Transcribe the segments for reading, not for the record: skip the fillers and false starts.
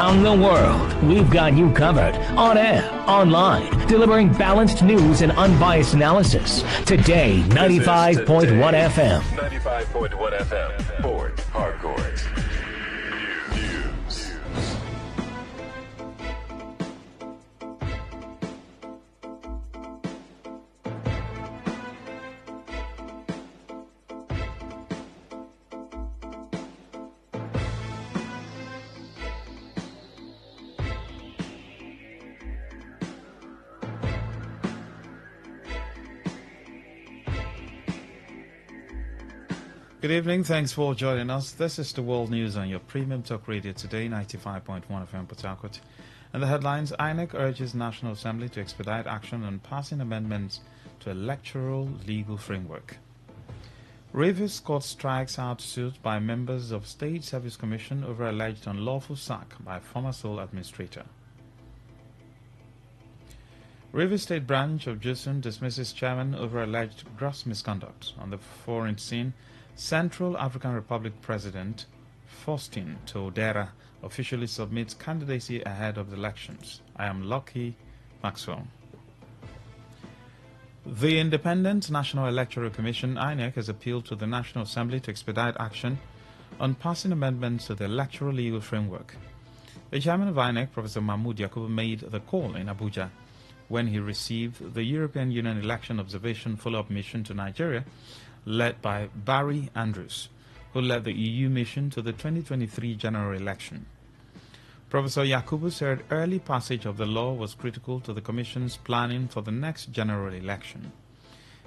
around the world. We've got you covered on air, online, delivering balanced news and unbiased analysis. Today, 95.1 FM. 95.1 FM. Sports Hardcore. News. Good evening, thanks for joining us. This is the World News on your Premium Talk Radio Today, 95.1 FM Port Harcourt. And the headlines: INEC urges National Assembly to expedite action on passing amendments to electoral legal framework. Rivers Court strikes out suit by members of State Service Commission over alleged unlawful sack by former sole administrator. Rivers State branch of Jusun dismisses chairman over alleged gross misconduct. On the foreign scene, Central African Republic President Faustin Todera officially submits candidacy ahead of the elections. I am Lucky Maxwell. The Independent National Electoral Commission, INEC, has appealed to the National Assembly to expedite action on passing amendments to the electoral legal framework. The chairman of INEC, Professor Mahmoud Yakubu, made the call in Abuja when he received the European Union Election Observation Follow-up Mission to Nigeria, led by Barry Andrews, who led the EU mission to the 2023 general election. Professor Yakubu said early passage of the law was critical to the Commission's planning for the next general election.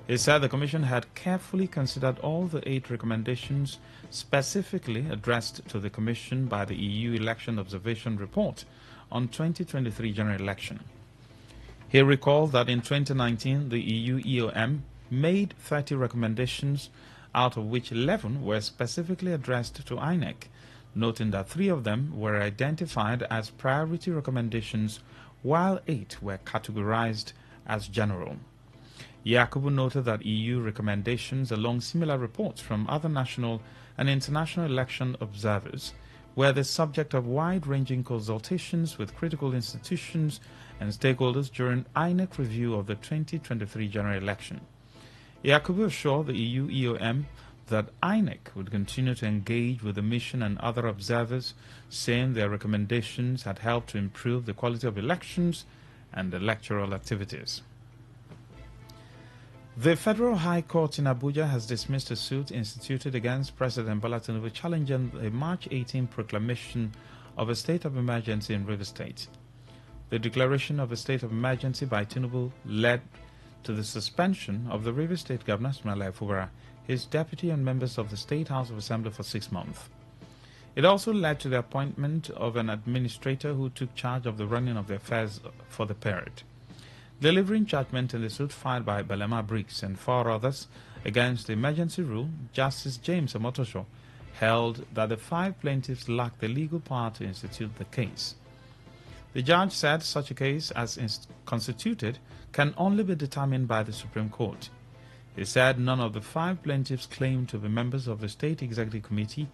He said the Commission had carefully considered all the 8 recommendations specifically addressed to the Commission by the EU Election Observation Report on 2023 general election. He recalled that in 2019, the EU EOM made 30 recommendations, out of which 11 were specifically addressed to INEC, noting that 3 of them were identified as priority recommendations, while 8 were categorized as general. Yakubu noted that EU recommendations, along similar reports from other national and international election observers, were the subject of wide-ranging consultations with critical institutions and stakeholders during INEC review of the 2023 general election. Yakubu assured the EU EOM that INEC would continue to engage with the mission and other observers, saying their recommendations had helped to improve the quality of elections and electoral activities. The Federal High Court in Abuja has dismissed a suit instituted against President Bola Tinubu challenging the March 18 proclamation of a state of emergency in Rivers State. The declaration of a state of emergency by Tinubu led to the suspension of the Rivers State Governor, Ismaila Fubara, his deputy and members of the State House of Assembly for 6 months. It also led to the appointment of an administrator who took charge of the running of the affairs for the period. Delivering judgment in the suit filed by Belema Briggs and 4 others against the emergency rule, Justice James Omotosho held that the 5 plaintiffs lacked the legal power to institute the case. The judge said such a case as constituted can only be determined by the Supreme Court. He said none of the 5 plaintiffs claimed to be members of the State Executive Committee,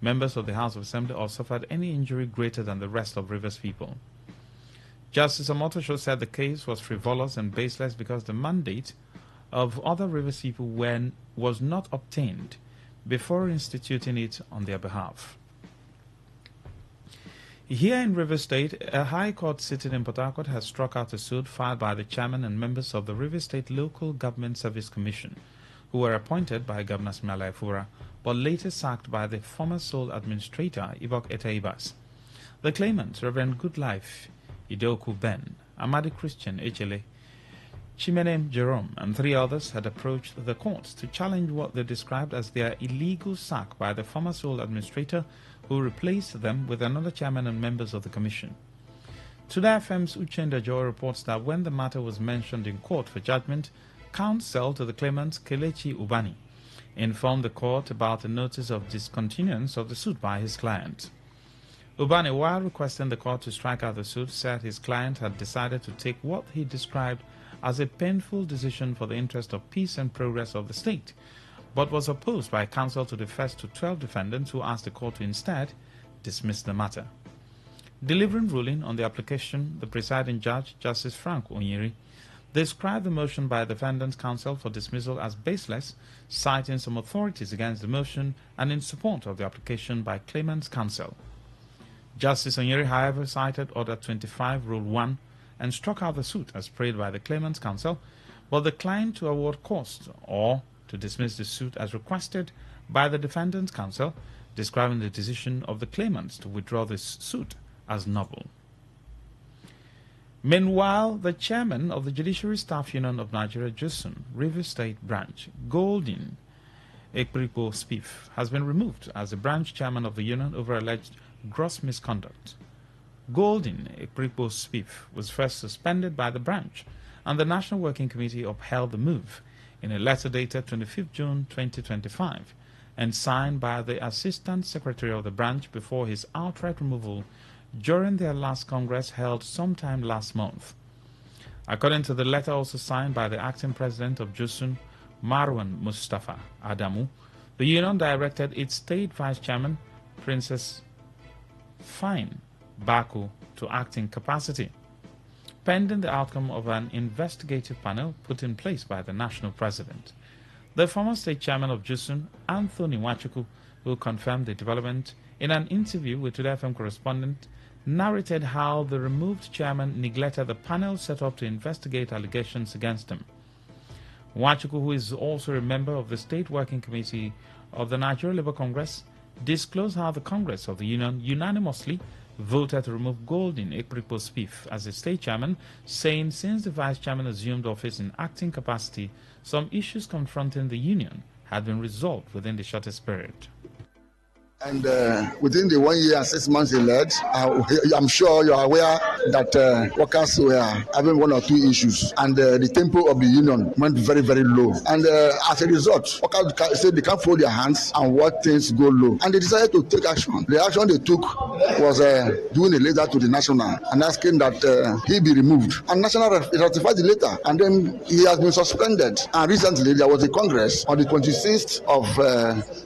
members of the House of Assembly, or suffered any injury greater than the rest of Rivers people. Justice Omotosho said the case was frivolous and baseless because the mandate of other Rivers people was not obtained before instituting it on their behalf. Here in Rivers State, a High Court sitting in Port Harcourt has struck out a suit filed by the chairman and members of the Rivers State Local Government Service Commission, who were appointed by Governor Ismaila Fubara, but later sacked by the former sole administrator, Ibok Etaibas. The claimants, Reverend Goodlife Idoku Ben, Amadi Christian Echele, Chimenem Jerome, and 3 others had approached the courts to challenge what they described as their illegal sack by the former sole administrator, who replaced them with another chairman and members of the commission. Today FM's Uchenda Joy reports that when the matter was mentioned in court for judgment, counsel to the claimant, Kelechi Ubani, informed the court about a notice of discontinuance of the suit by his client. Ubani, while requesting the court to strike out the suit, said his client had decided to take what he described as a painful decision for the interest of peace and progress of the state, but was opposed by counsel to the first to 12 defendants who asked the court to instead dismiss the matter. Delivering ruling on the application, the presiding judge, Justice Frank Onyiri, described the motion by defendant's counsel for dismissal as baseless, citing some authorities against the motion and in support of the application by claimant's counsel. Justice Onyiri, however, cited Order 25, Rule 1, and struck out the suit as prayed by the claimant's counsel, but declined to award costs or to dismiss the suit as requested by the defendant's counsel, describing the decision of the claimants to withdraw this suit as novel. Meanwhile, the chairman of the Judiciary Staff Union of Nigeria, JUSUN, Rivers State Branch, Goldin Ekpripo Spiff, has been removed as the branch chairman of the union over alleged gross misconduct. Goldin Ekpripo Spiff was first suspended by the branch, and the National Working Committee upheld the move in a letter dated 25 June 2025 and signed by the Assistant Secretary of the branch before his outright removal during their last Congress held sometime last month. According to the letter also signed by the acting president of JUSUN, Marwan Mustafa Adamu, the union directed its state vice chairman, Princess Fine Baku, to act in capacity, pending the outcome of an investigative panel put in place by the national president. The former state chairman of JUSUN, Anthony Nwachukwu, who confirmed the development in an interview with Today FM correspondent, narrated how the removed chairman neglected the panel set up to investigate allegations against him. Nwachukwu, who is also a member of the State Working Committee of the Nigeria Labour Congress, disclosed how the Congress of the Union unanimously voted to remove Goldin Ekpripo Spiff as the state chairman, saying since the vice chairman assumed office in acting capacity, some issues confronting the union had been resolved within the shortest period. And within the 1 year and 6 months he led, I'm sure you are aware that workers were having one or two issues, and the tempo of the union went very, very low. And as a result, workers said they can't fold their hands and watch things go low. And they decided to take action. The action they took was doing a letter to the national and asking that he be removed. And national ratified the letter, and then he has been suspended. And recently there was a congress on the 26th of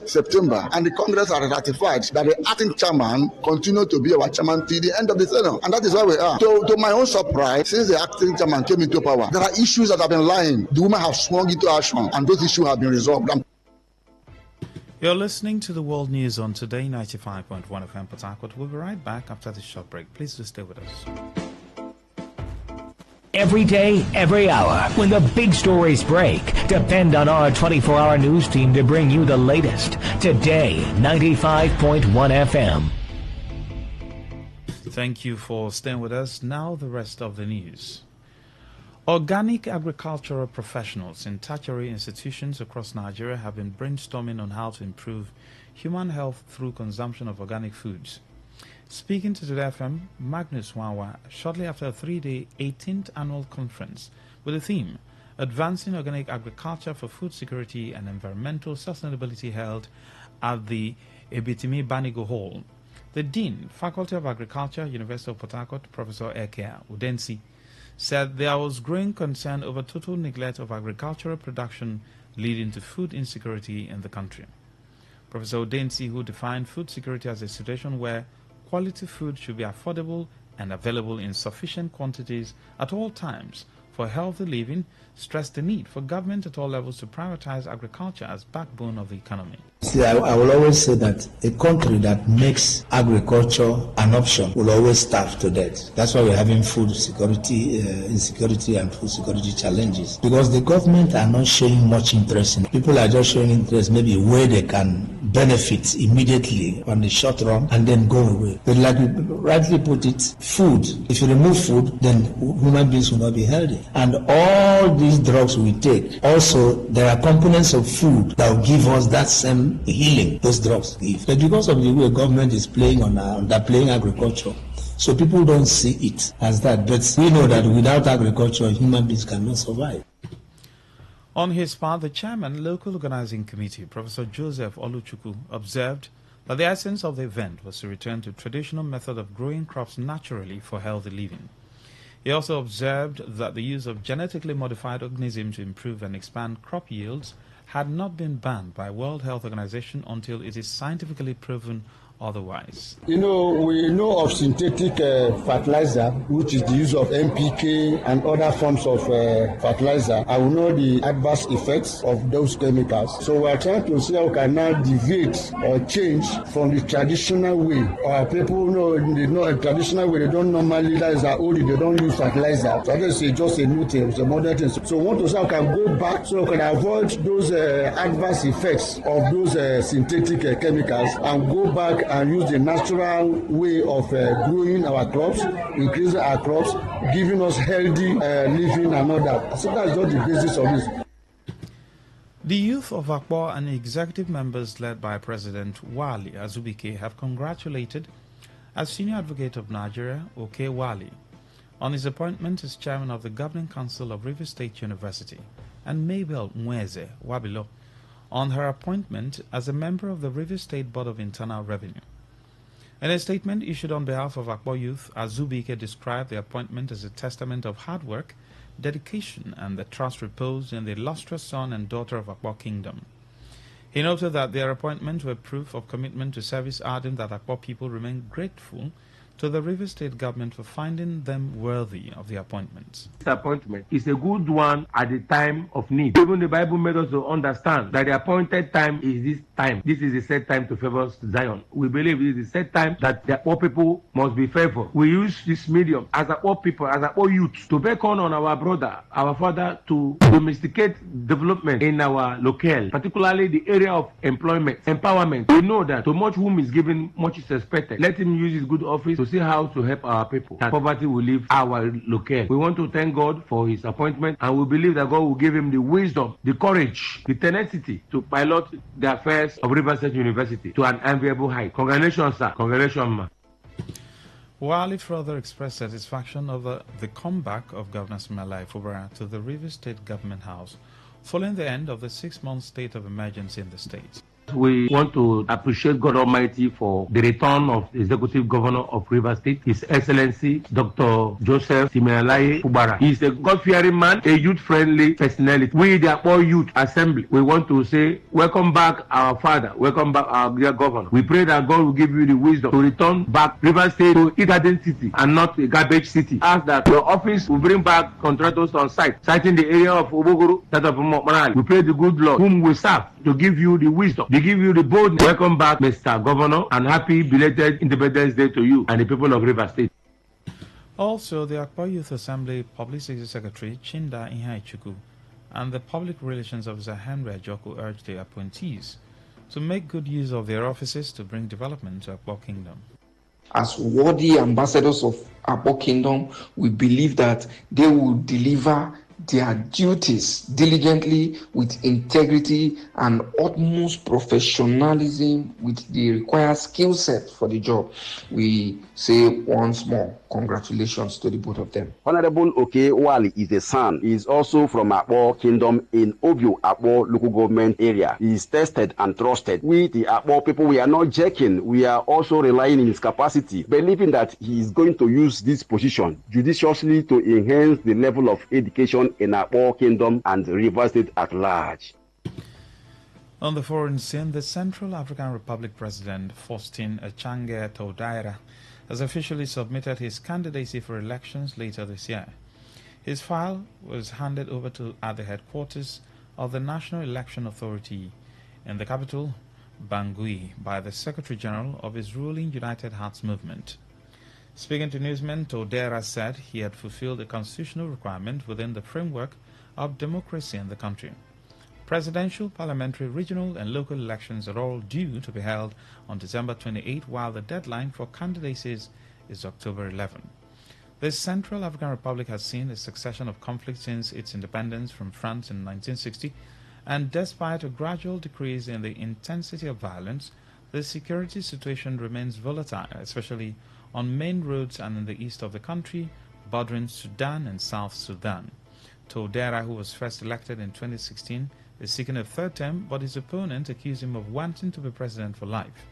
September, and the congress had ratified that the acting chairman continued to be our chairman till the end of the tenure, and that is where we are. To my own surprise, since the acting chairman came into power, there are issues that have been lying. The women have swung into action, and those issues have been resolved. You're listening to the World News on Today 95.1 FM Port Harcourt. We'll be right back after this short break. Please do stay with us. Every day, every hour, when the big stories break, depend on our 24-hour news team to bring you the latest. Today, 95.1 FM. Thank you for staying with us. Now the rest of the news. Organic agricultural professionals in tertiary institutions across Nigeria have been brainstorming on how to improve human health through consumption of organic foods. Speaking to Today FM, Magnus Wawa, shortly after a 3-day 18th annual conference with the theme Advancing Organic Agriculture for Food Security and Environmental Sustainability held at the Ebitimi Banigo Hall. The Dean, Faculty of Agriculture, University of Port Harcourt, Professor Eke Udensi, said there was growing concern over total neglect of agricultural production leading to food insecurity in the country. Professor Udensi, who defined food security as a situation where quality food should be affordable and available in sufficient quantities at all times for healthy living, stressed the need for government at all levels to prioritize agriculture as backbone of the economy. See, I will always say that a country that makes agriculture an option will always starve to death. That's why we're having food security, insecurity and food security challenges. Because the government are not showing much interest in it. People are just showing interest maybe where they can benefit immediately on the short run and then go away. But like you rightly put it, food. If you remove food, then human beings will not be healthy. And all these drugs we take, also there are components of food that will give us that same healing those drugs give. But because of the way government is playing on underplaying agriculture, so people don't see it as that. But we know that without agriculture, human beings cannot survive. On his part, the chairman, Local Organizing Committee, Professor Joseph Oluchukwu, observed that the essence of the event was to return to traditional method of growing crops naturally for healthy living. He also observed that the use of genetically modified organisms to improve and expand crop yields had not been banned by World Health Organization until it is scientifically proven otherwise. We know of synthetic fertilizer, which is the use of NPK and other forms of fertilizer, and we know the adverse effects of those chemicals. So we are trying to see how we can now deviate or change from the traditional way. Our people know a traditional way, they don't normally, that is old, they don't use fertilizer. So I guess it's just a new thing, it's a modern thing. So we want to see how we can go back so we can avoid those adverse effects of those synthetic chemicals and go back and use the natural way of growing our crops, increasing our crops, giving us healthy living and all that. So that's just the basis of this. The youth of Akpo and executive members led by President Wali Azubike have congratulated as Senior Advocate of Nigeria, Oke Wali, on his appointment as Chairman of the Governing Council of Rivers State University, and Mabel Mweze Wabilo on her appointment as a member of the Rivers State Board of Internal Revenue. In a statement issued on behalf of Akpo Youth, Azubike described the appointment as a testament of hard work, dedication, and the trust reposed in the illustrious son and daughter of Akpo Kingdom. He noted that their appointments were proof of commitment to service, adding that Akpo people remain grateful to the Rivers State government for finding them worthy of the appointments. This appointment is a good one at the time of need. Even the Bible made us to understand that the appointed time is this time. This is the set time to favor Zion. We believe it is the set time that the poor people must be favored. We use this medium as a poor people, as a poor youth, to beckon on our brother, our father, to domesticate development in our locale, particularly the area of employment, empowerment. We know that to much whom is given, much is expected. Let him use his good office to see how to help our people, that poverty will leave our locale. We want to thank God for his appointment, and we believe that God will give him the wisdom, the courage, the tenacity to pilot the affairs of Rivers State University to an enviable height. Congratulations, sir. Congratulations, ma. While it further expressed satisfaction over the comeback of Governor Siminalayi Fubara to the Rivers State Government House following the end of the 6-month state of emergency in the state. We want to appreciate God Almighty for the return of the Executive Governor of Rivers State, His Excellency Dr. Joseph Siminalayi Fubara. He is a God-fearing man, a youth-friendly personality. We, the Akpo Youth Assembly, we want to say, welcome back our father, welcome back our dear governor. We pray that God will give you the wisdom to return back Rivers State to its identity and not a garbage city. Ask that your office will bring back contractors on site, citing the area of Obogoro, that of Moral. We pray the good Lord, whom we serve, to give you the wisdom, to give you the boldness. Welcome back, Mr. Governor, and happy belated Independence Day to you and the people of Rivers State. Also, the Akpo Youth Assembly Publicity Secretary Chinda Ihaichuku and the Public Relations Officer Henry Ajoku urged the appointees to make good use of their offices to bring development to Akpo Kingdom. As worthy ambassadors of Akpo Kingdom, we believe that they will deliver their duties diligently with integrity and utmost professionalism with the required skill set for the job. We say once more, congratulations to the both of them. Honorable Oke Wali is a son. He is also from Akpo Kingdom in Obio, Akpo local government area. He is tested and trusted. We, the Akpo people, we are not jerking. We are also relying on his capacity, believing that he is going to use this position judiciously to enhance the level of education in Akpo Kingdom and Rivers State at large. On the foreign scene, the Central African Republic President Faustin Archange Touadéra has officially submitted his candidacy for elections later this year. His file was handed over at the headquarters of the National Election Authority in the capital, Bangui, by the Secretary General of his ruling United Hearts Movement. Speaking to newsmen, Touadéra said he had fulfilled a constitutional requirement within the framework of democracy in the country. Presidential, parliamentary, regional and local elections are all due to be held on December 28, while the deadline for candidacies is October 11. The Central African Republic has seen a succession of conflicts since its independence from France in 1960, and despite a gradual decrease in the intensity of violence, the security situation remains volatile, especially on main roads and in the east of the country, bordering Sudan and South Sudan. Touadéra, who was first elected in 2016, is seeking a third term, but his opponent accused him of wanting to be president for life.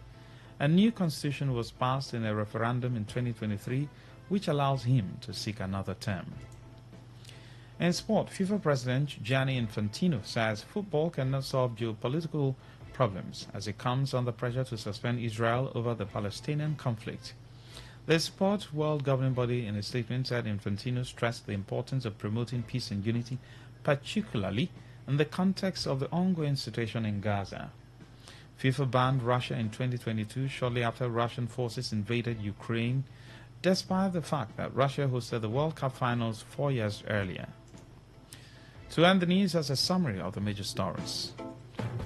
A new constitution was passed in a referendum in 2023, which allows him to seek another term. In sport, FIFA President Gianni Infantino says football cannot solve geopolitical problems as it comes under pressure to suspend Israel over the Palestinian conflict. The Sport World Governing Body in a statement said Infantino stressed the importance of promoting peace and unity, particularly in the context of the ongoing situation in Gaza. FIFA banned Russia in 2022 shortly after Russian forces invaded Ukraine, despite the fact that Russia hosted the World Cup finals 4 years earlier. To end the news as a summary of the major stories.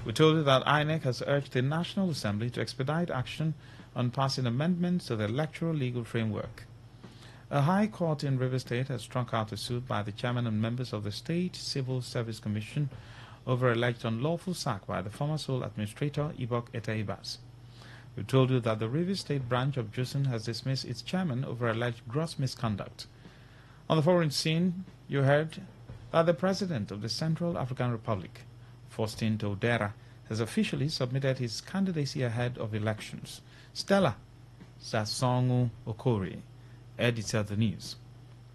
We told you that INEC has urged the National Assembly to expedite action on passing amendments to the electoral legal framework. A high court in Rivers State has struck out a suit by the chairman and members of the State Civil Service Commission over alleged unlawful sack by the former sole administrator Ibok Eteibas. We told you that the Rivers State branch of Jusin has dismissed its chairman over alleged gross misconduct. On the foreign scene, you heard that the president of the Central African Republic, Faustin Todera, has officially submitted his candidacy ahead of elections. Stella Sasongu Okori edited the news.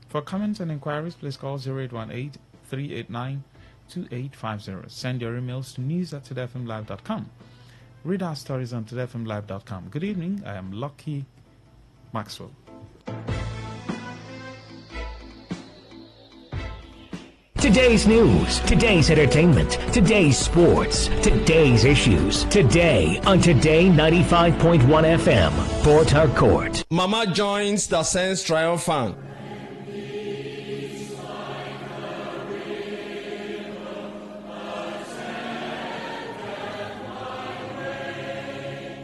For comments and inquiries, please call 0818-389-2850. Send your emails to news@todayfmlive.com. Read our stories on todayfmlive.com. Good evening. I am Lucky Maxwell. Today's news, today's entertainment, today's sports, today's issues. Today on Today 95.1 FM, Port Harcourt. Mama joins the Saints triumphant.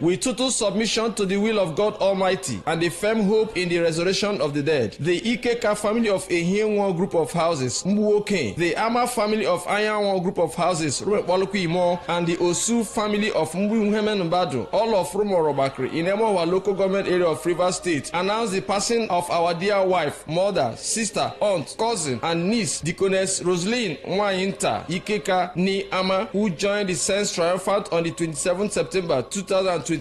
With total submission to the will of God Almighty and a firm hope in the resurrection of the dead, the Ikeka family of Ehienwo group of houses, Mbuoke, the Ama family of Ayanwo group of houses, Rumekwaluku Imo, and the Osu family of Mbuhemen Mbadu, all of Rumorobakri, in Emowa local government area of Rivers State, announced the passing of our dear wife, mother, sister, aunt, cousin, and niece, Deaconess Roseline Nwayinta Ikeka Ni Ama, who joined the Saints triumphant on the 27th September 2024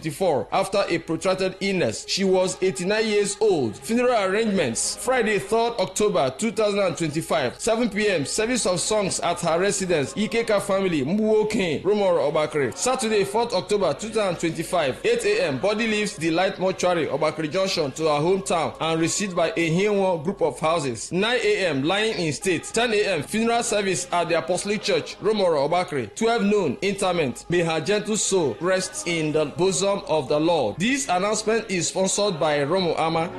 after a protracted illness. She was 89 years old. Funeral arrangements Friday 3rd October 2025 7 p.m. service of songs at her residence Ikeka family Mbuoke Romoro Obakri. Saturday 4th October 2025 8 a.m. body leaves the light mortuary Obakri Junction to her hometown and received by a Hienwo group of houses. 9 a.m. lying in state. 10 a.m. funeral service at the Apostolic Church Romoro Obakri. 12 noon interment. May her gentle soul rest in the bosom of the Lord. This announcement is sponsored by Romo Ama.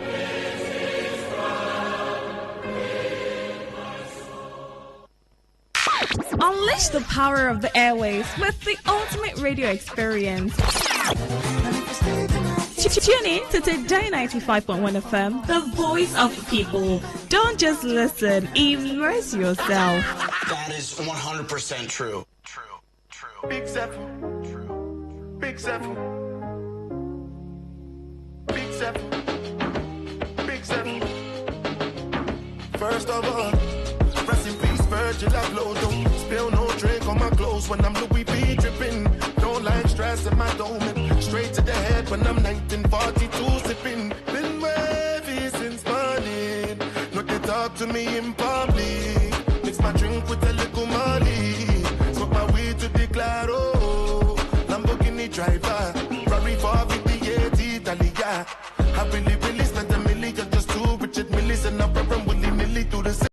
Unleash the power of the airwaves with the ultimate radio experience. Tune in to Today 95.1 FM, the voice of the people. Don't just listen, immerse yourself. That is 100% true. Big Zephyr. Big Zephyr. Big Zephyr. Big Zephyr. First of all, rest in peace, Virgil Abloh. Don't spill no drink on my clothes when I'm Louis V dripping. Don't like stress in my dome. Straight to the head when I'm 1942 sipping. Been wavy since morning. No, they talk to me in public. Mix my drink with a little money. Smoke my weed to the claro. Lamborghini driver. Ferrari 458 Italia. I really spent a million just to Richard Millis and I'm willy-nilly through the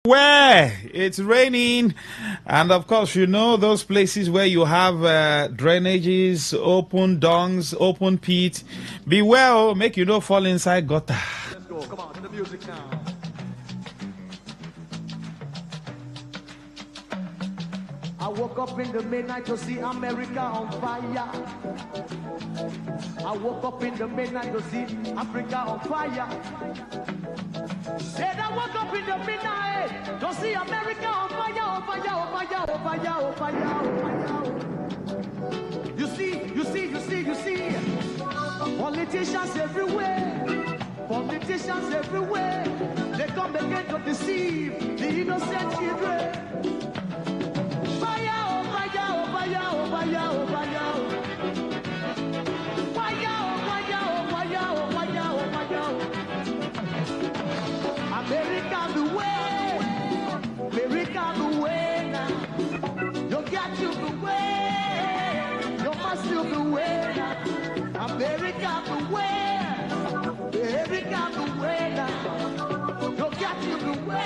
Where it's raining, and of course, you know those places where you have drainages, open dongs, open pit. Beware, make you don't fall inside gutter. Let's go. Come on, to the music now. I woke up in the midnight to see America on fire. I woke up in the midnight to see Africa on fire. Said I woke up in the midnight to see America on fire, on fire, on fire, on fire, on fire, on fire. You see, politicians everywhere, politicians everywhere. They come again to deceive the innocent children. Fire, oh fire, oh fire, oh fire, oh fire. Fire, oh fire, oh fire, oh fire, oh fire. America the way, America the way now. You got to the way, you must do the way now. America the way, America the way now. You got to the way,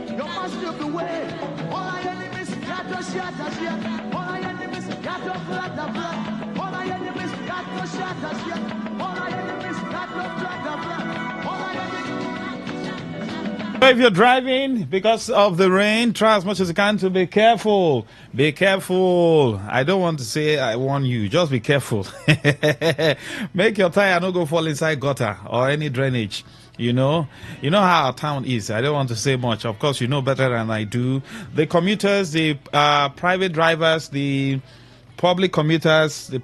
you must do the way. All our enemies got to shut us yet. All our enemies got to flood the blood. All our enemies got to shut us yet. All our enemies got to flood the blood. All our enemies. If you're driving because of the rain, try as much as you can to be careful. Be careful. I don't want to say I warn you. Just be careful. Make your tire not go fall inside gutter or any drainage. You know how our town is. I don't want to say much. Of course, you know better than I do. The commuters, the private drivers, the public commuters, the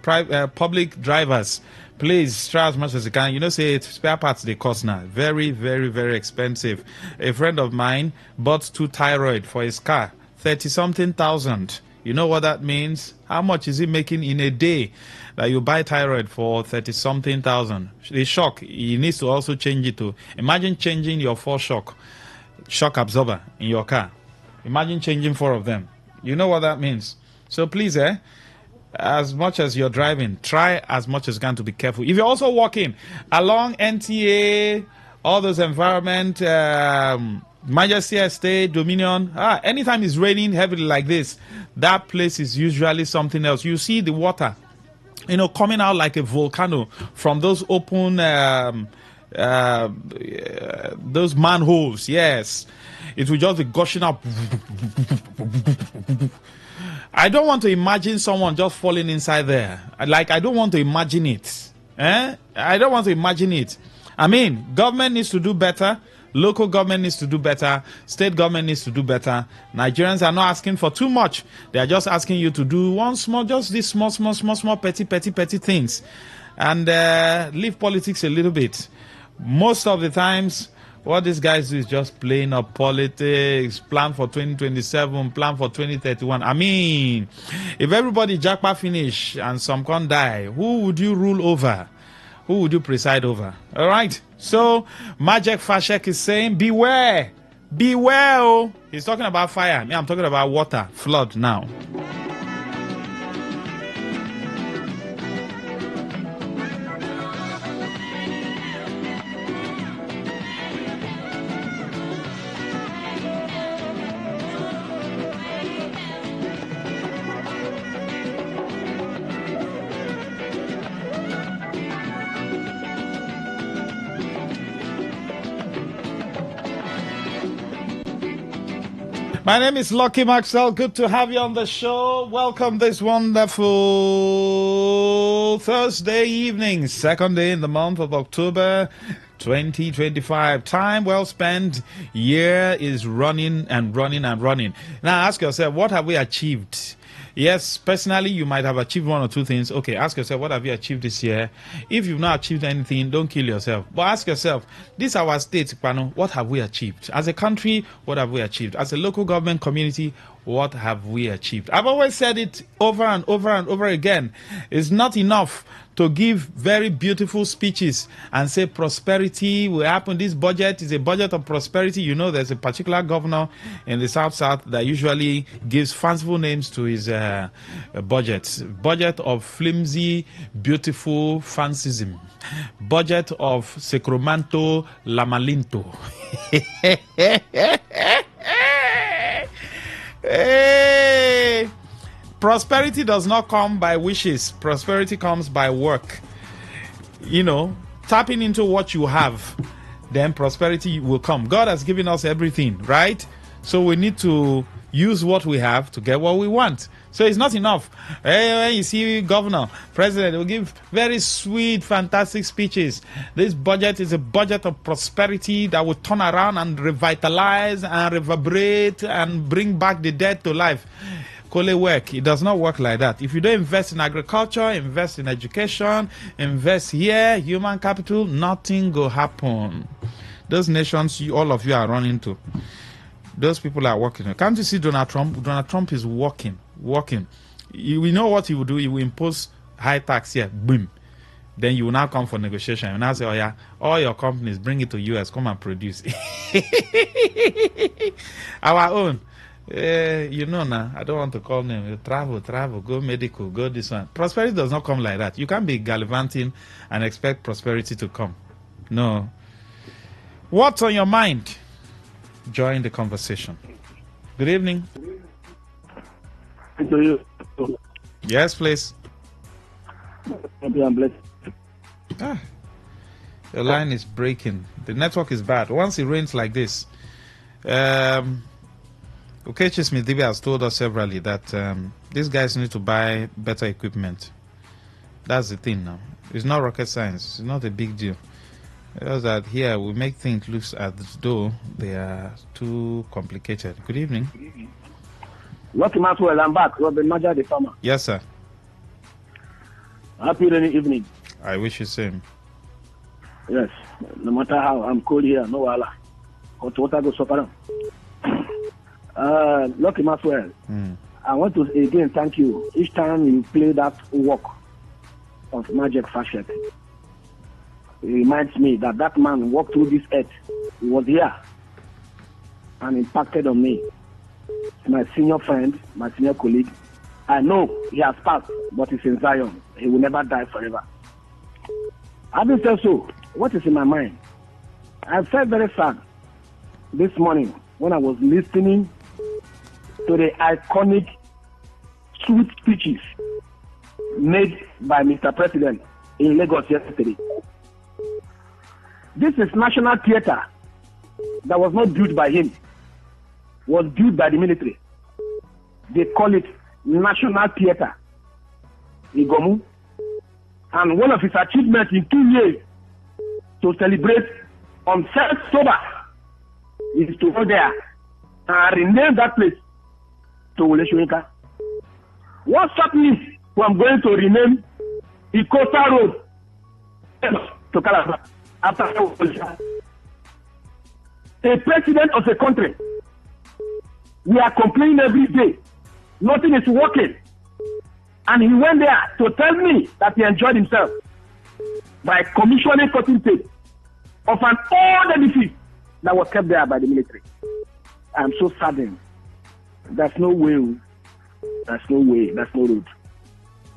public drivers, please try as much as you can. You know, say spare parts they cost now. Very, very, very expensive. A friend of mine bought 2 thyroid for his car, 30-something thousand. You know what that means? How much is he making in a day that you buy thyroid for 30-something thousand? The shock, he needs to also change it to. Imagine changing your 4 shock absorber in your car. Imagine changing 4 of them. You know what that means? So please, as much as you're driving, try as much as you can to be careful. If you're also walking along NTA, all those environment, Majesty Estate, Dominion, anytime it's raining heavily like this, that place is usually something else. You see the water, coming out like a volcano from those open, those manholes. Yes, it will just be gushing up. I don't want to imagine someone just falling inside there. Like, I don't want to imagine it. I don't want to imagine it. I mean, government needs to do better. Local government needs to do better. State government needs to do better. Nigerians are not asking for too much. They are just asking you to do just these small, petty things. And leave politics a little bit. Most of the times, what these guys do is just playing up politics, plan for 2027, plan for 2031. I mean, if everybody jackpot finish and some can't die, who would you rule over? Who would you preside over? All right. So, Majek Fashek is saying, beware. Beware. Oh. He's talking about fire. Me, I'm talking about water, flood now. My name is Lucky Maxwell. Good to have you on the show. Welcome this wonderful Thursday evening, second day in the month of October 2025. Time well spent. Year is running and running and running. Now ask yourself, what have we achieved? Yes, personally, you might have achieved 1 or 2 things. Okay, ask yourself, what have you achieved this year? If you've not achieved anything, don't kill yourself. But ask yourself, this is our state, Pano, what have we achieved? As a country, what have we achieved? As a local government community, what have we achieved? I've always said it over and over and over again. It's not enough to give very beautiful speeches and say prosperity will happen. This budget is a budget of prosperity. You know, there's a particular governor in the South that usually gives fanciful names to his budgets. Budget of flimsy, beautiful fancyism. Budget of Sacramento Lamalinto. Hey! Prosperity does not come by wishes. Prosperity comes by work. You know, tapping into what you have, then prosperity will come. God has given us everything, right? So we need to use what we have to get what we want. So it's not enough. Hey, you see, governor, president will give very sweet, fantastic speeches. This budget is a budget of prosperity that will turn around and revitalize and reverberate and bring back the dead to life. Work. It does not work like that. If you don't invest in agriculture, invest in education, invest here, human capital, nothing will happen. Those nations, all of you are running to. Those people are working. Can't you see Donald Trump? Donald Trump is working. We know what he will do. He will impose high tax here. Boom. Then you will now come for negotiation. You now say, oh yeah, all your companies, bring it to US, come and produce. Our own. You know now, I don't want to call them. Travel, go medical, go this one. Prosperity does not come like that. You can't be gallivanting and expect prosperity to come. No. What's on your mind? Join the conversation. Good evening. Yes, please. Your line is breaking. The network is bad. Once it rains like this, Okechi Smith-Dibi has told us severally that these guys need to buy better equipment. That's the thing now. It's not rocket science. It's not a big deal. Because that here we make things look as though they are too complicated. Good evening. Lucky Maxwell, I'm back. Robin Maja, the farmer. Yes, sir. Happy rainy evening. I wish you same. Yes. No matter how I'm cold here, no wala. Hot water goes up around. Lucky Maxwell, I want to again thank you. Each time you play that work of Magic Fashion, it reminds me that that man walked through this earth. He was here and impacted on me. My senior friend, my senior colleague. I know he has passed, but he's in Zion. He will never die forever. Having said so, what is in my mind? I felt very sad this morning when I was listening to the iconic sweet speeches made by Mr. President in Lagos yesterday. This is national theater that was not built by him, was built by the military. They call it National Theater, Igomu. And one of his achievements in 2 years to celebrate on 1st October is to go there and rename that place to Oleshoyinka. What stopped me from going to rename Ikosa Road to Calabar after a president of the country? We are complaining every day. Nothing is working. And he went there to tell me that he enjoyed himself by commissioning cotton tape of an old edifice that was kept there by the military. I'm so saddened. There's no way. There's no way. There's no road.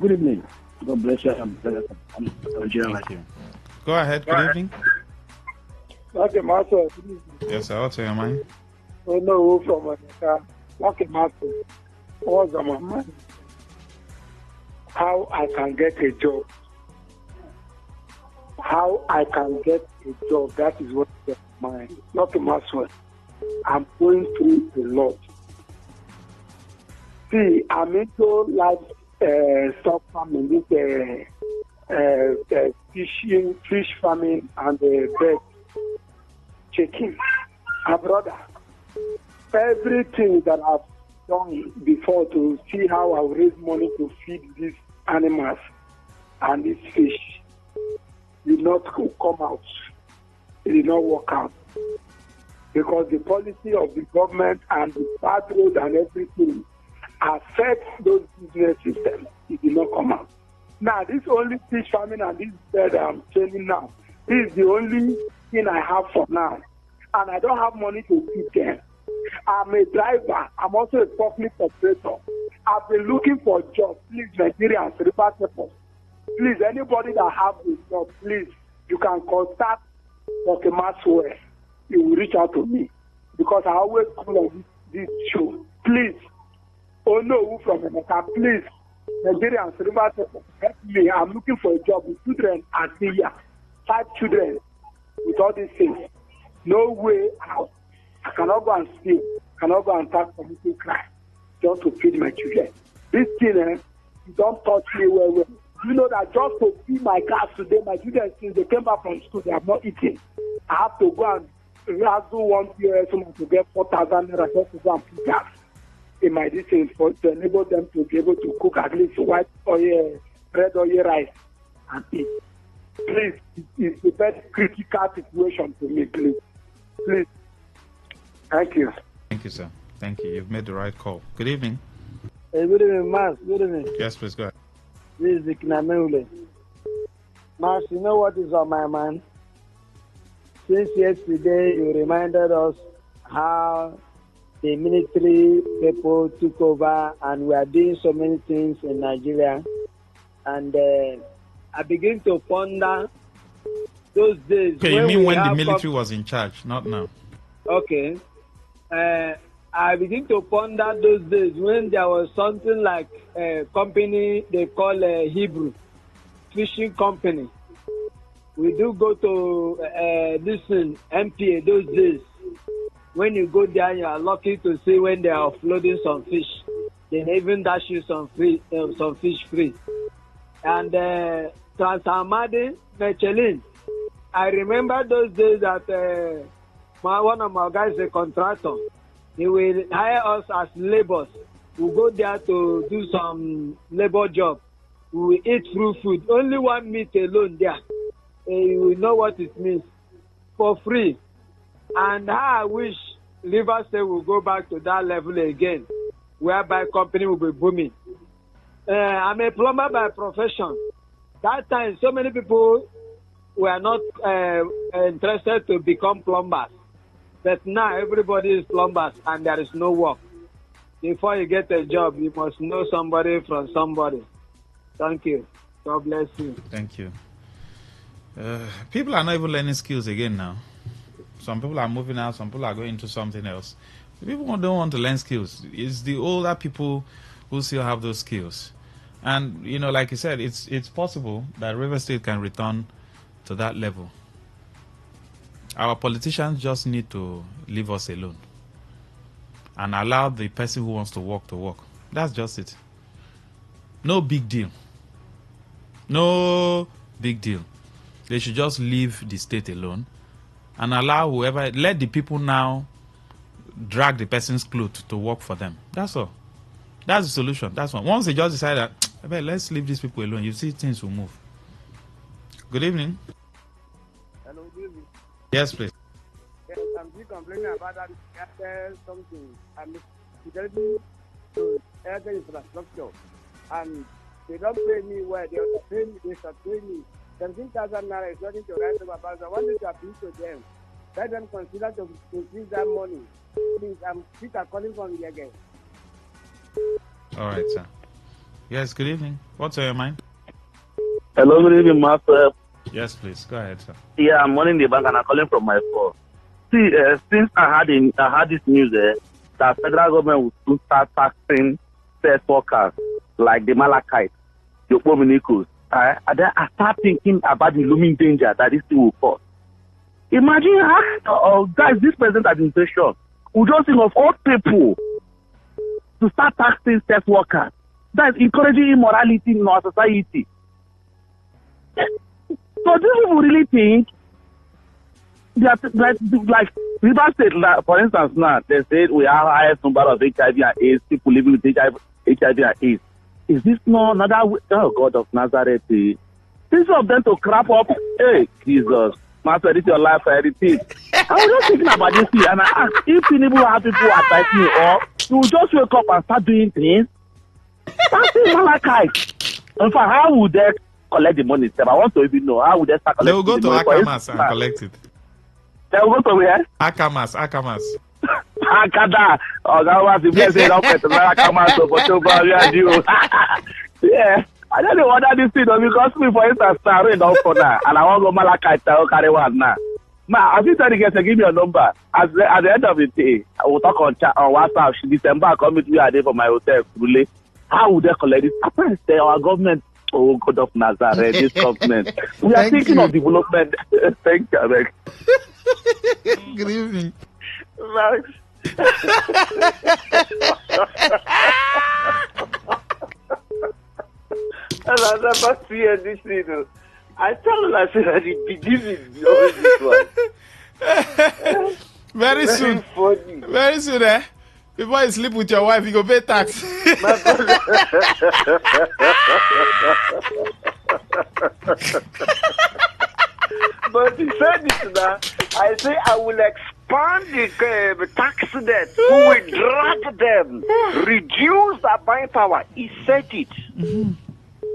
Good evening. God bless you. Thank you. Go ahead. Good evening. Okay, Master. Yes, sir. What's on your mind? Oh, no, from America. Okay, Master. What's on my mind? How I can get a job. How I can get a job. That is what is on my mind. Not Maxwell. I'm going through a lot. See, I'm into stock farming, fishing, fish farming, and bird chicken. My brother, everything that I've done before to see how I raise money to feed these animals and these fish did not come out. It did not work out. because the policy of the government and the bad road and everything affect those business systems. It did not come out. Now, this only fish farming and this bird I'm training now, this is the only thing I have for now. And I don't have money to feed them. I'm a driver. I'm also a forklift operator. I've been looking for jobs. Please, Nigerians, River People. Please, anybody that have a job, please, you can contact Dr. Maxwell. He will reach out to me because I always call on this show. Please, oh no, who from America, please, Nigerians, River People, help me. I'm looking for a job with children at here. 5 children with all these things. No way out. I cannot go and steal. I cannot go and tax committing crime just to feed my children. This thing, you don't touch me well. You know that just to feed my gas today, my children, since they came back from school, they have not eaten. I have to go and razzle one POS to get 4,000 naira just to go and feed gas in my distance to enable them to be able to cook at least white oil, red oil rice and eat. Please, it's a very critical situation to me, please. Please. Thank you. Thank you, sir. Thank you. You've made the right call. Good evening. Hey, good evening, Mas. Good evening. Yes, please go ahead. This is Iknameule. Mas, you know what is on my mind? Since yesterday, you reminded us how the military people took over and we are doing so many things in Nigeria. And I begin to ponder those days. Okay, you mean when the military was in charge, not now? Okay. I begin to ponder those days when there was something like a company they call a Hebrew fishing company. We do go to MPA those days. When you go there, you are lucky to see when they are offloading some fish. They even dash you some fish free. And Transamadi, Michelin. I remember those days that one of my guys, a contractor, he will hire us as laborers. We go there to do some labor job. We eat fruit food. Only one meat alone there. You know what it means. For free. And I wish River State will go back to that level again, whereby company will be booming. I'm a plumber by profession. That time, so many people were not interested to become plumbers. But now everybody is plumbers and there is no work. Before you get a job, you must know somebody from somebody. Thank you. God bless you. Thank you. People are not even learning skills again now. Some people are moving out, some people are going into something else. People don't want to learn skills. It's the older people who still have those skills. And, you know, like you said, it's possible that River State can return to that level. Our politicians just need to leave us alone and allow the person who wants to work to work. That's just it. No big deal. No big deal. They should just leave the state alone and allow whoever, let the people now drag the person's clothes to work for them. That's all. That's the solution. That's one. Once they just decide that, let's leave these people alone, you see things will move. Good evening. Hello, good evening. Yes, please. Yes, I'm still complaining about that Airtel something. I'm fidelity to Airtel infrastructure. And they don't pay me well. They also pay me, they should pay me. 17,000 naira is nothing to write about. I wanted to appeal to them. Let them consider to increase that money. Please, I'm Peter calling from here again. All right, sir. Yes, good evening. What's on your mind? Hello, good evening, Master. Yes, please. Go ahead, sir. Yeah, I'm running the bank and I'm calling from my phone. See, since I had this news that federal government will soon start taxing sex workers like the Malachite, the Opominicos, I start thinking about the looming danger that this thing will cause. Imagine how, guys, this present administration would just think of all people to start taxing sex workers. That's encouraging immorality in our society. So do you really think that, like River State, for instance, now they said we have highest number of HIV and AIDS, people living with HIV and AIDS. Is this not another way? Oh, God of Nazareth? Instead of them to crap up, hey, Jesus, Master, this is your life, I repeat. I was just thinking about this thing, and I asked if Tinubu have people attacking you, or you just wake up and start doing things. That's it, Malachi. In fact, how would they collect the money? I want to even know how would they start collecting the money? They will go to Akamas and collect it. They will go to where? Akamas. Akada. Oh, that was the best thing of it. Akamas for yeah. I don't know what this thing because me, for instance, starting out for now, and I want to go Malachi to carry one now. Ma, as you tell the guys to give me a number, at the end of the day, I will talk on WhatsApp. December, I come with you a day for my hotel. Really. How would they collect this? After say our government, oh God of Nazareth, this government. We are thinking of development. Thank you, Alex. Good evening. Max. And I never see this thing. I tell him, I said, that the beginning of this one. Very soon. Funny. Very soon, eh? Before you sleep with your wife, you go pay tax. But he said this now. I say I will expand the tax debt. Who will drag them, reduce the buying power. He said it.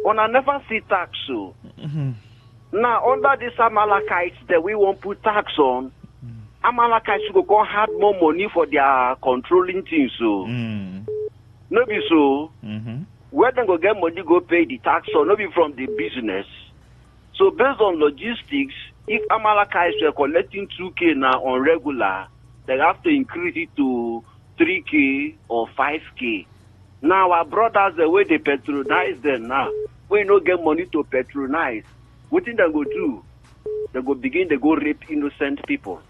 On I never see tax so. Now under this Amalekites that we won't put tax on, Amalekites will go have more money for their controlling things so. No be so. Where they go get money go pay the tax or not be from the business. So based on logistics, if Amalekites were collecting 2K now on regular, they have to increase it to 3K or 5K. Now our brothers, the way they patronize them now, we no get money to patronize. What thing they go do? They go begin, they go rape innocent people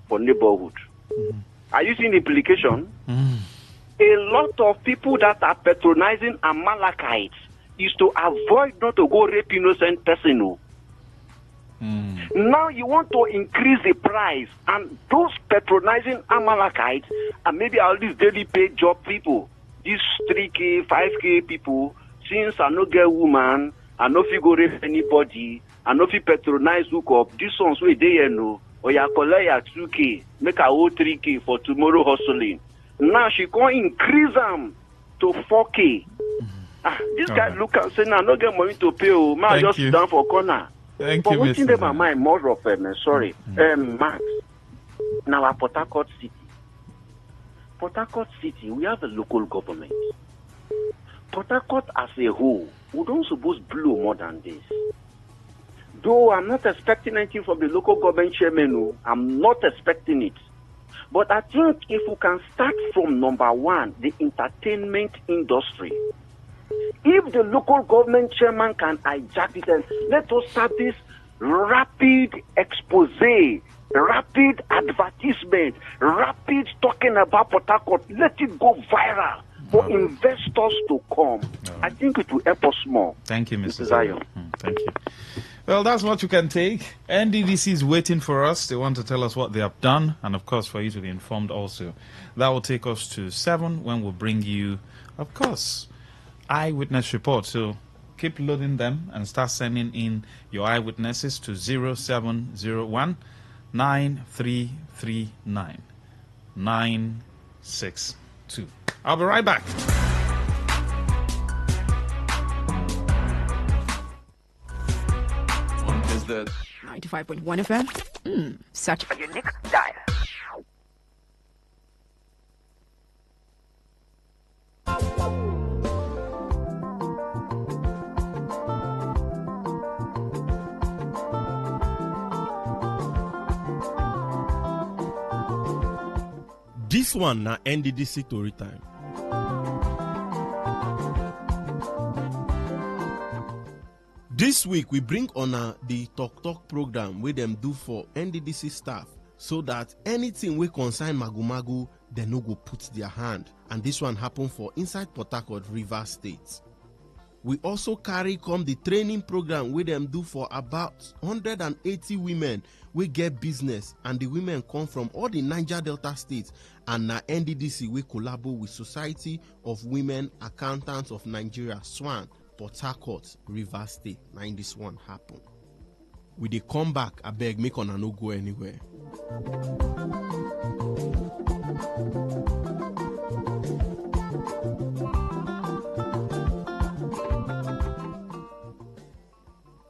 for neighborhood. Are you seeing the implication? A lot of people that are patronizing Amalekites is to avoid not to go rape innocent person. No. Now you want to increase the price, and those patronizing Amalekites and maybe all these daily paid job people, these 3K, 5K people, since I no get woman, I no fit go rape anybody, I no fit patronize hook up, these ones wey dey here no, or ya collect ya 2K, make her owe 3K for tomorrow hustling. Now she can't increase them to 4K. This guy look and say, "Now no get money to pay. Oh, man, just sit down for corner." Thank but you, what's in Mr. my mind more of sorry, Max. Now at Port Harcourt City, we have a local government. Port Harcourt as a whole, we don't suppose blow more than this. Though I'm not expecting anything from the local government chairman, no, I'm not expecting it. But I think if we can start from number one, the entertainment industry. If the local government chairman can hijack it and let us start this rapid expose, rapid advertisement, rapid talking about Port Harcourt, let it go viral for investors to come. I think it will help us more. Thank you, Mr. Zion. Thank you. Well, that's what you can take. NDDC is waiting for us. They want to tell us what they have done, and of course, for you to be informed also. That will take us to 7 when we'll bring you, of course, eyewitness reports. So keep loading them and start sending in your eyewitnesses to 0701 9339 962. I'll be right back. Is that 95.1 FM? Such a unique dial. This one na NDDC story time. This week we bring on the talk program where them do for NDDC staff so that anything we concern magu they no go put their hand, and this one happen for inside Port Harcourt, Rivers State. We also carry come the training program where them do for about 180 women we get business, and the women come from all the Niger Delta states, and na NDDC we collaborate with Society of Women Accountants of Nigeria, SWAN, Port Harcourt, Rivers State. Now in this one happen. We dey come back, abeg make una no go anywhere.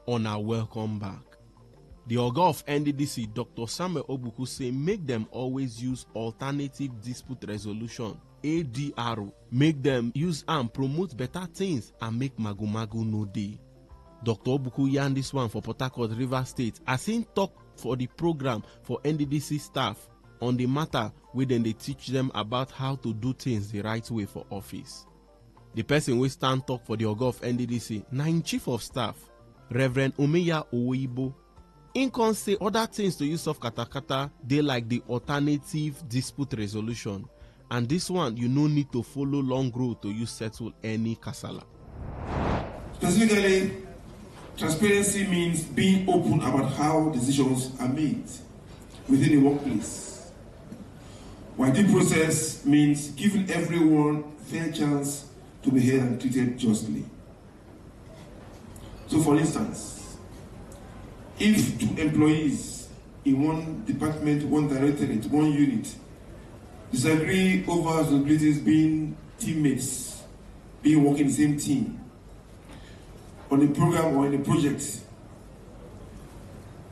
Una welcome back. The Oga of NDDC, Dr. Samuel Ogbuku, say make them always use alternative dispute resolution, ADRO. Make them use and promote better things and make magu-magu no dey. Dr. Ogbuku yarn this one for Port Harcourt, Rivers State, as he talk for the program for NDDC staff on the matter where then they teach them about how to do things the right way for office. The person we stand talk for the Oga of NDDC, na in Chief of Staff, Reverend Omeya Owoibo. In can say other things to use of katakata, they like the alternative dispute resolution. And this one, you no need to follow long road to use settle any kasala. Specifically, transparency means being open about how decisions are made within the workplace. While due process means giving everyone a fair chance to be heard and treated justly. So for instance, if two employees in one department, one directorate, one unit disagree over responsibilities, being teammates, being working in the same team, on a program or in a project,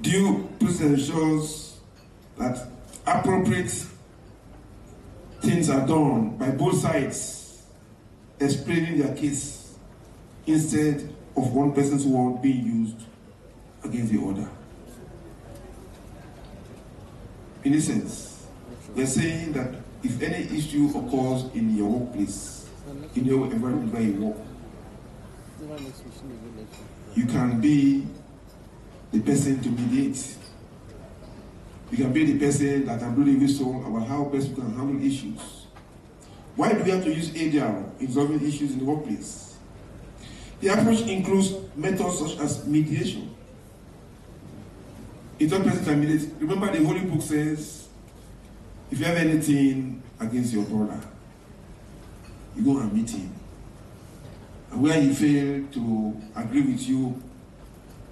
due process ensures that appropriate things are done by both sides, explaining their case instead of one person's word being used against the other. In a sense, they're saying that if any issue occurs in your workplace, in your environment where you work, you can be the person to mediate. You can be the person that can blow the whistle about how best you can handle issues. Why do we have to use ADR in resolving issues in the workplace? The approach includes methods such as mediation. Each person can mediate. Remember, the Holy Book says, if you have anything against your brother, you go and meet him. And where he failed to agree with you,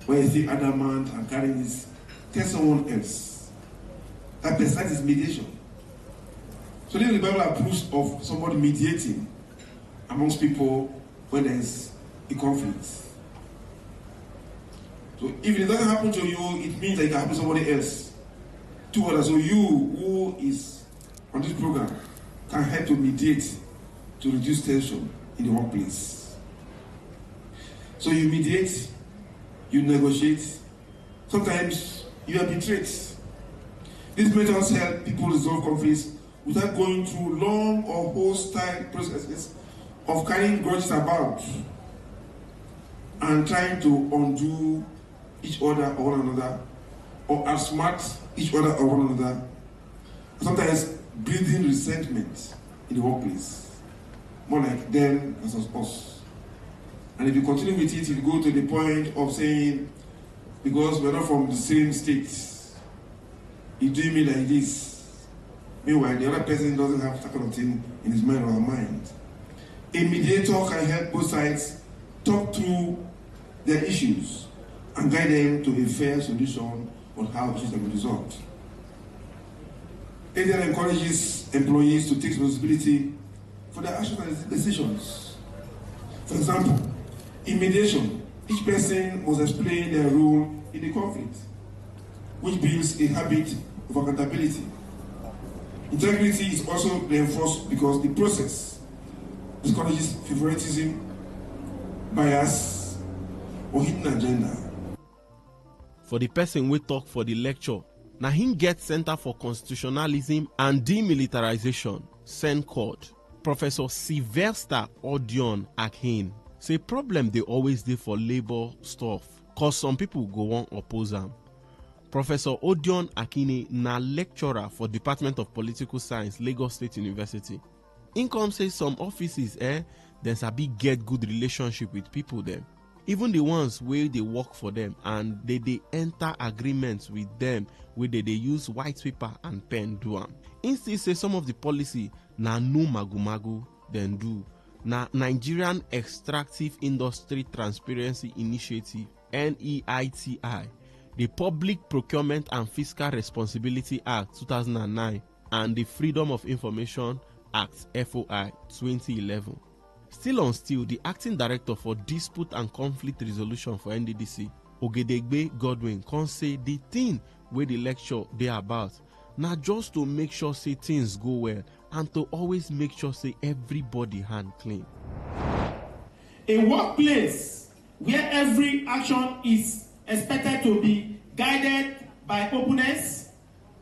where you think adamant and carrying this, tell someone else. That is mediation. So then the Bible approves of somebody mediating amongst people when there is a conflict. So if it doesn't happen to you, it means that it can happen to somebody else. Two others. So you, who is on this program, can help to mediate to reduce tension in the workplace. So you mediate, you negotiate. Sometimes you are betrayed. These methods help people resolve conflicts without going through long or hostile processes of carrying grudges about and trying to undo each other or one another, or outsmart each other or one another. Sometimes breeding resentment in the workplace, more like them versus us. And if you continue with it, if you go to the point of saying, because we're not from the same state, you do me like this. Meanwhile, the other person doesn't have that kind of thing in his mind or her mind. A mediator can help both sides talk through their issues and guide them to a fair solution on how issues can be resolved. ADR encourages employees to take responsibility for their actions and decisions. For example, in mediation, each person must explain their role in the conflict, which builds a habit of accountability. Integrity is also reinforced because the process discourages favoritism, bias, or hidden agenda. For the person we talk for the lecture, na him get Center for Constitutionalism and Demilitarization, CENCOD, Professor Sylvester Odion Akin, say problem they always dey for labor stuff, cause some people go on oppose am. Professor Odion Akine na lecturer for Department of Political Science, Lagos State University. Income says some offices, dem sabi get good relationship with people them. Even the ones where they work for them and they enter agreements with them where they use white paper and pen do am. Instead say some of the policy na no magu-magu then do. Na Nigerian Extractive Industry Transparency Initiative, NEITI, the Public Procurement and Fiscal Responsibility Act 2009, and the Freedom of Information Act FOI 2011. Still on still, the acting director for Dispute and Conflict Resolution for NDDC, Ogedegbe Godwin, can say the thing where the lecture they about, not just to make sure say things go well, and to always make sure say everybody hand clean. A workplace where every action is expected to be guided by openness,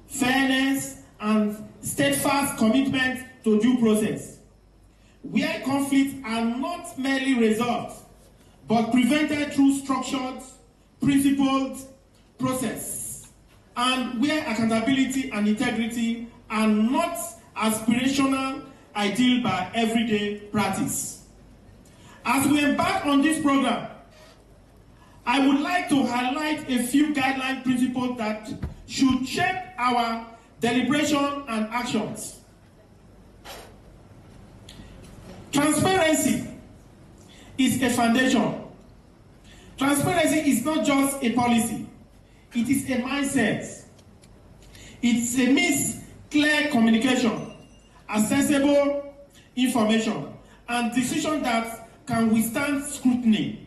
fairness, and steadfast commitment to due process, where conflicts are not merely resolved, but prevented through structured, principled process, and where accountability and integrity are not aspirational ideal by everyday practice. As we embark on this program, I would like to highlight a few guideline principles that should shape our deliberation and actions. Transparency is a foundation. Transparency is not just a policy, it is a mindset. It means clear communication, accessible information, and decisions that can withstand scrutiny.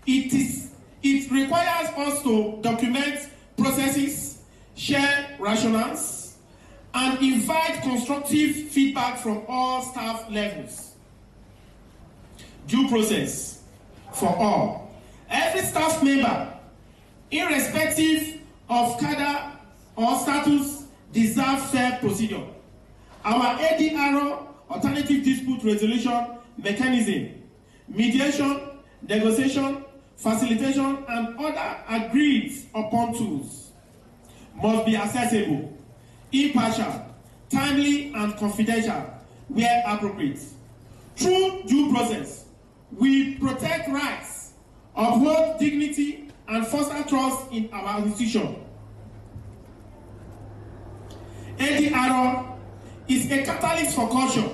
It requires us to document processes, share rationales, and invite constructive feedback from all staff levels. Due process for all. Every staff member, irrespective of cadre or status, deserves fair procedure. Our ADRO, Alternative Dispute Resolution Mechanism, mediation, negotiation, facilitation, and other agreed upon tools must be accessible, impartial, timely, and confidential where appropriate. Through due process, we protect rights, uphold dignity, and foster trust in our institution. ADRO is a catalyst for culture.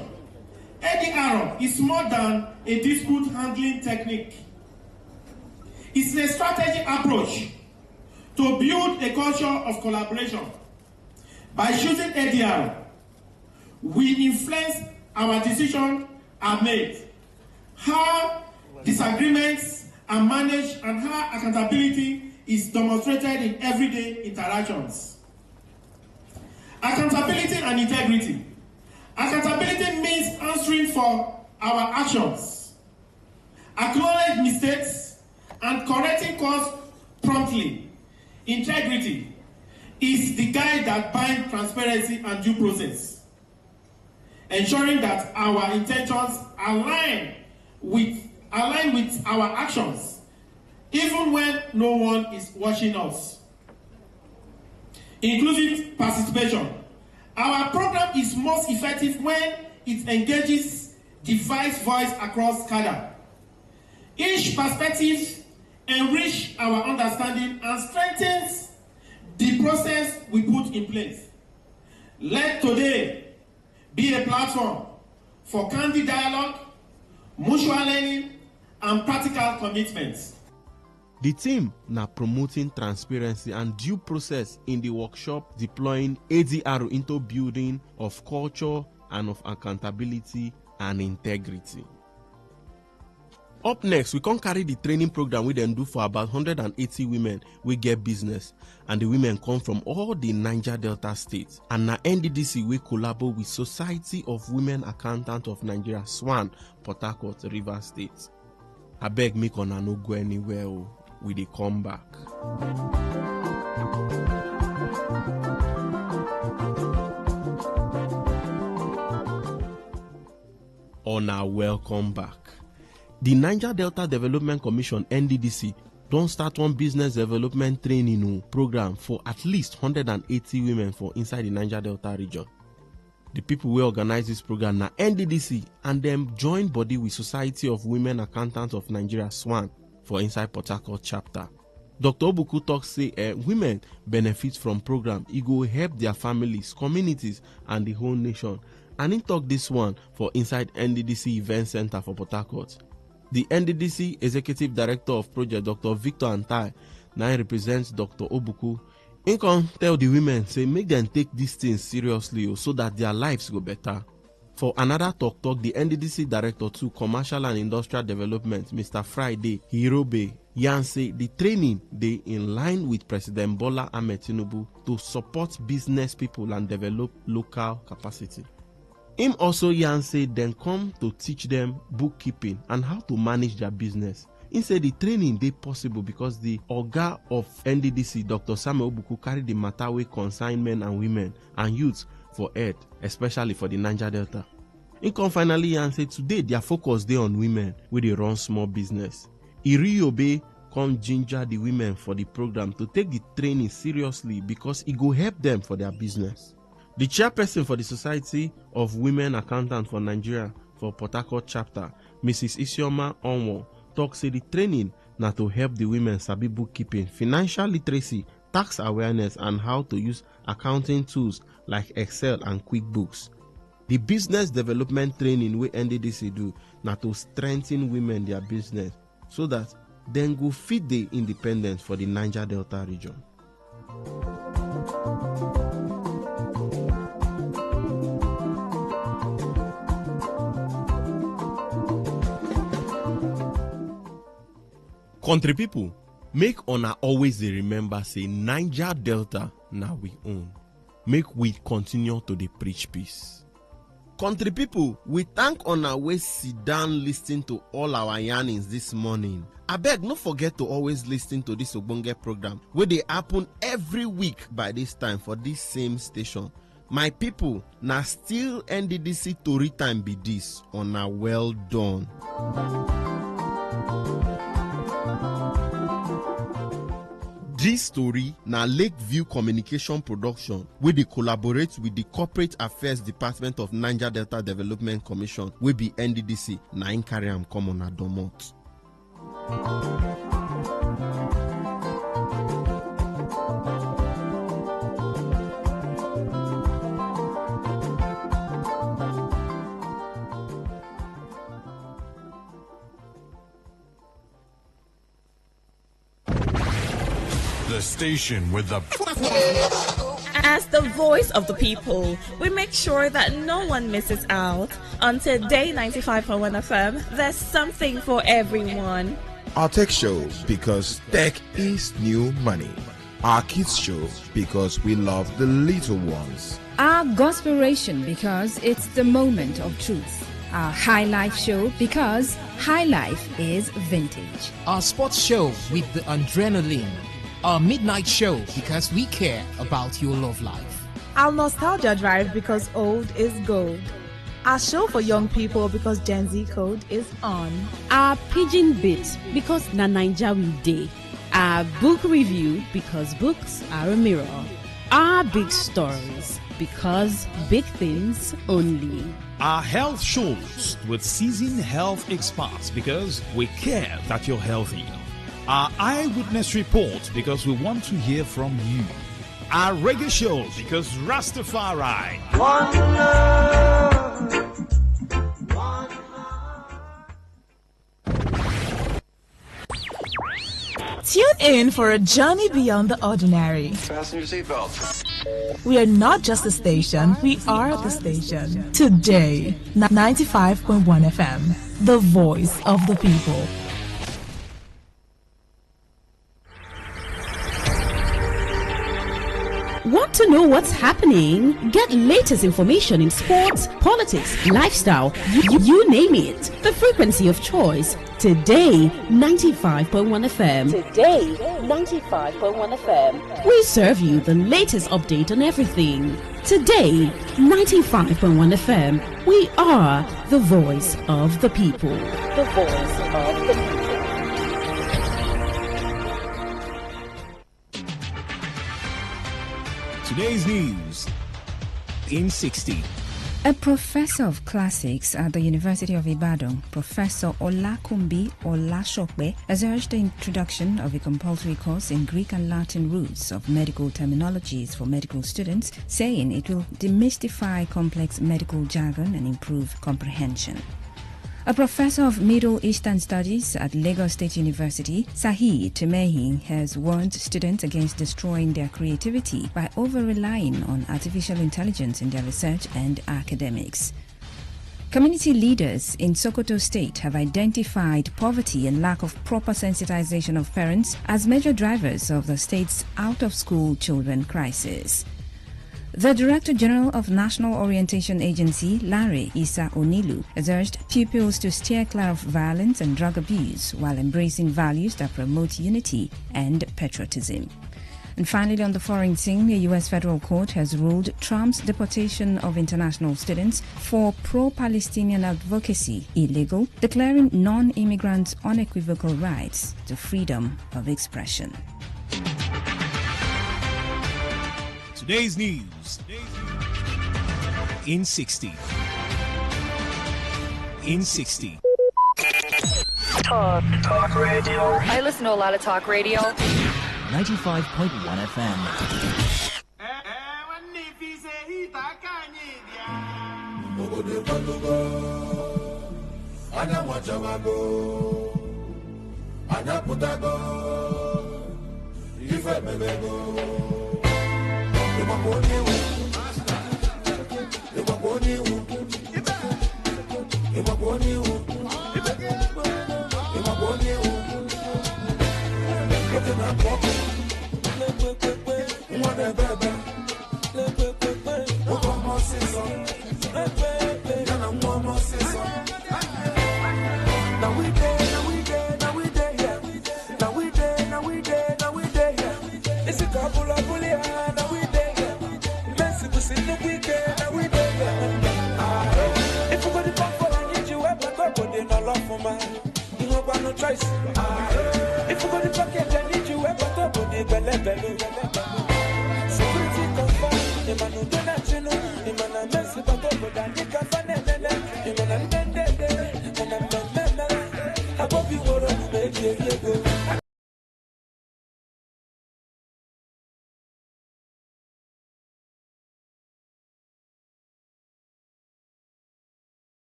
ADRO is more than a dispute handling technique. It's a strategic approach to build a culture of collaboration. By choosing ADRO, we influence our decisions are made, how disagreements are managed, and how accountability is demonstrated in everyday interactions. Accountability and integrity. Accountability means answering for our actions, acknowledge mistakes, and correcting course promptly. Integrity is the guide that binds transparency and due process, ensuring that our intentions align with our actions, even when no one is watching us. Inclusive participation. Our program is most effective when it engages diverse voice across cadre. Each perspective enriches our understanding and strengthens the process we put in place. Let today be a platform for candid dialogue, mutual learning, and practical commitments. The team now promoting transparency and due process in the workshop, deploying ADRO into building of culture and of accountability and integrity. Up next, we can carry the training program we then do for about 180 women we get business, and the women come from all the Niger Delta states. And now NDDC we collaborate with Society of Women Accountants of Nigeria, SWAN, Port Harcourt, Rivers State. I beg me can no go anywhere. We dey come back. Now welcome back. The Niger Delta Development Commission (NDDC) don't start one business development training program for at least 180 women for inside the Niger Delta region. The people who organize this program now NDDC, and them join body with Society of Women Accountants of Nigeria, SWAN, for inside Port Harcourt chapter. Dr. Obuku talks say women benefit from program. It go help their families, communities, and the whole nation. And he talk this one for inside NDDC Event Center for Port Harcourt. The NDDC Executive Director of Project, Dr. Victor Antai, now represents Dr. Obuku. He can tell the women, say, make them take these things seriously so that their lives go better. For another talk, the NDDC Director to Commercial and Industrial Development, Mr. Friday Hirobe, Yan say the training they in line with President Bola Ahmed Tinubu to support business people and develop local capacity. Him also Yan say then come to teach them bookkeeping and how to manage their business. He said the training they possible because the Oga of NDDC, Dr. Samuel Obuku, carried the matter with concerned men and women and youths for head, especially for the Niger Delta. He come finally and say today their focus they on women where they run small business. Iriobe come ginger the women for the program to take the training seriously because it go help them for their business. The chairperson for the Society of Women Accountants for Nigeria for Port Harcourt chapter, Mrs. Isioma Onwo, talk say the training na to help the women sabi bookkeeping, financial literacy, tax awareness, and how to use accounting tools like Excel and QuickBooks. The business development training we NDDC do na to strengthen women their business so that then go feed the independence for the Niger Delta region. Country people, make una always dey remember say Niger Delta na we own. Make we continue to dey preach peace. Country people, we thank una wey sit down listen to all our yarnings this morning. Abeg, no forget to always listen to this ogbonge program wey dey happen every week by this time for this same station. My people, na still NDDC Tori time be this. Una well done. This story na Lakeview Communication Production wey dey collaborate with the Corporate Affairs Department of Niger Delta Development Commission wey be NDDC na im carry am come on domot. The station with the... As the voice of the people, we make sure that no one misses out. On Today 95.1 FM, there's something for everyone. Our tech show, because tech is new money. Our kids show, because we love the little ones. Our gospelration, because it's the moment of truth. Our High Life show, because High Life is vintage. Our sports show with the adrenaline. Our midnight show, because we care about your love life. Our nostalgia drive, because old is gold. Our show for young people, because Gen Z code is on. Our pidgin bit, because na Naija we dey. Our book review, because books are a mirror. Our big stories, because big things only. Our health shows with seasoned health experts, because we care that you're healthy. Our eyewitness report, because we want to hear from you. Our reggae show, because Rastafari. One love. Tune in for a journey beyond the ordinary. Fasten your seatbelts. We are not just a station, we are the station. Today, 95.1 FM, the voice of the people. Want to know what's happening? Get latest information in sports, politics, lifestyle, you name it. The frequency of choice. Today, 95.1 FM. Today, 95.1 FM. We serve you the latest update on everything. Today, 95.1 FM. We are the voice of the people. The voice of the people. Today's news in 60. A professor of classics at the University of Ibadan, Professor Olakunbi Olashope, has urged the introduction of a compulsory course in Greek and Latin roots of medical terminologies for medical students, saying it will demystify complex medical jargon and improve comprehension. A professor of Middle Eastern Studies at Lagos State University, Sahi Tumehi, has warned students against destroying their creativity by over-relying on artificial intelligence in their research and academics. Community leaders in Sokoto State have identified poverty and lack of proper sensitization of parents as major drivers of the state's out-of-school children crisis. The Director General of National Orientation Agency, Larry Isa Onilu, has urged pupils to steer clear of violence and drug abuse while embracing values that promote unity and patriotism. And finally, on the foreign scene, the U.S. federal court has ruled Trump's deportation of international students for pro-Palestinian advocacy illegal, declaring non-immigrants unequivocal rights to freedom of expression. Today's news in 60. In 60. Talk radio. I listen to a lot of talk radio. 95.1 FM. If you go to pocket, I need you ever to put the belly. Security confirm, the man who do not you know, the man I mess with, but over that you can find it, the man I'm dead, and I'm I hope you want to make it go.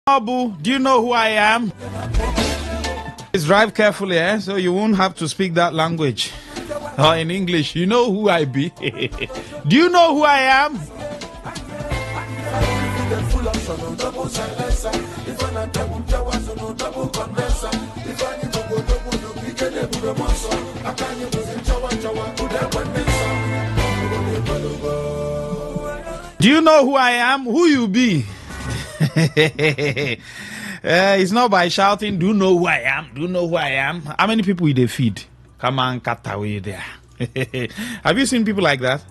Abu, do you know who I am? Please drive carefully, so you won't have to speak that language. Or in English, you know who I be. Do you know who I am? Do you know who I am? Who you be? It's not by shouting, do you know who I am? Do you know who I am? How many people will they feed? Come on, cut away there. Have you seen people like that?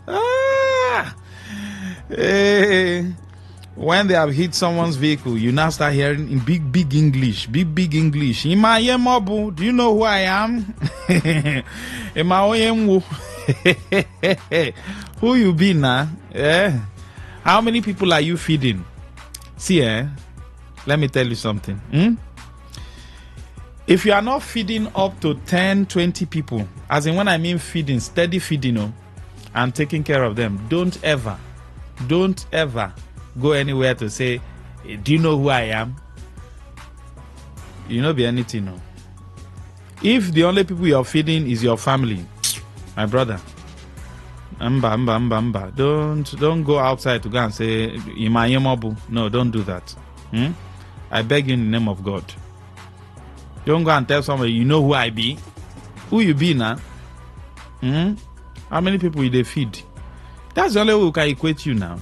When they have hit someone's vehicle, you now start hearing in big English. Big English. Do you know who I am? Who you be now? How many people are you feeding? See, let me tell you something. If you are not feeding up to 10, 20 people, as in when I mean feeding, steady feeding, and taking care of them, don't ever go anywhere to say, do you know who I am? You know, be anything, no. If the only people you're feeding is your family, my brother, don't go outside to go and say Imayemobu. No, don't do that. I beg you in the name of God. Don't go and tell somebody, you know who I be. Who you be now? How many people they feed? That's the only way we can equate you now.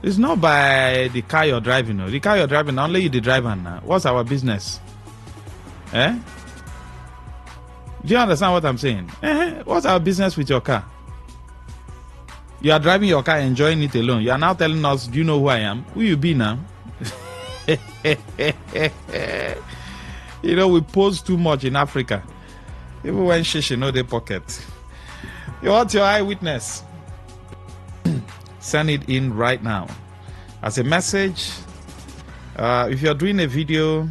It's not by the car you're driving. No. The car you're driving, only you the driver now. What's our business? Do you understand what I'm saying? What's our business with your car? You are driving your car, enjoying it alone. You are now telling us, do you know who I am? Who you be now? You know, we pose too much in Africa. Even when shish, know their pocket. You want your eyewitness? Send it in right now as a message. If you're doing a video,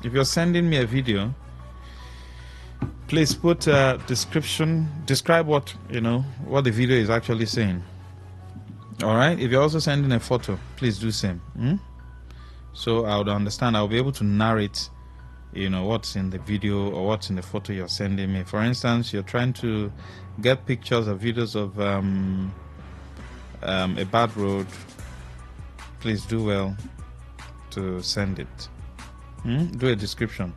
if you're sending me a video, please put description, describe what what the video is actually saying. All right. If you're also sending a photo, please do same. So I would understand. I'll be able to narrate, what's in the video or what's in the photo you're sending me. For instance, you're trying to get pictures or videos of a bad road. Please do well to send it. Do a description.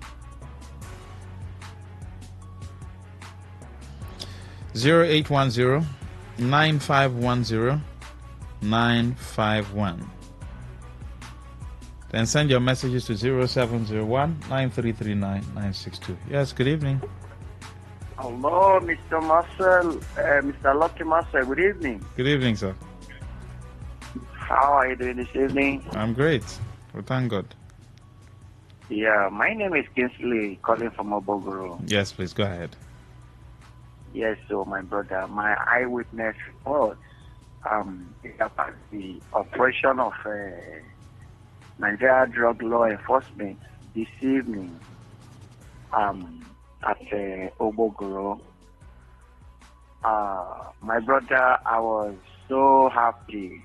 0810-9510-951. Then send your messages to 0701-9339-962. Yes, good evening. Hello, Mr. Marcel, Mr. Lucky Marcel. Good evening. Good evening, sir. How are you doing this evening? I'm great. Well, thank God. Yeah, my name is Kinsley, calling from Obogoro. Yes, please, go ahead. Yes, so my brother, my eyewitness report is about the operation of Nigeria Drug Law Enforcement this evening at Obogoro. My brother, I was so happy.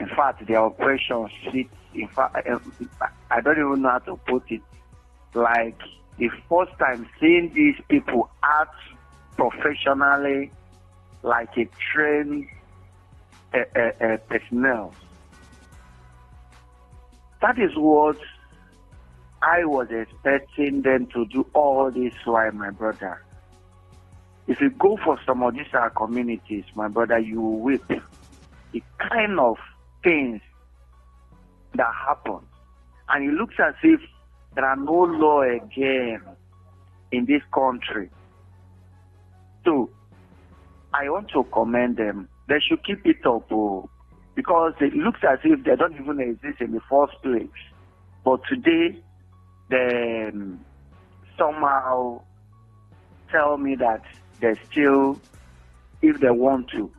In fact, the operation sits, I don't even know how to put it, like the first time seeing these people act professionally like a trained personnel. That is what I was expecting them to do all this while, my brother. If you go for some of these communities, my brother, you will weep. The kind of things that happen. And it looks as if there are no law again in this country. So, I want to commend them. They should keep it up, because it looks as if they don't even exist in the first place. But today, they somehow tell me that they still, if they want to.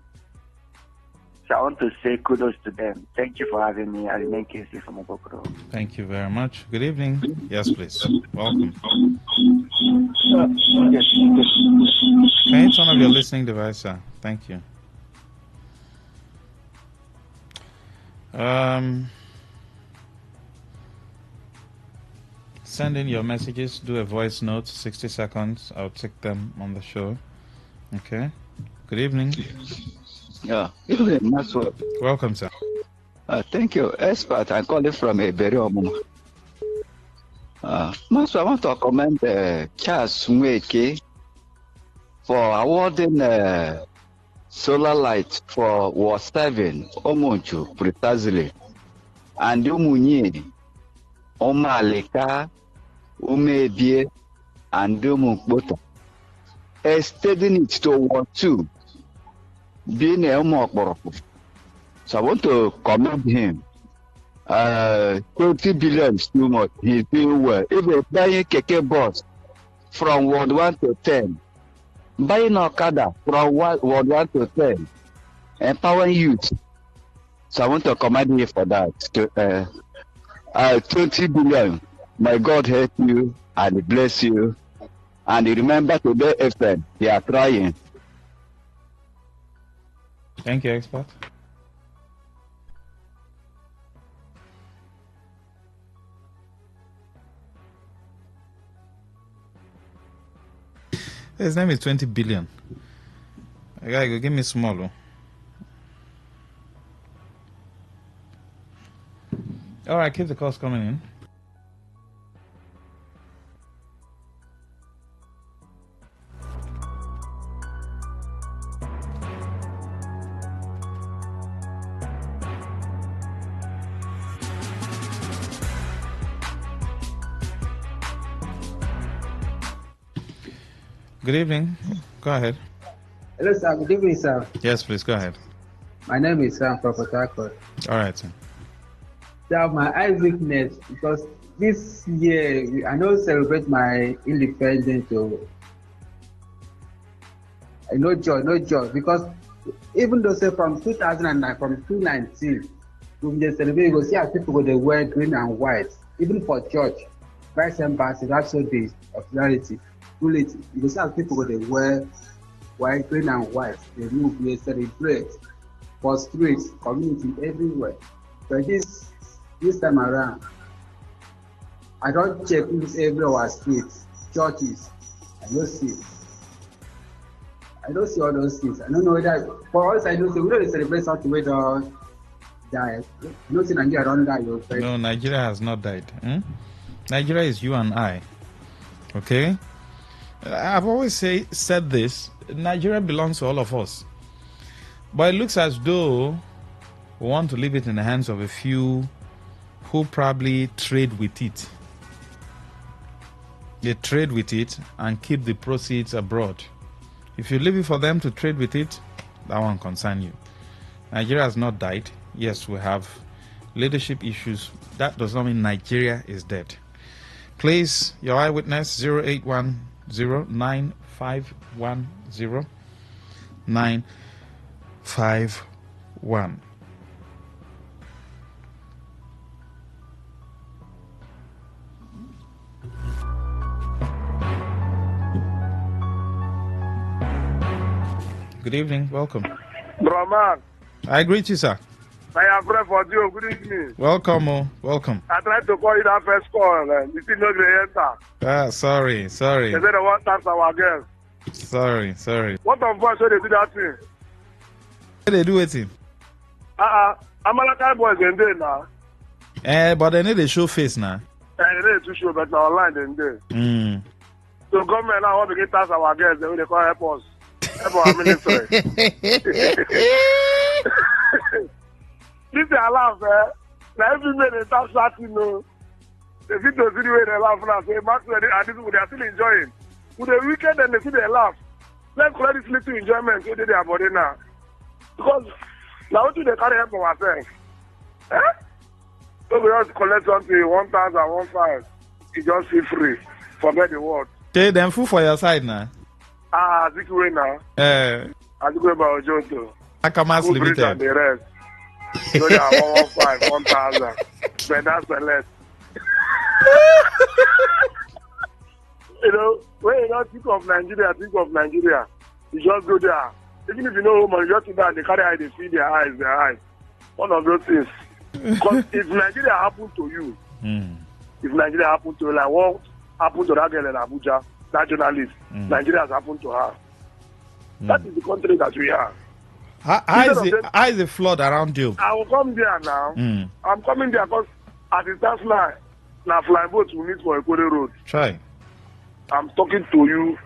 So I want to say kudos to them. Thank you for having me. I remain Casey from Obokoro. Thank you very much. Good evening. Yes, please. Welcome. Yes. Can you turn off your listening device, sir? Thank you. Send in your messages. Do a voice note, 60 seconds. I'll take them on the show. Okay. Good evening. Yeah, evening, Maxwell. Welcome, sir. Thank you. Expert, I'm calling from a very Maxwell, I want to commend Charles Mweke for awarding solar light for War 7, Omonchu, precisely, and Umunye, Omaleka, Umebie, and Umukbota, extending it to War 2. Being a Mokborough. So I want to commend him. 20 billion is too much. He's doing well. If you're buying Keke bus from Ward 1 to 10, buying Okada from Ward 1 to 10, empowering youth. So I want to commend him for that. 20 billion. May God help you and bless you. And remember today, FM, they are trying. Thank you, expert. His name is 20 billion. Guy, go give me small. Oh. All right, keep the calls coming in. Good evening. Go ahead. Hello, sir. Good evening, sir. Yes, please go ahead. My name is Sam from Port Harcourt. All right, sir. Sir, my eye weakness because this year I know celebrate my independence. So no joy because even though say from 2009, from 2019, we just celebrate. You go see how people go they wear green and white, even for church, Christ Embassy. That's so days of reality. You go see how people go they wear white, green and white. They move, they celebrate for streets, community, everywhere. But this time around, I don't check this every our streets, churches. I don't see all those things. I don't know whether for us I know we don't celebrate something we don't die. No see Nigeria don't die. No, Nigeria has not died. Nigeria is you and I. Okay? I've always said this. Nigeria belongs to all of us. But it looks as though we want to leave it in the hands of a few who probably trade with it. They trade with it and keep the proceeds abroad. If you leave it for them to trade with it, that won't concern you. Nigeria has not died. Yes, we have leadership issues. That does not mean Nigeria is dead. Please, your eyewitness 0810-951-0951. Good evening, welcome. Brahman. I greet you, sir. I am friend for you. Good evening. Welcome, welcome. I tried to call you that first call, and you still not enter. Sorry. They said they want to tax our girls. Sorry. What on first show they do that thing? They do it in. Amalaka boys in there now. But they need to show face now. They need to show, but online in there. So government now want to get tax our girls, they call help us. Help our ministry. This is a laugh, Now every minute they start starting, They see the video they laugh and say, Maxwell, they are still enjoying. With the weekend and they see they laugh. Let's call this little enjoyment so they are body now. Because now what do they carry help from ourselves? So we just collect something, 1,015. You just feel free. Forget the word. Okay, then food for your side now. Zikwe now. Zikwe by Ojoto. Akamas Limited. And the rest. So they are 115, 1,000. But that's the less. When you don't think of Nigeria. You just go there. Even if you know home, you just sit down, they carry eye, they see their eyes. One of those things. Because if Nigeria happened to you, like what happened to that girl in Abuja, that journalist, Nigeria has happened to her. That is the country that we are. How is the flood around you? I will come there now. I'm coming there because as it stands now flying boats will meet for Ekwere Road. Try. I'm talking to you.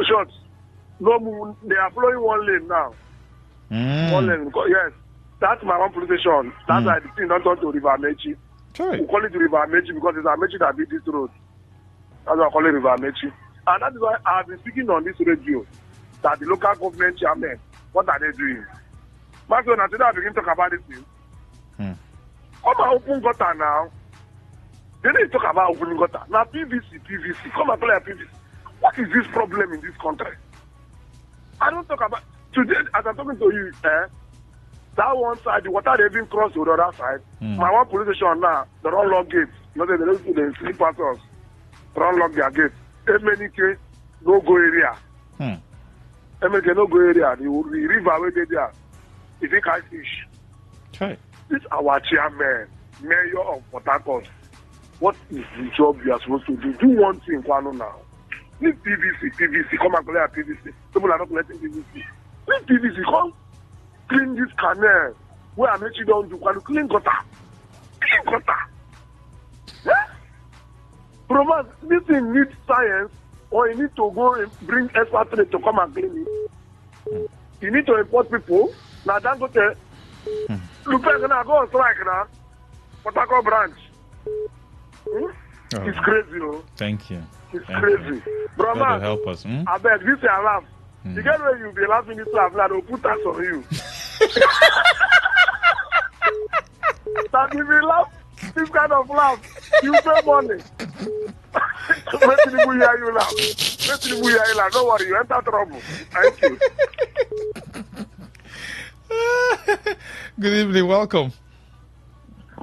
Short. No, they are following one lane now. One lane. Yes. That's my own police station. That's why the thing don't turn to River Amechi. Sure. We call it River Amechi because it's Amechi that beat this road. That's why I call it River Amechi. And that is why I've been speaking on this radio that the local government chairman, what are they doing? Maxwell, now today I begin to talk about this thing. Come and open gutter now. They need to talk about opening gutter. Now PVC. Come and play PVC. What is this problem in this country? I don't talk about today as I'm talking to you, that one side, the water they even cross to the other side. My one police station now, they don't lock gates. They don't see the sleep patrols. They don't lock their gates. MNK no go area. MNK no go area. The river where they there. If you catch fish. Okay. This our chairman, mayor of Port Harcourt. What is the job you are supposed to do? Do one thing, Kwano now. Leave PVC, come and collect PVC. People are not collecting PVC. Leave PVC, come clean this canal. Where I make you don't do, clean gutter. Clean gutter. Yeah? Bro, this thing needs science, or you need to go and bring experts to come and clean it. You need to import people. Now, don't go to look like gonna go on strike now. Potako branch. It's crazy, you know. Thank you. It's Thank crazy. you. Bro, God man, will help us. I bet this is a laugh. You get where you'll be laughing this laugh, now they'll put us on you. That if you laugh, this kind of laugh, you pay money. Let people hear you laugh. Let people hear you laugh. Don't worry, you enter trouble. Thank you. Good evening, welcome.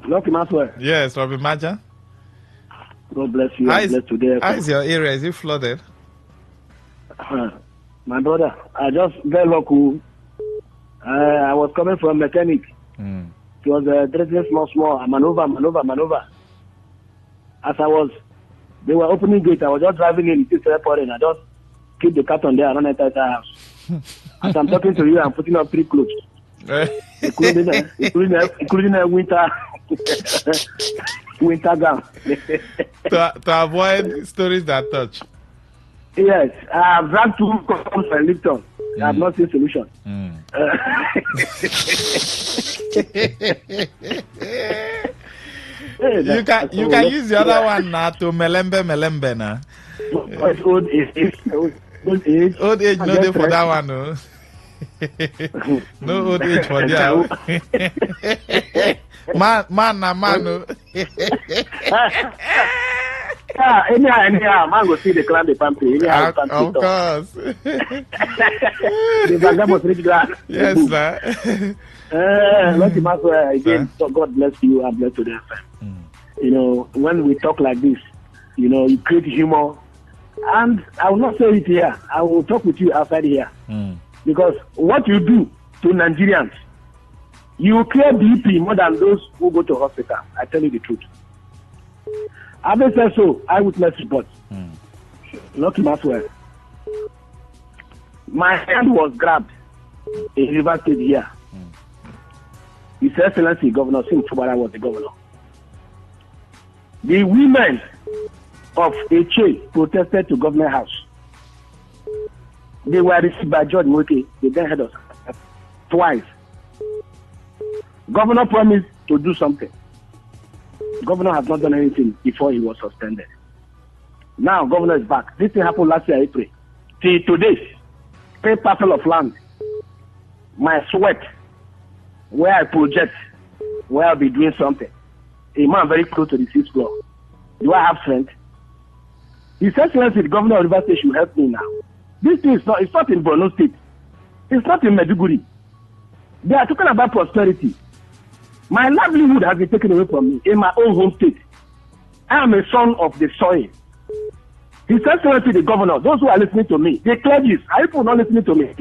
Lucky Maxwell. Yes, Robin Maja. God bless you. How is your area? Is it flooded? My brother, I just very lucky. I was coming from mechanic. It was dressing small, maneuver. As they were opening gate. I was just driving in, it's airport, and I just keep the carton there and run enter the house. As I'm talking to you, I'm putting up 3 clothes. including a winter gown. to avoid stories that touch. Yes, I have run 2 calls and Lipton. I have not seen solution. You can use the other one now to melembe now. Old age no day for that one, no. No old age for that. Man, no. Anyhow, man go see the climb the pantry. Of course. The bag must reach glass. Yes, sir. Lucky Maxwell, again, so God bless you and bless to the FM. You know, when we talk like this, you know, you create humor. And I will not say it here. I will talk with you outside here. Because what you do to Nigerians, you clear BP more than those who go to hospital. I tell you the truth. Having said so, eyewitness report. Lucky Maxwell. My hand was grabbed in River State here. His Excellency Governor Singh Chubara was the governor. The women of Eche protested to Government House. They were received by George Moke, the then head of twice. Governor promised to do something. Governor has not done anything before he was suspended. Now governor is back. This thing happened last year, April. Till today, pay parcel of land. My sweat, where I project, where I'll be doing something. A man very close to the 6th floor. Do I have strength? His Excellency, the governor of River State, should help me now. This thing is not, it's not in Borno State. It's not in Maiduguri. They are talking about prosperity. My livelihood has been taken away from me in my own home state. I am a son of the soil. His Excellency, the governor, those who are listening to me, the clergies, are people not listening to me?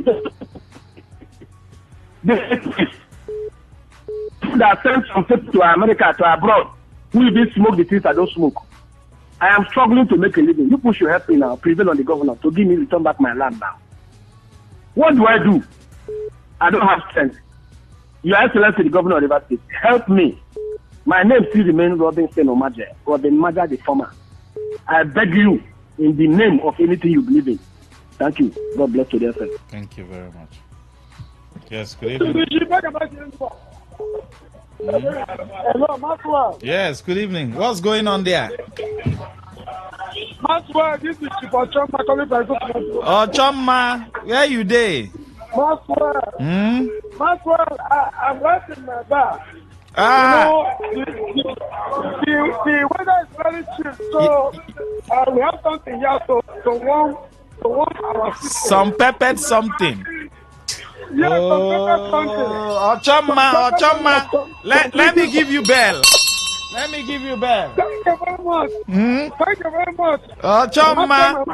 The that send some people to America, to abroad, who even smoke the things I don't smoke. I am struggling to make a living. You people should help me now, prevail on the governor to give me return back my land now. What do I do? I don't have strength. Your Excellency, the governor of River State, help me. My name still remains Robinson Omaje, Robin Maja the former. I beg you, in the name of anything you believe in. Thank you. God bless you, dear friend. Thank you very much. Yes, good evening. Hello, Maxwell. Yes, good evening. What's going on there? Maxwell, this is Chipachoma calling from Oh, Choma, where you dey? Maxwell. Maxwell, I'm right in my bar. Ah. You know, the weather is very chill, so we have something here to warm our people. Some peppered something. Yes, some peppered something. Ochoma. Let me give you bell. Let me give you bell. Thank you very much. Thank you very much. Ochoma.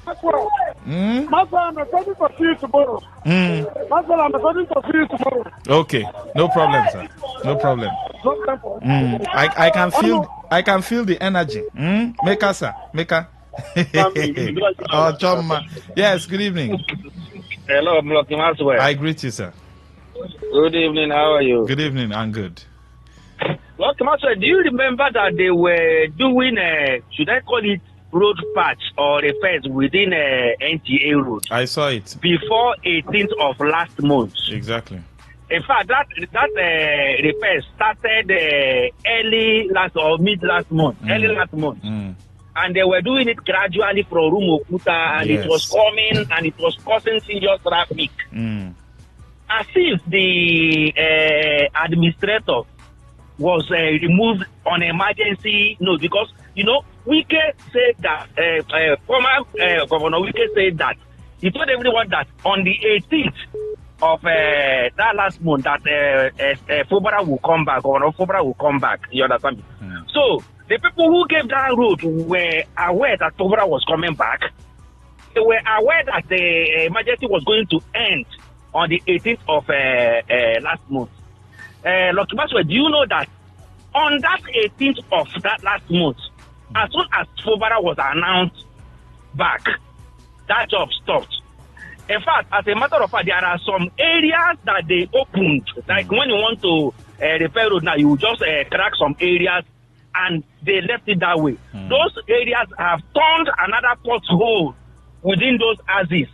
Maxwell. Maxwell, I'm ready to see you tomorrow. Maxwell, I'm ready to see you tomorrow. Okay, no problem, sir. No problem. I can feel the energy. Make us, sir. Make us. Oh, Choma. Yes, good evening. Hello, Blocky Maxwell. I greet you, sir. Good evening, how are you? Good evening, I'm good. Blocky Maxwell, do you remember that they were doing, should I call it road patch or repairs within NTA road? I saw it. Before 18th of last month. Exactly. In fact, that repair started early last or mid last month. Early last month. And they were doing it gradually from Rumokuta, and it was coming and it was causing serious traffic. As if the administrator was removed on emergency note, because, you know, Wike said that, former Governor Wike said that, he told everyone that on the 18th of that last month that Fubara will come back, or Fubara will come back. You understand me? So the people who gave that road were aware that Fubara was coming back. They were aware that the emergency was going to end on the 18th of last month. Lucky Maxwell, do you know that on that 18th of that last month, as soon as Fubara was announced back, that job stopped. In fact, as a matter of fact, there are some areas that they opened. Like when you want to repair road now, you just crack some areas and they left it that way. Those areas have turned another pothole within those houses.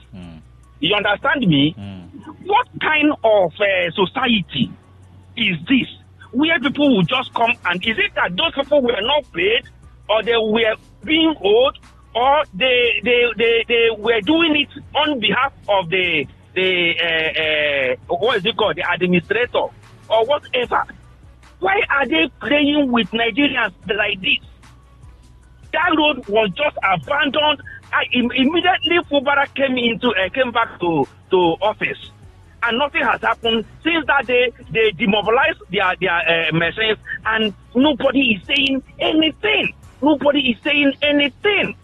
You understand me? What kind of society is this? Where people will just come, and is it that those people were not paid, or they were being owed, or they were doing it on behalf of the what is it called, the administrator or whatever? Why are they playing with Nigerians like this? That road was just abandoned. Immediately Fubara came back to office, and nothing has happened since that day. They demobilized their machines, and nobody is saying anything. Nobody is saying anything.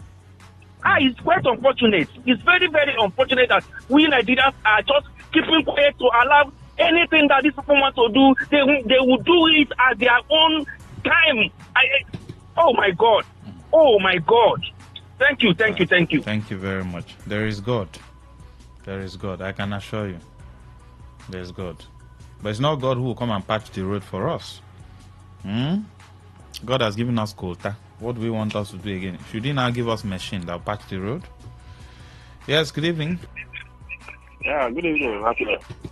It's quite unfortunate. It's very, very unfortunate that we Nigerians are just keeping quiet to allow anything that these people want to do. They will do it at their own time. Oh my God. Oh my God. Thank you. Thank you very much. There is God. There is God. I can assure you. There is God. But it's not God who will come and patch the road for us. God has given us quota. What do we want us to do again? Should he now give us machine that will patch the road? Yes, good evening. Yeah, good evening.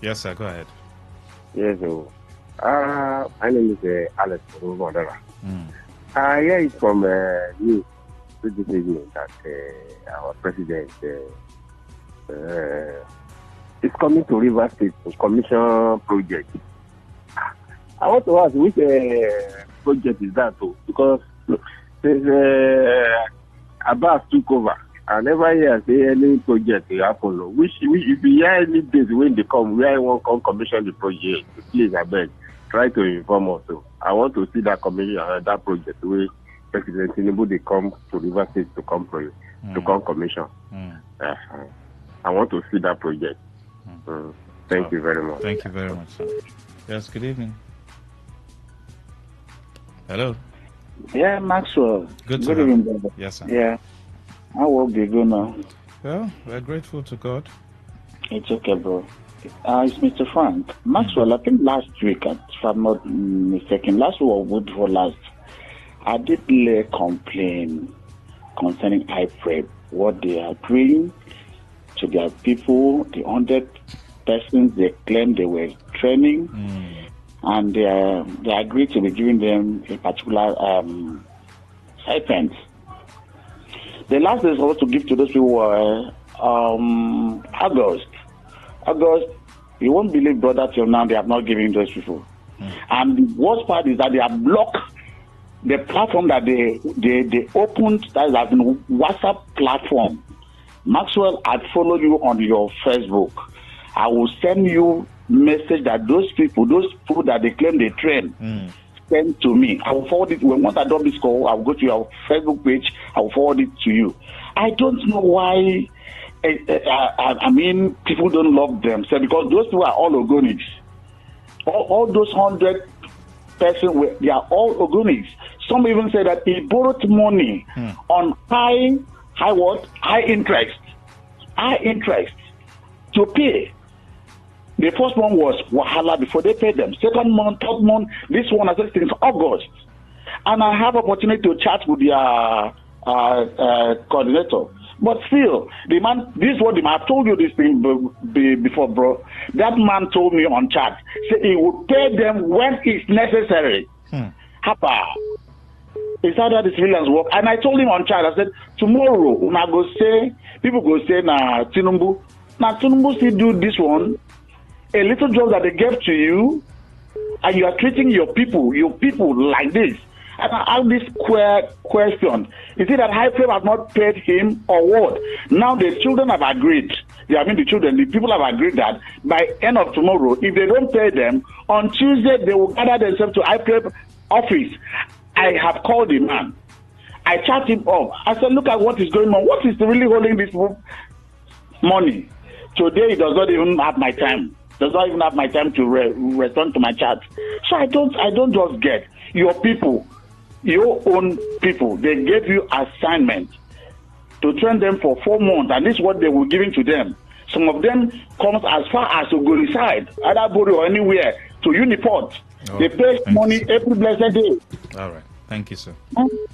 Yes, sir, go ahead. Yes, my name is Alex Rodera. I hear it from news this evening that our president is coming to River State to commission project. I want to ask which project is that, too? Because since Abbas took over, I never hear say any project will happen. Which if you hear any days when they come, where I want to commission the project, please, I beg, try to inform us. So I want to see that commission, that project where President Tinubu they come to River State to come commission. I want to see that project. Thank you very much. Thank you very much, sir. Yes, good evening. Hello. Yeah, Maxwell. Good evening, brother. Yes, sir. Yeah. How will be good now? Well, we're grateful to God. It's okay, bro. It's Mr. Frank. Maxwell, I think last week, if I'm not mistaken, last week or week before last, I did lay a complaint concerning IPREP, what they are doing to their people, the 100 persons they claim they were training, and they agreed to be giving them a particular stipend. The last they supposed to give to those people were August. You won't believe, brother, till now they have not given those people. And the worst part is that they have blocked the platform that they opened, that is as in WhatsApp platform. Maxwell, I follow you on your Facebook. I will send you message that those people that they claim they train send to me. I will forward it. Once I drop this call, I will go to your Facebook page. I will forward it to you. I don't know why. I mean, people don't love themselves because those people are all organics. All those 100 persons, they are all organics. Some even say that he borrowed money on high high what? High interest. High interest to pay. The first one was Wahala before they paid them. Second month, third month, this one I said since August. And I have opportunity to chat with the coordinator. But still, the man, this is what the man, I've told you this thing before, bro. That man told me on chat, say he would pay them when it's necessary. Hapa. It's how that the civilians work. And I told him on chat, I said, tomorrow, when I go say, people go say, Tinubu still do this one. A little job that they gave to you, and you are treating your people like this. And I have this question. Is it that High Frame has not paid him or what? Now the children have agreed. The people have agreed that by end of tomorrow, if they don't pay them, on Tuesday they will gather themselves to High Frame office. I have called the man. I chat him up. I said, look at what is going on. What is really holding this money? Today he does not even have my time. Does not even have my time to respond to my chat. So I don't just get your people. Your own people, they gave you assignment to train them for 4 months, and this is what they were giving to them. Some of them comes as far as to go reside, either Bori or anywhere, to Uniport. They pay money every blessed day. All right. Thank you, sir.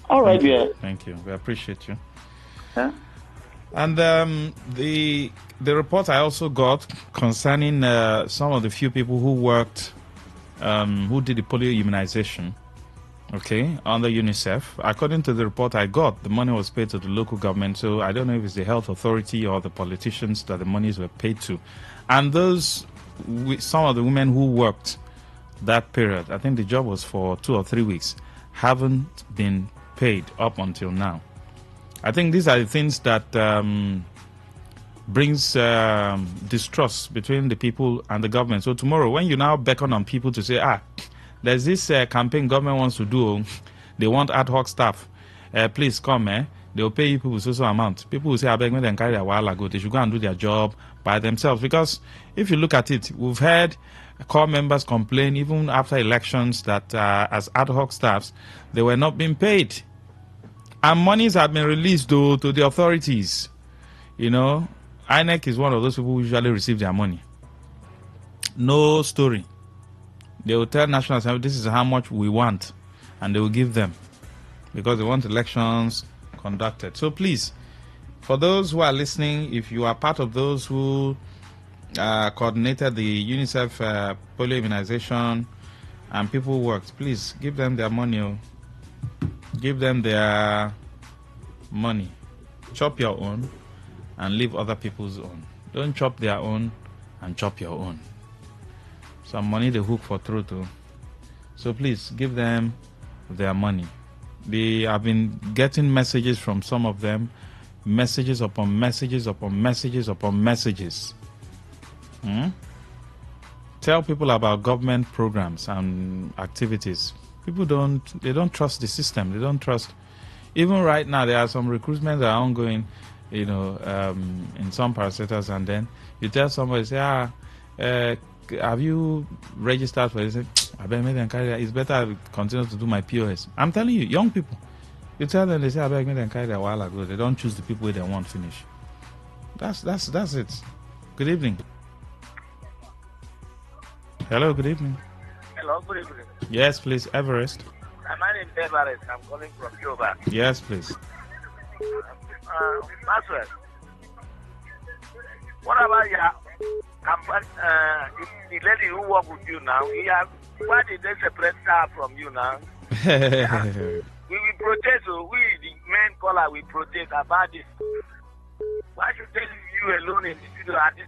All right, dear. Thank you. We appreciate you. Yeah. And the report I also got concerning some of the few people who worked, who did the polio immunization, okay, under UNICEF. According to the report I got, the money was paid to the local government, so I don't know if it's the health authority or the politicians that the monies were paid to. And some of the women who worked that period, I think the job was for 2 or 3 weeks, haven't been paid up until now. I think these are the things that brings distrust between the people and the government. So tomorrow, when you now beckon on people to say, there's this campaign government wants to do, they want ad hoc staff, please come, they'll pay you people so amount. People will say, I beg me, then carry a while ago, they should go and do their job by themselves. Because if you look at it, we've heard core members complain even after elections that as ad hoc staffs, they were not being paid. And monies have been released to the authorities. You know, INEC is one of those people who usually receive their money. No story. They will tell National Assembly, this is how much we want, and they will give them because they want elections conducted. So please, for those who are listening, if you are part of those who coordinated the UNICEF polio immunization and people who worked, please give them their money. Give them their money. Chop your own and leave other people's own. Don't chop their own and chop your own. Some money they hook for truth too. So please give them their money. I've been getting messages from some of them, messages upon messages upon messages upon messages. Tell people about government programs and activities. People don't trust the system. They don't trust. Even right now, there are some recruitments that are ongoing, in some parastatals, and then you tell somebody, say, have you registered for this? I beg me then carry that. It's better I continue to do my POS. I'm telling you, young people, you tell them, they say, I beg me then carry that a while ago. They don't choose the people they want finish. That's it. Good evening. Hello, good evening. Hello, good evening. Yes, please, Everest. My name is Everest. I'm calling from Yoba. Yes, please. Maxwell, what about the lady who work with you now? Why did they separate her from you now? We will protest. We, the men caller, we protest about this. Why should they leave you alone in the studio at this?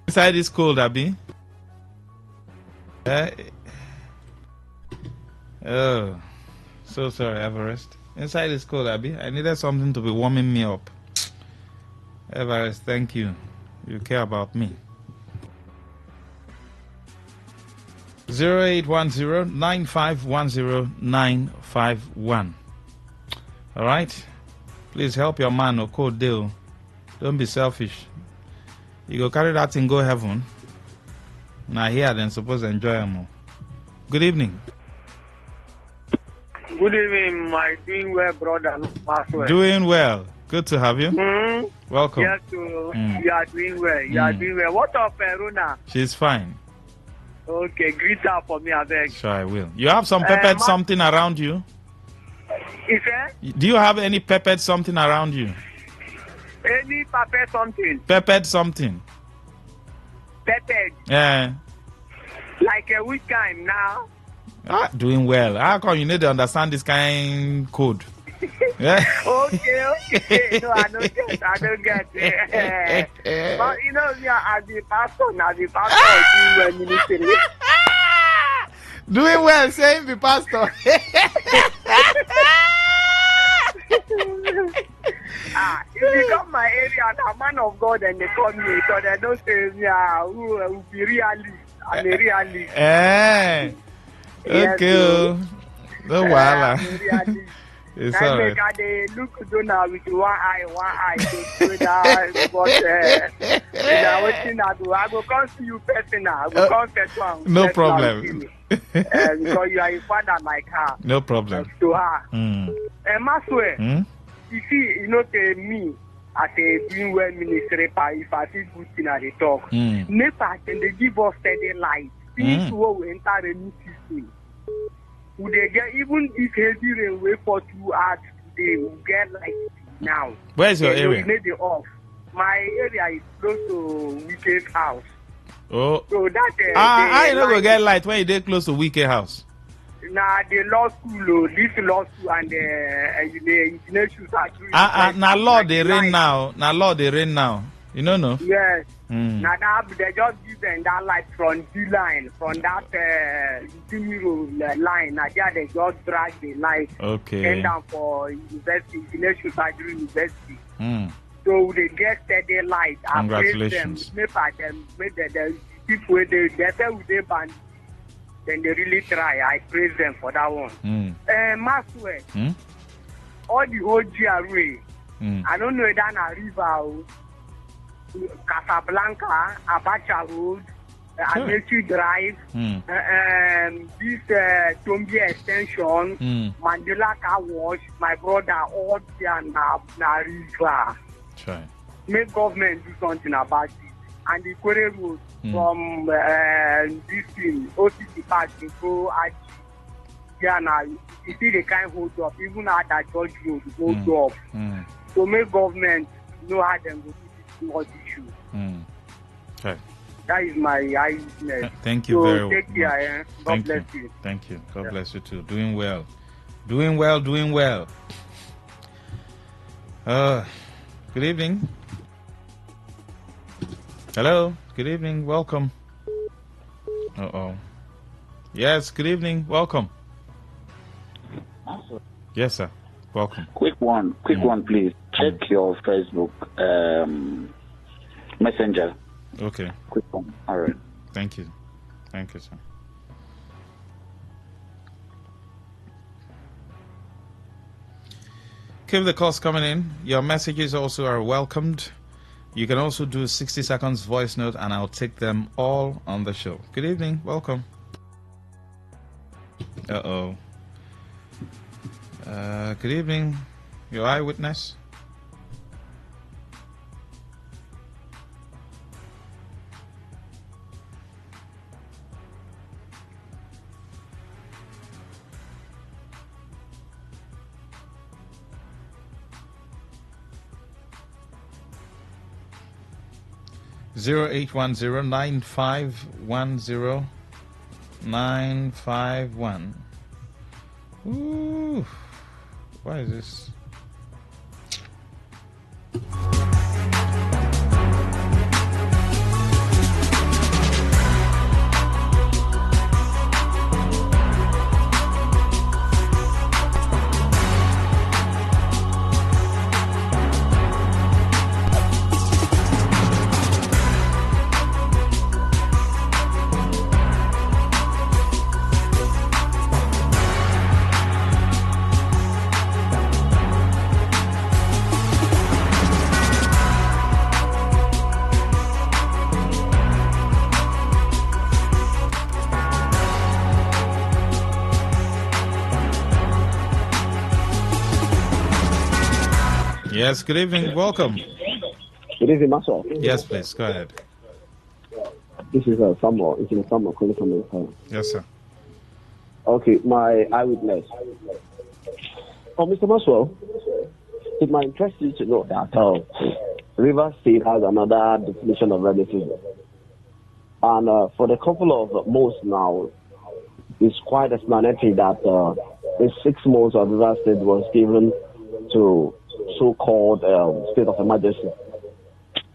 Inside is cold, Abby. Oh, so sorry, Everest. Inside is cold, Abby. I needed something to be warming me up. Everest, thank you. You care about me. 0810-9510-951. All right? Please help your man or code deal. Don't be selfish. You go carry that and go heaven. Now here, then suppose enjoy more. Good evening. Good evening, my doing well brother. Maxwell. Doing well. Good to have you. Welcome. Yes, you are doing well. You are doing well. What up, Rona? She's fine. Okay, greet her for me, I beg. Sure, I will. You have some peppered something around you? Do you have any peppered something around you? Any peppered something? Peppered something. Peppered? Yeah. Like which kind now? Doing well. How come you need to understand this kind code? Yeah. Okay. No, I don't get it. But you know, me as the pastor of the ministry. Doing well, saying the pastor. If you come my area and a man of God and they call me, so they don't say me who will be realist. I'm a realist. Okay. No wala. It's all right. They look good now with one eye to do that. But waiting I will come see you personal. I will come personal. No problem. Because you are a father like her. No problem. To her. And Maxwell, you see, you know, me as a doing well ministry, if I feel good thing at the talk, NEPA can they give us steady light. Things will enter a new system. Would they get even this heavy railway for 2 hours today? Will get like now. Where's your area? Made it off. My area is close to Wike's house. Oh. So that I ain't not gonna get light when you dey close to Wike house. Nah, the law school, this law school and the engineer shoes are doing. Now law they rain now. Now law they rain now. You know no? Yes. Now that they just give them that light from the line, from that line. Now there they just drag the light. Okay. Send down for university, engineer shoes are doing university. So they get steady light. Congratulations. I praise them. Make the people they say they ban. Then they really try. I praise them for that one. Maxwell, all the whole GRA, I don't know that na river, Casablanca, Abacha Road, Amechi Drive, this Tombia Extension, Mandela Car Wash, my brother, all there na river. Try. Make government do something about it. And the Quere Road from this thing, OCC Park to go at now, you see the kind hold up, even at that George Road, hold up. So make government know how them go to this issue. Okay. That is my eyes. Thank you very much. Take care. God bless you. Thank you. God bless you too. Doing well. Doing well. Good evening. Hello. Good evening. Welcome. Yes. Good evening. Welcome. Yes, sir. Welcome. Quick one, please. Check your Facebook Messenger. Okay. Quick one. All right. Thank you, sir. Keep the calls coming in. Your messages also are welcomed. You can also do 60 seconds voice note and I'll take them all on the show. Good evening. Welcome. Good evening. Your eyewitness. Zero 951. Ooh, why is this? Yes, good evening. Welcome. Good evening, Master. Yes, please. Go ahead. This is Samuel. It's in Samuel calling from the Yes, sir. Okay, my eyewitness. Mr. Maxwell, it might interest you to know that Rivers State has another definition of relative. And for the couple of months now, it's quite explanatory that in 6 months of Rivers State was given to so-called state of emergency,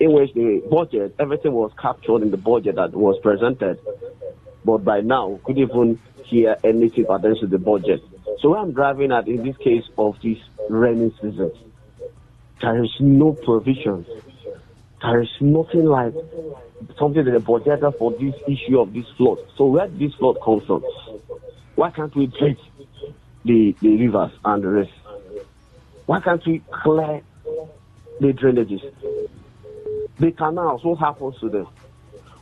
in which the budget, everything was captured in the budget that was presented. But by now, couldn't even hear anything pertaining to the budget. So where I'm driving at in this case of this rainy season, there is no provision. There is nothing like something that the budget for this issue of this flood. So where this flood comes from? Why can't we treat the rivers and the rest? Why can't we clear the drainages? The canals, what happens to them?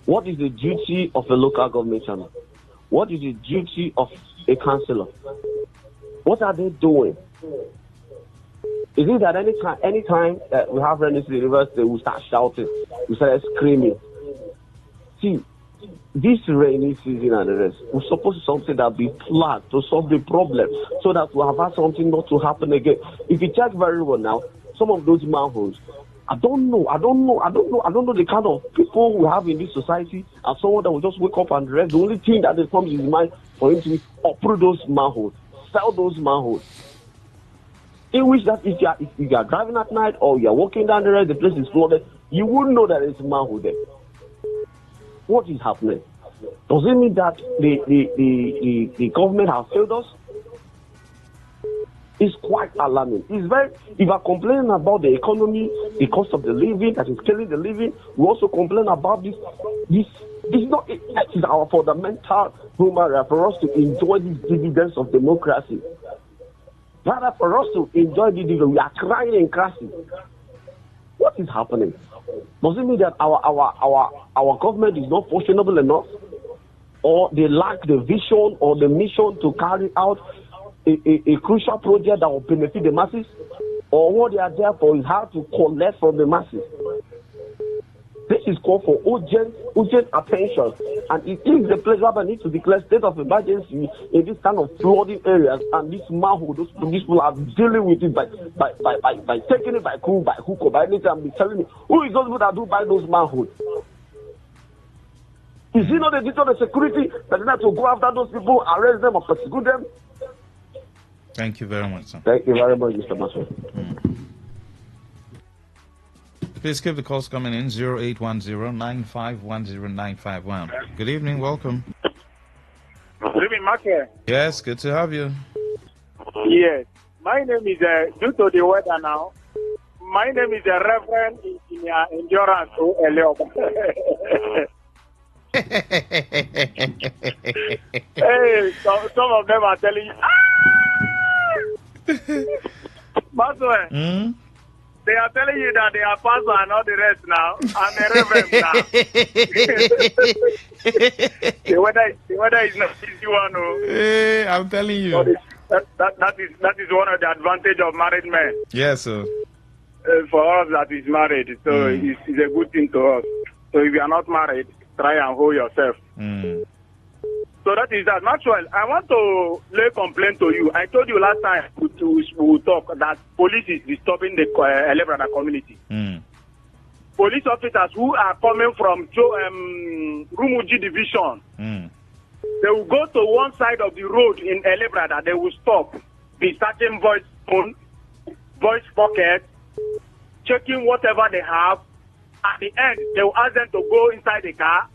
What is the duty of a local government channel? What is the duty of a councillor? What are they doing? Is it that anytime we have rainy season in the rivers, they will start shouting, we start screaming? See, this rainy season and the rest, we're supposed to something that be planned to solve the problem so that we have had something not to happen again. If you check very well now, some of those manholes, I don't know the kind of people we have in this society, and someone that will just wake up and rest. The only thing that comes in his mind for him to uproot those manholes, sell those manholes. In which that if you are driving at night or you are walking down the road, the place is flooded, you wouldn't know that there's a manhole there. What is happening? Does it mean that the government has failed us? It's quite alarming. It's very. If we're complaining about the economy, the cost of the living that is killing the living, we also complain about this. This is not. That is our fundamental human right for us to enjoy these dividends of democracy. Rather, for us to enjoy the dividends, we are crying and crashing. What is happening? Does it mean that our government is not functionable enough, or they lack the vision or the mission to carry out a crucial project that will benefit the masses, or what they are there for is how to collect from the masses? This is called for urgent attention, and it is the place where we need to declare state of emergency in this kind of flooding areas, and this manhole, these people are dealing with it by taking it by crew, by hook, or by anything. I'm telling you, who is those people that do buy those manholes? Is it not the duty of the security that they have to go after those people, arrest them, or persecute them? Thank you very much, sir. Thank you very much, Mr. Maxwell. Please keep the calls coming in, 0810-9510951. Good evening, welcome. Good evening, Maxwell. Yes, good to have you. Yes, my name is, due to the weather now, my name is Reverend Engineer Endurance Eliob. Hey, some of them are telling you, Maxwell, they are telling you that they are pastor and all the rest now. I'm a reverend now. the weather is not easy one. Hey, I'm telling you. That is one of the advantage of married men. Yes, sir. For us that is married, so it's a good thing to us. So if you are not married, try and hold yourself. So that is that. Maxwell, I want to lay complaint to you. I told you last time we will talk that police is disturbing the Elebrada community. Police officers who are coming from Rumuji division, they will go to one side of the road in Elebrada. They will stop, be searching voice phone, voice pocket, checking whatever they have. At the end, they will ask them to go inside the car,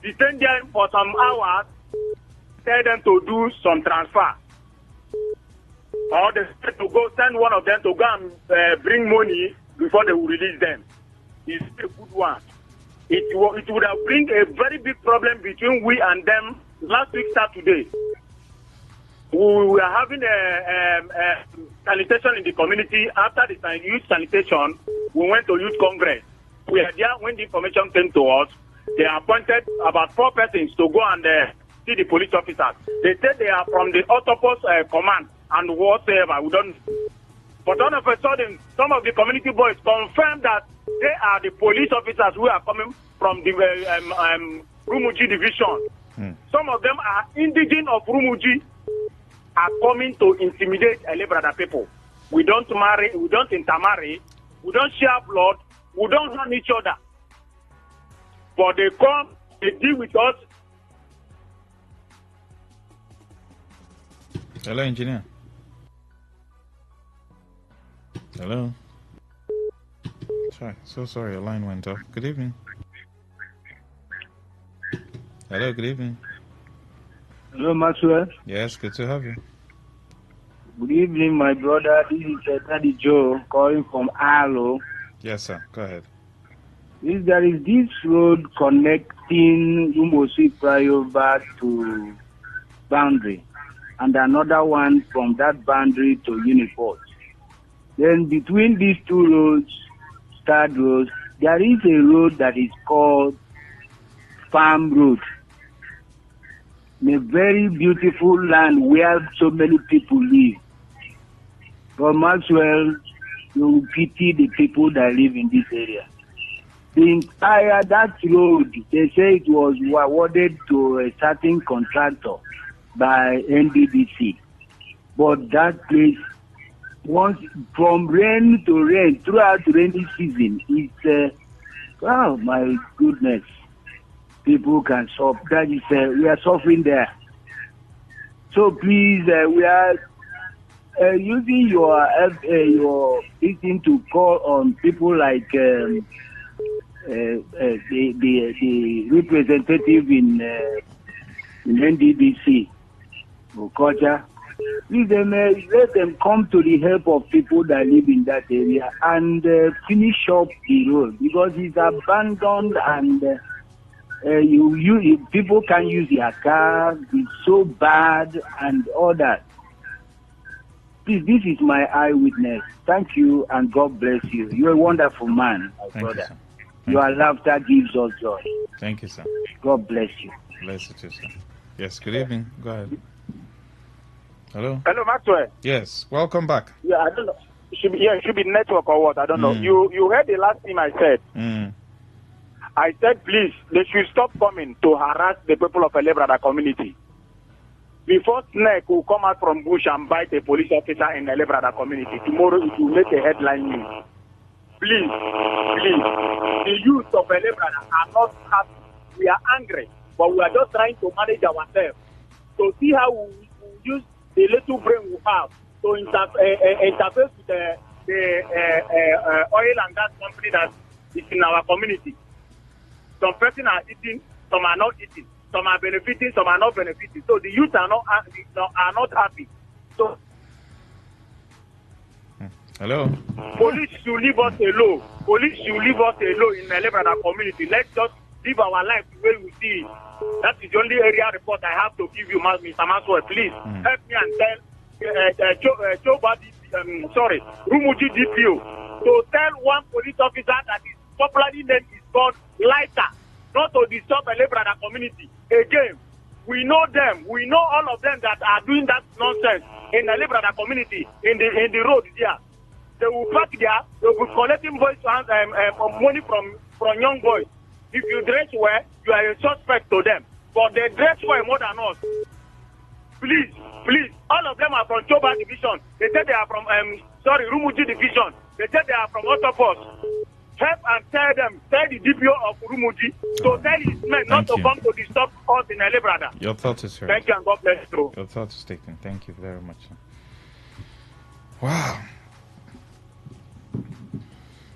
detain them for some hours, tell them to do some transfer. Or they say to go send one of them to go and bring money before they will release them. It's a good one. It would have bring a very big problem between we and them last week Saturday. We were having a sanitation in the community. After the youth sanitation, we went to youth congress. We are there when the information came to us. They appointed about 4 persons to go and see the police officers. They said they are from the Autopost command and whatever. We don't. But all of a sudden, some of the community boys confirmed that they are the police officers who are coming from the Rumuji division. Some of them are indigenous of Rumuji, are coming to intimidate Elebrada people. We don't marry, we don't intermarry, we don't share blood, we don't harm each other. But they come, they deal with us. Hello, engineer. Hello. Sorry, so sorry, your line went off. Good evening. Hello, good evening. Hello, Maxwell. Yes, good to have you. Good evening, my brother. This is Daddy Joe calling from Arlo. Yes, sir. Go ahead. There is this road connecting Umosi flyover to Boundary, and another one from that boundary to Uniport. Then between these two roads, Stad Road, there is a road that is called Farm Road. A very beautiful land where so many people live. But Maxwell, you pity the people that live in this area. The entire that road, they say it was awarded to a certain contractor by NDDC. But that place, once from rain to rain, throughout rainy season, it's, oh my goodness. People can suffer. That is, we are suffering there. So please, we are using your thing to call on people like the representative in NDDC, Okocha. Please, let them come to the help of people that live in that area and finish up the road because it's abandoned and. People can use their car, it's so bad and all that. Please, this is my eyewitness. Thank you and God bless you. You're a wonderful man, my brother. Your laughter gives us joy. Thank you, sir. God bless you. Bless you too, sir. Yes, good evening. Go ahead. Hello? Hello, Maxwell. Yes, welcome back. Yeah, I don't know. It should be network or what? I don't know. You heard the last thing I said. I said, please, they should stop coming to harass the people of Elebrada community. Before snake will come out from bush and bite a police officer in Elebrada community, tomorrow it will make a headline news. Please, the youth of Elebrada are not happy. We are angry, but we are just trying to manage ourselves. To see how we use the little brain we have to interface with the oil and gas company that is in our community. Some persons are eating, some are not eating. Some are benefiting, some are not benefiting. So the youth are not happy. So hello. Police should leave us alone. Police should leave us alone in the Elebrada community. Let's just live our life the way we see it. That is the only area report I have to give you, Mr. Maxwell. Please help me and tell Rumuji DPO to tell one police officer that is popularly named is called Lighter, not to disturb Elebrada community. Again, we know them. We know all of them that are doing that nonsense in the Elebrada community, in the road there. They will park there. They will be collecting money from young boys. If you dress well, you are a suspect to them. But they dress well more than us. Please, all of them are from Choba division. They say they are from Rumuji division. They say they are from Otopos. Help and tell the DPO of Rumuji to tell his men not to come to disturb us in Elebrada. Your thought is heard. Thank you and God bless you. Your thought is taken. Thank you very much. Wow.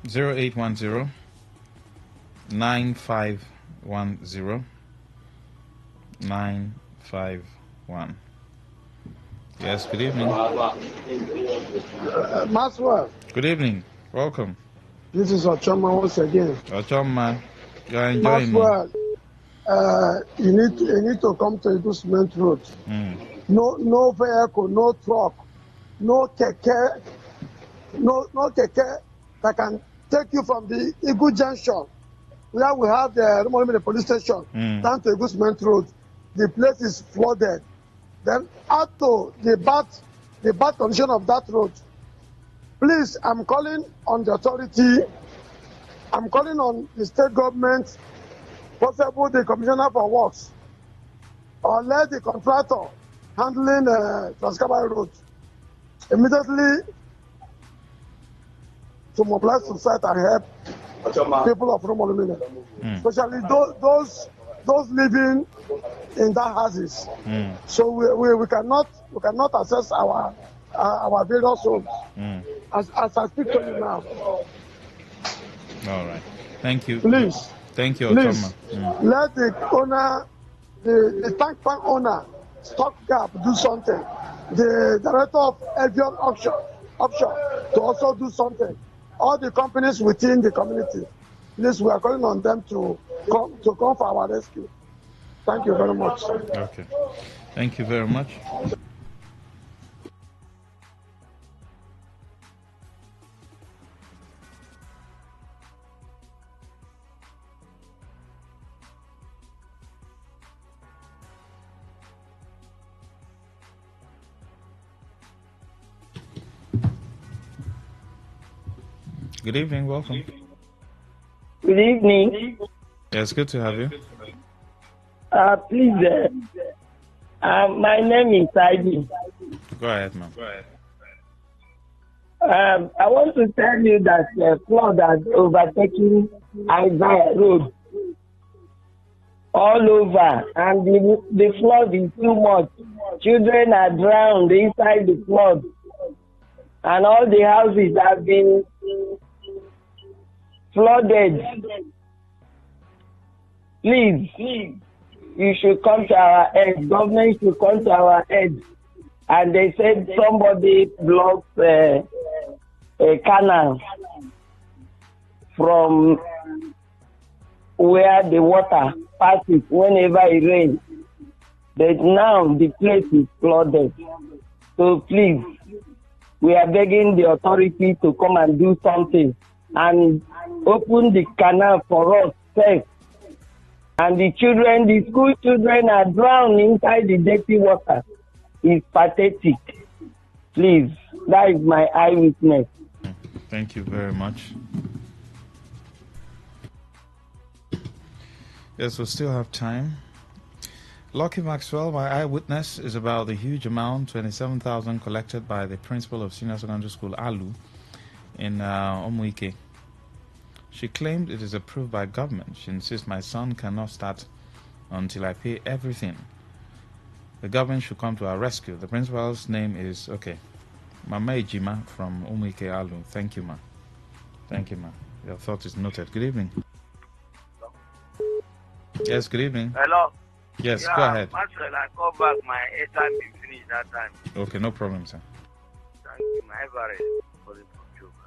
0810 9510 951. Yes, good evening. Maxwell. Good evening. Welcome. This is Ochoma once again. Ochoma, you are enjoying Maxwell, you need to come to Eagle Cement Road. No vehicle, no truck, no keke, no keke that can take you from the Eagle Junction, where we have the police station, down to Eagle Cement Road. The place is flooded. Then add to the bad condition of that road. Please, I'm calling on the authority. I'm calling on the state government, possible the commissioner for works, or let the contractor handling Transcarbon Road immediately to mobilize to site and help people of Romolumine, especially those living in that houses. So we cannot access our various homes. As I speak to you now. All right. Thank you. Please. Thank you, Please Otoma. let the owner, the tank farm owner, Stock Gap, do something. The director of avian offshore to also do something. All the companies within the community, please, we are calling on them to come for our rescue. Thank you very much. Okay. Thank you very much. Good evening, welcome. Good evening. Yes, good to have you. Please, my name is Ivy. Go ahead, ma'am. I want to tell you that the flood has overtaken Isaiah Road all over, and the flood is too much. Children are drowned inside the flood, and all the houses have been flooded. Please, you should come to our aid. Government should come to our aid. And they said somebody blocked a canal from where the water passes whenever it rains. But now the place is flooded. So please, we are begging the authority to come and do something and open the canal for us first. And the children, the school children are drowned inside the dirty water. It's pathetic. Please, that is my eyewitness. Thank you very much. Yes, we still have time. Lucky Maxwell, my eyewitness, is about the huge amount, 27,000 collected by the principal of Senior Secondary School, Alu, in Omuike. She claimed it is approved by government. She insists my son cannot start until I pay everything. The government should come to our rescue. The principal's name is, Mama Ejima from Omuike, Alu. Thank you, ma. Thank you, ma. Your thought is noted. Good evening. Yes, good evening. Hello. Yes, yeah, go ahead. Maxwell, I call back my airtime been finished that time. Okay, no problem, sir. Thank you, my Everett, calling from Juba.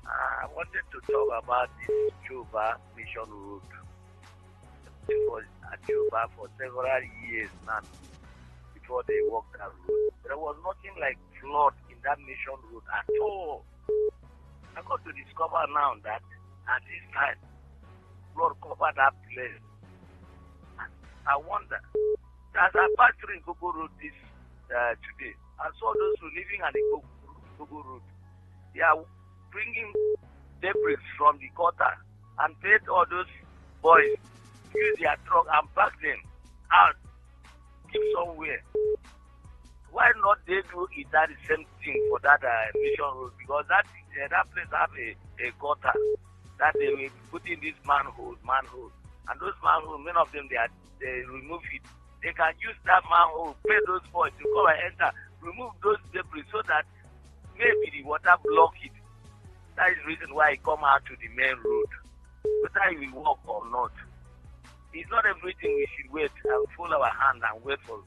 I wanted to talk about this Juba Mission Road. It was at Juba for several years now before they walked that road. There was nothing like flood in that Mission Road at all. I got to discover now that at this time, flood covered that place. I wonder, as I passed through Gogo Road this today, I saw those who living on the Gogo Road. They are bringing debris from the gutter and paid all those boys use their truck and back them out, keep somewhere. Why not they do it that the same thing for that Mission Road? Because that place have a gutter that they will put in this manhole. And those manholes, many of them, they remove it. They can use that manhole, pay those boys to come and enter, remove those debris so that maybe the water block it. That is the reason why it come out to the main road. Whether it will work or not. It's not everything we should wait and fold our hand and wait for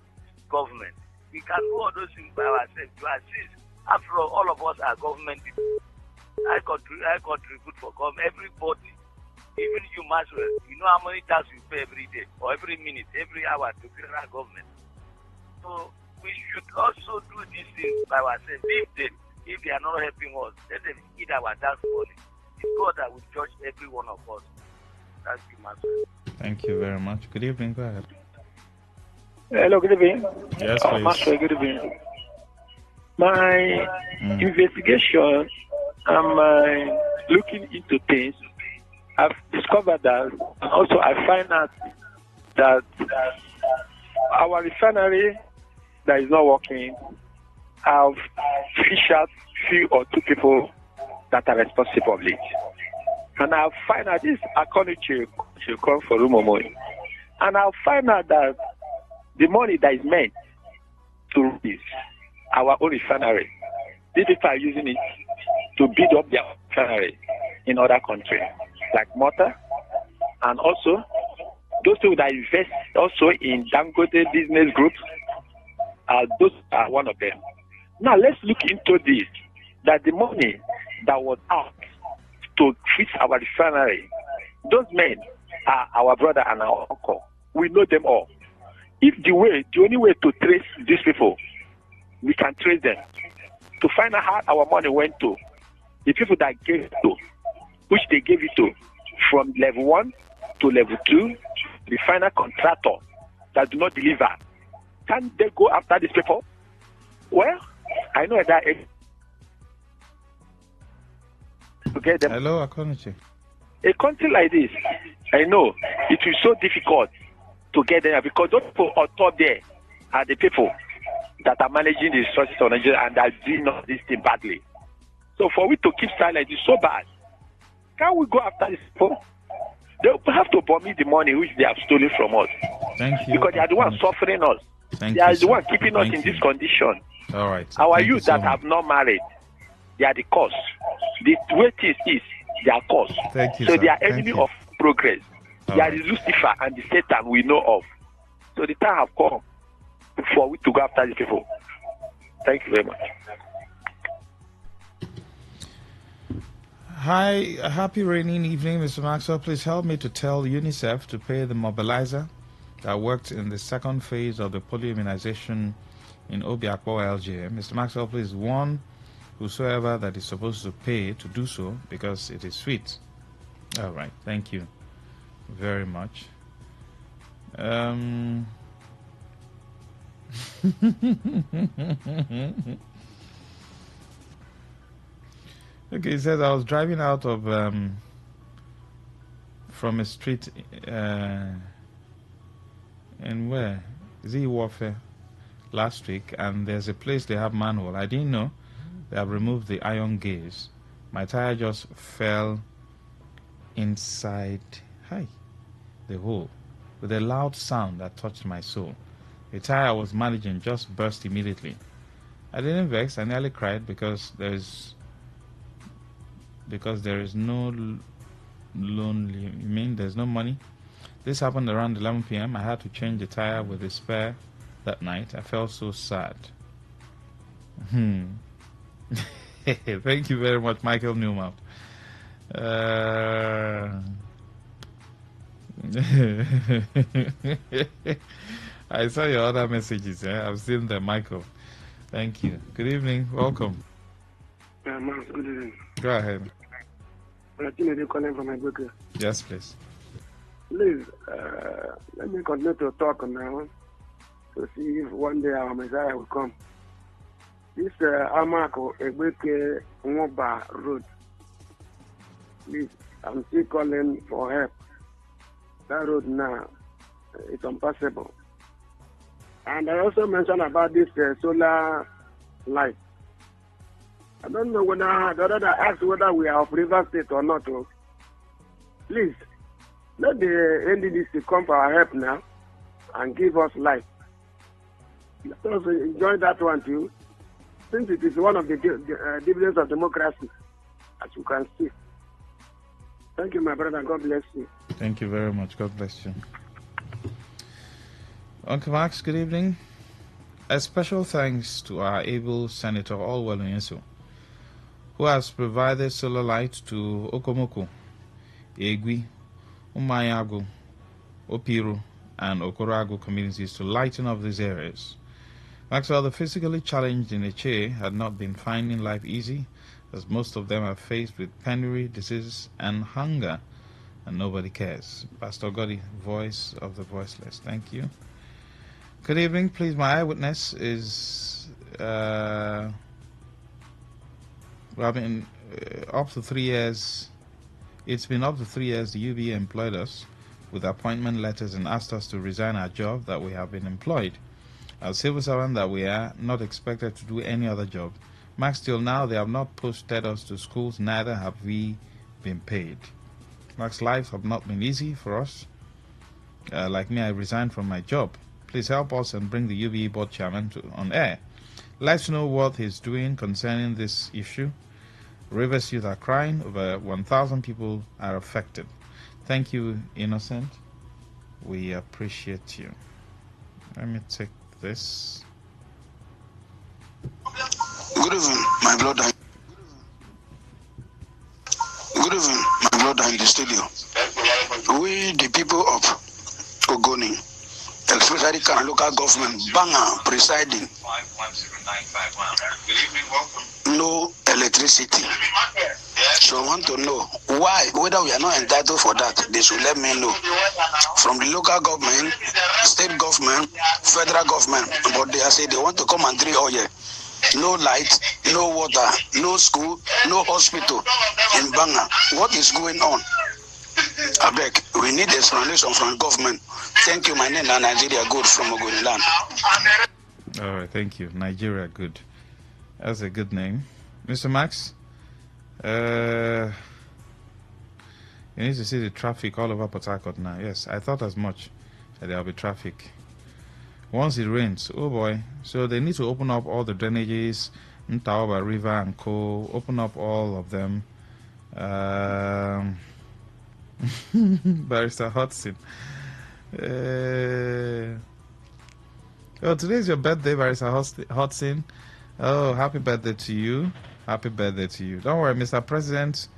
government. We can do all those things by ourselves to assist. After all of us are government people. I contribute for government, everybody. Even you, Maxwell, you know how many tax you pay every day, or every minute, every hour to federal government. So we should also do these things by ourselves. If they are not helping us, let them eat our tax money. It's God that will judge every one of us. Thank you, Maxwell. Thank you very much. Good evening. Go ahead. Hello, good evening. Yes, please. Maxwell, good evening. My investigation, I'm looking into things. I've discovered that, and also I find out that our refinery that is not working have fished out few or two people that are responsible of it. And I'll find out this according to come for Rumomo. And I'll find out that the money that is meant to this our own refinery, these people are using it to build up their refinery in other countries, like Malta, and also those people that invest also in Dangote business groups. Those are one of them. Now let's look into this, that the money that was out to fix our refinery, those men are our brother and our uncle. We know them all. If the only way to trace these people, we can trace them to find out how our money went to the people that gave it to, which they gave it to, from level 1 to level 2, the final contractor that do not deliver. Can they go after these people? Well, I know that to get them. Hello, Akonichi. A country like this, I know it is so difficult to get there because those people on top there are the people that are managing the resources of Nigeria and are doing all this thing badly. So for we to keep silent is so bad. Can we go after these people? They will have to bomb the money which they have stolen from us. Thank you. Because they are the ones suffering us. They are the ones keeping us in this condition. All right. Our youth that have not married, they are the cause. The way it is, they are cause. Thank you, so sir. they are enemy of progress. They are right. the Lucifer and the Satan we know of. So the time have come for we to go after these people. Thank you very much. Hi, a happy raining evening, Mr. Maxwell. Please help me to tell UNICEF to pay the mobilizer that worked in the second phase of the polio immunization in Obiakpo LGA. Mr. Maxwell, please warn whosoever that is supposed to pay to do so because it is sweet. All right, thank you very much. Okay, he says I was driving out of from a street in where is it Warfare last week, and there's a place they have manhole. I didn't know they have removed the iron gauge. My tire just fell inside the hole with a loud sound that touched my soul. The tire I was managing just burst immediately. I didn't vex. I nearly cried because there is no there's no money. This happened around 11 p.m. I had to change the tire with a spare that night. I felt so sad. Thank you very much, Michael Newmount. I saw your other messages. I've seen them, Michael. Thank you. Good evening. Welcome. Good evening. Go ahead. I'm calling from my book. Yes, please. Please, let me continue to talk now to see if one day our Messiah will come. This Amako Ebeke Ngoba Road. Please, I'm still calling for help. That road now is unpassable. And I also mentioned about this solar light. I don't know whether the other asked whether we are of River State or not. Please, let the NDDC come for our help now and give us light. Let us enjoy that one too, since it is one of the dividends of democracy, as you can see. Thank you, my brother. God bless you. Thank you very much. God bless you. Uncle Max, good evening. A special thanks to our able Senator Allwell Nyeso, who has provided solar light to Okomoko, Egwi, Umayago, Opiro, and Okorago communities to lighten up these areas. Maxwell, the physically challenged in Eche had not been finding life easy, as most of them are faced with penury, disease, and hunger, and nobody cares. Pastor Gotti, voice of the voiceless. Thank you. Good evening. Please, my eyewitness is Well, I mean, up to 3 years. It's been up to 3 years the UBA employed us with appointment letters and asked us to resign our job that we have been employed. As civil servant that we are, not expected to do any other job. Max, till now they have not posted us to schools, neither have we been paid. Max, lives have not been easy for us. Like me, I resigned from my job. Please help us and bring the UBA board chairman on air. Let's know what he's doing concerning this issue. Rivers youth are crying. Over 1,000 people are affected. Thank you, Innocent. We appreciate you. Let me take this. Good evening, my brother. Good evening, my brother in the studio. We, the people of Ogoni, especially Kana local government, Banga presiding, no electricity. So I want to know why, whether we are not entitled for that. They should let me know. From the local government, state government, federal government, but they are saying they want to come and drink oil. No light, no water, no school, no hospital in Banga. What is going on? I beg, we need explanation from government. Thank you. My name is Nigeria Good from Ogoniland. All right, thank you. Nigeria Good. That's a good name. Mr. Max, you need to see the traffic all over Port Harcourt now. Yes, I thought as much that there will be traffic. Once it rains, oh boy. So they need to open up all the drainages, Ntaoba River and Co. Open up all of them. Barrister Hudson. Oh, today's your birthday, Barrister Hudson. Oh, happy birthday to you. Happy birthday to you. Don't worry, Mr. President.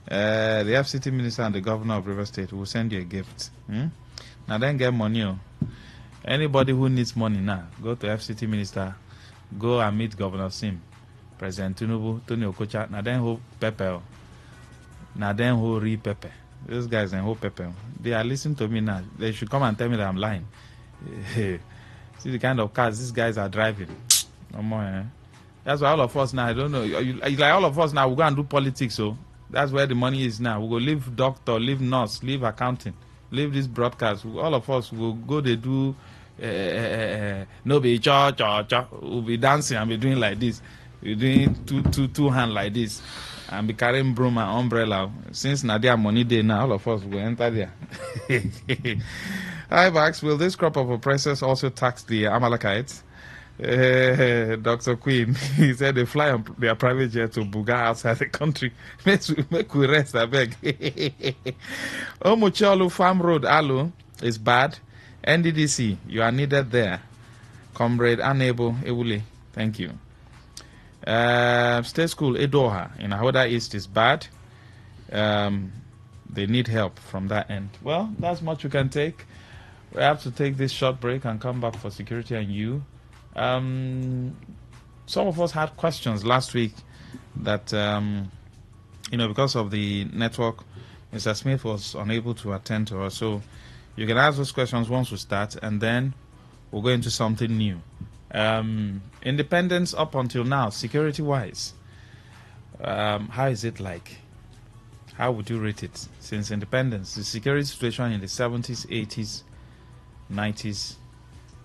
The FCT Minister and the Governor of River State will send you a gift. Now then get money. Oh. Anybody who needs money now, go to FCT Minister. Go and meet Governor Sim. President Tinubu, Tony Okocha. Now then who Pepe. Now then who re Pepe. Those guys and who Pepe. They are listening to me now. They should come and tell me that I'm lying. See the kind of cars these guys are driving. No more, eh? That's why all of us now, I don't know. Like all of us now, we go and do politics. So that's where the money is now. We go leave doctor, leave nurse, leave accounting, leave this broadcast. All of us will go, they do, no be cha. We'll be dancing and be doing like this. We're doing two hand like this. And be carrying broom and umbrella. Since Nadia money day now, all of us will enter there. Hi, Max. Will this crop of oppressors also tax the Amalekites? Dr. Queen, he said they fly on their private jet to Buga outside the country. Make we rest, I beg. Omucholu Farm Road, Alu, is bad. NDDC, you are needed there. Comrade Unable Ewuli, thank you. State School Edoha in Ahoda East is bad. They need help from that end. Well, that's much we can take. We have to take this short break and come back for security and you. Some of us had questions last week that, because of the network, Mr. Smith was unable to attend to us. So you can ask those questions once we start, and then we'll go into something new. Independence up until now, security-wise, how is it like? How would you rate it since independence? The security situation in the 70s, 80s, 90s.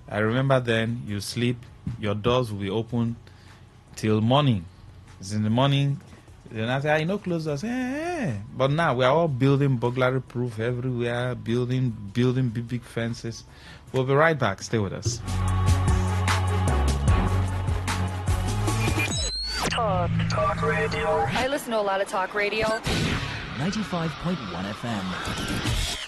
I remember then you sleep, your doors will be open till morning. It's in the morning. Then I say, close doors. But now we are all building burglary proof everywhere, building big fences. We'll be right back. Stay with us. Talk radio. I listen to a lot of talk radio. 95.1 FM.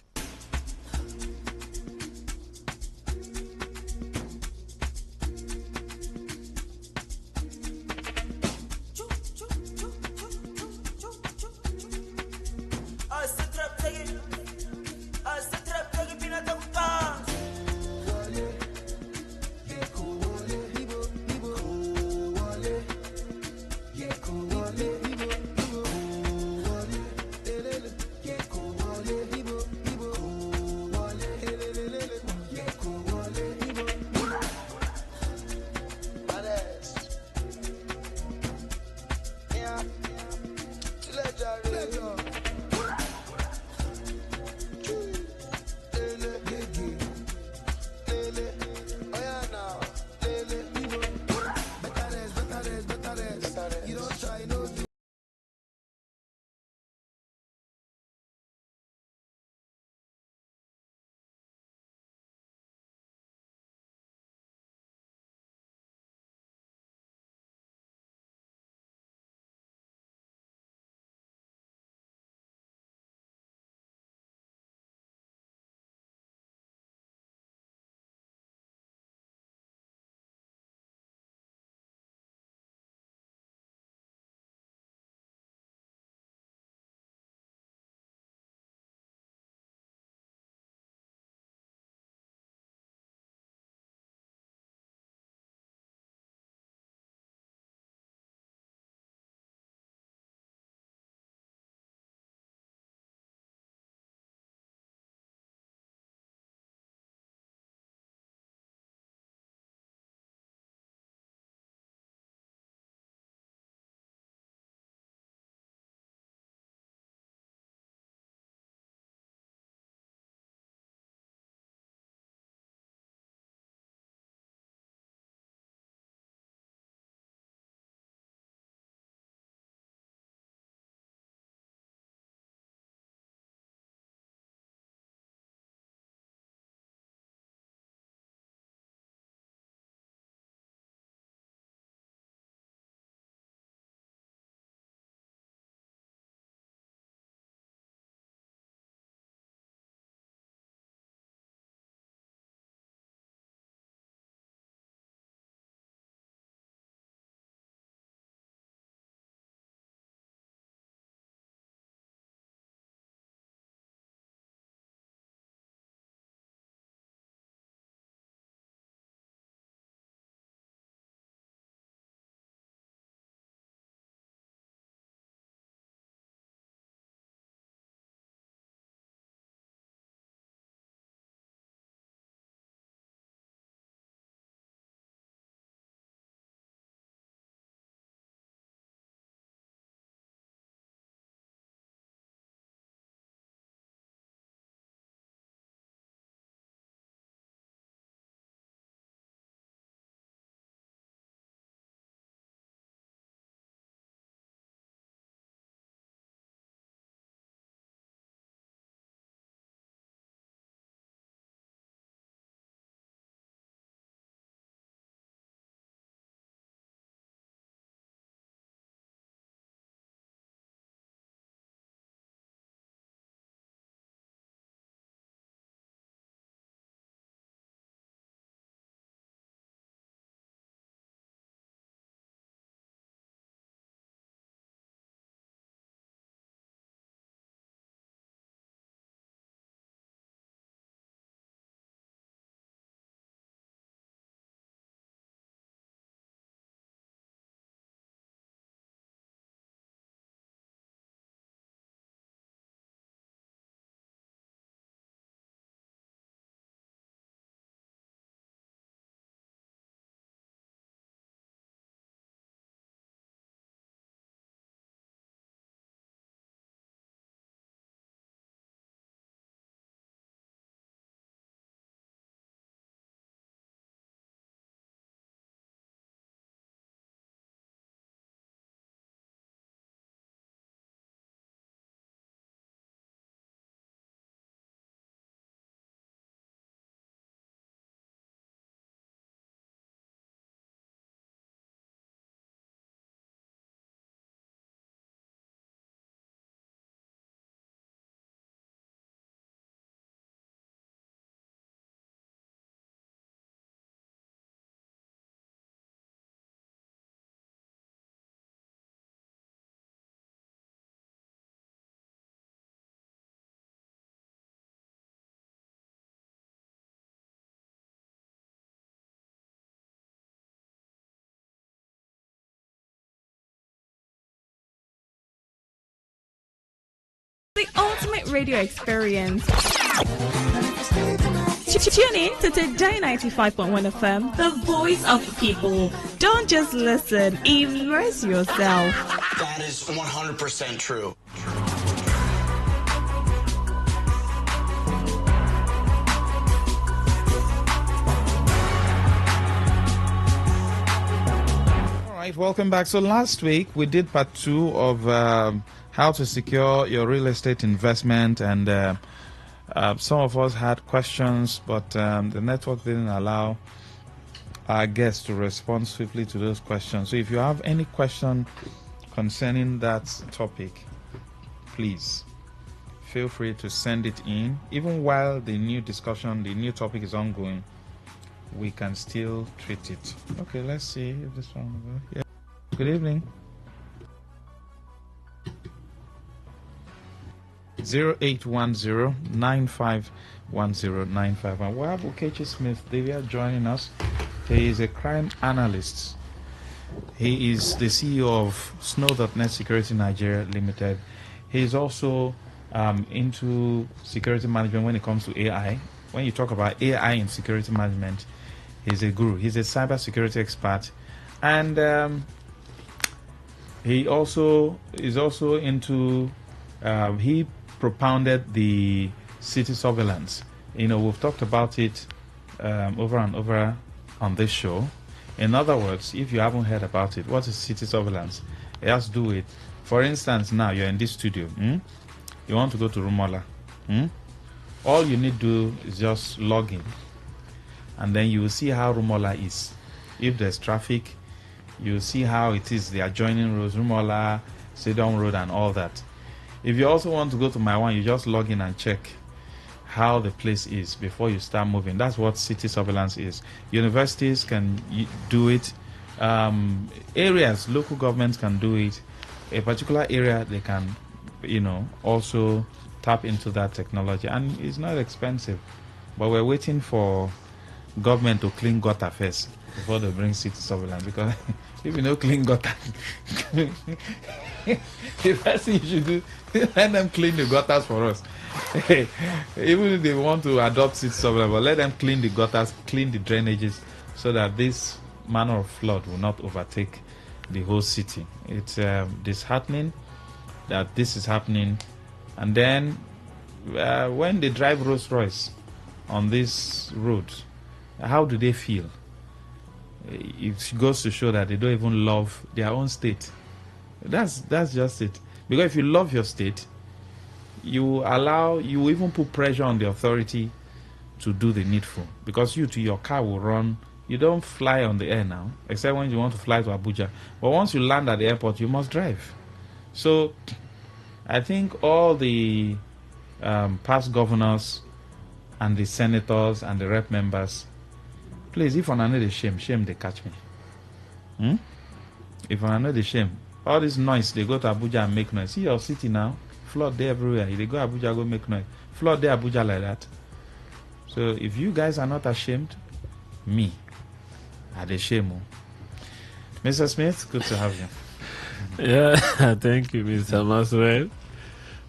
radio experience. Tune in to Today 95.1 FM, the voice of the people. Don't just listen, immerse yourself. That is 100% true. All right, welcome back. So last week we did part 2 of how to secure your real estate investment, and some of us had questions, but the network didn't allow our guests to respond swiftly to those questions. So if you have any question concerning that topic, please feel free to send it in. Even while the new topic is ongoing, we can still treat it. Okay, let's see if this one will go. Yeah. Good evening. 0810-9510-951. We have Okechi Smith Davia joining us. He is a crime analyst. He is the CEO of Snow.net Security Nigeria Limited. He is also into security management when it comes to AI. When you talk about AI in security management, he's a guru. He's a cybersecurity expert, and he also is into he propounded the city surveillance. We've talked about it over and over on this show. In other words, if you haven't heard about it, what is city surveillance? It has to do with, for instance, now you're in this studio. You want to go to Rumola. All you need to do is just log in, and then you will see how Rumola is. If there's traffic, you will see how it is, the adjoining roads, Rumola, Sedon Road, and all that. If you also want to go to my one, you just log in and check how the place is before you start moving. That's what city surveillance is. Universities can do it. Areas, local governments can do it. A particular area, they can, also tap into that technology. And it's not expensive. But we're waiting for government to clean gutter first before they bring city surveillance. Because if you know clean gutter, the first thing you should do, let them clean the gutters for us. Even if they want to adopt city surveillance, but let them clean the gutters, clean the drainages, so that this manner of flood will not overtake the whole city. It's disheartening that this is happening. And then when they drive Rolls Royce on this road, how do they feel? It goes to show that they don't even love their own state. That's just it. Because if you love your state, you even put pressure on the authority to do the needful. Because your car will run. You don't fly on the air now, except when you want to fly to Abuja. But once you land at the airport, you must drive. So I think all the past governors and the senators and the rep members, please, if I know the shame they catch me. If I know the shame, all this noise, they go to Abuja and make noise. See your city now, flood there everywhere. They go Abuja, go make noise. Flood there Abuja like that. So if you guys are not ashamed, me, I'm ashamed. Mr. Smith, good to have you. Yeah, thank you, Mr. Maxwell.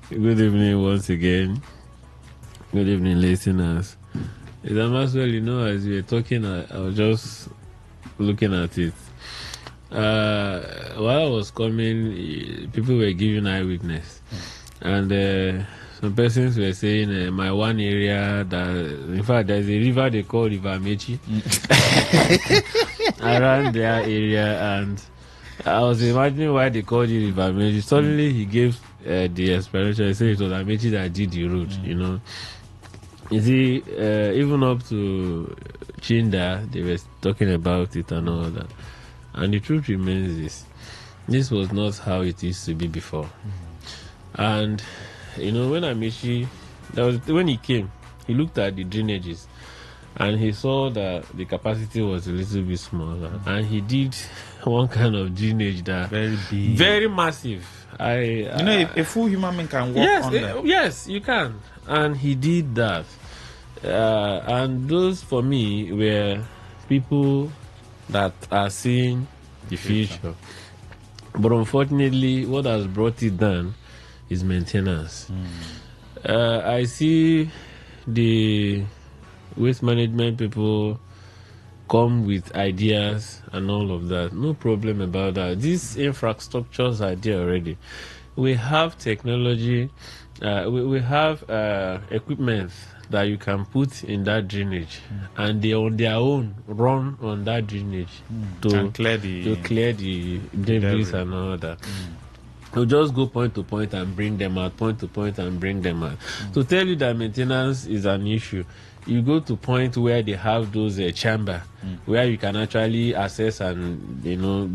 Good evening once again. Good evening, listeners. Mr. Maxwell, as you were talking, I was just looking at it. While I was coming, people were giving eyewitness. And some persons were saying, my one area, that in fact, there's a river they call River Mechi around their area. And I was imagining why they called it River Mechi. Suddenly, he gave the explanation. He said it was Amechi that did the road, You see, even up to Chinda, they were talking about it and all that. And the truth remains this was not how it used to be before. And, when Amechi, when he came, he looked at the drainages and he saw that the capacity was a little bit smaller. And he did one kind of drainage that very big, very massive. A full human being can walk on that. Yes, you can. And he did that. And those, for me, were people that are seeing the future. But unfortunately, what has brought it down is maintenance. I see the waste management people come with ideas and all of that. No problem about that. These infrastructures are there already. We have technology, we have equipment that you can put in that drainage, and they on their own run on that drainage to clear the debris and all that. You just go point to point and bring them out, point to point and bring them out. To tell you that maintenance is an issue, you go to point where they have those chamber where you can actually access and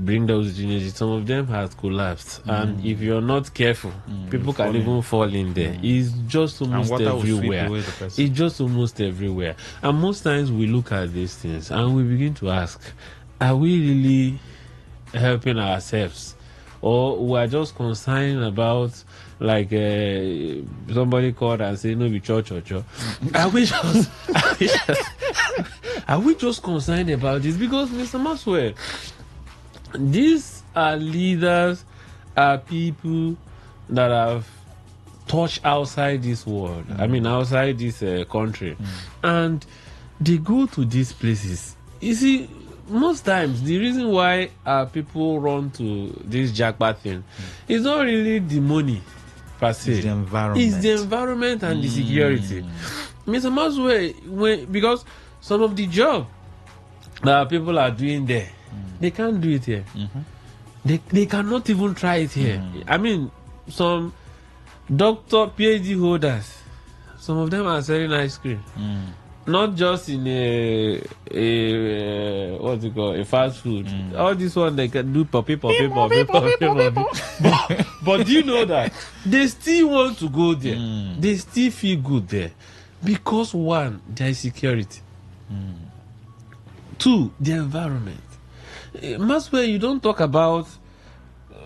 bring those drainages. Some of them have collapsed, and if you're not careful, people can even fall in there. It's just almost everywhere. It's just almost everywhere. And most times we look at these things and we begin to ask, are we really helping ourselves? Or we are just concerned about, like somebody called and said, no, be church. Are we just concerned about this? Because, Mr. Maxwell, these are leaders, are people that have touched outside this world. I mean, outside this country. And they go to these places. You see, most times the reason why people run to this jackpot thing is not really the money per se. It's the environment and the security. Mr. Maxwell, because some of the job that people are doing there, they can't do it here. They cannot even try it here. I mean, some doctor, PhD holders, some of them are selling ice cream. Not just in a fast food. All this one they can do poppy. But do you know that they still want to go there? They still feel good there because one, there is security. Two, the environment. Maxwell, you don't talk about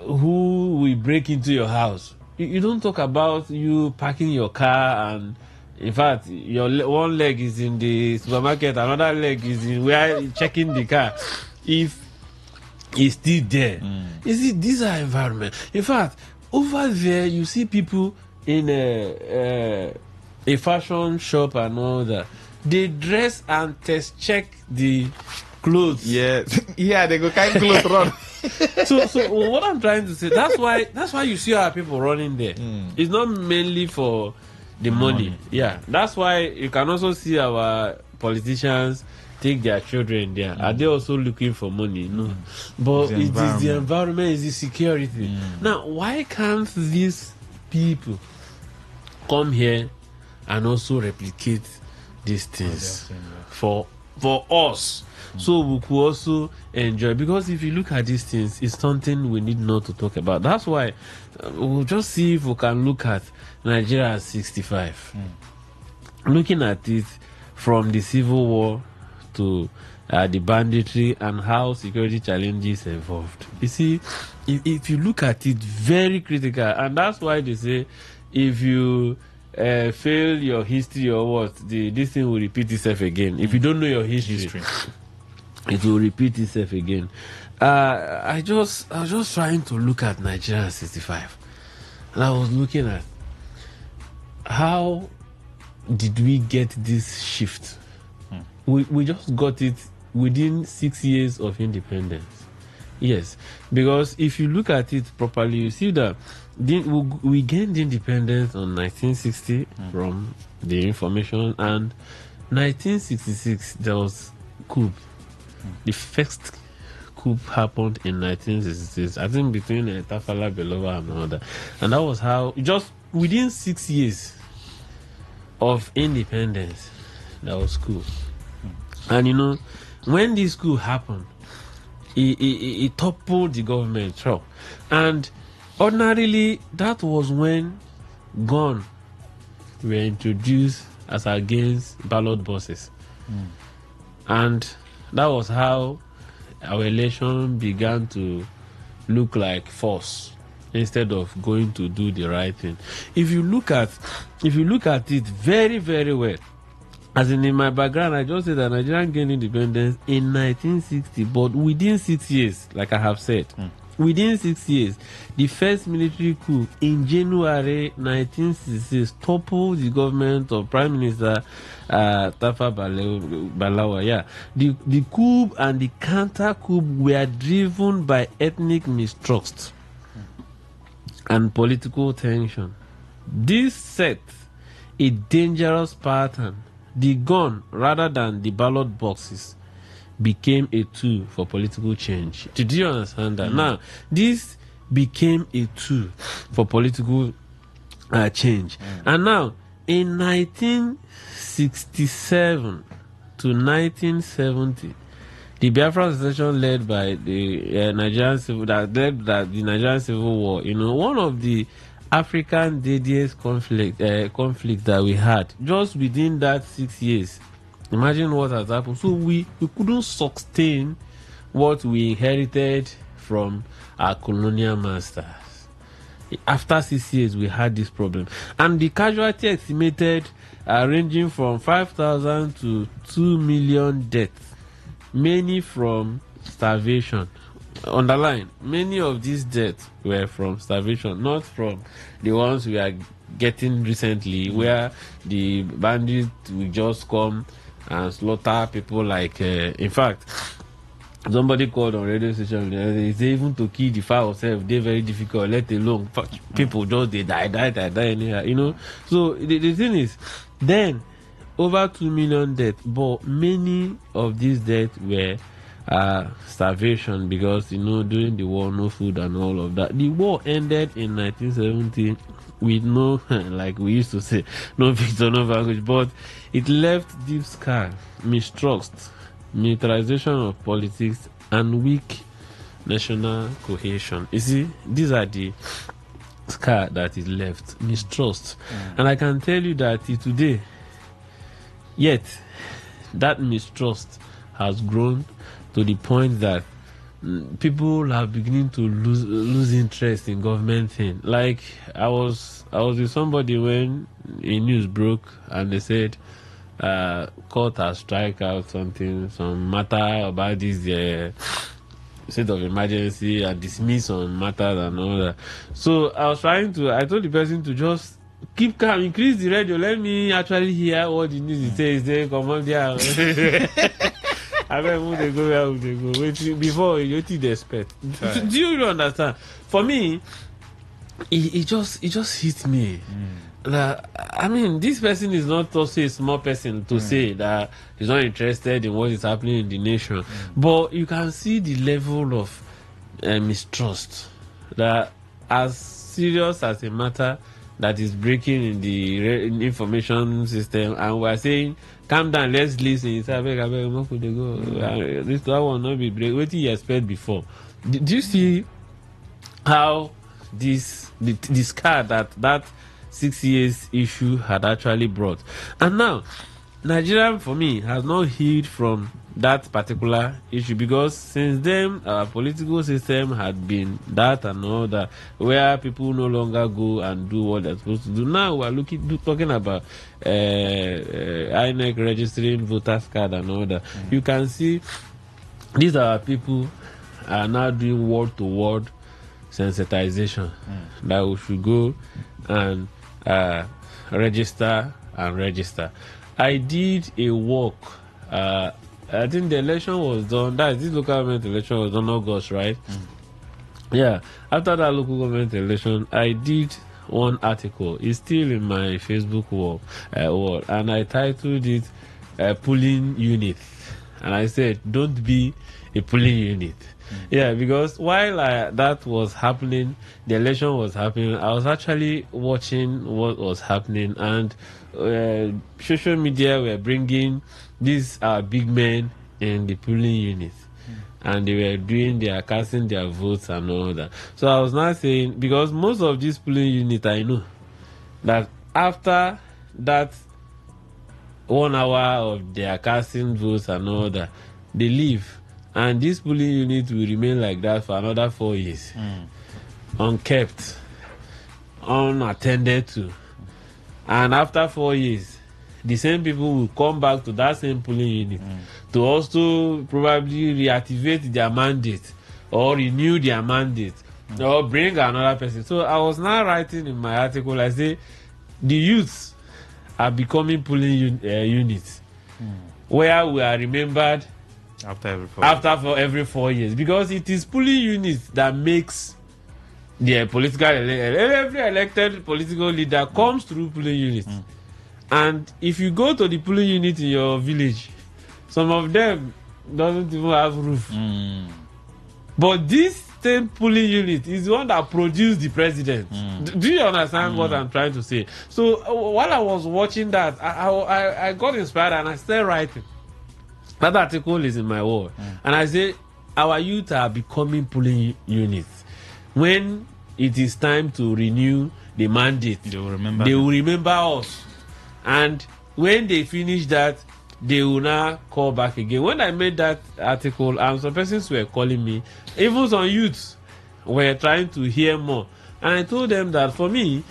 who will break into your house. You don't talk about you parking your car and, in fact, your one leg is in the supermarket, another leg is in where you're checking the car. If it's still there, you see, these are environment. In fact, over there you see people in a fashion shop and all that. They dress and test check the clothes. Yeah, they go kind of clothes run. So what I'm trying to say, that's why you see our people running there. It's not mainly for the money. Yeah, that's why you can also see our politicians take their children there. Are they also looking for money? No. But it is the environment, it's the security. Now, why can't these people come here and also replicate these things for us? So we could also enjoy, because if you look at these things, it's something we need not to talk about. That's why we'll just see if we can look at Nigeria at 65. Looking at it from the civil war to the banditry and how security challenges evolved. You see, if you look at it, very critical, and that's why they say if you fail your history or what, this thing will repeat itself again. If you don't know your history, it will repeat itself again. I was just trying to look at Nigeria 65, and I was looking at how did we get this shift. We just got it within 6 years of independence. Yes, because if you look at it properly, you see that we gained independence on 1960 from the information, and 1966 there was coup. The first coup happened in 1966, I think, between Tafala, Belova and all that. And that was how, just within 6 years of independence, that was coup. And you know, when this coup happened, it toppled the government, Trump. And ordinarily, that was when guns were introduced as against ballot boxes. And that was how our election began to look like force instead of going to do the right thing. If you look at it very, very well, as in my background, I just said that Nigeria gained independence in 1960, but within 6 years, like I have said, Within 6 years, the first military coup in January 1966 toppled the government of Prime Minister Tafa Balewa. Yeah, the coup and the counter coup were driven by ethnic mistrust and political tension. This set a dangerous pattern. The gun, rather than the ballot boxes, became a tool for political change. Did you understand that? Now, this became a tool for political change. And now, in 1967 to 1970, the Biafra Association led by the Nigerian Civil War, one of the African deadliest conflict that we had just within that 6 years. Imagine what has happened. So we couldn't sustain what we inherited from our colonial masters. After 6 years, we had this problem. And the casualty estimated ranging from 5,000 to 2 million deaths, many from starvation. Underline, many of these deaths were from starvation, not from the ones we are getting recently, where the bandits will just come and slaughter people like, in fact, somebody called on radio station, they say even to kill the fowl itself, they're very difficult, let alone people just they die anyhow, So the thing is, then over 2 million deaths, but many of these deaths were starvation because, during the war, no food and all of that. The war ended in 1970 with no, like we used to say, no victor, no vanquish, but it left deep scar, mistrust, militarization of politics, and weak national cohesion. You see, these are the scar that is left, mistrust. And I can tell you that today, yet, that mistrust has grown to the point that people are beginning to lose interest in government thing. Like I was with somebody when a news broke and they said court has strike out some matter about this state of emergency and dismiss some matters and all that. So I told the person to just keep calm, increase the radio, let me actually hear what the news says. They come on there. I mean, who they go, where they go. Wait, before you think they expect. Do you understand? For me, it just hit me. I mean, this person is not also a small person to say that he's not interested in what is happening in the nation. But you can see the level of mistrust, that as serious as a matter that is breaking in the information system, and we're saying, calm down, let's listen. It's I beg, where could they go? This will not be break. What did you expect before? Do you see how the scar that 6 years issue had actually brought? And now, Nigeria, for me, has not healed from that particular issue, because since then our political system had been that and all that, where people no longer go and do what they're supposed to do. Now we're talking about INEC registering voters card and all that. You can see these are people are now doing word-to-word sensitization that we should go and register. I did a walk. I think the election was done. This local government election was done August, right? Yeah. After that local government election, I did one article. It's still in my Facebook wall, and I titled it "Polling Unit," and I said, "Don't be a polling unit." Yeah, because while that was happening, the election was happening, I was actually watching what was happening, and social media were bringing these big men in the polling unit, and they were casting their votes and all that. So I was now saying, because most of these polling units, I know that after that 1 hour of their casting votes and all that, they leave. And this polling unit will remain like that for another 4 years. Unkept, unattended to. And after 4 years, the same people will come back to that same polling unit to also probably reactivate their mandate or renew their mandate or bring another person. So I was now writing in my article, I say the youths are becoming polling units where we are remembered after every 4 years, because it is polling units that makes the political every elected political leader comes through polling units. And if you go to the polling unit in your village, some of them doesn't even have roof. But this same polling unit is the one that produced the president. Do you understand what I'm trying to say? So while I was watching that, I got inspired and I started writing. That article is in my wall. And I say, our youth are becoming polling units. When it is time to renew the mandate, they will remember us. And when they finish that, they will now call back again. When I made that article, and some persons were calling me, even some youths were trying to hear more. And I told them that for me,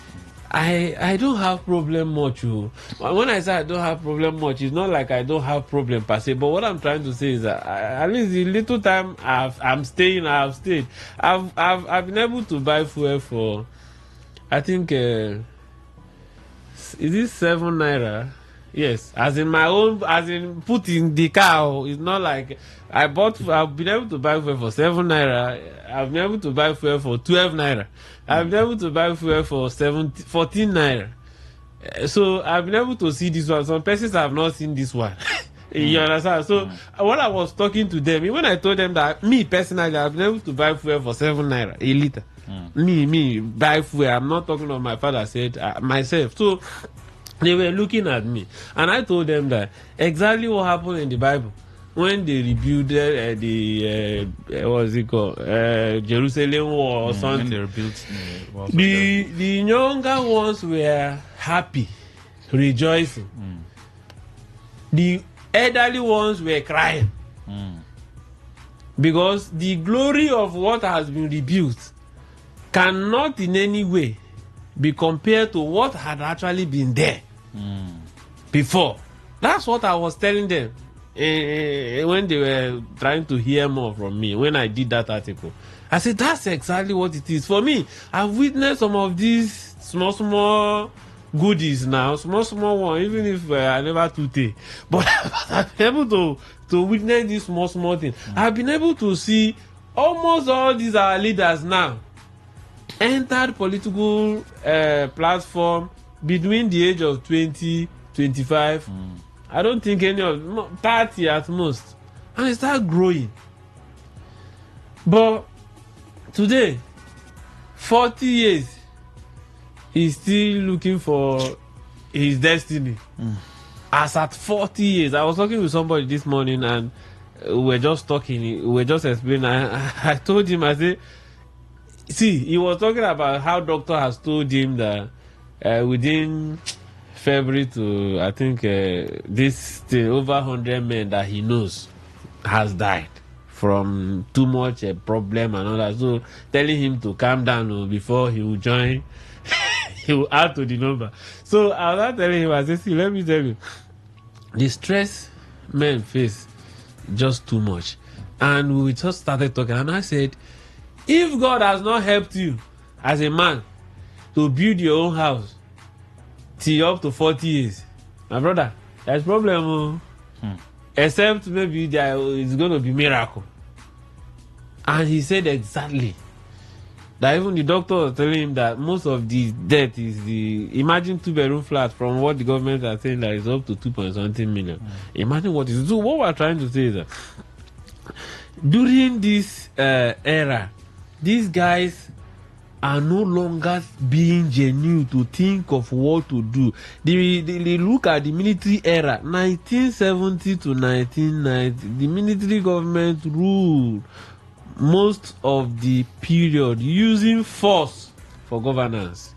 I don't have problem much. When I say I don't have problem much, it's not like I don't have problem per se. But what I'm trying to say is that at least the little time I've stayed. I've been able to buy fuel for, I think, is it 7 naira? Yes, as in my own, as in put in the car. It's not like I've been able to buy fuel for 7 naira. I've been able to buy fuel for 12 naira. I've been able to buy fuel for 14 naira. So I've been able to see this one. Some persons have not seen this one. You understand? So when I was talking to them, when I told them that me personally, I've been able to buy fuel for 7 naira a liter. Me buy fuel. I'm not talking of my father said myself. So they were looking at me, and I told them that exactly what happened in the Bible when they rebuilt the what is it called, Jerusalem wall or something. When they rebuilt the younger ones were happy, rejoicing. The elderly ones were crying because the glory of what has been rebuilt cannot in any way be compared to what had actually been there before. That's what I was telling them when they were trying to hear more from me. When I did that article, I said that's exactly what it is. For me, I've witnessed some of these small goodies now, small one, even if I never took it, but I've been able to witness these small things. I've been able to see almost all these our leaders now entered political platform between the age of 20, 25. I don't think any of 30 at most, and it started growing. But today, 40 years, he's still looking for his destiny. As at 40 years, I was talking with somebody this morning, and we were just talking. We were just explaining. I told him, I said, see, he was talking about how doctor has told him that within February to, I think, this over 100 men that he knows has died from too much problem and all that. So telling him to calm down before he will join, he will add to the number. So I was not telling him, I said, see, let me tell you, the stress men face just too much. And we just started talking, and I said, if God has not helped you as a man to build your own house till up to 40 years, my brother, there's problem. Except maybe there is going to be miracle. And he said exactly that even the doctor was telling him that most of the debt is imagine 2-bedroom flat from what the government are saying that is up to 2.something million. Imagine what is. So what we're trying to say is that during this era, these guys are no longer being genuine to think of what to do. They look at the military era, 1970 to 1990. The military government ruled most of the period using force for governance.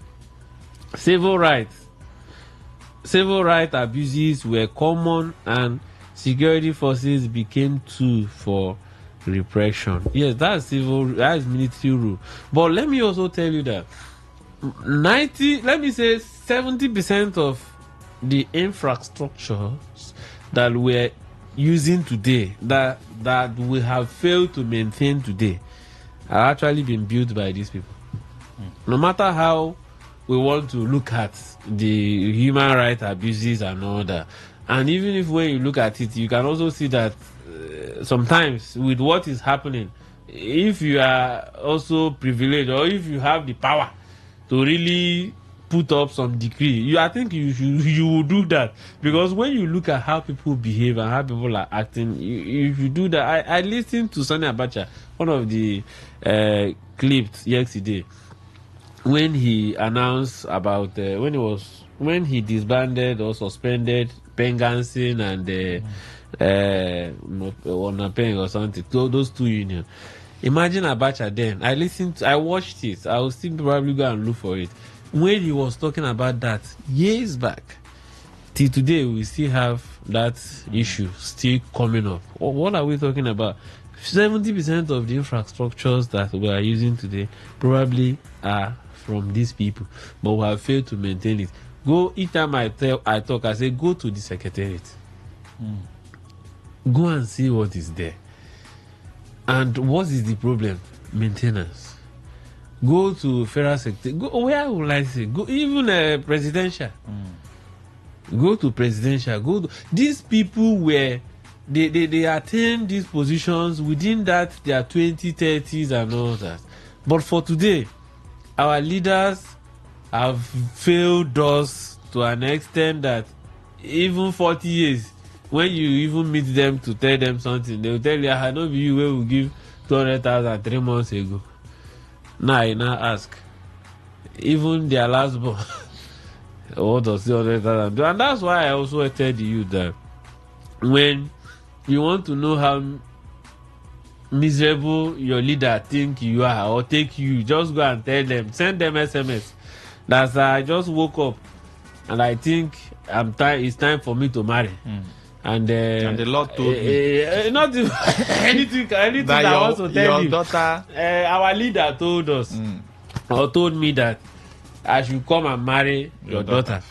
Civil rights abuses were common, and security forces became tools for repression. Yes, that is military rule. But let me also tell you that 70% of the infrastructures that we're using today, that we have failed to maintain today, have actually been built by these people. No matter how we want to look at the human rights abuses and all that, and even if when you look at it, you can also see that sometimes with what is happening, if you are also privileged or if you have the power to really put up some decree, I think you will do that, because when you look at how people behave and how people are acting, if you do that, I listened to Sani Abacha, one of the clips yesterday, when he announced about when he disbanded or suspended Pengansin and Onapeng or something, those two unions. Imagine Abacha then. I watched it. I will still probably go and look for it. When he was talking about that years back, till today we still have that issue still coming up. What are we talking about? 70% of the infrastructures that we are using today probably are from these people, but we have failed to maintain it. Each time I talk, I say, go to the secretariat. Go and see what is there. And what is the problem? Maintenance. Go to federal secretary. Where would I say? Go even presidential. Go to presidential. These people were they attain these positions within that their 2030s and all that. But for today, our leaders have failed us to an extent that even 40 years, when you even meet them to tell them something, they will tell you, I know you will give 200,000 3 months ago. Now I ask, even their last born, what does 200,000 do? And that's why I also tell you that when you want to know how miserable your leader think you are or take you, just go and tell them, send them SMS. That's I just woke up and I think it's time for me to marry. And the Lord told me not anything that I want to tell you. Daughter, our leader told us or told me that I should come and marry your daughter.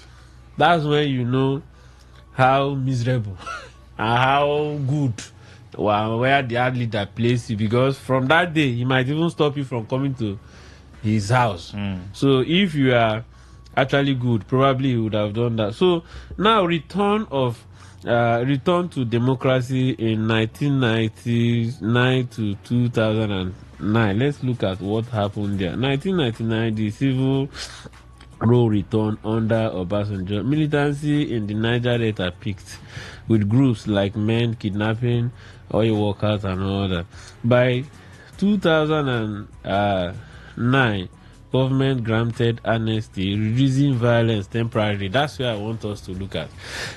That's when you know how miserable and how good where the leader placed you, because from that day he might even stop you from coming to his house. So if you are actually good, probably he would have done that. So now return to democracy in 1999 to 2009. Let's look at what happened there. 1999, the civil role returned under Obasanjo. Militancy in the Niger Delta peaked, with groups like men kidnapping oil workers and all that. By 2009, government granted amnesty, reducing violence temporarily. That's where I want us to look at.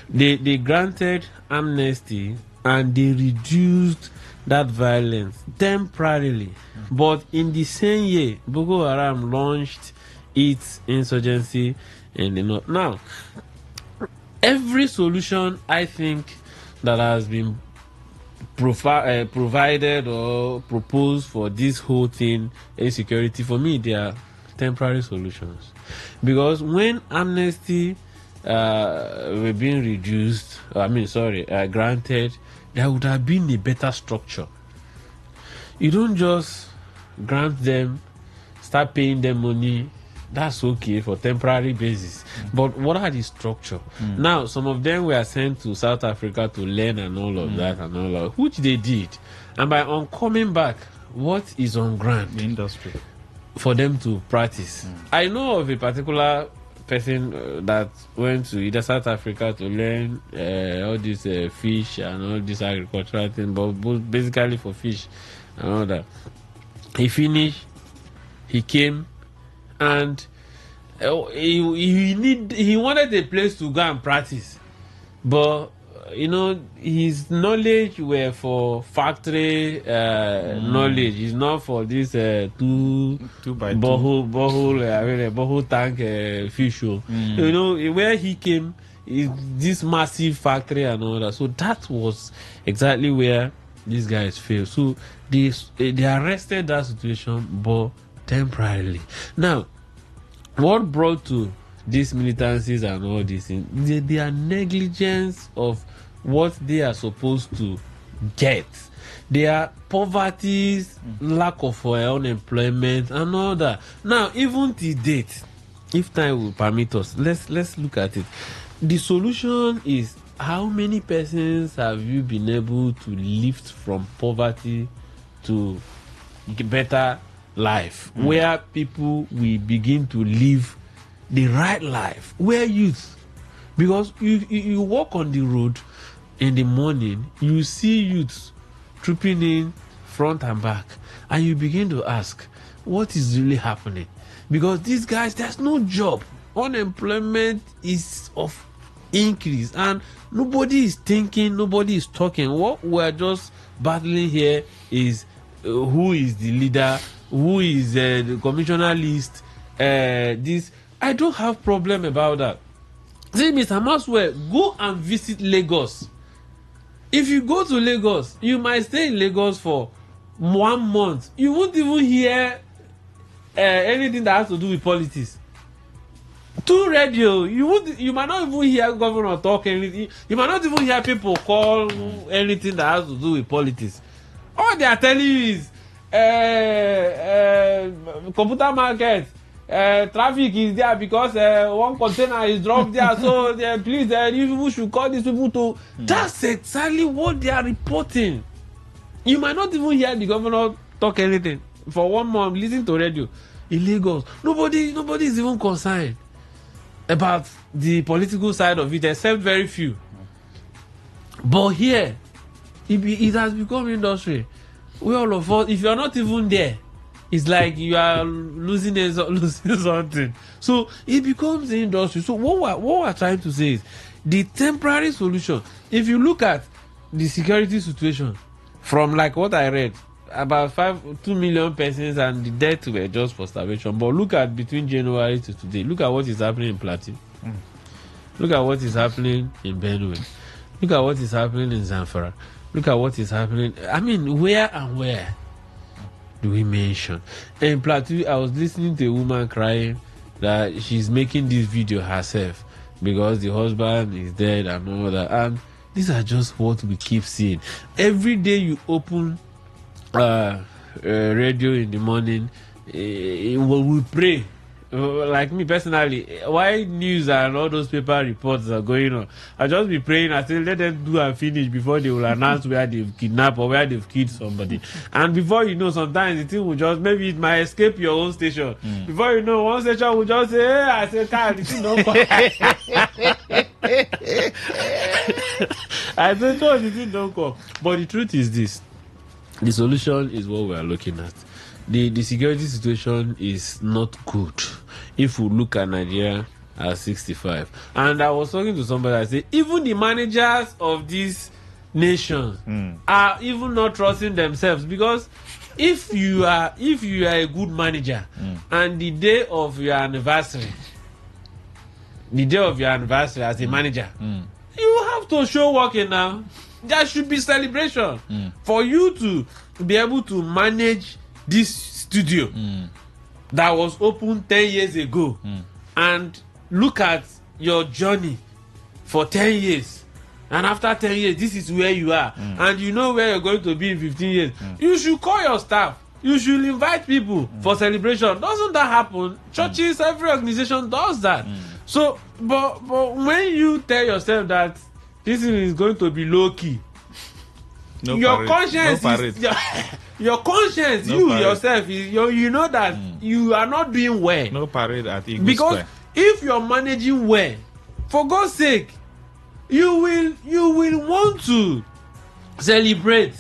They granted amnesty and they reduced that violence temporarily. But in the same year, Boko Haram launched its insurgency in the north. Now, every solution I think that has been provided or proposed for this whole thing, insecurity, for me, they are temporary solutions. Because when amnesty were being granted, there would have been a better structure. You don't just grant them, start paying them money. That's okay for temporary basis. But what are the structure? Now, some of them were sent to South Africa to learn and all of that and all of which they did. And by coming back, what is on ground? The industry. For them to practice. I know of a particular person that went to either South Africa to learn all this fish and all this agricultural thing, but basically for fish and all that. He finished, he came, and he wanted a place to go and practice, but his knowledge were for factory knowledge. It's not for this two by borehole tank fish. Where he came is this massive factory and all that. So that was exactly where these guys failed. So they arrested that situation, but temporarily. Now, what brought to these militancies and all these things? Their negligence of what they are supposed to get. There are poverties, lack of unemployment, and all that. Now, even to date, if time will permit us, let's look at it. The solution is, how many persons have you been able to lift from poverty to better life, where people will begin to live the right life, where youth, because you walk on the road in the morning, you see youths trooping in front and back, and you begin to ask, what is really happening? Because these guys, there's no job, unemployment is of increase, and nobody is thinking, nobody is talking. What we're just battling here is who is the leader, who is the commissioner list. This, I don't have problem about that. See, Mr. Maxwell, go and visit Lagos. If you go to Lagos, you might stay in Lagos for 1 month. You won't even hear anything that has to do with politics. To radio, you might not even hear governor talk anything. You might not even hear people call anything that has to do with politics. All they are telling you is computer market, traffic is there because one container is dropped there. So please, you people should call these people to. That's exactly what they are reporting. You might not even hear the governor talk anything for 1 month. Listen to radio in Lagos. Nobody is even concerned about the political side of it, except very few. But here, it has become industry. We all of us, if you are not even there, it's like you are losing something. So it becomes the industry. So what we're trying to say is, the temporary solution, if you look at the security situation, from like what I read, about 2 million persons, and the deaths were just for starvation. But look at between January to today. Look at what is happening in Plateau. Look at what is happening in Benue. Look at what is happening in Zamfara. Look at what is happening. I mean, where do we mention? In Plateau, I was listening to a woman crying that she's making this video herself because the husband is dead and all that. And these are just what we keep seeing. Every day you open radio in the morning, we pray. Like me personally, why news and all those paper reports are going on, I just be praying. I say, let them do and finish before they will announce where they've kidnapped or where they've killed somebody. And before you know, sometimes the thing will just, maybe it might escape your own station. Before you know, one station will just say, hey, I say, Kyle, the thing don't come. I say, no, the thing don't come. But the truth is this: the solution is what we are looking at. The security situation is not good if we look at Nigeria at 65. And I was talking to somebody, I said, even the managers of these nations are even not trusting themselves, because if you are a good manager and the day of your anniversary as a manager, you have to show working now. There should be celebration for you to be able to manage this studio that was opened 10 years ago, and look at your journey for 10 years, and after 10 years this is where you are, and you know where you're going to be in 15 years. You should call your staff, you should invite people for celebration. Doesn't that happen? Churches, every organization does that. So but when you tell yourself that this is going to be low key, your conscience your conscience, yourself, you know that you are not doing well. No parade at Eagle because Square. If you're managing well, for God's sake, you will want to celebrate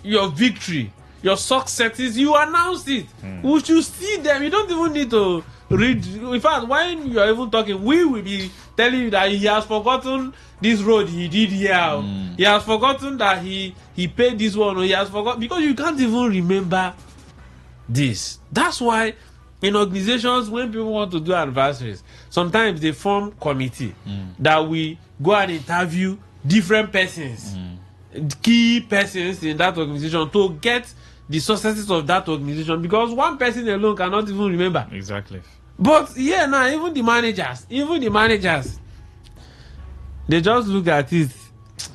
your victory, your successes. You announce it. We should see them. You don't even need to read. In fact, when you are even talking, we will be telling you that he has forgotten this road he did here. He has forgotten that he paid this one, or he has forgotten, because you can't even remember this. That's why in organizations, when people want to do anniversaries, sometimes they form committee that we go and interview different persons, key persons in that organization, to get the successes of that organization, because one person alone cannot even remember. Exactly. But yeah, now even the managers, they just look at it.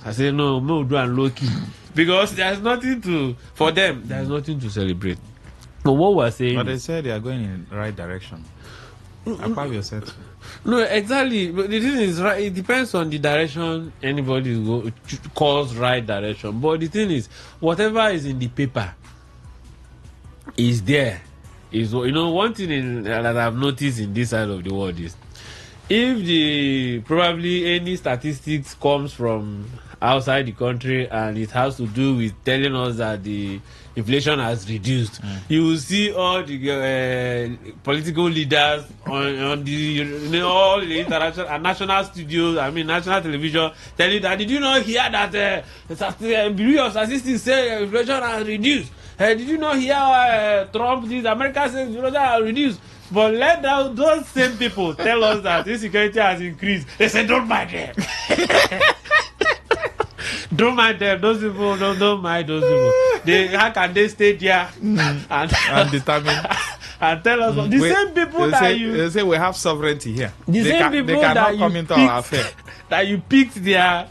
I say, no, do and low key. Because there's nothing for them, there's nothing to celebrate. But what we're saying, but they said they are going in the right direction. No, exactly. But the thing is, right, it depends on the direction anybody calls right direction. But the thing is, whatever is in the paper is there. Is, one thing that I've noticed in this side of the world is, if probably any statistics comes from outside the country and it has to do with telling us that the inflation has reduced, you will see all the political leaders on the all the international and national studios, national television, telling that, did you not hear that Bureau of Statistics say inflation has reduced? Did you not hear Trump, America says inflation has reduced? But let down those same people tell us that insecurity has increased. They say, don't mind them. Don't mind them. Those people, don't mind those people. How can they stay there and determine and tell us the same people they say we have sovereignty here. The same people they cannot come into our affair. That you picked their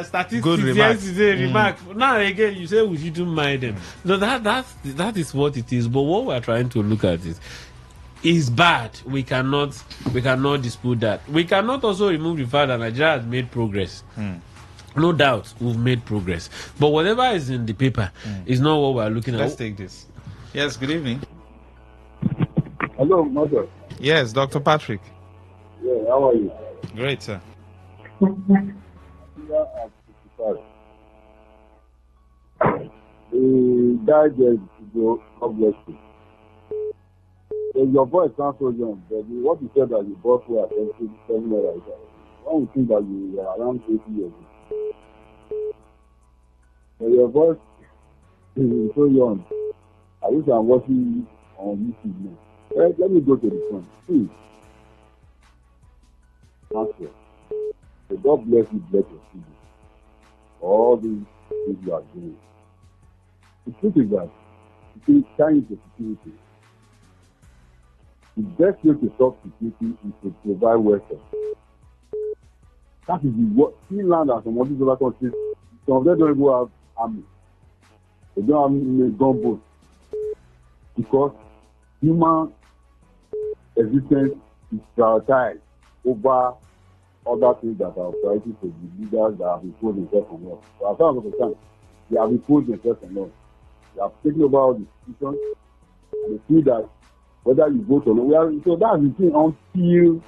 statistics yesterday, remark. Now again, you say we shouldn't mind them. So that is what it is. But what we are trying to look at is bad. We cannot dispute that. We cannot also remove the fact that Nigeria has made progress. No doubt we've made progress. But whatever is in the paper is not what we're looking at. Let's take this. Yes, good evening. Hello, Mother. Yes, Dr. Patrick. Yeah, how are you? Great, sir. The guy there, God bless you. Your voice sounds so young, but what you said that you bought for attention 7 years ago, I don't think that you were around 80 years old. But your voice is so young. I wish I'm watching on YouTube now. Let me go to the point. Please. Answer. So God bless you, bless your children. All these things you are doing. The truth is that, you see, time is the security. The best way to stop security is to provide welfare. That is the Finland and some of these other countries, some of them don't even have army. They don't have gunboats. Because human existence is prioritized over other things that are priority for the leaders that have imposed themselves on us. So as far as I understand, they have imposed themselves on us. They have taken over all the institutions, and they feel that whether you vote or not, so that's the thing until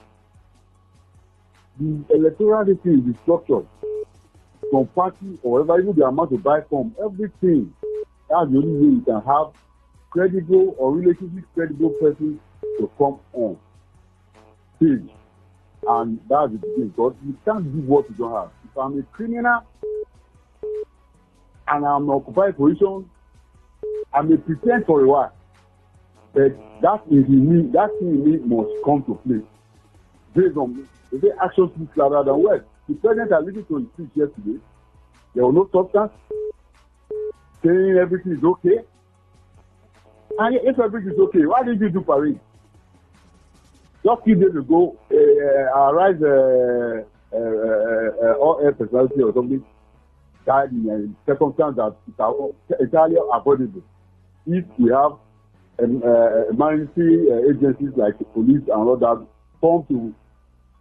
the electoral thing is structured from party or whatever, even the amount to buy from, everything. That's the only way you can have credible or relatively credible persons to come on stage. And that's the thing, because you can't give what you don't have. If I'm a criminal and I'm in occupied position, I may pretend for a while. But that thing in me must come to play. Based on the actions speak louder than words. The president has listened to his speech yesterday. There was no substance. Saying everything is okay. And if everything is okay, why didn't you do parade? Just a few days ago, Arise all air personality or something died in a circumstance that is entirely avoidable. If we have emergency agencies like the police and all that come to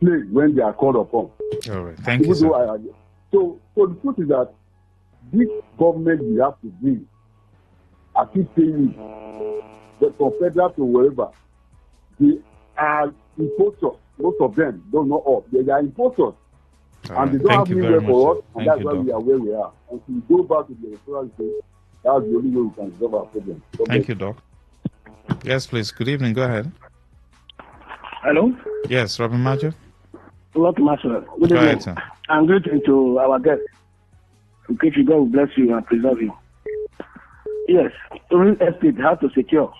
play when they are called upon. All right, thank you, sir. So the truth is that this government we have to bring, I keep saying it, but from federal to wherever, they are impostors. Most of them don't know all. They are impostors. And they don't have anywhere for us, and that's why we are where we are. Until we go back to the electoral state, that's the only way we can resolve our problem. Thank you, Doc. Yes, please. Good evening. Go ahead. Hello? Yes, Robin Majo. Good evening. Go ahead, sir. I'm greeting to our guest. Okay, God will bless you and preserve you. Yes, real estate has to secure.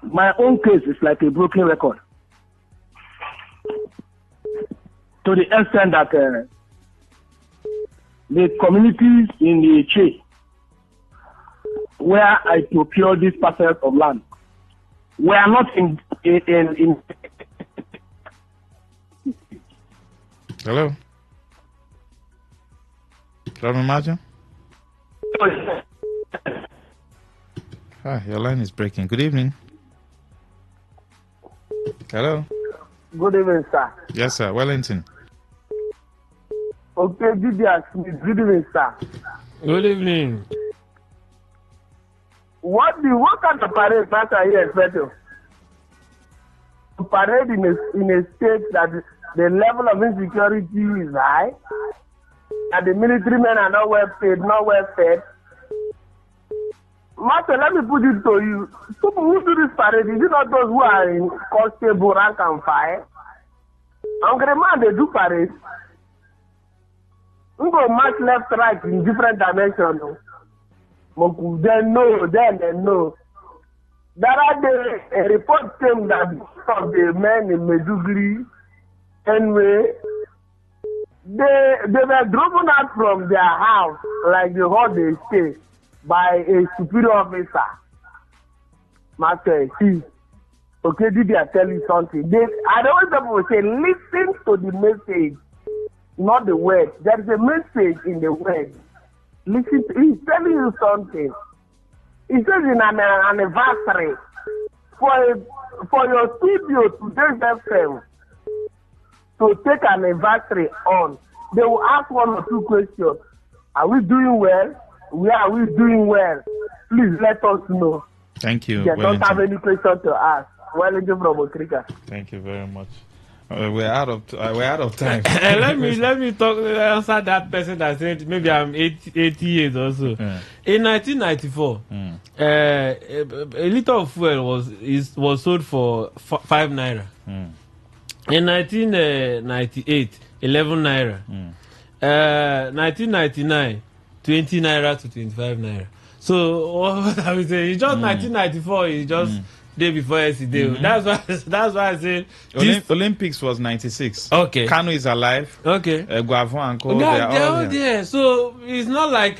My own case is like a broken record. To the extent that the communities in the Che, where I procure this parcel of land, we are not in. Hello, Robin Majo. Your line is breaking. Good evening. Hello. Good evening, sir. Yes, sir. Wellington. Okay, good evening, sir. Good evening. What kind of parade master are you expecting? To parade in a state that the level of insecurity is high, and the military men are not well paid, not well fed. Master, let me put it to you. People who do this parade, is it not those who are in constable rank and file? Hungry man, they do parade. We go march left, right in different dimensions. Then no. There are a report came that some of the men in Meduguri, anyway, they were driven out from their house, like the hall they stay, by a superior officer. Master, see, okay, did I tell you something? I don't want to say, listen to the message, not the word. There is a message in the word. Listen, he's telling you something. He says in an anniversary for your studio Today's FM to take an anniversary on, they will ask one or two questions. Are we doing well? Where are we doing well? Please let us know. Thank you. They don't have any question to ask. Wellington from Okrika. Thank you very much. We're out of time. let me answer that person that said maybe I'm 80 years or so. In 1994, a liter of fuel was sold for 5 naira. In 1998, 11 naira. 1999, 20 naira to 25 naira. So what I would say, it's just 1994. It's just day before yesterday. That's why I said Olympics was 96. Okay, Kano is alive. Okay, Guavo and Co. They're all there. So it's not like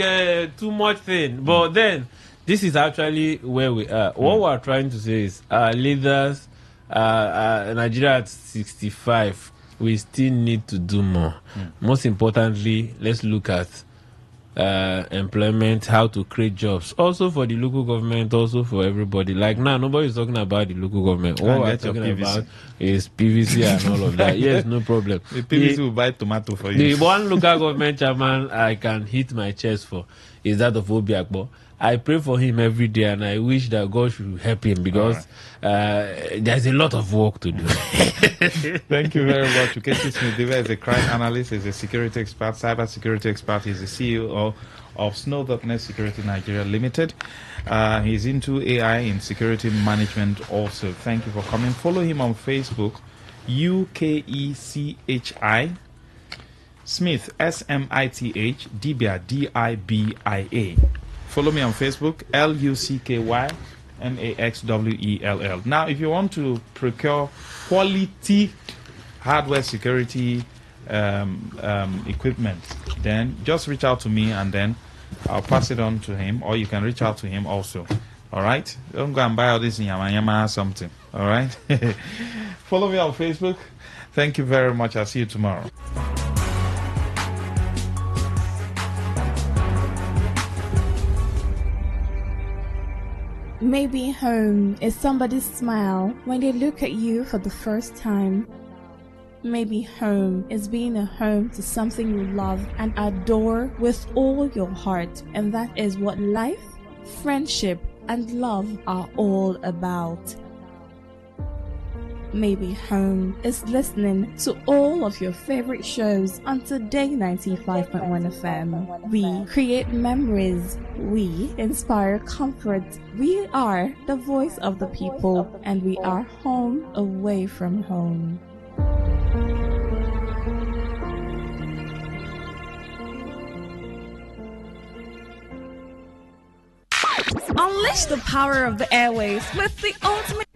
too much thing. But then this is actually where we are. What we are trying to say is our leaders, Nigeria at 65. We still need to do more. Most importantly, let's look at employment, how to create jobs, also for the local government, also for everybody. Like now, nobody's talking about the local government. What we're talking about is PVC and all of that. Yes, no problem. The PVC will buy tomato for you. The one local government chairman I can hit my chest for is that of Obi Akpo. I pray for him every day, and I wish that God should help him because there's a lot of work to do. Thank you very much. Ukechi Smith-Diva is a crime analyst, is a security expert, cyber security expert. He's the CEO of Snow.net Security Nigeria Limited. He's into AI in security management also. Thank you for coming. Follow him on Facebook, UKECHI Smith, SMITH, Dibia, DIBIA. Follow me on Facebook, LUCKYMAXWELL. Now, if you want to procure quality hardware security equipment, then just reach out to me and then I'll pass it on to him, or you can reach out to him also. All right? Don't go and buy all this in Yama or something. All right? Follow me on Facebook. Thank you very much. I'll see you tomorrow. Maybe home is somebody's smile when they look at you for the first time. Maybe home is being a home to something you love and adore with all your heart, and that is what life, friendship, and love are all about. Maybe home is listening to all of your favorite shows on Today95.1 FM. We create memories. We inspire comfort. We are the voice of the people, and we are home away from home. Unleash the power of the airwaves with the ultimate.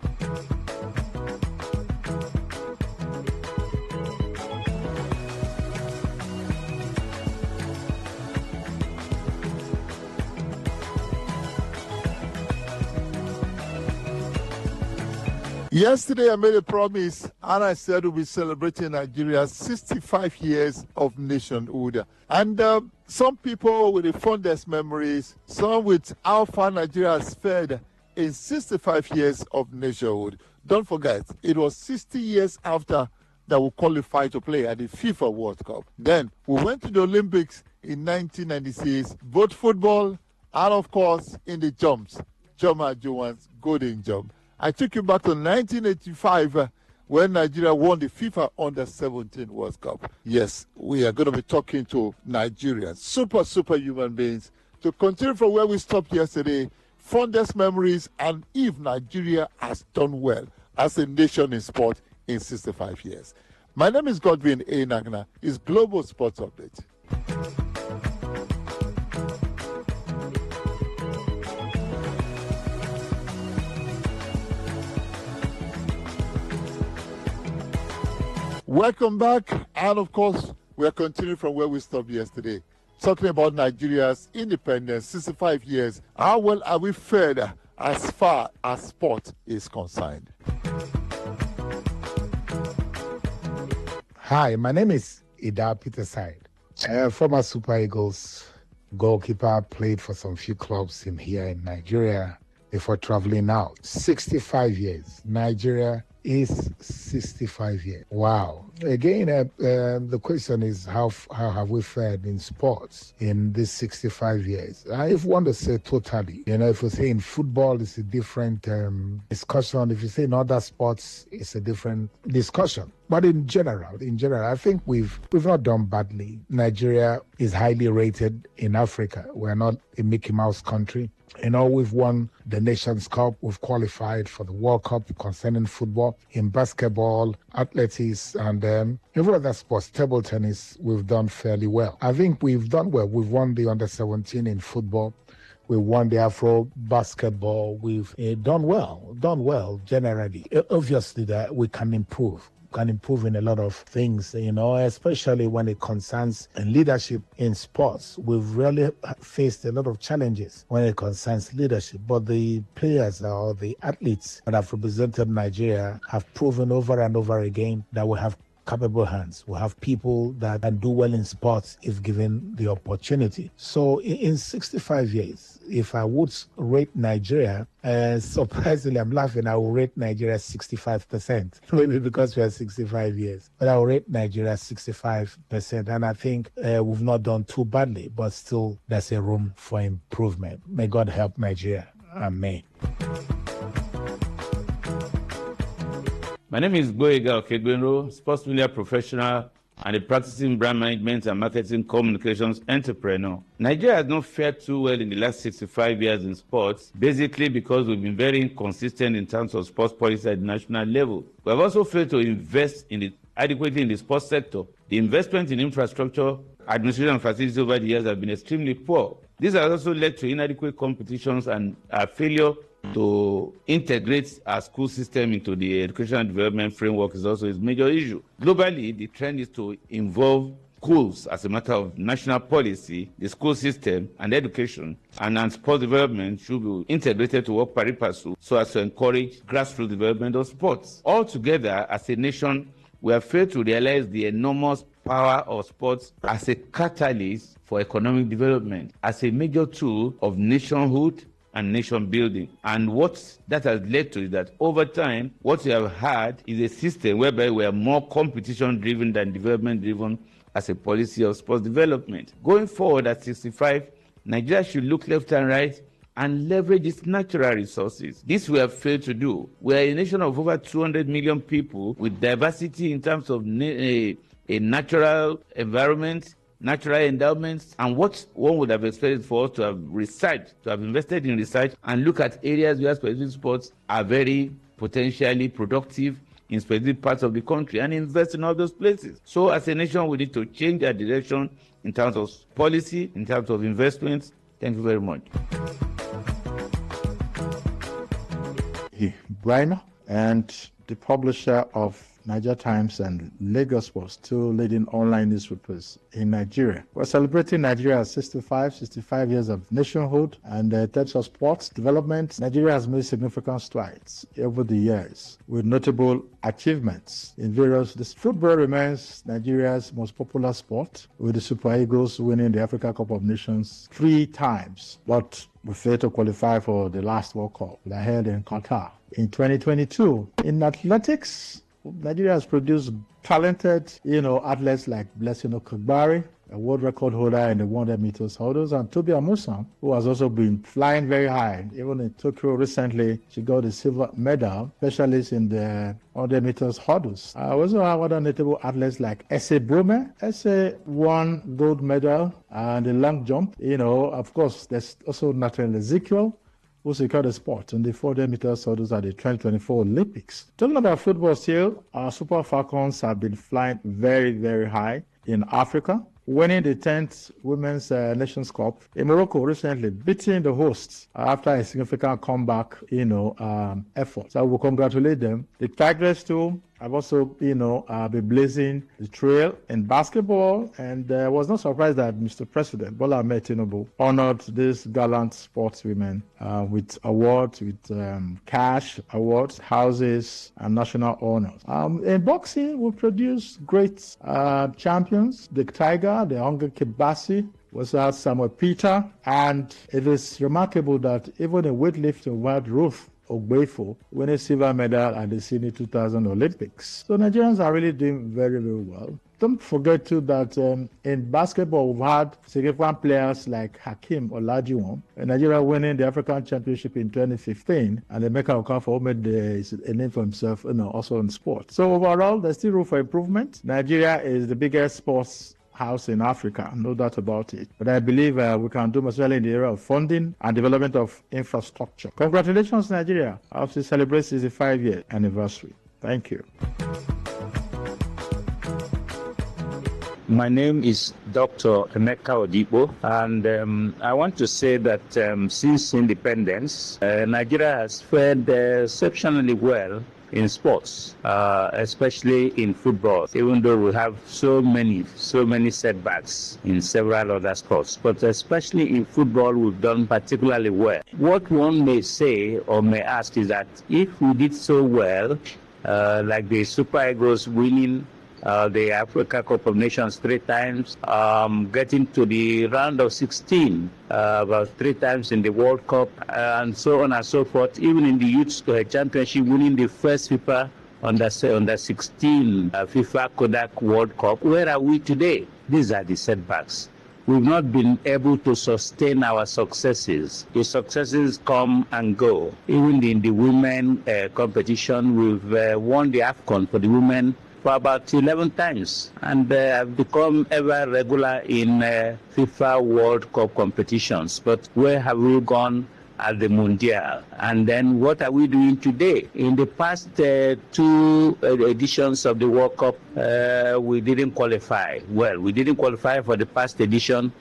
Yesterday, I made a promise, and I said we'll be celebrating Nigeria's 65 years of nationhood. And some people with the fondest memories, some with how far Nigeria has fared in 65 years of nationhood. Don't forget, it was 60 years after that we qualified to play at the FIFA World Cup. Then we went to the Olympics in 1996, both football and, of course, in the jumps, Joma Joan's golden jump. I took you back to 1985 when Nigeria won the FIFA Under-17 World Cup. Yes, we are going to be talking to Nigerians, super human beings, to continue from where we stopped yesterday, fondest memories, and if Nigeria has done well as a nation in sport in 65 years. My name is Godwin A. Nagna. It's Global Sports Update. Welcome back, and of course, we are continuing from where we stopped yesterday, talking about Nigeria's independence, 65 years. How well are we fared as far as sport is concerned? Hi, my name is Ida Peterside. Former Super Eagles goalkeeper, played for some few clubs here in Nigeria before traveling out. 65 years. Nigeria is 65 years. Wow. Again, the question is how have we fared in sports in these 65 years? If you want to say totally, if you say in football, it's a different discussion. If you say in other sports, it's a different discussion. But in general, I think we've not done badly. Nigeria is highly rated in Africa. We're not a Mickey Mouse country. We've won the Nations Cup. We've qualified for the World Cup concerning football. In basketball, athletics, and every other sports, table tennis, we've done fairly well. I think we've done well. We've won the Under-17 in football. We won the Afro basketball. We've done well generally. Obviously, that we can improve in a lot of things, especially when it concerns leadership in sports. We've really faced a lot of challenges when it concerns leadership, but the players or the athletes that have represented Nigeria have proven over and over again that we have capable hands. We have people that can do well in sports if given the opportunity. So in 65 years, if I would rate Nigeria, surprisingly, I'm laughing, I will rate Nigeria 65%. Maybe because we are 65 years. But I will rate Nigeria 65%. And I think we've not done too badly, but still there's a room for improvement. May God help Nigeria. Amen. My name is Boyega Okedwenro, sports media professional and a practicing brand management and marketing communications entrepreneur. Nigeria has not fared too well in the last 65 years in sports, basically because we've been very inconsistent in terms of sports policy at the national level. We have also failed to invest adequately in the sports sector. The investment in infrastructure, administration and facilities over the years have been extremely poor. This has also led to inadequate competitions and a failure to integrate our school system into the educational development framework is also a major issue. Globally, the trend is to involve schools as a matter of national policy. The school system and education and sports development should be integrated to work pari passu so as to encourage grassroots development of sports. Altogether, as a nation, we have failed to realize the enormous power of sports as a catalyst for economic development, as a major tool of nationhood and nation building. And what that has led to is that over time, what we have had is a system whereby we are more competition driven than development driven as a policy of sports development. Going forward at 65, Nigeria should look left and right and leverage its natural resources. This we have failed to do. We are a nation of over 200 million people with diversity in terms of a natural environment, natural endowments, and what one would have expected for us to have researched, to have invested in research and look at areas where specific sports are very potentially productive in specific parts of the country and invest in all those places. So as a nation, we need to change our direction in terms of policy, in terms of investments. Thank you very much. Brian, and the publisher of Niger Times and Lagos Post, two leading online newspapers in Nigeria. We're celebrating Nigeria's 65 years of nationhood, and in terms of sports development, Nigeria has made significant strides over the years with notable achievements in various. The football remains Nigeria's most popular sport, with the Super Eagles winning the Africa Cup of Nations 3 times, but we failed to qualify for the last World Cup that held in Qatar in 2022. In athletics, Nigeria has produced talented, athletes like Blessing Okagbari, a world record holder in the 100 meters hurdles, and Tobi Amusan, who has also been flying very high. Even in Tokyo recently, she got a silver medal, specialist in the 100 meters hurdles. I also have other notable athletes like Ese Brome. Ese won gold medal and the long jump. Of course, there's also Nathan Ezekiel, who secured a spot in the 400 meters hurdles at the 2024 Olympics. Talking about football still, our Super Falcons have been flying very, very high in Africa, winning the 10th Women's Nations Cup in Morocco recently, beating the hosts after a significant comeback, effort. So we congratulate them. The Tigers too have also, been blazing the trail in basketball, and I was not surprised that Mr. President Bola Ahmed Tinubu honored these gallant sportswomen with awards, with cash awards, houses, and national honors. In boxing, we produced great champions. The Tiger, the Hunger Kibasi, was Samuel Peter, and it is remarkable that even a weightlifter, Wild Ruth Ogbefo, won a silver medal at the Sydney 2000 Olympics. So Nigerians are really doing very, very well. Don't forget too that in basketball, we've had significant players like Hakeem Olajuwon, Nigeria winning the African Championship in 2015, and Emeka Okafor, who made a name for himself, also in sport. So overall, there's still room for improvement. Nigeria is the biggest sports house in Africa, no doubt about it. But I believe we can do much well in the area of funding and development of infrastructure. Congratulations, Nigeria, as we celebrate 65-year anniversary. Thank you. My name is Dr. Emeka Odibo, and I want to say that since independence, Nigeria has fared exceptionally well in sports, especially in football, even though we have so many setbacks in several other sports. But especially in football, we've done particularly well. What one may say or may ask is that if we did so well, like the Super Eagles winning the Africa Cup of Nations 3 times, getting to the round of 16 about 3 times in the World Cup, and so on and so forth. Even in the Youth Championship, winning the first FIFA under 16 FIFA Kodak World Cup. Where are we today? These are the setbacks. We've not been able to sustain our successes. The successes come and go. Even in the women competition, we've won the AFCON for the women for about 11 times, and have become ever regular in FIFA World Cup competitions. But where have we gone at the Mundial? And then what are we doing today? In the past 2 editions of the World Cup, we didn't qualify. Well, we didn't qualify for the past edition,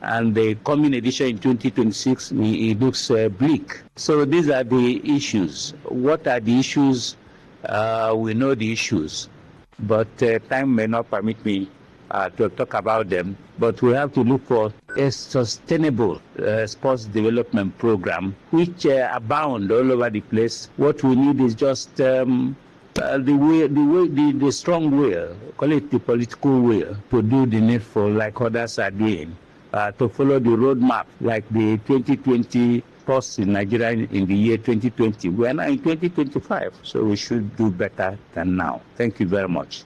and the coming edition in 2026, it looks bleak. So these are the issues. What are the issues? We know the issues, but time may not permit me to talk about them. But we have to look for a sustainable sports development program which abound all over the place. What we need is just the strong will, call it the political will, to do the needful like others are doing, to follow the roadmap like the 2020 sports in Nigeria in the year 2020. We are now in 2025, so we should do better than now. Thank you very much.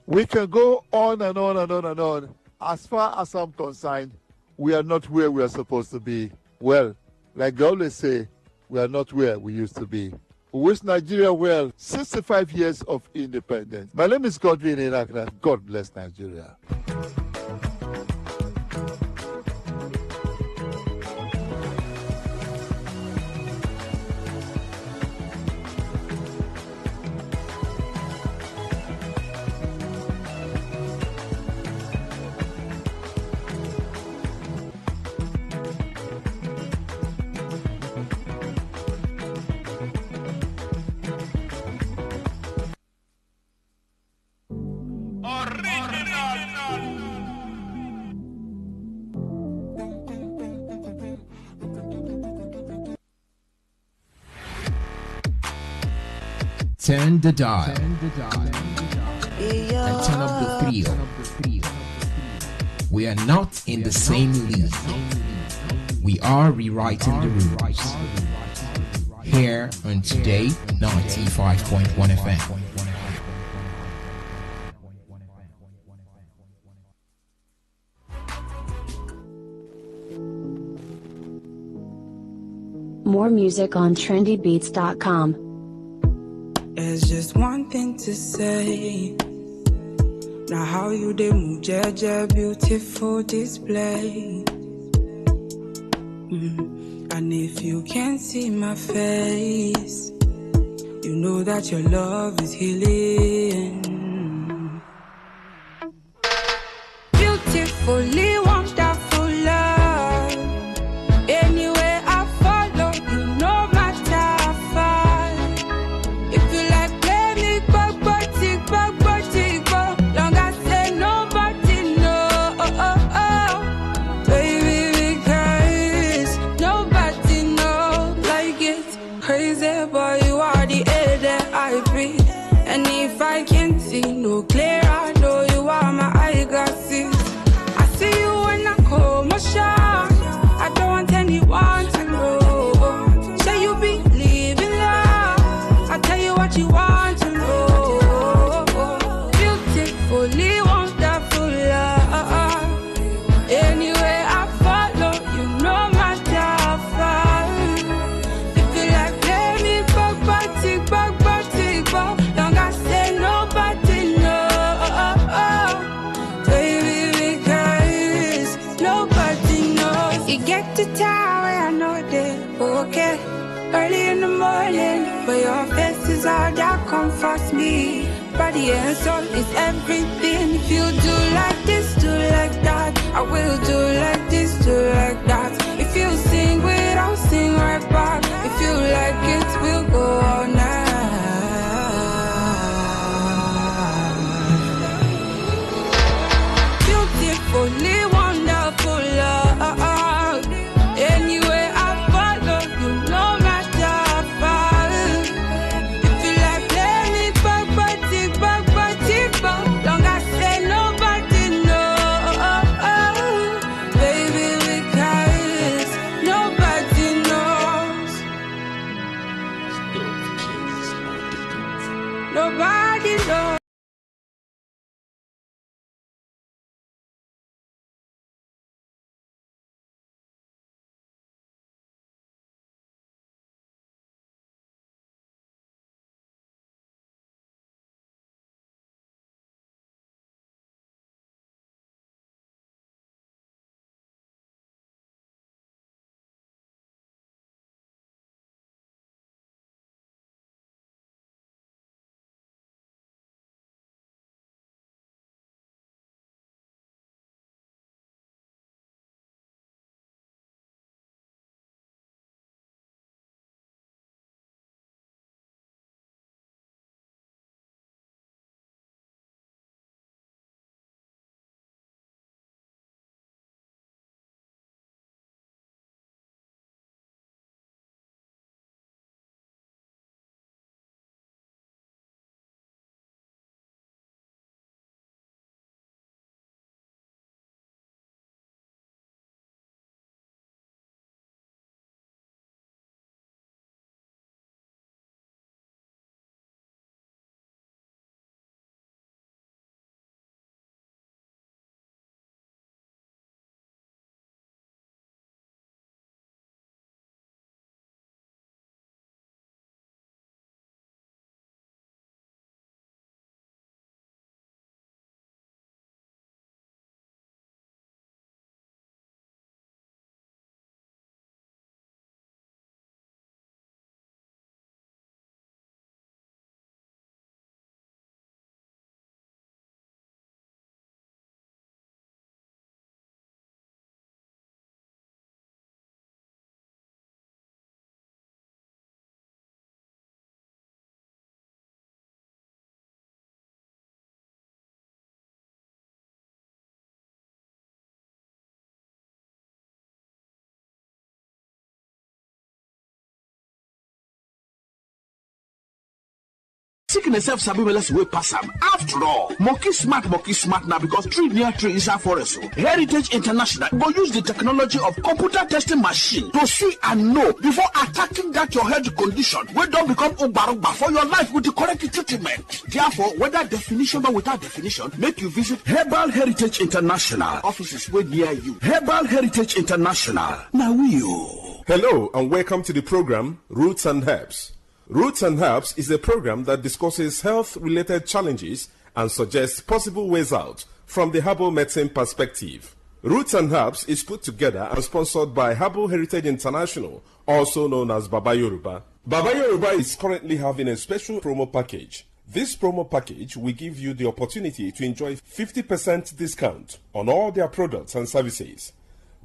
We can go on and on and on and on. As far as I'm concerned, we are not where we are supposed to be. Well, like they always say, we are not where we used to be. We wish Nigeria well. 65 years of independence. My name is Godwin Inakna. God bless Nigeria. Turn the dial and turn up the thrill. We are not in the same league. We are rewriting the rules. Here on Today 95.1 FM. More music on trendybeats.com. There's just one thing to say. Now how you dey move, Jaja, beautiful display. And if you can't see my face, you know that your love is healing. Beautifully wonderful love. Anywhere I follow, you no matter how far. If you like play me, long as say nobody know. Baby, because nobody know like it. Crazy boy, you are the air that I breathe. And if I can't see no clear, I know you are my eye glasses. I see you when I call my shot. I don't want anyone to know. Say you believe in love. I tell you what you want to know. Beautifully wonderful love. Anywhere I follow, you no matter how far. If you like play me, long as say nobody know. Baby, because nobody knows. You get to town where I know they okay. Early in the morning, but your face is all that comforts me. Body and soul is everything. If you do like this, do like that. I will do like this, do like that. If you sing with, I'll sing right back. If you like it, we'll go all night. Beautifully wonderful love. Anywhere I follow, you no matter how far. If you like play me, long as say nobody know. Baby, because nobody knows. sickness self sabi well we pass am. After all, monkey smart now because tree near tree inside forest. Heritage International go use the technology of computer testing machine to see and know before attacking that your health condition. We don't become ubaruba for your life with the correct treatment. Therefore, whether definition or without definition, make you visit Herbal Heritage International offices way near you. Herbal Heritage International. Now you. Hello and welcome to the program Roots and Herbs. Roots and Herbs is a program that discusses health-related challenges and suggests possible ways out from the herbal medicine perspective. Roots and Herbs is put together and sponsored by Herbal Heritage International, also known as Baba Yoruba. Baba Yoruba is currently having a special promo package. This promo package will give you the opportunity to enjoy 50% discount on all their products and services.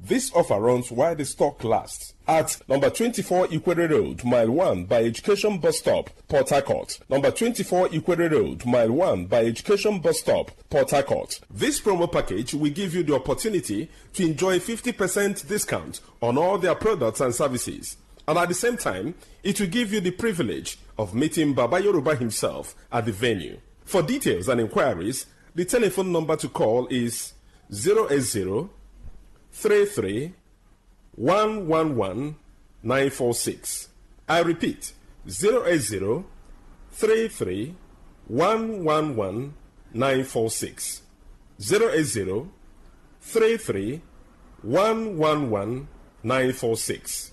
This offer runs while the stock lasts at number 24 Ikwere Road, Mile 1 by Education Bus Stop, Port Harcourt. Number 24 Ikwere Road, Mile 1 by Education Bus Stop, Port Harcourt. This promo package will give you the opportunity to enjoy 50% discount on all their products and services. And at the same time, it will give you the privilege of meeting Baba Yoruba himself at the venue. For details and inquiries, the telephone number to call is 080 33 111 946. I repeat, 080 33 111 946. 080 33 111 946.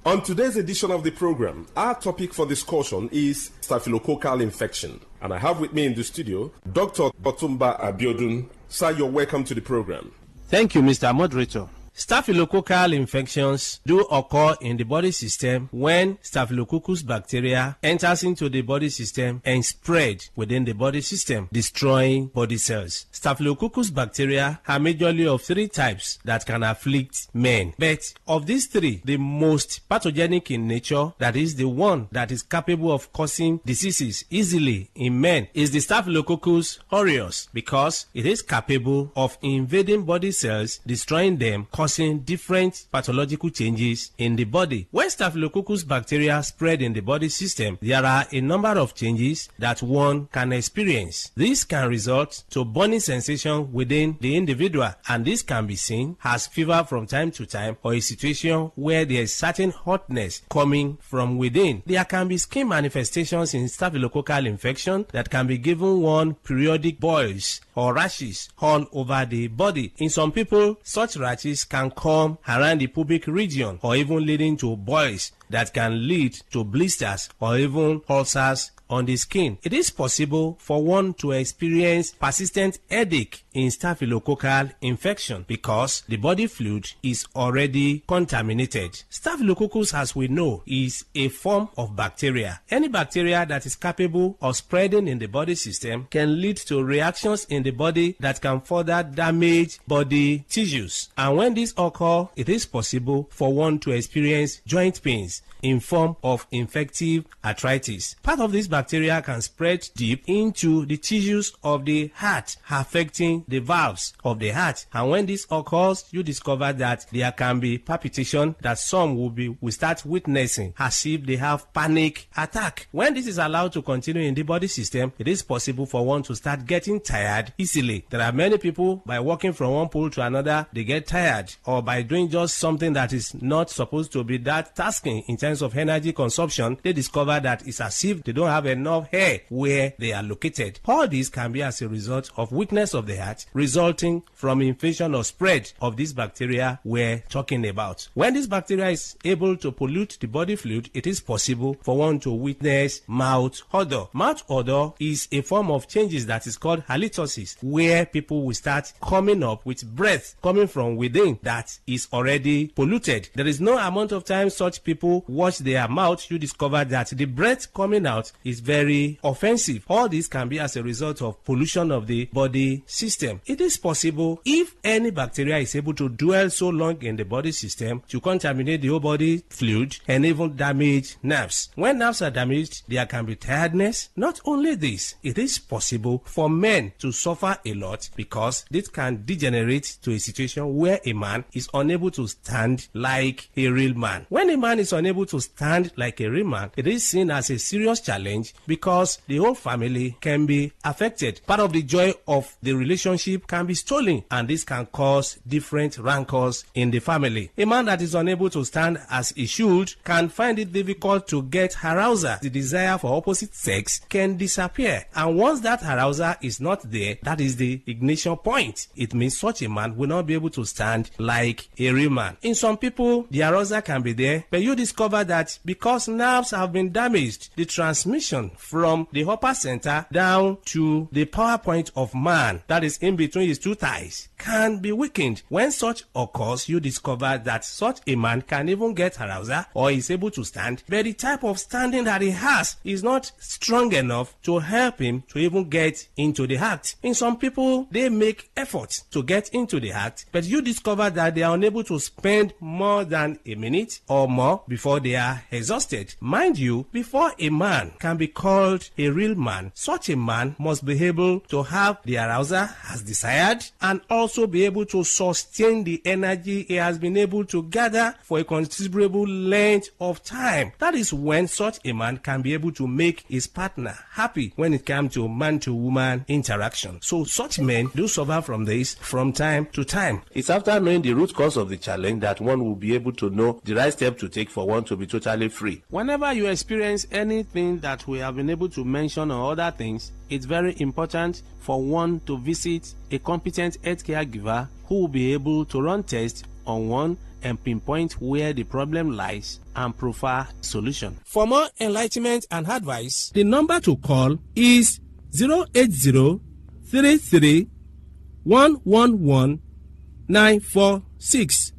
On today's edition of the program, our topic for discussion is staphylococcal infection. And I have with me in the studio Dr. Botumba Abiodun. Sir, you're welcome to the program. Thank you, Mr. Moderator. Staphylococcal infections do occur in the body system when Staphylococcus bacteria enters into the body system and spread within the body system, destroying body cells. Staphylococcus bacteria are majorly of three types that can afflict men. But of these three, the most pathogenic in nature, that is the one that is capable of causing diseases easily in men, is the Staphylococcus aureus, because it is capable of invading body cells, destroying them, causing different pathological changes in the body. When Staphylococcus bacteria spread in the body system, there are a number of changes that one can experience. This can result to burning sensation within the individual, and this can be seen as fever from time to time, or a situation where there is certain hotness coming from within. There can be skin manifestations in staphylococcal infection that can be given one periodic boils or rashes all over the body. In some people, such rashes can come around the pubic region, or even leading to boils that can lead to blisters or even ulcers on the skin. It is possible for one to experience persistent headache in staphylococcal infection because the body fluid is already contaminated. Staphylococcus, as we know, is a form of bacteria. Any bacteria that is capable of spreading in the body system can lead to reactions in the body that can further damage body tissues. And when this occurs, it is possible for one to experience joint pains in form of infective arthritis. Part of this bacteria can spread deep into the tissues of the heart, affecting the valves of the heart. And when this occurs, you discover that there can be palpitation that some will start witnessing as if they have panic attack. When this is allowed to continue in the body system, it is possible for one to start getting tired easily. There are many people, by walking from one pole to another, they get tired, or by doing just something that is not supposed to be that tasking in terms of energy consumption, they discover that it's as if they don't have enough hair where they are located. All this can be as a result of weakness of the heart resulting from infection or spread of this bacteria we're talking about. When this bacteria is able to pollute the body fluid, it is possible for one to witness mouth odor. Mouth odor is a form of changes that is called halitosis, where people will start coming up with breath coming from within that is already polluted. There is no amount of time such people wash their mouth, you discover that the breath coming out is very offensive. All this can be as a result of pollution of the body system. It is possible, if any bacteria is able to dwell so long in the body system, to contaminate the whole body fluid and even damage nerves. When nerves are damaged, there can be tiredness. Not only this, it is possible for men to suffer a lot because this can degenerate to a situation where a man is unable to stand like a real man. When a man is unable to stand like a real man, it is seen as a serious challenge change because the whole family can be affected. Part of the joy of the relationship can be stolen, and this can cause different rancors in the family. A man that is unable to stand as he should can find it difficult to get arousal. The desire for opposite sex can disappear, and once that arousal is not there, that is the ignition point. It means such a man will not be able to stand like a real man. In some people, the arousal can be there, but you discover that because nerves have been damaged, the transmission from the upper center down to the power point of man, that is in between his two thighs, can be weakened. When such occurs, you discover that such a man can even get arousal or is able to stand, but the type of standing that he has is not strong enough to help him to even get into the act. In some people, they make efforts to get into the act, but you discover that they are unable to spend more than a minute or more before they are exhausted. Mind you, before a man can be called a real man, such a man must be able to have the arousal as desired and also be able to sustain the energy he has been able to gather for a considerable length of time. That is when such a man can be able to make his partner happy when it comes to man-to-woman interaction. So such men do suffer from this from time to time. It's after knowing the root cause of the challenge that one will be able to know the right step to take for one to be totally free. Whenever you experience anything that we have been able to mention or other things, it's very important for one to visit a competent healthcare giver who will be able to run tests on one and pinpoint where the problem lies and provide solution. For more enlightenment and advice, the number to call is 080-33-111-946.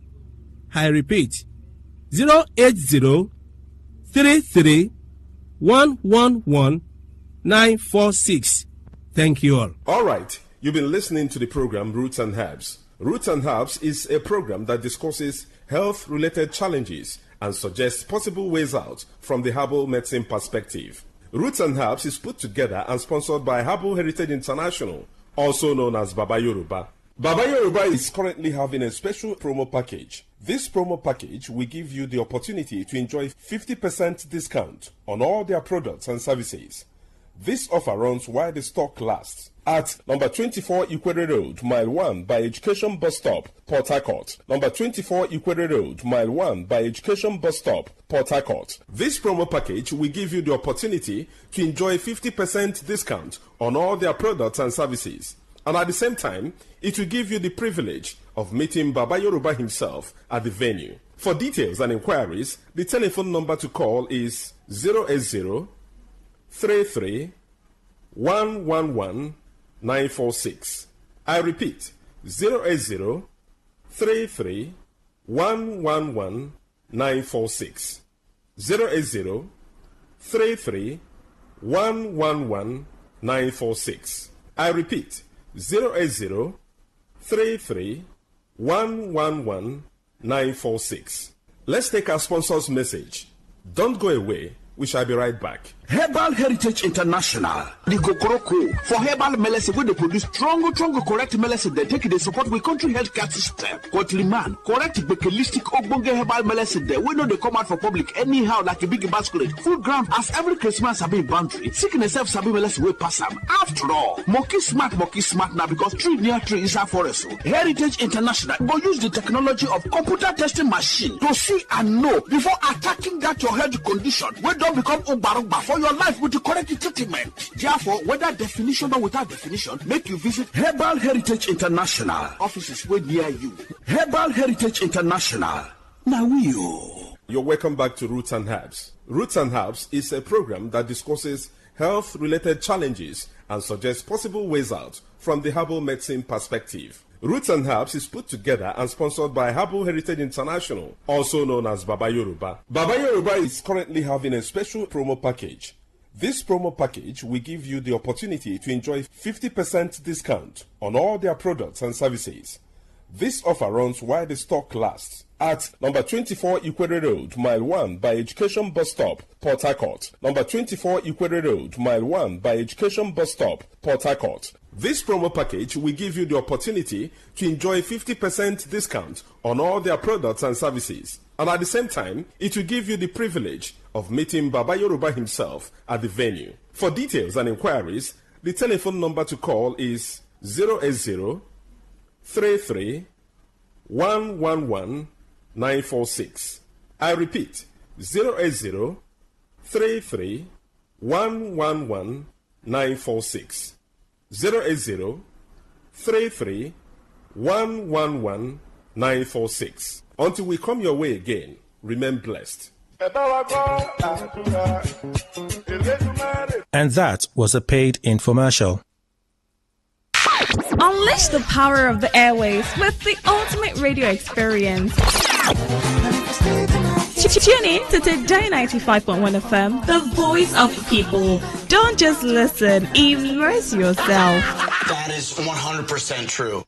I repeat, 080-33-111-946. Thank you all. All right, you've been listening to the program Roots and Herbs. Roots and Herbs is a program that discusses health-related challenges and suggests possible ways out from the herbal medicine perspective. Roots and Herbs is put together and sponsored by Herbal Heritage International, also known as Baba Yoruba. Baba Yoruba is currently having a special promo package. This promo package will give you the opportunity to enjoy 50% discount on all their products and services. This offer runs while the stock lasts at number 24 Ikwere Road, Mile 1 by Education Bus Stop, Port Harcourt. Number 24 Ikwere Road, Mile 1 by Education Bus Stop, Port Harcourt. This promo package will give you the opportunity to enjoy 50% discount on all their products and services. And at the same time, it will give you the privilege of meeting Baba Yoruba himself at the venue. For details and inquiries, the telephone number to call is 080-33-111-946. I repeat, 080-33-111-946. 080-33-111-946. I repeat, 080-33-111-946. Let's take our sponsor's message. Don't go away. We shall be right back. Herbal Heritage International, the Kokoroko for herbal medicine, where they produce strong, correct medicine. They take it, they support with country healthcare system. Quality man, correct, bakelistic, ogbonge herbal medicine. They we know they come out for public anyhow, like a big basket. Full ground as every Christmas have been boundary. Sickness self sabi medicine we pass them. After all, monkey smart now because tree near tree is our forest. Heritage International go use the technology of computer testing machine to see and know before attacking that your health condition. We don't become ubarugba for your life with the correct treatment. Therefore, whether definition or without definition, make you visit Herbal Heritage International. Offices way near you. Herbal Heritage International. Now You're welcome back to Roots and Herbs. Roots and Herbs is a program that discusses health-related challenges and suggests possible ways out from the herbal medicine perspective. Roots and Herbs is put together and sponsored by Herbal Heritage International, also known as Baba Yoruba. Baba Yoruba is currently having a special promo package. This promo package will give you the opportunity to enjoy 50% discount on all their products and services. This offer runs while the stock lasts. At number 24 Ikwere Road, Mile 1 by Education Bus Stop, Port Harcourt. Number 24 Ikwere Road, Mile 1 by Education Bus Stop, Port Harcourt. This promo package will give you the opportunity to enjoy 50% discount on all their products and services. And at the same time, it will give you the privilege of meeting Baba Yoruba himself at the venue. For details and inquiries, the telephone number to call is 080 33 111 946. I repeat, 080 33 111 946. 080 33 111 946. Until we come your way again, remain blessed. And that was a paid infomercial. Unleash the power of the airways with the ultimate radio experience. Tune in to Today 95.1 FM, the voice of the people. Don't just listen, immerse yourself. That is 100% true.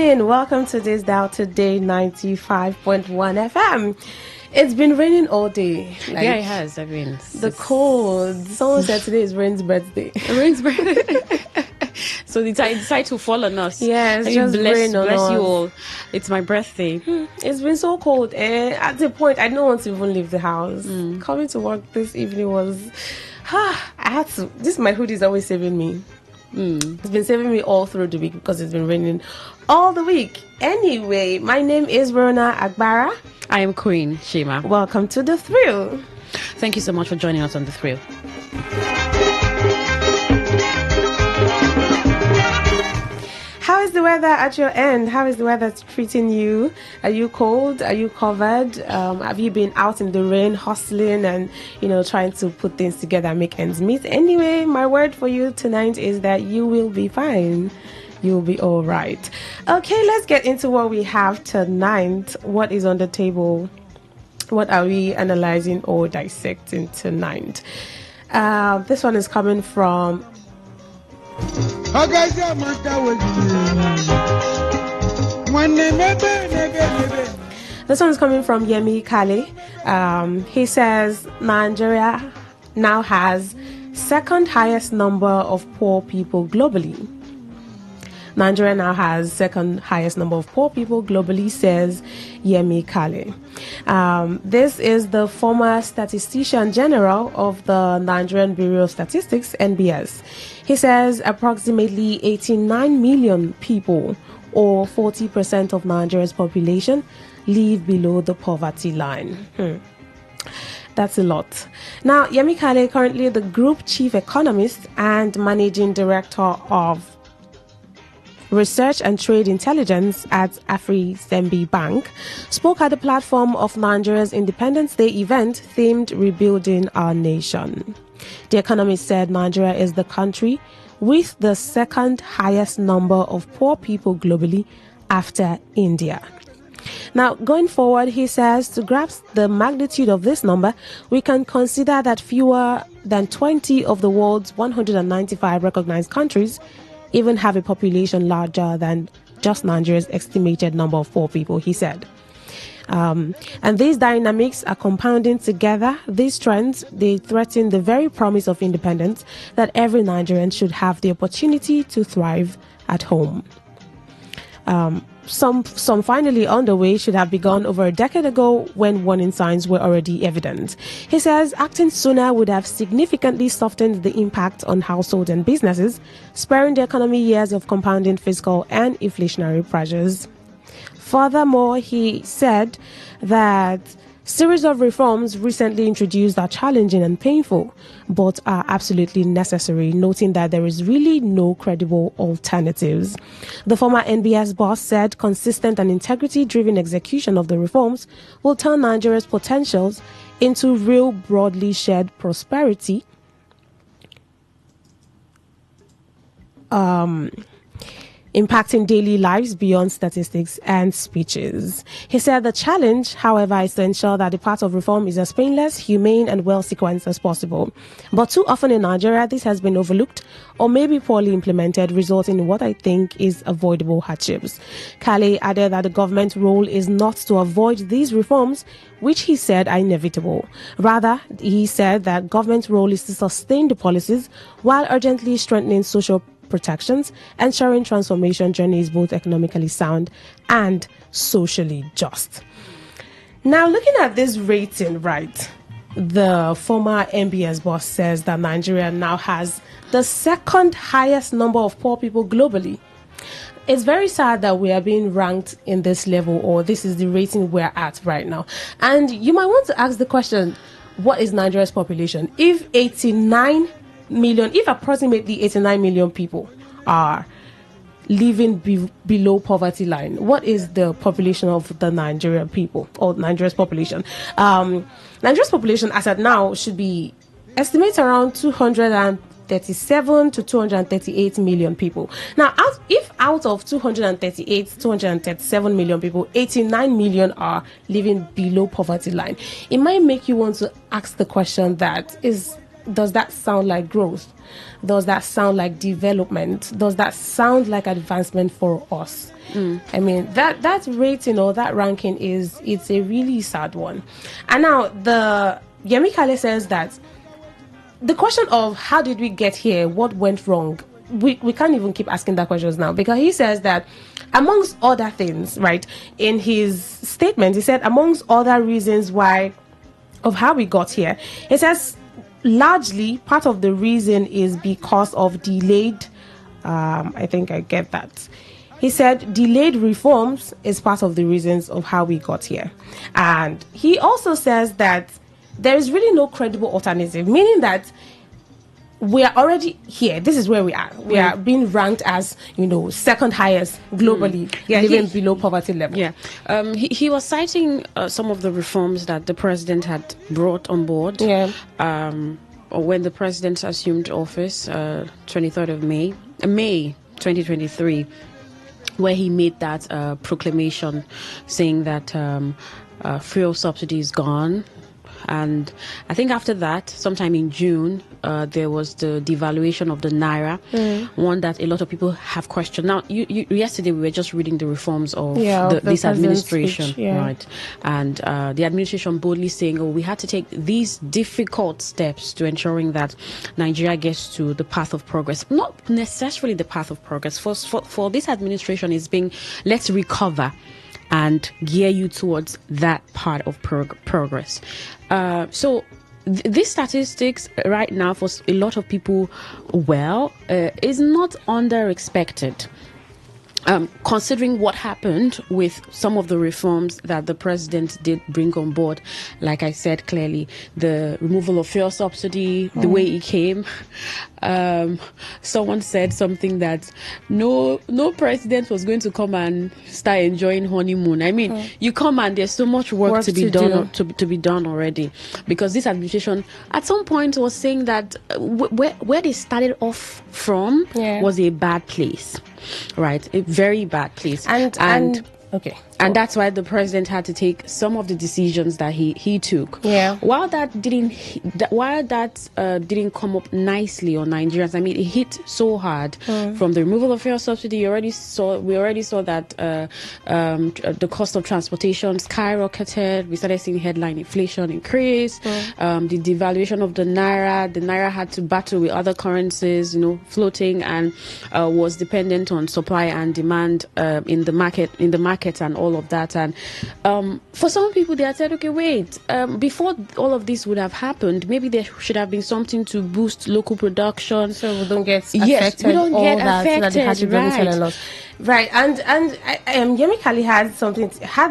evening. Welcome to this dial Today 95.1 FM. It's been raining all day. Like, yeah, it has. I mean, the cold. Someone said today is Rain's birthday. Rain's birthday. So they decide to fall on us. Yes, just bless you all. It's my birthday. It's been so cold. At the point, I don't want to even leave the house. Coming to work this evening was... I had to... my hoodie is always saving me. It's been saving me all through the week because it's been raining all the week. Anyway, my name is Verona Agbara. I am Queen Shima. Welcome to The Thrill. Thank you so much for joining us on The Thrill. How is the weather at your end? How is the weather treating you? Are you cold? Are you covered? Have you been out in the rain, hustling and, trying to put things together and make ends meet? Anyway, my word for you tonight is that you will be fine. You'll be all right. Okay, let's get into what we have tonight. What is on the table? What are we analyzing or dissecting tonight? This one is coming from... This one's coming from Yemi Kale. He says Nigeria now has second highest number of poor people globally. Nigeria now has second highest number of poor people globally, says Yemi Kale. This is the former Statistician General of the Nigerian Bureau of Statistics, NBS. He says approximately 89 million people, or 40% of Nigeria's population, live below the poverty line. That's a lot. Now, Yemi Kale, currently the Group Chief Economist and Managing Director of Research and Trade Intelligence at Afri-Zembi Bank, spoke at the platform of Nigeria's Independence Day event themed Rebuilding Our Nation. The economist said Nigeria is the country with the second highest number of poor people globally after India. Now, going forward, he says, to grasp the magnitude of this number, we can consider that fewer than 20 of the world's 195 recognized countries even have a population larger than just Nigeria's estimated number of poor people, he said. And these dynamics are compounding together. These trends, they threaten the very promise of independence that every Nigerian should have the opportunity to thrive at home. Some finally on the way should have begun over a decade ago when warning signs were already evident. He says acting sooner would have significantly softened the impact on households and businesses, sparing the economy years of compounding fiscal and inflationary pressures. Furthermore, he said that series of reforms recently introduced are challenging and painful, but are absolutely necessary, noting that there is really no credible alternatives. The former NBS boss said consistent and integrity-driven execution of the reforms will turn Nigeria's potentials into real broadly shared prosperity, impacting daily lives beyond statistics and speeches. He said the challenge, however, is to ensure that the path of reform is as painless, humane, and well sequenced as possible. But too often in Nigeria, this has been overlooked or maybe poorly implemented, resulting in what I think is avoidable hardships. Kale added that the government's role is not to avoid these reforms, which he said are inevitable. Rather, he said that government's role is to sustain the policies while urgently strengthening social protections, ensuring transformation journey is both economically sound and socially just. Now, looking at this rating, right, the former MBS boss says that Nigeria now has the second highest number of poor people globally. It's very sad that we are being ranked in this level, or this is the rating we're at right now. And you might want to ask the question, what is Nigeria's population? If approximately 89 million people are living below poverty line, what is the population of the Nigerian people or Nigeria's population? Nigeria's population as at now should be estimated around 237 to 238 million people. Now, if out of 237 million people, 89 million are living below poverty line, it might make you want to ask the question that is does that sound like growth? Does that sound like development? Does that sound like advancement for us? I mean, that rating or that ranking it's a really sad one. And now the Yemi Kale says that the question of how did we get here, what went wrong, we can't even keep asking that questions now, because he says that amongst other things, right, in his statement, he said amongst other reasons why of how we got here, he says largely part of the reason is because of delayed I think I get that. He said delayed reforms is part of the reasons of how we got here. And he also says that there is really no credible alternative, meaning that we are already here. This is where we are. We are being ranked as, second highest globally, living below poverty level. Yeah. He was citing some of the reforms that the president had brought on board. Yeah. When the president assumed office, 23rd of May 2023, where he made that proclamation saying that fuel subsidy is gone. And I think after that, sometime in June, there was the devaluation of the Naira, one that a lot of people have questioned. Now, yesterday we were just reading the reforms of this administration, speech, right? And the administration boldly saying, we had to take these difficult steps to ensuring that Nigeria gets to the path of progress. Not necessarily the path of progress. For this administration, it's being, let's recover and gear you towards that part of progress. So these statistics right now for a lot of people, is not under-expected. Considering what happened with some of the reforms that the president did bring on board, like I said clearly, the removal of fuel subsidy, the way it came. Someone said something that no president was going to come and start enjoying honeymoon. I mean, you come and there's so much work to be done to be done already, because this administration at some point was saying that where they started off from was a bad place. Right, a very bad place, and that's why the president had to take some of the decisions that he took. While that didn't come up nicely on Nigerians, I mean, it hit so hard from the removal of fuel subsidy. We already saw that the cost of transportation skyrocketed. We started seeing headline inflation increase. The devaluation of the naira had to battle with other currencies, floating, and was dependent on supply and demand in the market and all of that. And for some people, they had said, okay, wait, before all of this would have happened, maybe there should have been something to boost local production, so we don't get affected. Yes, we don't get affected. Right, and Yemi Kale had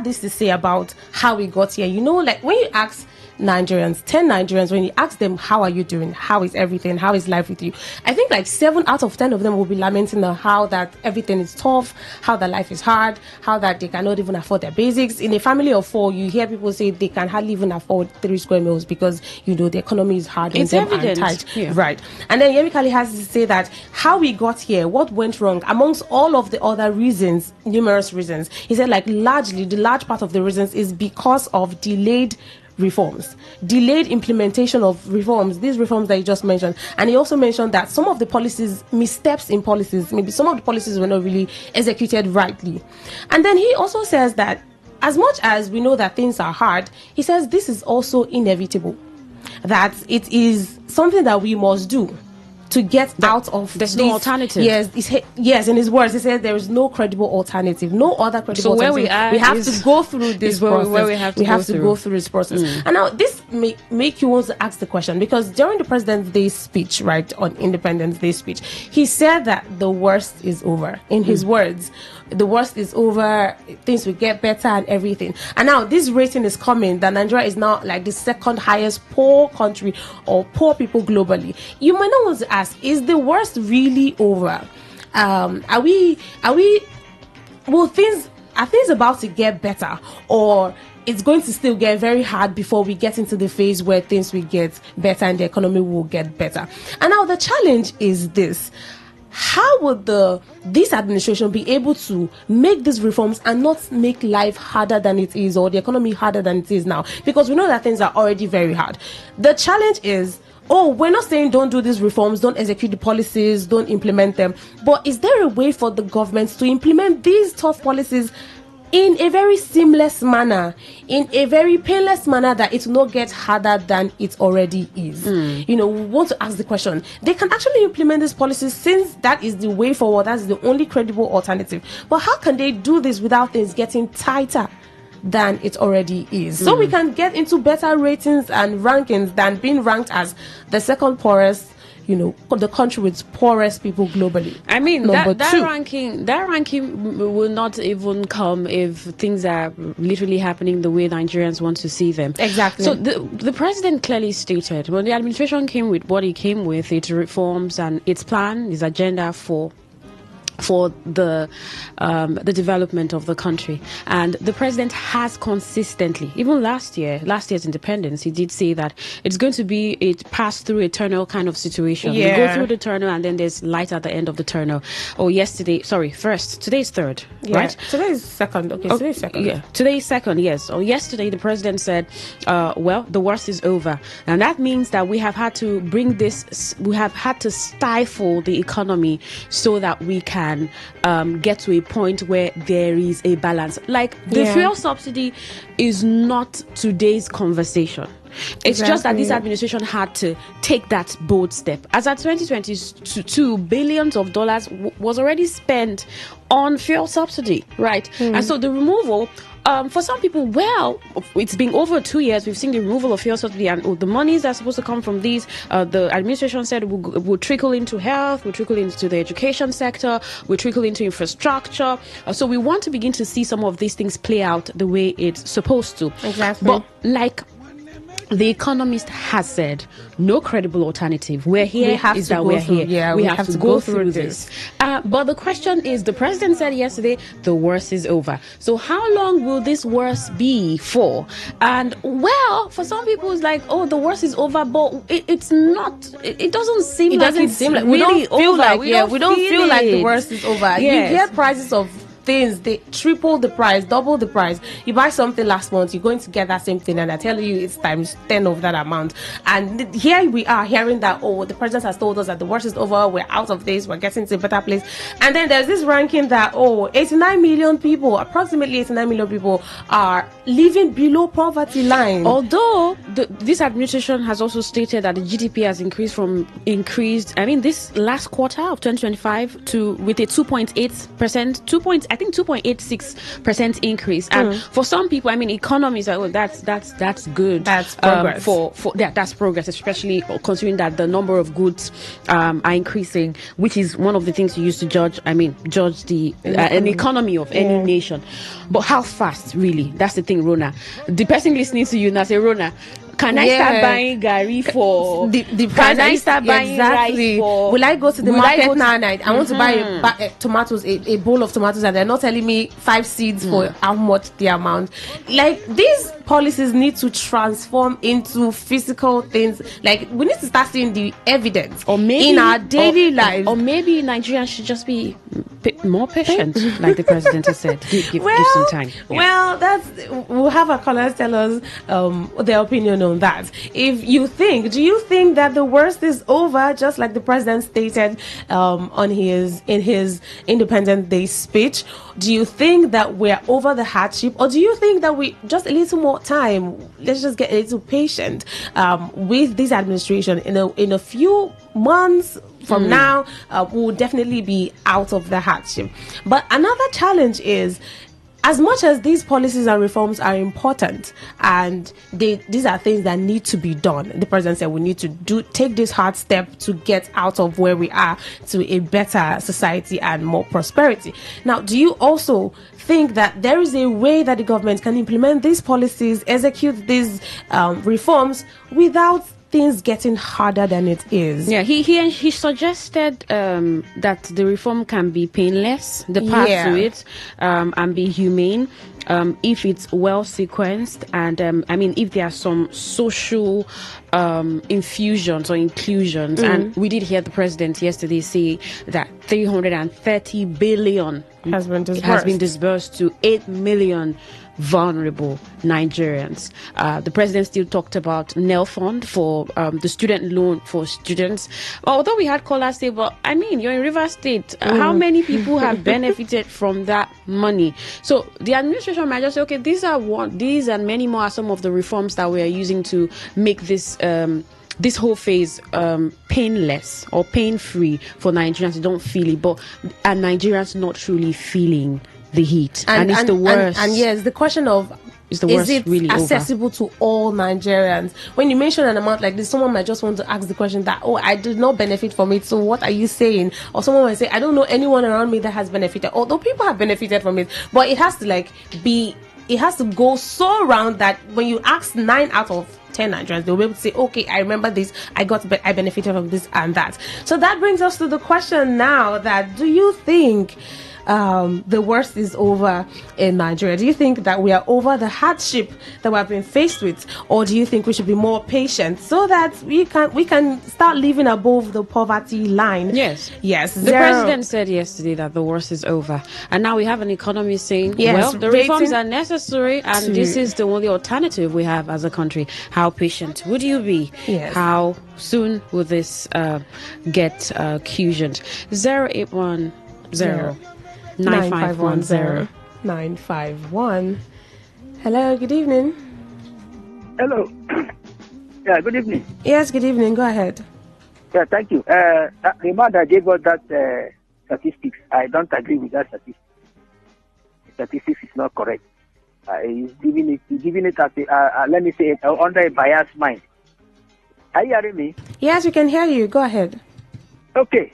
this to say about how we got here. Like when you ask Nigerians, 10 Nigerians, when you ask them, how are you doing? How is everything? How is life with you? I think like 7 out of 10 of them will be lamenting how that everything is tough, how that life is hard, how that they cannot even afford their basics. In a family of 4, you hear people say they can hardly even afford 3 square meals because, the economy is hard on them and tight. Yeah. Right. And then Yemi Kale has to say that how we got here, what went wrong, amongst all of the other reasons, numerous reasons. He said like largely, the large part of the reasons is because of delayed implementation of reforms, these reforms that you just mentioned. And he also mentioned that some of the missteps in policies, maybe some of the policies were not really executed rightly. And then he also says that as much as we know that things are hard, he says this is also inevitable, that it is something that we must do to get out of there's no alternative. Yes, in his words, he said there is no credible alternative, no other credible alternative. Where we have to go through this process. Where we have to go through this process. And now this make you want to ask the question, because during the President's Day speech, right, on Independence Day speech, he said that the worst is over. In his words, the worst is over, things will get better and everything. And now this rating is coming that Nigeria is now like the second highest poor country or poor people globally. You might not want to ask, is the worst really over? Are things about to get better, or it's going to still get very hard before we get into the phase where things will get better and the economy will get better? And now the challenge is this: how would this administration be able to make these reforms and not make life harder than it is, or the economy harder than it is now? Because we know that things are already very hard. The challenge is, we're not saying don't do these reforms, don't execute the policies, don't implement them. But is there a way for the government to implement these tough policies in a very seamless manner, in a very painless manner, that it will not get harder than it already is? We want to ask the question. They can actually implement these policies since that is the way forward, that's the only credible alternative. But how can they do this without things getting tighter than it already is? So we can get into better ratings and rankings than being ranked as the second poorest, the country with poorest people globally. I mean, that ranking will not even come if things are literally happening the way Nigerians want to see them. Exactly. So the president clearly stated when the administration came with what he came with, its reforms and its plan, his agenda for the development of the country. And the president has consistently, even last year's independence, he did say that it's going to be a pass through a tunnel kind of situation. We go through the tunnel and then there's light at the end of the tunnel. Today's third, right? Today is second. Okay, today's second. Yeah, today's second, yes. Yesterday the president said, the worst is over. And that means that we have had to stifle the economy so that we can get to a point where there is a balance. Like the fuel subsidy is not today's conversation. It's just that this administration had to take that bold step. As at 2022, billions of dollars was already spent on fuel subsidy, right? And so the removal, for some people, it's been over 2 years. We've seen the removal of fuel subsidy, and the monies that are supposed to come from these, the administration said will trickle into health, will trickle into the education sector, will trickle into infrastructure. So we want to begin to see some of these things play out the way it's supposed to. Exactly. But like The Economist has said, no credible alternative. We're here. We have to go through this. But the question is, the president said yesterday, the worst is over. So how long will this worst be for? And well, for some people, it's like, oh, the worst is over, but it's not. It doesn't seem like it's really we don't feel over. we don't feel like the worst is over. Yes. You hear prices of things, they triple the price, double the price. You buy something last month, you're going to get that same thing, and I tell you it's times 10 of that amount. And here we are hearing that, oh, the president has told us that the worst is over, we're out of this, we're getting to a better place. And then there's this ranking that, oh, 89 million people, approximately 89 million people are living below poverty line. Although this administration has also stated that the GDP has increased, this last quarter of 2025 with a 2.86% increase. And for some people, economies are, that's good. That's progress. That's progress, especially considering that the number of goods are increasing, which is one of the things you use to judge the an economy of any nation. But how fast, really? That's the thing, Rona. The person listening to you now say, Rona, can I start buying gari for the price? Can I start buying rice for? Will I go to the market now? And I want to buy tomatoes, a bowl of tomatoes, and they're not telling me 5 seeds for how much the amount. Like, these policies need to transform into physical things. Like, we need to start seeing the evidence in our daily lives. Or maybe Nigerians should just be more patient, like the president has said. Give some time. Yeah. Well, we'll have our callers tell us their opinion on that. Do you think that the worst is over, just like the president stated in his Independence Day speech? Do you think that we're over the hardship, or do you think that we just a little more time? Let's just get a little patient with this administration. In a few months from now, we'll definitely be out of the hardship. But another challenge is, as much as these policies and reforms are important, and these are things that need to be done, the president said we need to take this hard step to get out of where we are to a better society and more prosperity. Now, do you also think that there is a way that the government can implement these policies, execute these reforms without things getting harder than it is? Yeah, he suggested that the reform can be painless, the path to it, and be humane. if it's well sequenced, and if there are some social infusions or inclusions, and we did hear the president yesterday say that 330 billion has been disbursed to 8 million vulnerable Nigerians. The president still talked about NEL Fund for the student loan for students. Although we had callers say, but you're in Rivers State. How many people have benefited from that money? So the administration might just say, okay, these and many more are some of the reforms that we are using to make this this whole phase painless or pain-free for Nigerians who don't feel it, and Nigerians not truly feeling the heat, and it's the worst. And yes, the question of is it really accessible to all Nigerians? When you mention an amount like this, someone might just want to ask the question that, I did not benefit from it, so what are you saying? Or someone might say, I don't know anyone around me that has benefited, although people have benefited from it, but it has to go so round that when you ask 9 out of 10 Nigerians, they'll be able to say, okay, I remember this, I benefited from this and that. So that brings us to the question now that, do you think the worst is over in Nigeria? Do you think that we are over the hardship that we have been faced with, or do you think we should be more patient so that we can start living above the poverty line? Yes. The president said yesterday that the worst is over, and now we have an economy saying, well, the reforms are necessary, and this is the only alternative we have as a country. How patient would you be? Yes. How soon will this get cushioned? 0810 9510 951. Hello, good evening. Hello. Yeah, good evening. Yes, good evening. Go ahead. Yeah, thank you. The man that gave us that statistics, I don't agree with that statistics. Statistics is not correct. He's giving it as let me say, under a biased mind. Are you hearing me? Yes, we can hear you. Go ahead. Okay.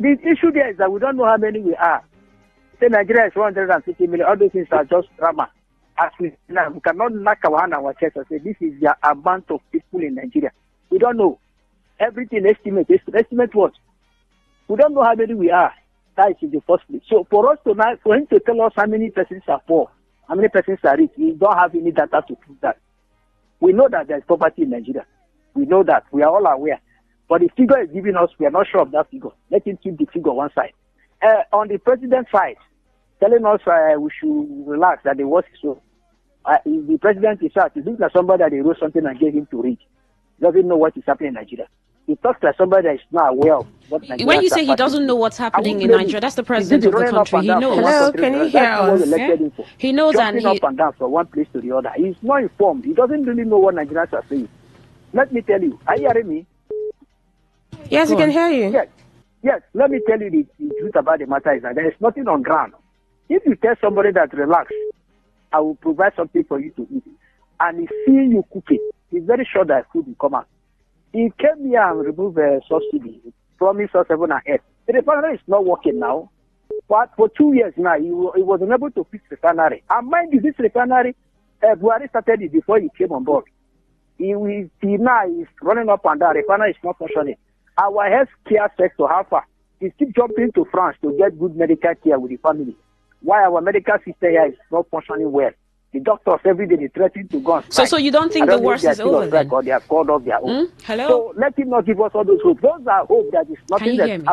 The issue there is that we don't know how many we are. Say Nigeria is 150 million. All those things are just drama. As we cannot knock our hand on our chest and say this is the amount of people in Nigeria. We don't know. Everything estimate what? We don't know how many we are. That is in the first place. So for him to tell us how many persons are poor, how many persons are rich, we don't have any data to prove that. We know that there is poverty in Nigeria. We know that. We are all aware. But the figure is giving us, we are not sure of that figure. Let him keep the figure one side. On the president's side, telling us we should relax, that the worst is so. The president is out. He looks like somebody that they wrote something and gave him to read. He doesn't know what is happening in Nigeria. He talks like somebody that is not aware of what Nigeria is. When you say he doesn't know what's happening in Nigeria, that's the president of the country. He knows. Hello, can you hear us? He knows, jumping up and down from one place to the other. He's not informed. He doesn't really know what Nigerians are saying. Let me tell you. Are you hearing me? Yes, we can hear you. Yes. Let me tell you the truth about the matter is that there is nothing on ground. If you tell somebody that relax, I will provide something for you to eat, and he see you cooking, he's very sure that food will come out. He came here and removed a subsidy, promised us heaven and earth. The refinery is not working now. But for 2 years now, he was unable to fix the refinery. And mind you, this refinery, Buhari started it before he came on board. He now is running up and down. The refinery is not functioning. Our health care sector, how far? He keep jumping to France to get good medical care with the family. Why our medical system here is not functioning well? The doctors every day they threaten to go on strike. So you don't think the worst is over then? Or they have called off their own. Hello? So let him not give us all those hopes. Those are hope that is nothing that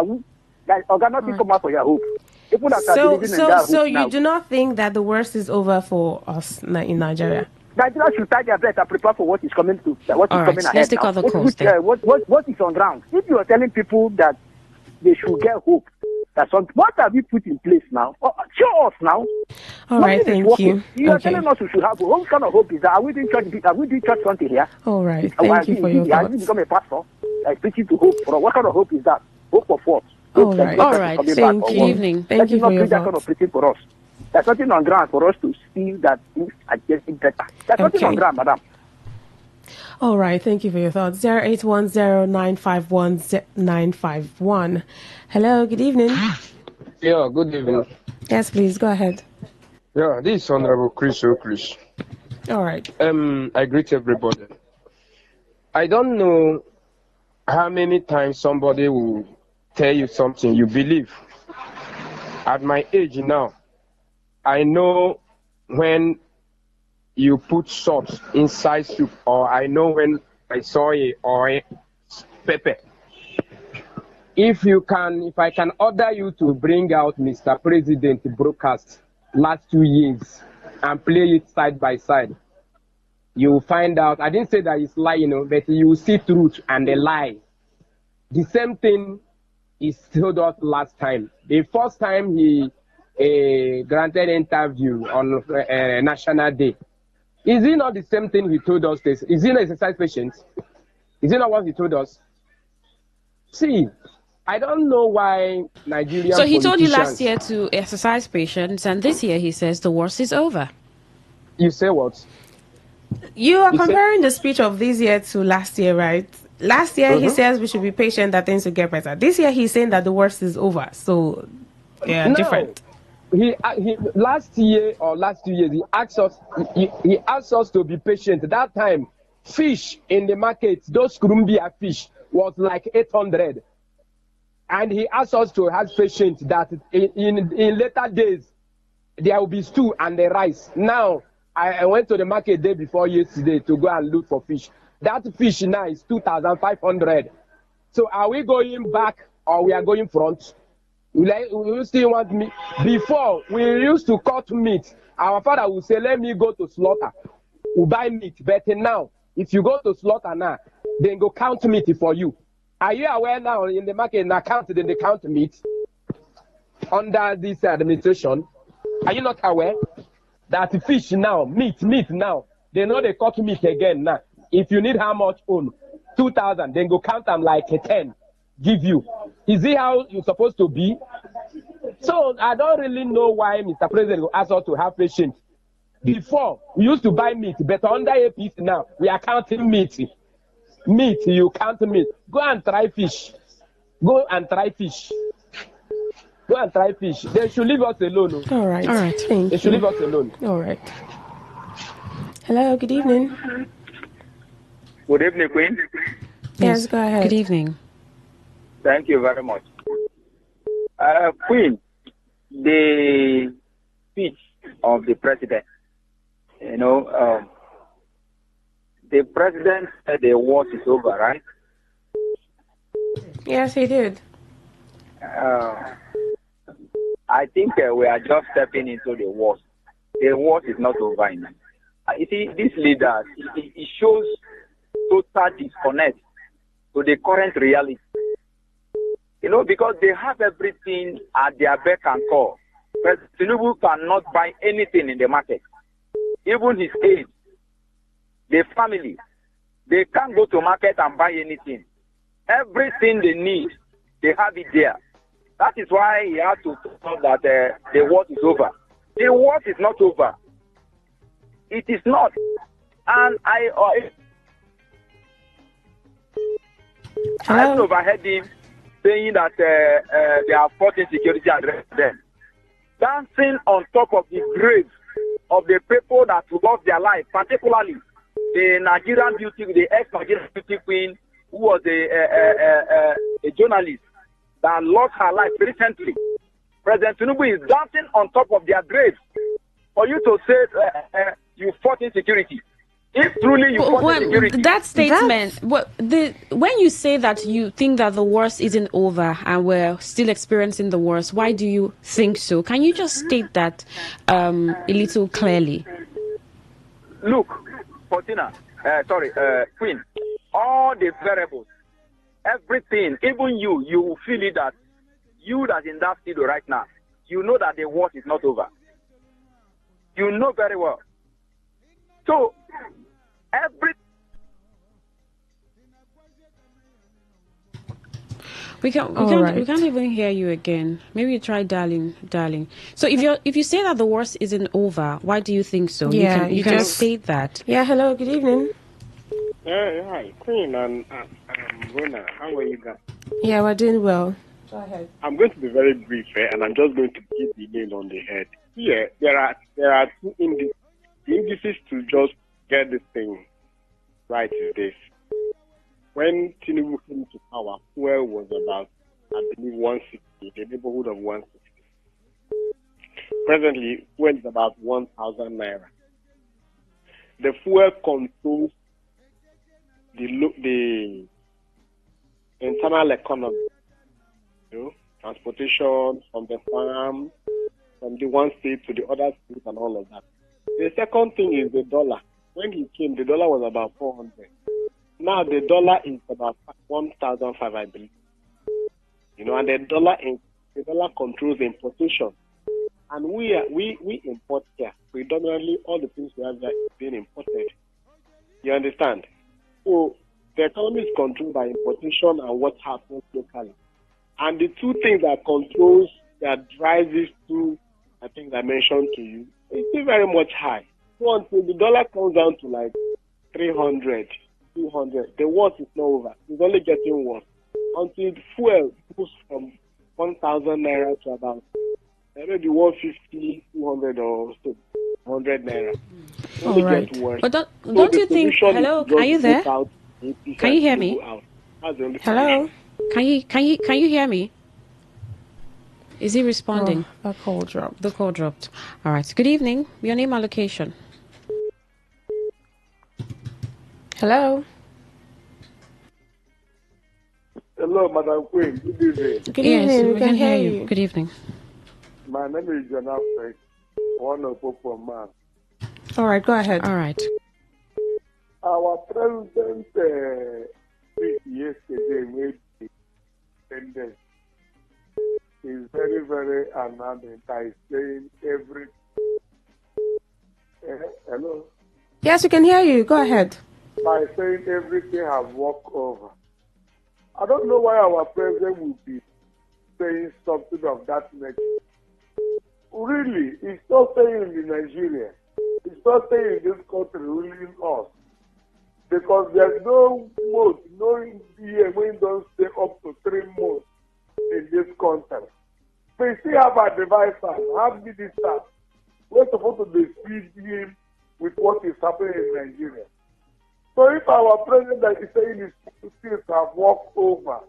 nothing come out for your hope. People that are believing in that so hope you now. do not think that the worst is over for us in Nigeria? Nigeria should tie their breath and prepare for what is coming to coming ahead. Let's take other calls. What is on ground? If you are telling people that they should get hope, what have you put in place now? Show us now. All right, thank you. You are telling us we should have hope. What kind of hope is that? Are we doing church something here? All right, thank you for your thoughts. Have you become a pastor? Preaching to hope. What kind of hope is that? Hope of what? All right, thank you. Evening. Thank you for your that kind of preaching for us. There's nothing on ground for us to see that things are getting better. There's nothing on ground, madam. All right, thank you for your thoughts. 0810-951-951. Hello, good evening. Yeah, good evening. Yes, please, go ahead. Yeah, this is Honorable Chris O'Chris. All right. I greet everybody. I don't know how many times somebody will tell you something you believe. At my age now, I know when you put salt inside soup, or I know when I saw a oil pepper. If I can order you to bring out Mr. President broadcast last 2 years and play it side by side, you will find out. I didn't say that it's lying, but you will see truth and a lie. The same thing he told us last time. The first time he granted interview on National Day. Is it not the same thing he told us this? Is he not exercise patient? Is it not what he told us? See, I don't know why Nigerian So he told you politicians- last year to exercise patience, and this year he says the worst is over. You say what? You are comparing the speech of this year to last year, right? Last year he says we should be patient that things will get better. This year he's saying that the worst is over. So yeah, No. different. He last year or last 2 years he asked us to be patient. That time fish in the market, those Columbia fish, was like 800, and he asked us to have patience that in later days there will be stew and the rice. Now I went to the market day before yesterday to go and look for fish. That fish now is 2,500. So are we going back or we are going front? We still want meat. Before, we used to cut meat. Our father would say, let me go to slaughter. We buy meat. But now, if you go to slaughter now, then go count meat for you. Are you aware now in the market, in account, then they count meat under this administration? Are you not aware that fish now, meat now, they know they cut meat again now. If you need how much own? 2,000, then go count them like a 10. Give you. Is it how you're supposed to be? So I don't really know why Mr. President will ask us to have patience. Before, we used to buy meat, but under APC now, we are counting meat. Meat, you count meat. Go and try fish. Go and try fish. Go and try fish. They should leave us alone. All right. Thank They should leave us alone. All right. Hello, good evening. Good evening, Queen. Yes, go ahead. Good evening. Thank you very much. Queen, the speech of the president, the president said the war is over, right? Yes, he did. I think we are just stepping into the war. The war is not over. You see, these leaders, it shows total disconnect to the current reality. Because they have everything at their beck and call. President Tinubu cannot buy anything in the market. Even his aides, the family, they can't go to market and buy anything. Everything they need, they have it there. That is why he had to tell that the war is over. The war is not over. It is not. And I overheard him saying that they are fighting security and them. Dancing on top of the graves of the people that lost their life, particularly the Nigerian beauty, the ex-Nigerian beauty queen, who was a journalist that lost her life recently. President Tinubu is dancing on top of their graves for you to say you fought insecurity. If truly you fought insecurity. That statement, when you say that you think that the worst isn't over and we're still experiencing the worst, why do you think so? Can you just state that a little clearly? Look, Queen, all the variables, everything, even you feel it that you that's in that studio right now, you know that the war is not over. You know very well. So, we can't even hear you again. Maybe you try dialing. So if you say that the worst isn't over, why do you think so? Yeah, you can state that. Yeah, hello, good evening. Hi, Queen and Rona. How are you guys? Yeah, we're doing well. Go ahead. I'm going to be very brief, and I'm just going to hit the nail on the head. Here, there are two indices. The indices to just get this thing right is this. When Tinubu came to power, fuel was about, I believe, 160, the neighborhood of 160. Presently, fuel is about 1,000 naira. The fuel controls the internal economy, transportation from the farm, from the one state to the other state and all of that. The second thing is the dollar. When he came, the dollar was about 400. Now the dollar is about 1,500, I believe. And the dollar controls importation. And we import here. Predominantly, all the things we have here is being imported. You understand? So the economy is controlled by importation and what happens locally. And the two things that drive these two, I think I mentioned to you, it's still very much high. So until the dollar comes down to like 300, 200, the worst is not over. It's only getting worse. Until fuel goes from 1,000 naira to about maybe 150, 200 or so, 100 naira. All right. But don't you think? Hello, are you there? Can you hear me? Hello. Can you hear me? Is he responding? The call dropped. The call dropped. All right. Good evening. Your name and location. Hello. Hello, Madam Queen. Good evening. Good evening. We can hear you. Good evening. My name is John Afric, one of Popo Man. All right, go ahead. All right. Our president yesterday made the independence. He's very, very alarming. He's saying everything. Hello? Yes, we can hear you. Go ahead. By saying everything has walked over. I don't know why our president would be saying something of that nature. Really, he's not saying in Nigeria. He's not saying in this country ruling us. Because there's no month, no year when you don't stay up to 3 months in this country. We still have advisors, have ministers. We're supposed to be feeding him with what is happening in Nigeria. So if our president that is saying his things have walked over,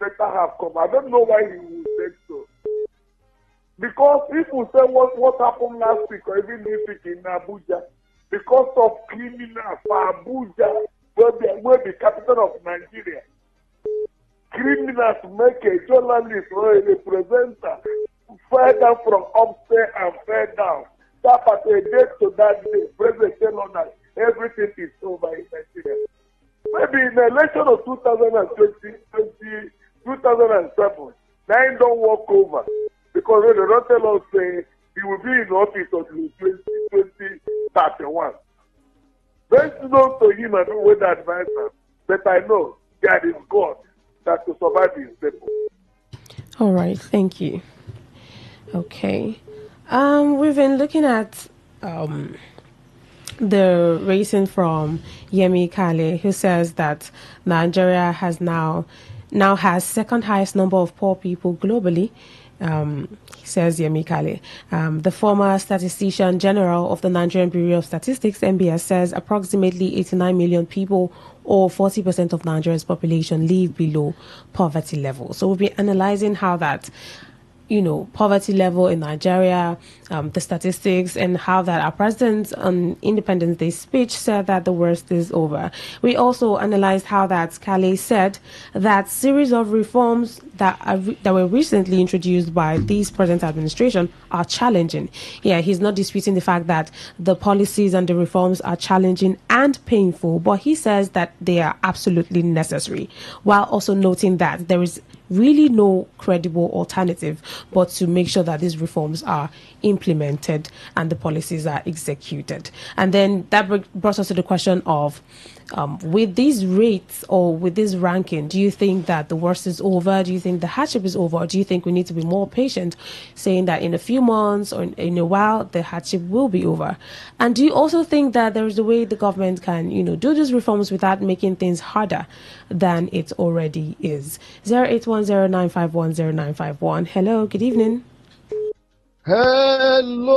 better have come. I don't know why he would say so. Because if we say what happened last week or even this week in Abuja, because of criminals for Abuja, where the capital of Nigeria, criminals make a journalist or a presenter fell down from upstairs and fell down. That at a date to that day, President tell us that everything is over in Nigeria. Maybe in the election of 2007, now he don't walk over. Because they don't tell us he will be in office until 2031. Let's know to him and with advice, but I know God is God that to survive his people. All right, thank you. Okay. We've been looking at the reason from Yemi Kale, who says that Nigeria has now has second highest number of poor people globally. He says Yemi Kale. The former statistician general of the Nigerian Bureau of Statistics, NBS, says approximately 89 million people, or 40% of Nigeria's population, live below poverty level. So we'll be analyzing how that, poverty level in Nigeria, the statistics, and how that our president on Independence Day speech said that the worst is over. We also analyzed how that Kale said that series of reforms that were recently introduced by this present administration are challenging. Yeah, he's not disputing the fact that the policies and the reforms are challenging and painful, but he says that they are absolutely necessary, while also noting that there is really no credible alternative but to make sure that these reforms are implemented and the policies are executed. And then that brought us to the question of, with these rates or with this ranking, do you think that the worst is over? Do you think the hardship is over? Or do you think we need to be more patient, saying that in a few months or in a while, the hardship will be over? And do you also think that there is a way the government can, do these reforms without making things harder than it already is? 08109510951. Hello, good evening. Hello.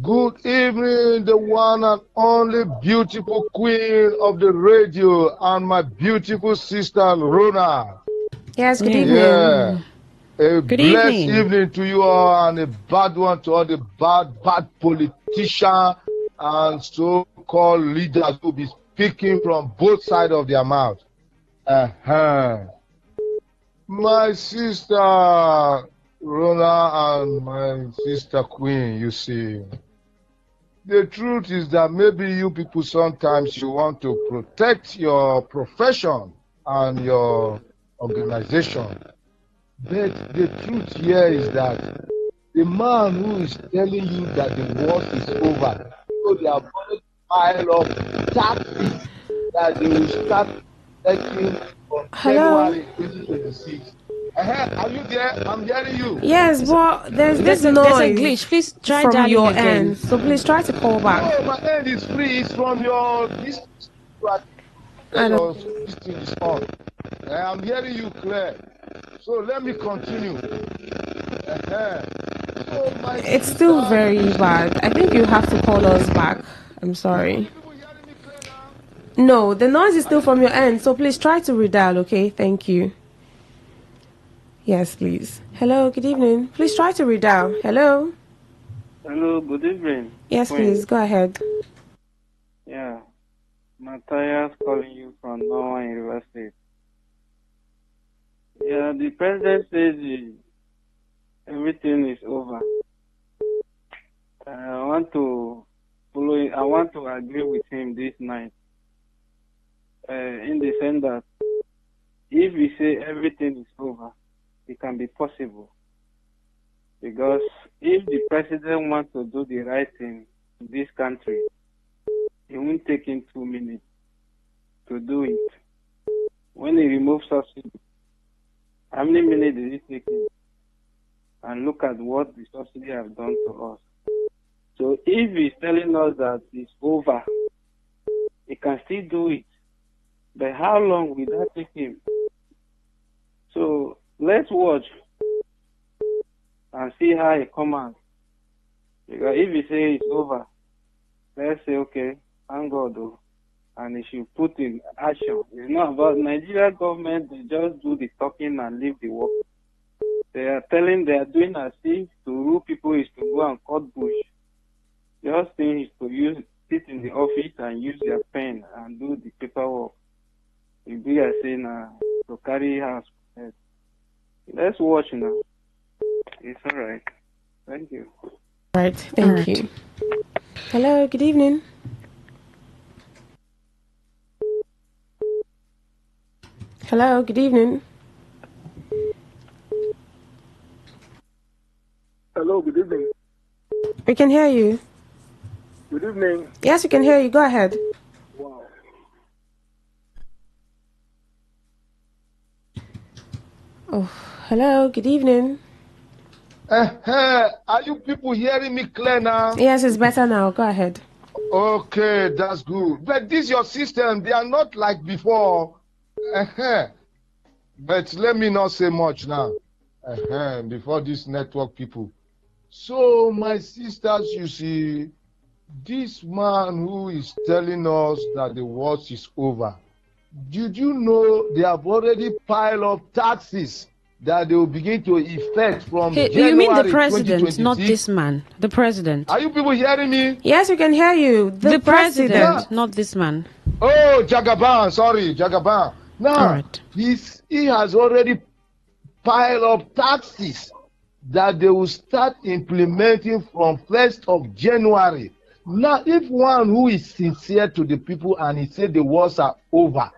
Good evening, the one and only beautiful queen of the radio and my beautiful sister, Rona. Yes, good evening. Yeah. A Good blessed evening. evening to you all, and a bad one to all the bad politicians and so-called leaders who be speaking from both sides of their mouth. My sister Rona and my sister Queen, you see, the truth is that maybe you people sometimes you want to protect your profession and your organization. But the truth here is that the man who is telling you that the war is over, so they have already piled up taxes that they will start taking from January 2026. Are you there? I'm hearing you. Yes, but there's There's a glitch. Please try from dialing your again. end. So please try to call back. No, my end is free. It's from your this thing is on. I'm hearing you clear. So let me continue. It's still very bad. I think you have to call us back. I'm sorry. No, the noise is still from your end. So please try to redial, okay? Thank you. Yes, please. Hello, good evening. Please try to redial. Hello. Hello, good evening. Yes, please. Go ahead. Yeah. Matthias calling you from Norway University. Yeah, the president says everything is over. I want to agree with him this night. In the sense that if we say everything is over, it can be possible. Because if the president wants to do the right thing in this country, it won't take him 2 minutes to do it. When he removes subsidy, how many minutes did it take him? And look at what the subsidy have done to us. So if he's telling us that it's over, he can still do it. But how long will that take him? So let's watch and see how it comes out. Because if he say it's over, let's say, okay, thank God though. And he should put in action. It's not about Nigeria government, they just do the talking and leave the work. They are doing as if to rule people is to go and cut bush. Just thing is to sit in the office and use their pen and do the paperwork. If we are saying to carry house. Let's watch now. It's all right. Thank you. Right. Thank you. Hello. Good evening. Hello. Good evening. Hello. Good evening. We can hear you. Good evening. Yes, we can hear you. Go ahead. Wow. Oh, hello. Good evening. Are you people hearing me clear now? Yes, it's better now. Go ahead. Okay, that's good. But this your system, they are not like before. But let me not say much now. Before this network people. So my sisters, you see, this man who is telling us that the worst is over, did you know they have already piled up taxes that they will begin to effect from January you mean the president, 2026? not this man. The president. Are you people hearing me? Yes, we can hear you. The president, not this man. Oh, Jagaban, sorry, Jagaban. Now, he has already piled up taxes that they will start implementing from 1st of January. Now, if one who is sincere to the people and he said the wars are over,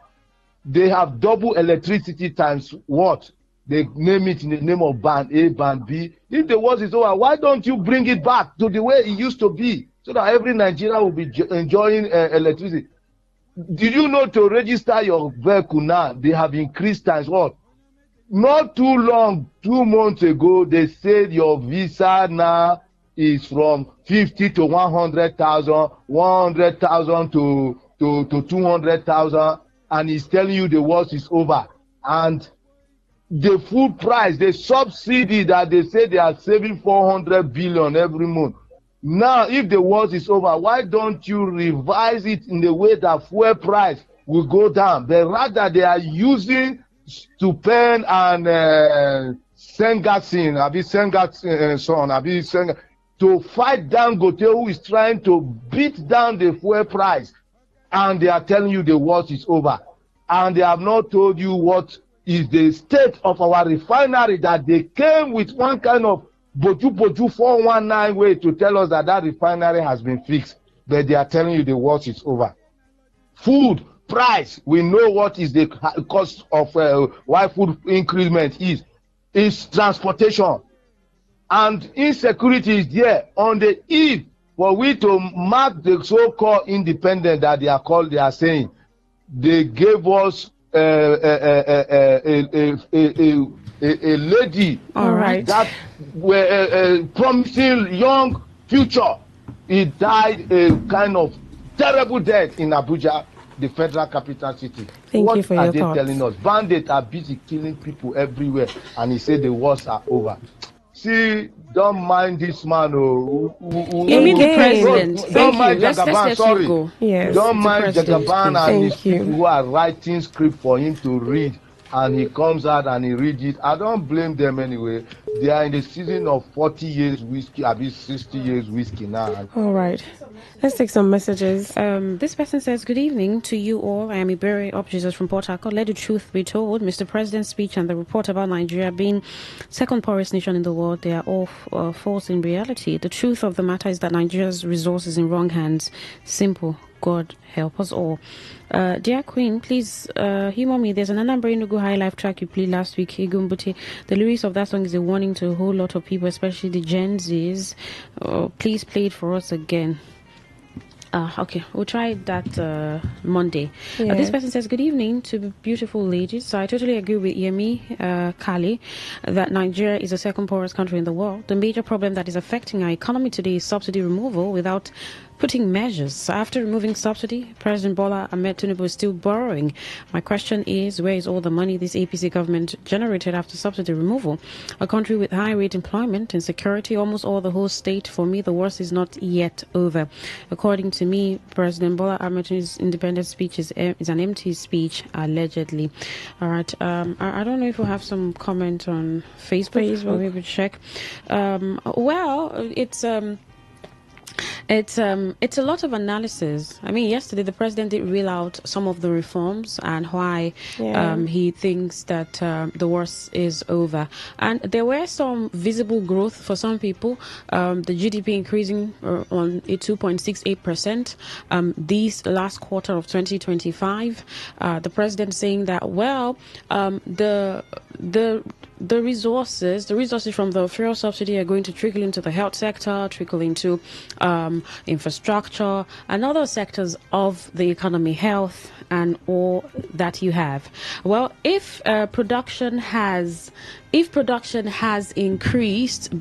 they have double electricity times what? They name it in the name of band A, band B. If the wars is over, why don't you bring it back to the way it used to be so that every Nigerian will be enjoying electricity? Did you know to register your vehicle now, they have increased times what? Not too long, 2 months ago, they said your visa now is from 50 to 100,000, 100,000 to 200,000, and he's telling you the worst is over. And the food price, the subsidy that they say they are saving 400 billion every month. Now, if the worst is over, why don't you revise it in the way that fuel price will go down? But rather, they are using Stupen and Sengasin, son, to fight Dangote, who is trying to beat down the fuel price, and they are telling you the war is over, and they have not told you what is the state of our refinery, that they came with one kind of boju 419 way to tell us that refinery has been fixed, but they are telling you the war is over. Food price, we know what is the cost of why food increment is. It's transportation, and insecurity is there on the eve for we to mark the so-called independence that they are saying. They gave us a lady, all right, that were promising young future. He died a kind of terrible death in Abuja, the federal capital city. Thank you for your thoughts. What are they telling us? Bandits are busy killing people everywhere, and he said the wars are over. See, don't mind this man. You mean the president? Don't mind Jagaban, sorry. Yes, don't mind Jagaban and his people who are writing script for him to read, and he comes out and he reads it. I don't blame them anyway. They are in the season of 40 years whiskey, I mean 60 years whiskey now. All right. Let's take some messages. This person says, good evening to you all. I am Iberi Up Jesus from Port Harcourt. Let the truth be told. Mr. President's speech and the report about Nigeria being second poorest nation in the world, they are all false in reality. The truth of the matter is that Nigeria's resources in wrong hands. Simple. God help us all. Dear Queen, please humor me. There's an Anambra Enugu High Life track you played last week, Igumbuti. The lyrics of that song is a warning to a whole lot of people, especially the Gen Zs. Please play it for us again. Okay, we'll try that Monday. Yeah. This person says, good evening to beautiful ladies. So I totally agree with Yemi Kali that Nigeria is the second poorest country in the world. The major problem that is affecting our economy today is subsidy removal without putting measures. So after removing subsidy, President Bola Ahmed Tinubu is still borrowing. My question is, where is all the money this APC government generated after subsidy removal? A country with high rate employment, insecurity, almost all the whole state. For me, the worst is not yet over. According to me, President Bola Ahmed Tinubu's independent speech is an empty speech, allegedly. All right. I don't know if we'll have some comment on Facebook. Or maybe check. It's a lot of analysis. I mean, yesterday the president did reel out some of the reforms and why he thinks that the worst is over. And there were some visible growth for some people. The GDP increasing on a 2.68%. This last quarter of 2025, the president saying that the resources from the fuel subsidy are going to trickle into the health sector, trickle into infrastructure and other sectors of the economy, health and all that you have. Well, if production has increased,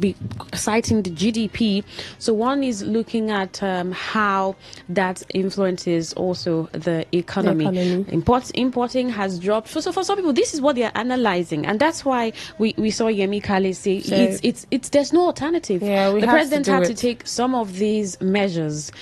citing the GDP, so one is looking at how that influences also the economy. Importing has dropped. So for some people, this is what they are analyzing, and that's why we saw Yemi Kale say it's there's no alternative. The president had to take some of these measures.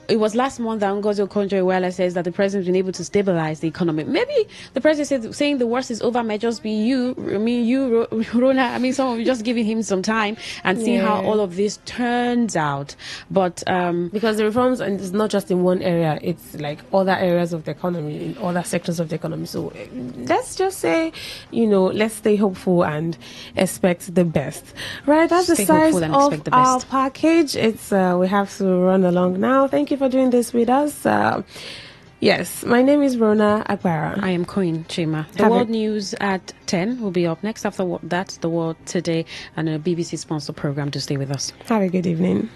It was last month that Ngozi Okonjo-Iweala says that the president has been able to stabilize the economy. Maybe the president saying the worst is over may just be Rona. Some of you just giving him some time and seeing how all of this turns out. But because the reforms, and it's not just in one area, it's like other areas of the economy, in other sectors of the economy. So let's just say, let's stay hopeful and expect the best. Right, that's the size of our package. It's we have to run along now. Thank you for doing this with us. Yes, my name is Rona Agbara. I am Queen Chima. The World News at 10 will be up next. After that, The World Today and a BBC sponsored program to stay with us. Have a good evening.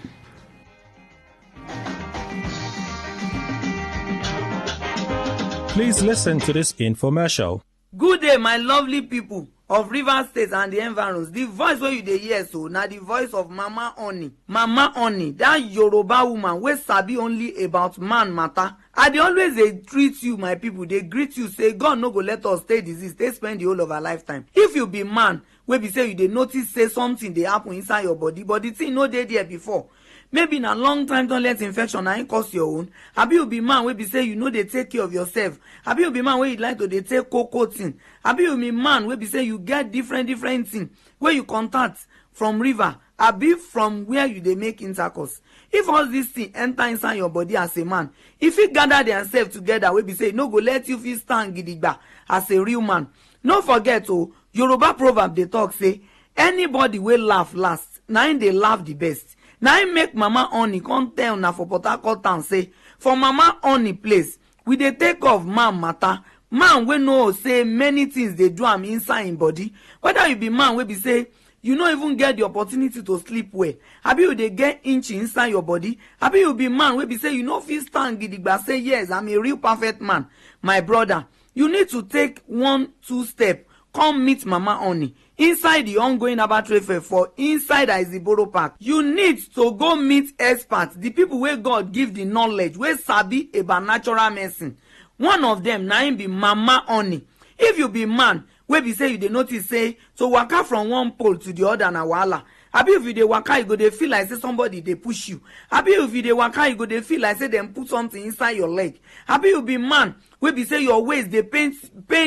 Please listen to this infomercial. Good day, my lovely people of Rivers State and the environs. The voice wey you dey hear so na the voice of Mama Oni. Mama Oni, that Yoruba woman wey sabi only about man matter. I dey always treat you, my people. They greet you, say God no go let us stay disease, stay spend the whole of our lifetime. If you be man, wey be say you dey notice say something dey happen inside your body, but the thing no dey there before. maybe in a long time toilet infection na cause your own. Abi you be man wey be say you know they take care of yourself. Abi you be man wey you like to dey take cocoa thing. Abi you be man wey be say you get different thing where you contact from river. Abi from where you dey make intercourse. If all these things enter inside your body as a man, if you gather themselves together, wey be say no go let you feel stand gidigba as a real man. No forget Yoruba proverb dey talk say anybody wey laugh last, na him dey laugh the best. Na him make Mama Honey come tell na for Port Harcourt town say for Mama Honey place we dey take off man matter. Man wey know say many things dey do am inside him body. Whether you be man wey be say you no even get the opportunity to sleep well, abi you dey get inch inside your body, abi you be man wey be say you no fit stand gidigba say yes I'm a real perfect man. My brother, you need to take 1-2 step come meet Mama Honey inside the ongoing Aba Trade Fair for inside Iziboro Park. You need to go meet experts, the people wey God give the knowledge, wey sabi about natural medicine. One of them na him be Mama Honey. If you be man wey be say you dey notice say to waka from one pole to the other na wahala. Abi if you dey waka you go dey feel like say somebody dey push you. Abi if you dey waka you go dey feel like say dem put something inside your leg. Abi you be man wey be say your waist dey pain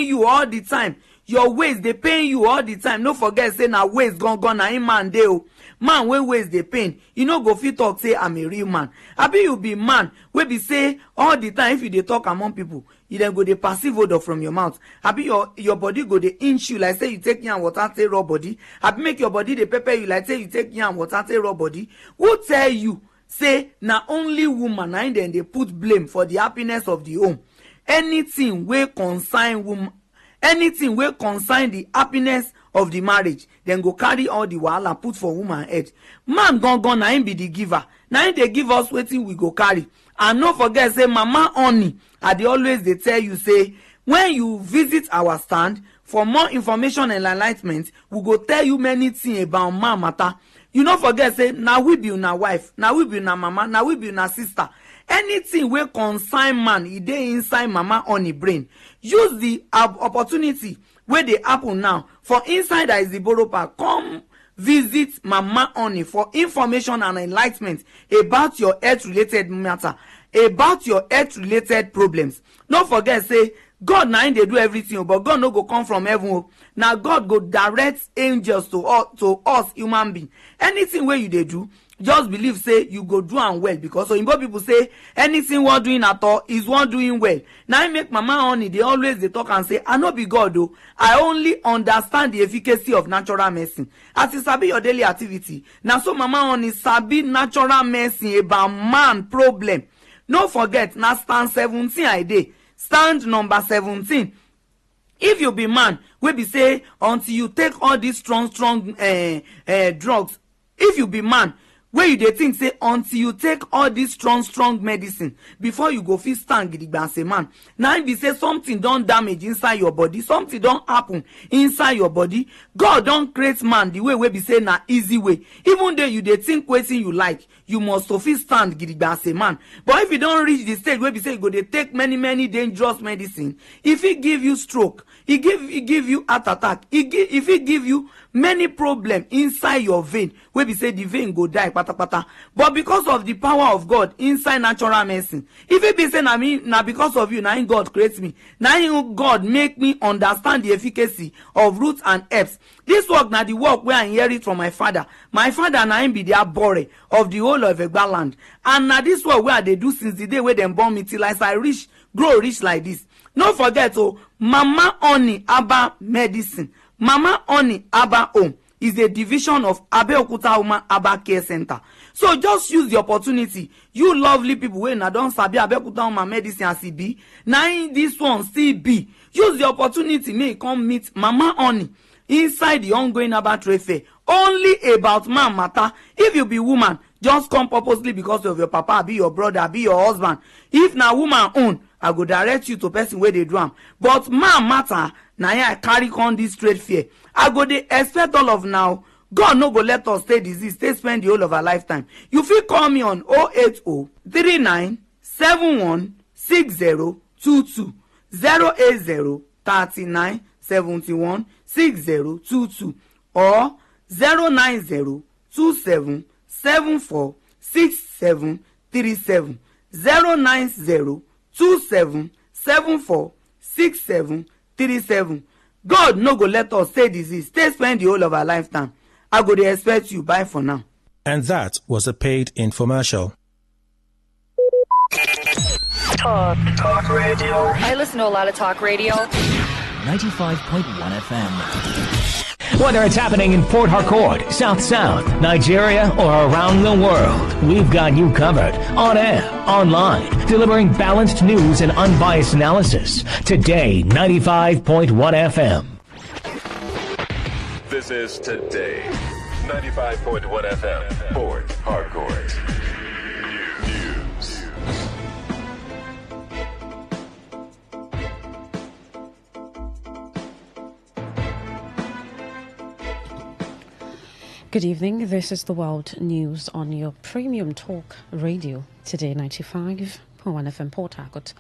you all the time. Your waist dey pain you all the time. No forget say na waist gone na him man dey o. Man wey waist dey pain, you no go fit talk say I'm a real man. Abi you be man wey be say all the time if you dey talk among people, you then go dey perceive odor from your mouth. Abi your body go dey inch you like say you take yam water take rub body. Abi make your body dey pepper you like say you take yam water take rub body. Who tell you say na only woman na dem dey put blame for the happiness of the home? Anything wey concern woman, anything wey concern the happiness of the marriage, then go carry all the wahala put for woman head. Man gone na him be the giver. Na him dey give us wetin we go carry. And no forget say Mama Honey, I dey always dey tell you say when you visit our stand for more information and enlightenment, we go tell you many things about man matter. You no forget say na we be una wife, na we be una mama, na we be una sister. Anything wey concern man, e dey inside Mama Honey brain. Use the opportunity wey dey happen now for inside Iziboro Park. Come visit Mama Honey for information and enlightenment about your health related matter, about your health related problems. No forget say God na him dey do everything, but God no go come from heaven. Now God go direct angels to us human being. Anything wey you dey do, just believe say you go do am well, because Oyinbo people say anything worth doing at all is worth doing well. Now I make Mama Honey dey always dey talk and say I no be God o, I only understand the efficacy of natural medicine. As you sabi your daily activity, now so Mama Honey sabi natural medicine about man problem. No forget na stand 17 I dey, stand number 17. If you be man wey be say until you take all these strong drugs, if you be man where you dey think say until you take all this strong medicine before you go fit stand gidigba as a man, na im be say something don damage inside your body, something don happen inside your body. God don create man the way wey be say na easy way. Even though you dey think wetin you like, you must to fit stand gidigba as a man. But if you don reach the stage wey be say you go dey take many dangerous medicine, e fit give you stroke, e give you heart attack, e fit give you many problem inside your vein wey be say the vein go die patapata. But because of the power of God inside natural medicine, if it be say na because of you na him God create me, na him God make me understand the efficacy of roots and herbs. This work na the work wey I inherit from my father. My father na him be the abore of the whole of Egba land, and na this work wey I dey do since the day wey dem born me till as I grow rich like this. No forget Mama Honey Aba Medicine, Mama Honey Aba Home is a division of Abeokuta Woman Aba Care Center. So just use the opportunity. You lovely people wey na don sabi Abeokuta Woman Medicine as e be, na in this one still be. Use the opportunity make come meet Mama Honey inside the ongoing Aba Trade Fair. Only about man matter. If you be woman, just come purposely because of your papa, be your brother, be your husband. If na woman own, I go direct you to person where they do am. But man matter, na I carry on this trade fair. I go dey expect all of now. God no go let us stay disease, stay spend the whole of our lifetime. You fit call me on 080 39 71 6022, 080 39 71 6022, or 090 27 74 6737 09027746737. God no go let us stay disease, stay spend the whole of our lifetime. I go dey expect you. Bye for now. And that was a paid infomercial. Talk radio. I listen to a lot of talk radio. 95.1 FM. Whether it's happening in Port Harcourt, South South, Nigeria, or around the world, we've got you covered. On air, online, delivering balanced news and unbiased analysis. Today, 95.1 FM. This is Today, 95.1 FM, Port Harcourt. News. Good evening. This is the World News on your premium talk radio. Today, 95.1 FM Port Harcourt.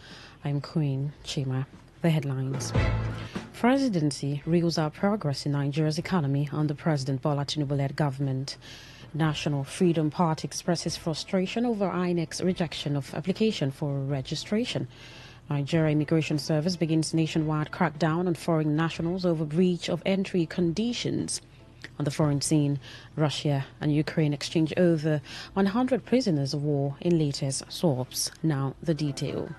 I'm Queen Chima. The headlines. Presidency reels out progress in Nigeria's economy under President Bola Tinubu-led government. National Freedom Party expresses frustration over INEC's rejection of application for registration. Nigeria Immigration Service begins nationwide crackdown on foreign nationals over breach of entry conditions. On the foreign scene, Russia and Ukraine exchange over 100 prisoners of war in latest swaps. Now the detail.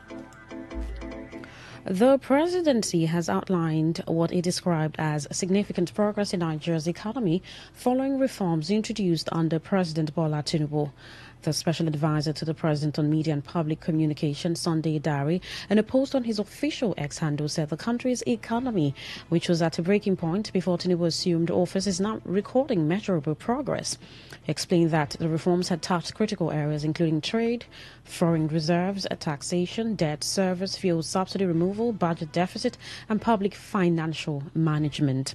The presidency has outlined what it described as significant progress in Nigeria's economy following reforms introduced under President Bola Tinubu. The special advisor to the president on media and public communication, Sunday Dari, in a post on his official X handle, said the country's economy, which was at a breaking point before Tinubu assumed office, is now recording measurable progress. He explained that the reforms had touched critical areas including trade, foreign reserves, taxation, debt service, fuel subsidy removal, budget deficit, and public financial management.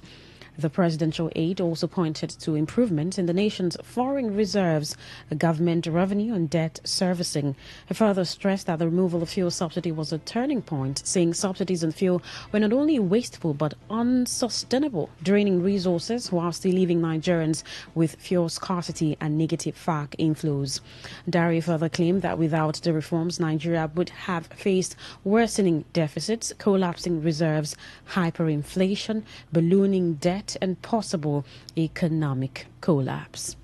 The presidential aide also pointed to improvements in the nation's foreign reserves, government revenue, and debt servicing. He further stressed that the removal of fuel subsidy was a turning point, saying subsidies on fuel were not only wasteful but unsustainable, draining resources while still leaving Nigerians with fuel scarcity and negative FARC inflows. Dari further claimed that without the reforms, Nigeria would have faced worsening deficits, collapsing reserves, hyperinflation, ballooning debt, and possible economic collapse.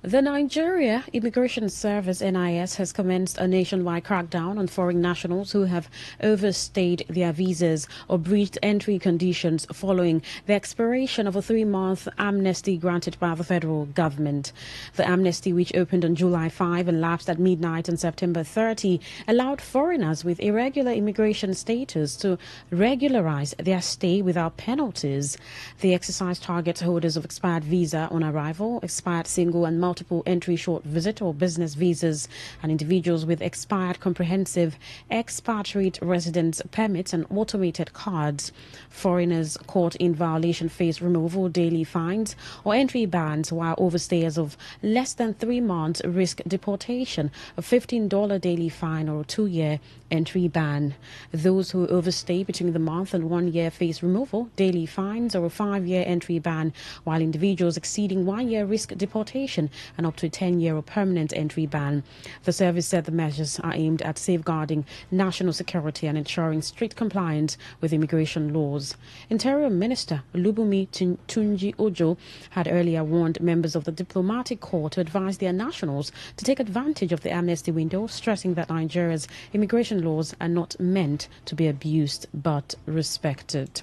The Nigeria Immigration Service (NIS) has commenced a nationwide crackdown on foreign nationals who have overstayed their visas or breached entry conditions following the expiration of a 3-month amnesty granted by the federal government. The amnesty, which opened on July 5 and lapsed at midnight on September 30, allowed foreigners with irregular immigration status to regularize their stay without penalties. The exercise targets holders of expired visa on arrival, expired single and multiple entry short visit or business visas, and individuals with expired comprehensive expatriate residence permits and automated cards. Foreigners caught in violation face removal, daily fines, or entry bans, while overstayers of less than 3 months risk deportation, a $15 daily fine, or a 2-year entry ban. Those who overstay between the month and 1 year face removal, daily fines, or a 5-year entry ban, while individuals exceeding 1 year risk deportation and up to a 10-year or permanent entry ban. The service said the measures are aimed at safeguarding national security and ensuring strict compliance with immigration laws. Interior Minister Olubunmi Tunji Ojo had earlier warned members of the diplomatic corps to advise their nationals to take advantage of the amnesty window, stressing that Nigeria's immigration laws are not meant to be abused but respected.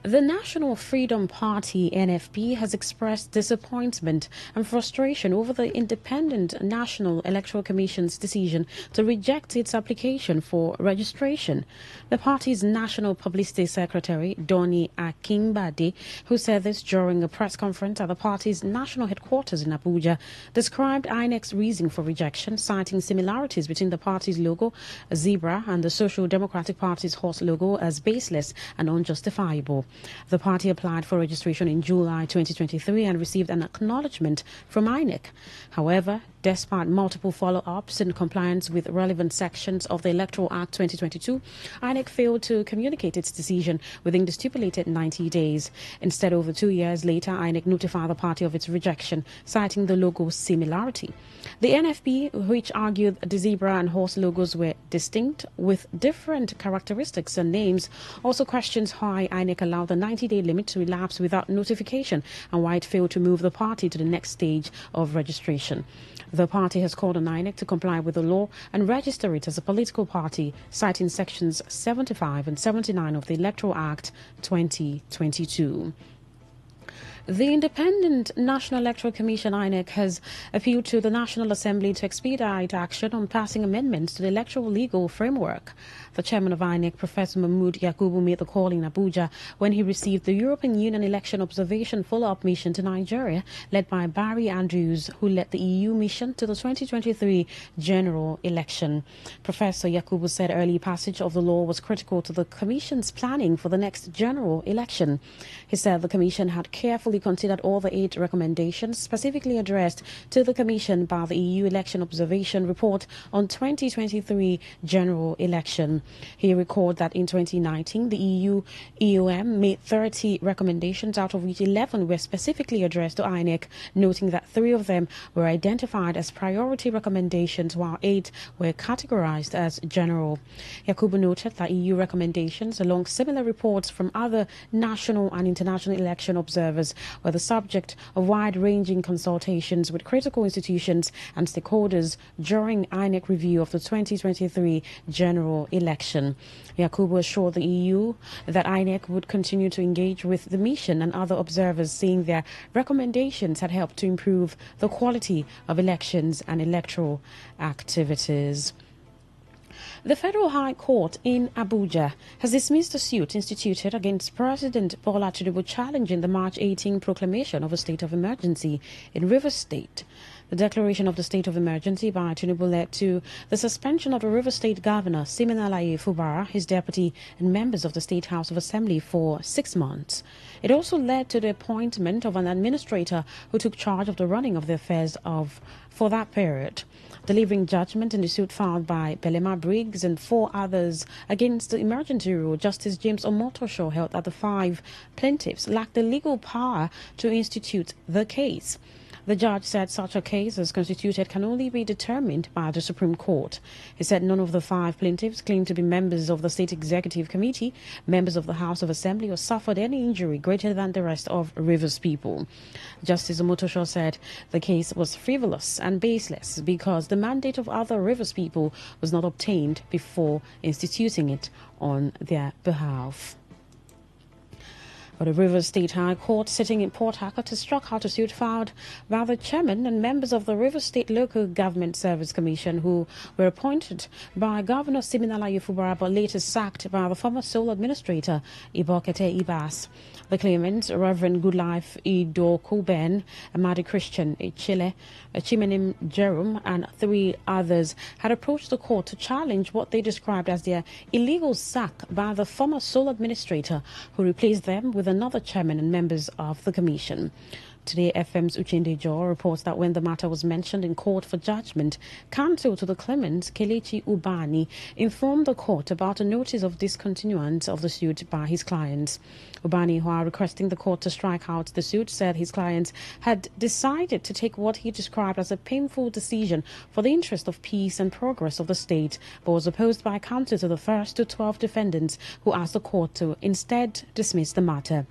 The National Freedom Party, NFP, has expressed disappointment and frustration over the Independent National Electoral Commission's decision to reject its application for registration. The party's National Publicity Secretary, Donny Akingbade, who said this during a press conference at the party's national headquarters in Abuja, described INEC's reason for rejection, citing similarities between the party's logo, a zebra, and the Social Democratic Party's horse logo as baseless and unjustifiable. The party applied for registration in July 2023 and received an acknowledgement from INEC. However, Despite multiple follow-ups in compliance with relevant sections of the Electoral Act 2022, INEC failed to communicate its decision within the stipulated 90 days. Instead, over 2 years later, INEC notified the party of its rejection, citing the logo similarity. The NFP, which argued the zebra and horse logos were distinct with different characteristics and names, also questions why INEC allowed the 90-day limit to elapse without notification and why it failed to move the party to the next stage of registration. The party has called on INEC to comply with the law and register it as a political party, citing sections 75 and 79 of the Electoral Act 2022. The Independent National Electoral Commission (INEC) has appealed to the National Assembly to expedite action on passing amendments to the electoral legal framework. The chairman of INEC, Professor Mahmoud Yakubu, made the call in Abuja when he received the European Union Election Observation follow-up mission to Nigeria, led by Barry Andrews, who led the EU mission to the 2023 general election. Professor Yakubu said early passage of the law was critical to the Commission's planning for the next general election. He said the Commission had carefully considered all the 8 recommendations specifically addressed to the Commission by the EU Election Observation Report on 2023 general election. He recalled that in 2019, the EU EOM made 30 recommendations, out of which 11 were specifically addressed to INEC, noting that 3 of them were identified as priority recommendations, while 8 were categorized as general. Yakubu noted that EU recommendations, along similar reports from other national and international election observers, were the subject of wide-ranging consultations with critical institutions and stakeholders during INEC review of the 2023 general election. Yakubu assured the EU that INEC would continue to engage with the mission and other observers, saying their recommendations had helped to improve the quality of elections and electoral activities. The Federal High Court in Abuja has dismissed a suit instituted against President Bola Tinubu challenging the March 18 proclamation of a state of emergency in Rivers State. The declaration of the state of emergency by Tinubu led to the suspension of the Rivers State Governor Siminalayi Fubara, his deputy, and members of the State House of Assembly for 6 months. It also led to the appointment of an administrator who took charge of the running of the affairs for that period. Delivering judgment in the suit filed by Belema Briggs and 4 others against the emergency rule, Justice James Omotosho held that the 5 plaintiffs lacked the legal power to institute the case. The judge said such a case as constituted can only be determined by the Supreme Court. He said none of the 5 plaintiffs claimed to be members of the State Executive Committee, members of the House of Assembly, or suffered any injury greater than the rest of Rivers people. Justice Omotosho said the case was frivolous and baseless because the mandate of other Rivers people was not obtained before instituting it on their behalf. But the Rivers State High Court sitting in Port Harcourt has struck out a suit filed by the chairman and members of the Rivers State Local Government Service Commission, who were appointed by Governor Siminalayi Fubara but later sacked by the former sole administrator Ibokete Ibas. The claimants, Reverend Goodlife Idokuben, Amadi Christian Chile, Chimenim Jerome, and 3 others, had approached the court to challenge what they described as their illegal sack by the former sole administrator, who replaced them with another chairman and members of the commission. Today FM's Uchende Joe reports that when the matter was mentioned in court for judgment, counsel to the claimants, Kelechi Ubani, informed the court about a notice of discontinuance of the suit by his clients. Ubani, while requesting the court to strike out the suit, said his clients had decided to take what he described as a painful decision for the interest of peace and progress of the state, but was opposed by counsel to the first to 12 defendants, who asked the court to instead dismiss the matter.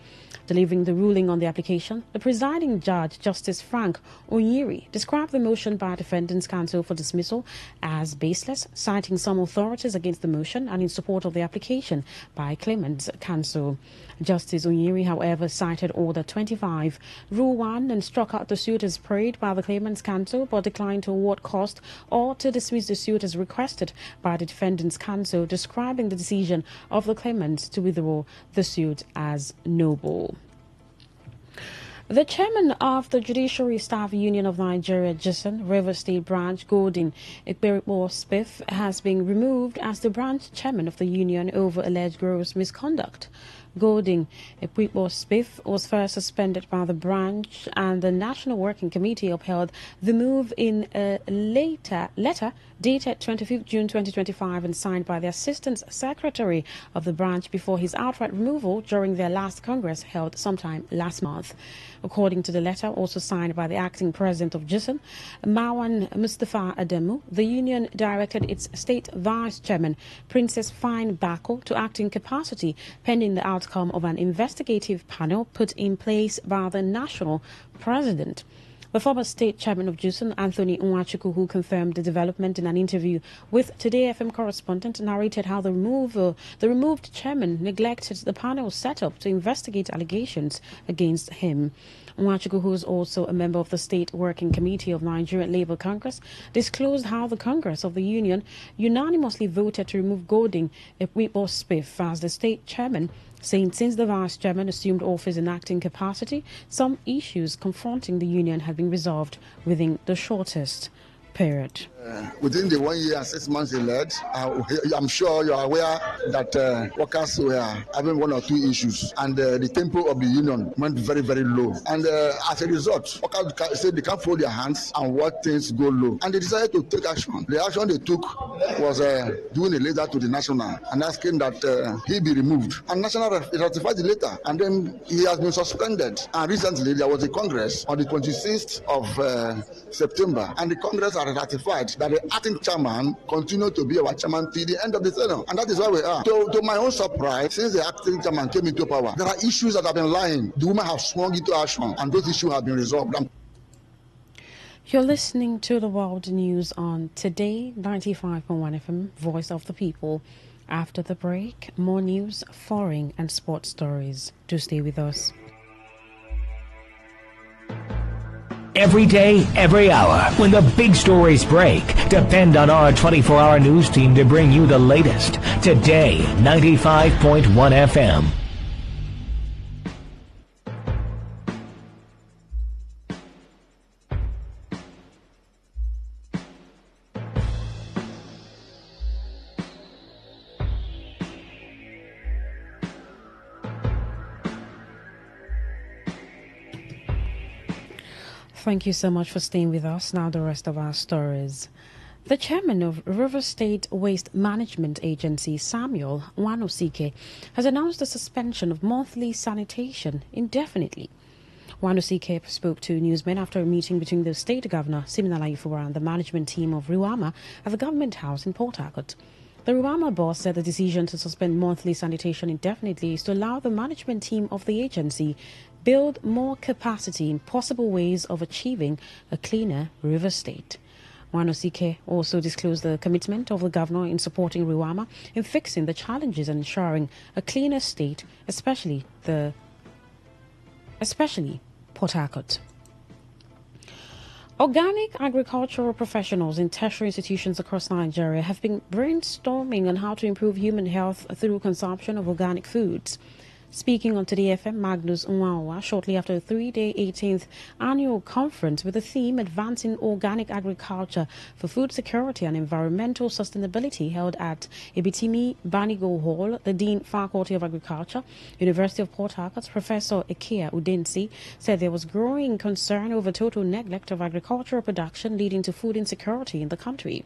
Delivering the ruling on the application, the presiding judge, Justice Frank Onyiri, described the motion by defendants' counsel for dismissal as baseless, citing some authorities against the motion and in support of the application by claimants' counsel. Justice Onyiri, however, cited Order 25, Rule 1, and struck out the suit as prayed by the claimants' counsel, but declined to award cost or to dismiss the suit as requested by the defendants' counsel, describing the decision of the claimants to withdraw the suit as noble. The chairman of the Judiciary Staff Union of Nigeria, JISN, Rivers State Branch, Gordon Ikberikpo Spiff, has been removed as the branch chairman of the union over alleged gross misconduct. Golding Equipo Spiff was first suspended by the branch, and the National Working Committee upheld the move in a letter dated 25th June 2025 and signed by the Assistant Secretary of the branch before his outright removal during their last Congress held sometime last month. According to the letter, also signed by the acting president of GISN, Mawan Mustafa Ademu, the union directed its state vice chairman, Princess Fine Bako, to act in capacity pending the outcome of an investigative panel put in place by the national president. The former state chairman of GISN, Anthony Nwachukwu, who confirmed the development in an interview with Today FM correspondent, narrated how the removed chairman neglected the panel set up to investigate allegations against him. Nwachukwu, who is also a member of the State Working Committee of Nigerian Labour Congress, disclosed how the Congress of the Union unanimously voted to remove Golding Equipo Spiff as the state chairman, saying since the vice chairman assumed office in acting capacity, some issues confronting the union had been resolved within the shortest period. Within the 1 year and 6 months elect, I'm sure you are aware that workers were having one or two issues, and the tempo of the union went very, very low. And as a result, workers said they can't fold their hands and watch things go low. And they decided to take action. The action they took was doing a letter to the national and asking that he be removed. And national ratified the letter, and then he has been suspended. And recently there was a congress on the 26th of September, and the congress has ratified that the acting chairman continue to be our chairman till the end of the tenure. And that is where we are. To my own surprise, since the acting chairman came into power, there are issues that have been lying. The women have swung into action, and those issues have been resolved. You're listening to the World News on Today 95.1 FM, Voice of the People. After the break, more news, foreign and sports stories. Do stay with us. Every day, every hour, when the big stories break, depend on our 24-hour news team to bring you the latest. Today, 95.1 FM. Thank you so much for staying with us. Now the rest of our stories. The chairman of River State Waste Management Agency, Samuel Wanosike, has announced the suspension of monthly sanitation indefinitely. Wanosike spoke to newsmen after a meeting between the state governor, Siminala Ifua, and the management team of Riwama at the government house in Port Harcourt. The Riwama boss said the decision to suspend monthly sanitation indefinitely is to allow the management team of the agency build more capacity in possible ways of achieving a cleaner River State. Wanosike also disclosed the commitment of the governor in supporting Riwama in fixing the challenges and ensuring a cleaner state, especially Port Harcourt. Organic agricultural professionals in tertiary institutions across Nigeria have been brainstorming on how to improve human health through consumption of organic foods. Speaking on Today FM, Magnus Nwawa, shortly after a 3-day 18th annual conference with the theme Advancing Organic Agriculture for Food Security and Environmental Sustainability held at Ibitimi Banigo Hall, the Dean Faculty of Agriculture, University of Port Harcourt, Professor Ikea Udensi, said there was growing concern over total neglect of agricultural production leading to food insecurity in the country.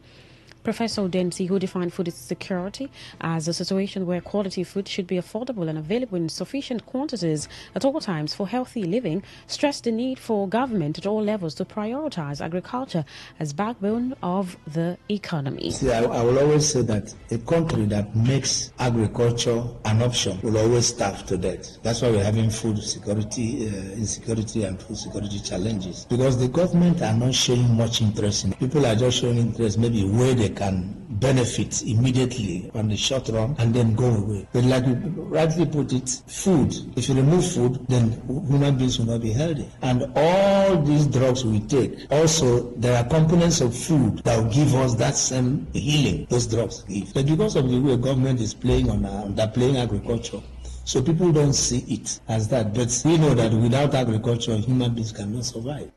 Professor Udensi, who defined food security as a situation where quality food should be affordable and available in sufficient quantities at all times for healthy living, stressed the need for government at all levels to prioritize agriculture as backbone of the economy. See, I will always say that a country that makes agriculture an option will always starve to death. That's why we're having food security, insecurity and food security challenges. Because the government are not showing much interest in it. People are just showing interest maybe where they can benefit immediately on the short run and then go away. But like you rightly put it, food, if you remove food, then human beings will not be healthy. And all these drugs we take, also there are components of food that will give us that same healing those drugs give. But because of the way government is playing on they're playing agriculture, so people don't see it as that. But we know that without agriculture, human beings cannot survive.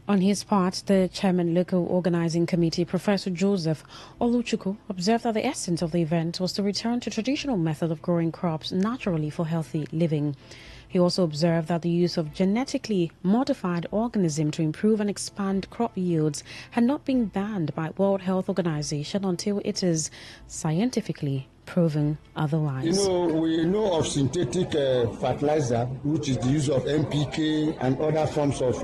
On his part, the chairman local organizing committee, Professor Joseph Oluchukwu, observed that the essence of the event was to return to traditional method of growing crops naturally for healthy living. He also observed that the use of genetically modified organisms to improve and expand crop yields had not been banned by World Health Organization until it is scientifically proven otherwise. We know of synthetic fertilizer, which is the use of NPK and other forms of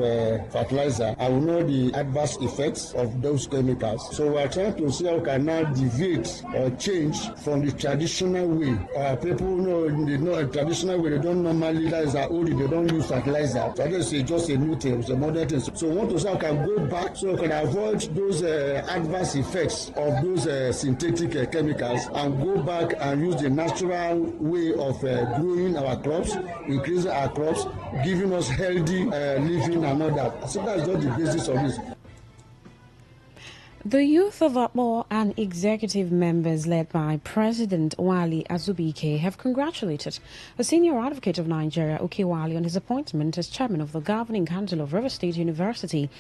fertilizer. And we know the adverse effects of those chemicals. So we are trying to see how we can now deviate or change from the traditional way. People know a traditional way, they don't normally, that is old, they don't use fertilizer. So this is just a new thing, it's a modern thing. So we want to see how we can go back so we can avoid those adverse effects of those synthetic chemicals and go back and use the natural way of growing our crops, increasing our crops, giving us healthy living and all that. So that's just the basis of this. The youth of Akpo and executive members led by President Wali Azubike have congratulated the senior advocate of Nigeria, Okewali, on his appointment as chairman of the Governing Council of River State University,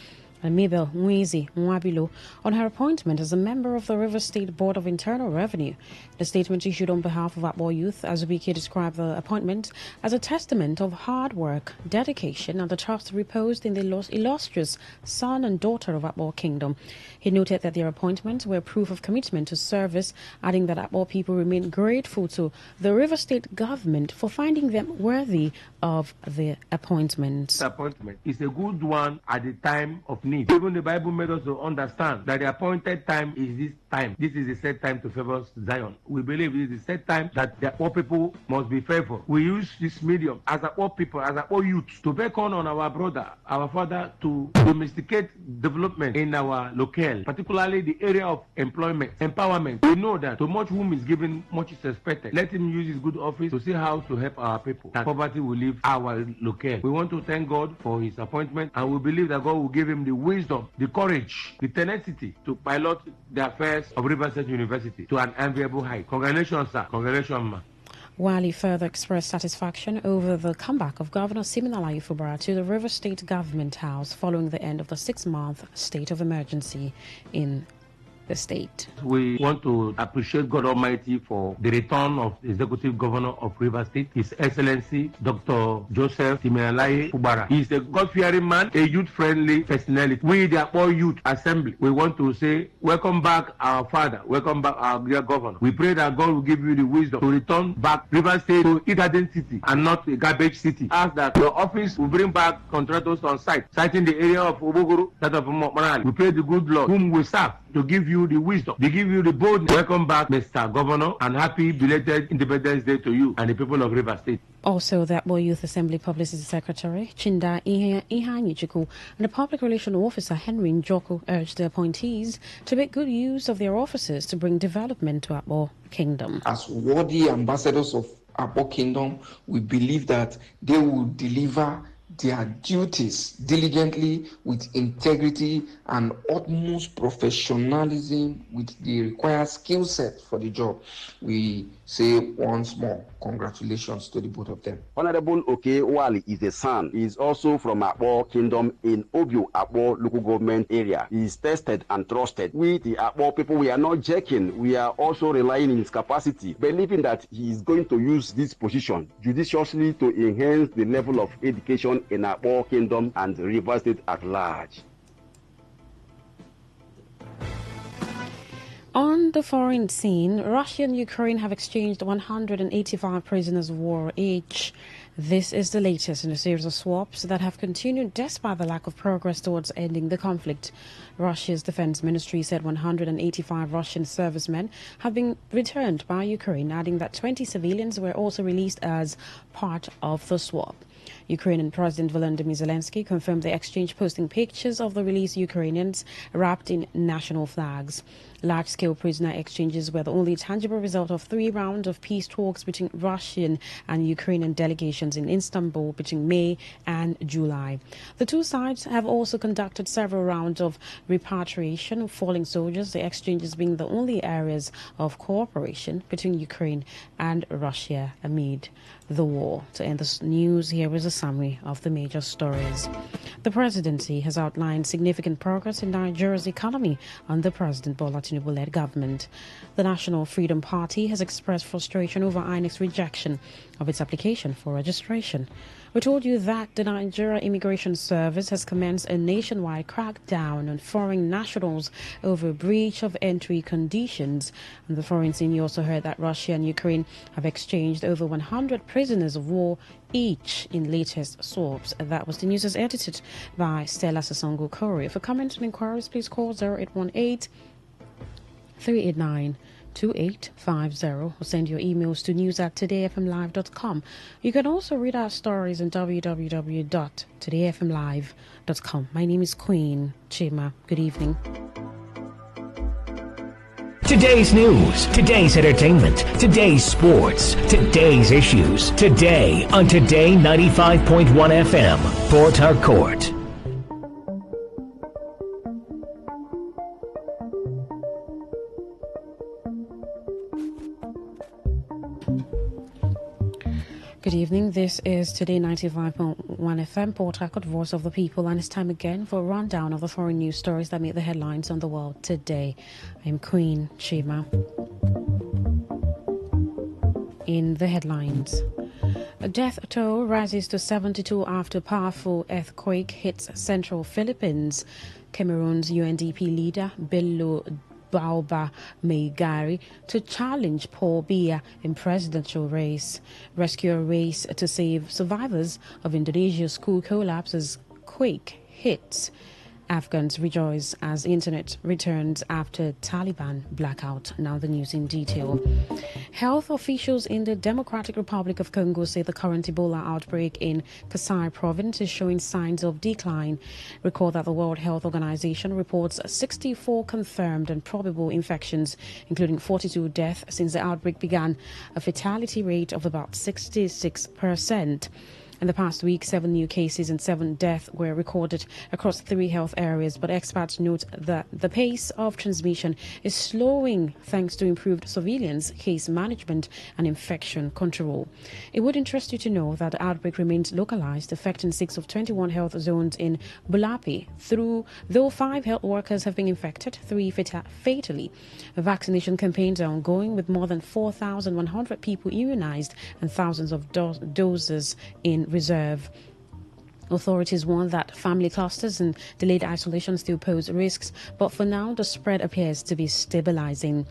and Mabel Mwezi Mwabilo on her appointment as a member of the River State Board of Internal Revenue. The statement issued on behalf of Akpo Youth, Azubike described the appointment as a testament of hard work, dedication, and the trust reposed in the illustrious son and daughter of Akpo Kingdom. He noted that their appointments were proof of commitment to service, adding that Akpo people remain grateful to the River State government for finding them worthy of the appointment. This appointment is a good one at the time of need. Even the Bible made us to understand that the appointed time is this time. This is the set time to favor Zion. We believe it is the set time that the poor people must be favored. We use this medium as a poor people, as a poor youth, to beckon on our brother, our father, to domesticate development in our locale, particularly the area of employment, empowerment. We know that to much whom is given, much is expected. Let him use his good office to see how to help our people, that poverty will leave our locale. We want to thank God for his appointment, and we believe that God will give him the wisdom, the courage, the tenacity to pilot the affairs of River State University to an enviable height. Congratulations, sir. Congratulations, ma. Wali further expressed satisfaction over the comeback of Governor Siminalayi Fubara to the River State Government House following the end of the 6-month state of emergency in the state. We want to appreciate God Almighty for the return of the Executive Governor of River State, His Excellency Dr. Joseph Siminalayi Fubara. He is a God-fearing man, a youth-friendly personality. We, the Akpo Youth Assembly, we want to say, welcome back our father, welcome back our dear governor. We pray that God will give you the wisdom to return back River State to its identity and not a garbage city. Ask that your office will bring back contractors on site, citing the area of Obogoro, that of Moranali. We pray the good Lord whom we serve to give you the wisdom, to give you the boldness. Welcome back, Mr. Governor, and happy belated Independence Day to you and the people of River State. Also, the Akpo Youth Assembly Publicity Secretary Chinda Ihanyichuku and the Public Relations Officer Henry Njoku urged the appointees to make good use of their offices to bring development to Akpo Kingdom. As worthy ambassadors of Akpo Kingdom, we believe that they will deliver their duties diligently with integrity and utmost professionalism with the required skill set for the job. We say once more, congratulations to the both of them. Honorable Okewali is a son. He is also from Akpo Kingdom in Obio, Akpo local government area. He is tested and trusted. We, the Akpo people, we are not joking. We are also relying on his capacity, believing that he is going to use this position judiciously to enhance the level of education in Akpo Kingdom and River State at large. On the foreign scene, Russia and Ukraine have exchanged 185 prisoners of war each. This is the latest in a series of swaps that have continued despite the lack of progress towards ending the conflict. Russia's defense ministry said 185 Russian servicemen have been returned by Ukraine, adding that 20 civilians were also released as part of the swap. Ukrainian President Volodymyr Zelensky confirmed the exchange, posting pictures of the released Ukrainians wrapped in national flags. Large-scale prisoner exchanges were the only tangible result of 3 rounds of peace talks between Russian and Ukrainian delegations in Istanbul between May and July. The two sides have also conducted several rounds of repatriation of fallen soldiers, the exchanges being the only areas of cooperation between Ukraine and Russia amid the war. To end this news, here is a summary of the major stories. The presidency has outlined significant progress in Nigeria's economy under President Bola Tinubu-led government. The National Freedom Party has expressed frustration over INEC's rejection of its application for registration. We told you that the Nigeria Immigration Service has commenced a nationwide crackdown on foreign nationals over breach of entry conditions. And the foreign scene, you also heard that Russia and Ukraine have exchanged over 100 prisoners of war each in latest swaps. That was the news as edited by Stella Sasongo Kore. For comments and inquiries, please call 0818 389 2850 or send your emails to news@todayfmlive.com. You can also read our stories on www.todayfmlive.com. My name is Queen Chima. Good evening. Today's news, today's entertainment, today's sports, today's issues. Today on Today 95.1 FM, Port Harcourt. Good evening. This is Today 95.1 FM, Port Harcourt, Voice of the People, and it's time again for a rundown of the foreign news stories that make the headlines on the world today. I'm Queen Shima. In the headlines, a death toll rises to 72 after powerful earthquake hits central Philippines. Cameroon's UNDP leader, Bello Baoba Meigari, to challenge Paul Biya in presidential race. Rescue race to save survivors of Indonesia's school collapse as quake hits. Afghans rejoice as internet returns after Taliban blackout. Now the news in detail. Health officials in the Democratic Republic of Congo say the current Ebola outbreak in Kasai province is showing signs of decline. Recall that the World Health Organization reports 64 confirmed and probable infections, including 42 deaths since the outbreak began, a fatality rate of about 66%. In the past week, 7 new cases and 7 deaths were recorded across 3 health areas, but experts note that the pace of transmission is slowing thanks to improved surveillance, case management, and infection control. It would interest you to know that the outbreak remains localized, affecting 6 of 21 health zones in Bulapi. Though 5 health workers have been infected, 3 fatally. Vaccination campaigns are ongoing with more than 4,100 people immunized and thousands of doses in reserve. Authorities warn that family clusters and delayed isolation still pose risks, but for now the spread appears to be stabilizing.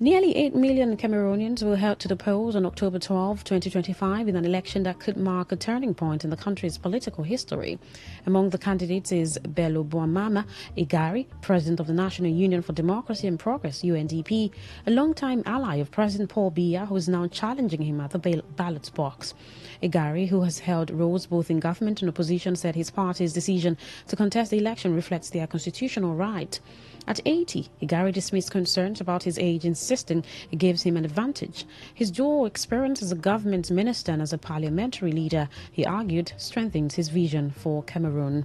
Nearly 8 million Cameroonians will head to the polls on October 12, 2025 in an election that could mark a turning point in the country's political history. Among the candidates is Bello Boamama Igari, president of the National Union for Democracy and Progress, UNDP, a longtime ally of President Paul Biya, who is now challenging him at the ballot box. Igari, who has held roles both in government and opposition, said his party's decision to contest the election reflects their constitutional right. At 80, Igari dismissed concerns about his age, insisting it gives him an advantage. His dual experience as a government minister and as a parliamentary leader, he argued, strengthens his vision for Cameroon.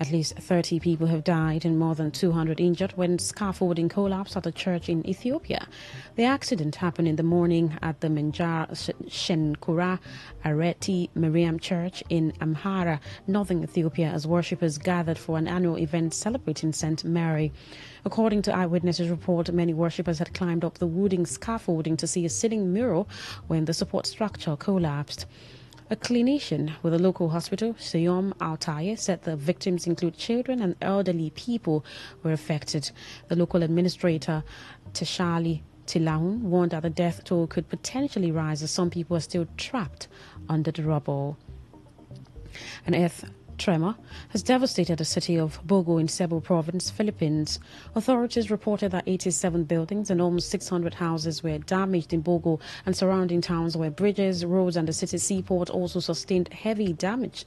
At least 30 people have died and more than 200 injured when scaffolding collapsed at a church in Ethiopia. The accident happened in the morning at the Menjar Shenkura Areti Mariam Church in Amhara, northern Ethiopia, as worshippers gathered for an annual event celebrating St. Mary. According to eyewitnesses' report, many worshippers had climbed up the wooden scaffolding to see a sitting mural when the support structure collapsed. A clinician with a local hospital, Seyom Altaye, said the victims include children and elderly people were affected. The local administrator, Teshali Tilahun, warned that the death toll could potentially rise as some people are still trapped under the rubble. An earth tremor has devastated the city of Bogo in Cebu province, Philippines. Authorities reported that 87 buildings and almost 600 houses were damaged in Bogo and surrounding towns, where bridges, roads and the city's seaport also sustained heavy damage.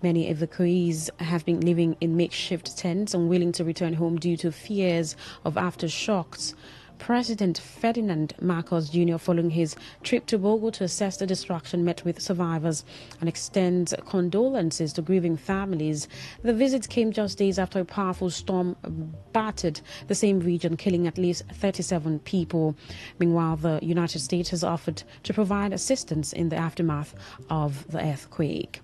Many evacuees have been living in makeshift tents, unwilling to return home due to fears of aftershocks. President Ferdinand Marcos Jr., following his trip to Bogo to assess the destruction, met with survivors and extends condolences to grieving families. The visit came just days after a powerful storm battered the same region, killing at least 37 people. Meanwhile, the United States has offered to provide assistance in the aftermath of the earthquake.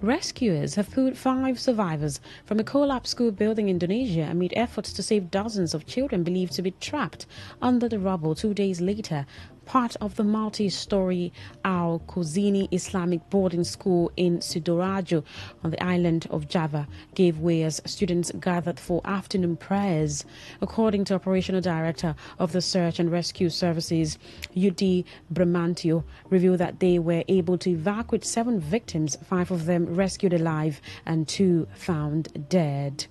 Rescuers have pulled 5 survivors from a collapsed school building in Indonesia amid efforts to save dozens of children believed to be trapped under the rubble 2 days later. Part of the multi-story Al-Kozini Islamic boarding school in Sidoarjo on the island of Java gave way as students gathered for afternoon prayers. According to Operational Director of the Search and Rescue Services, Yudi Bramantio, revealed that they were able to evacuate 7 victims, 5 of them rescued alive and 2 found dead.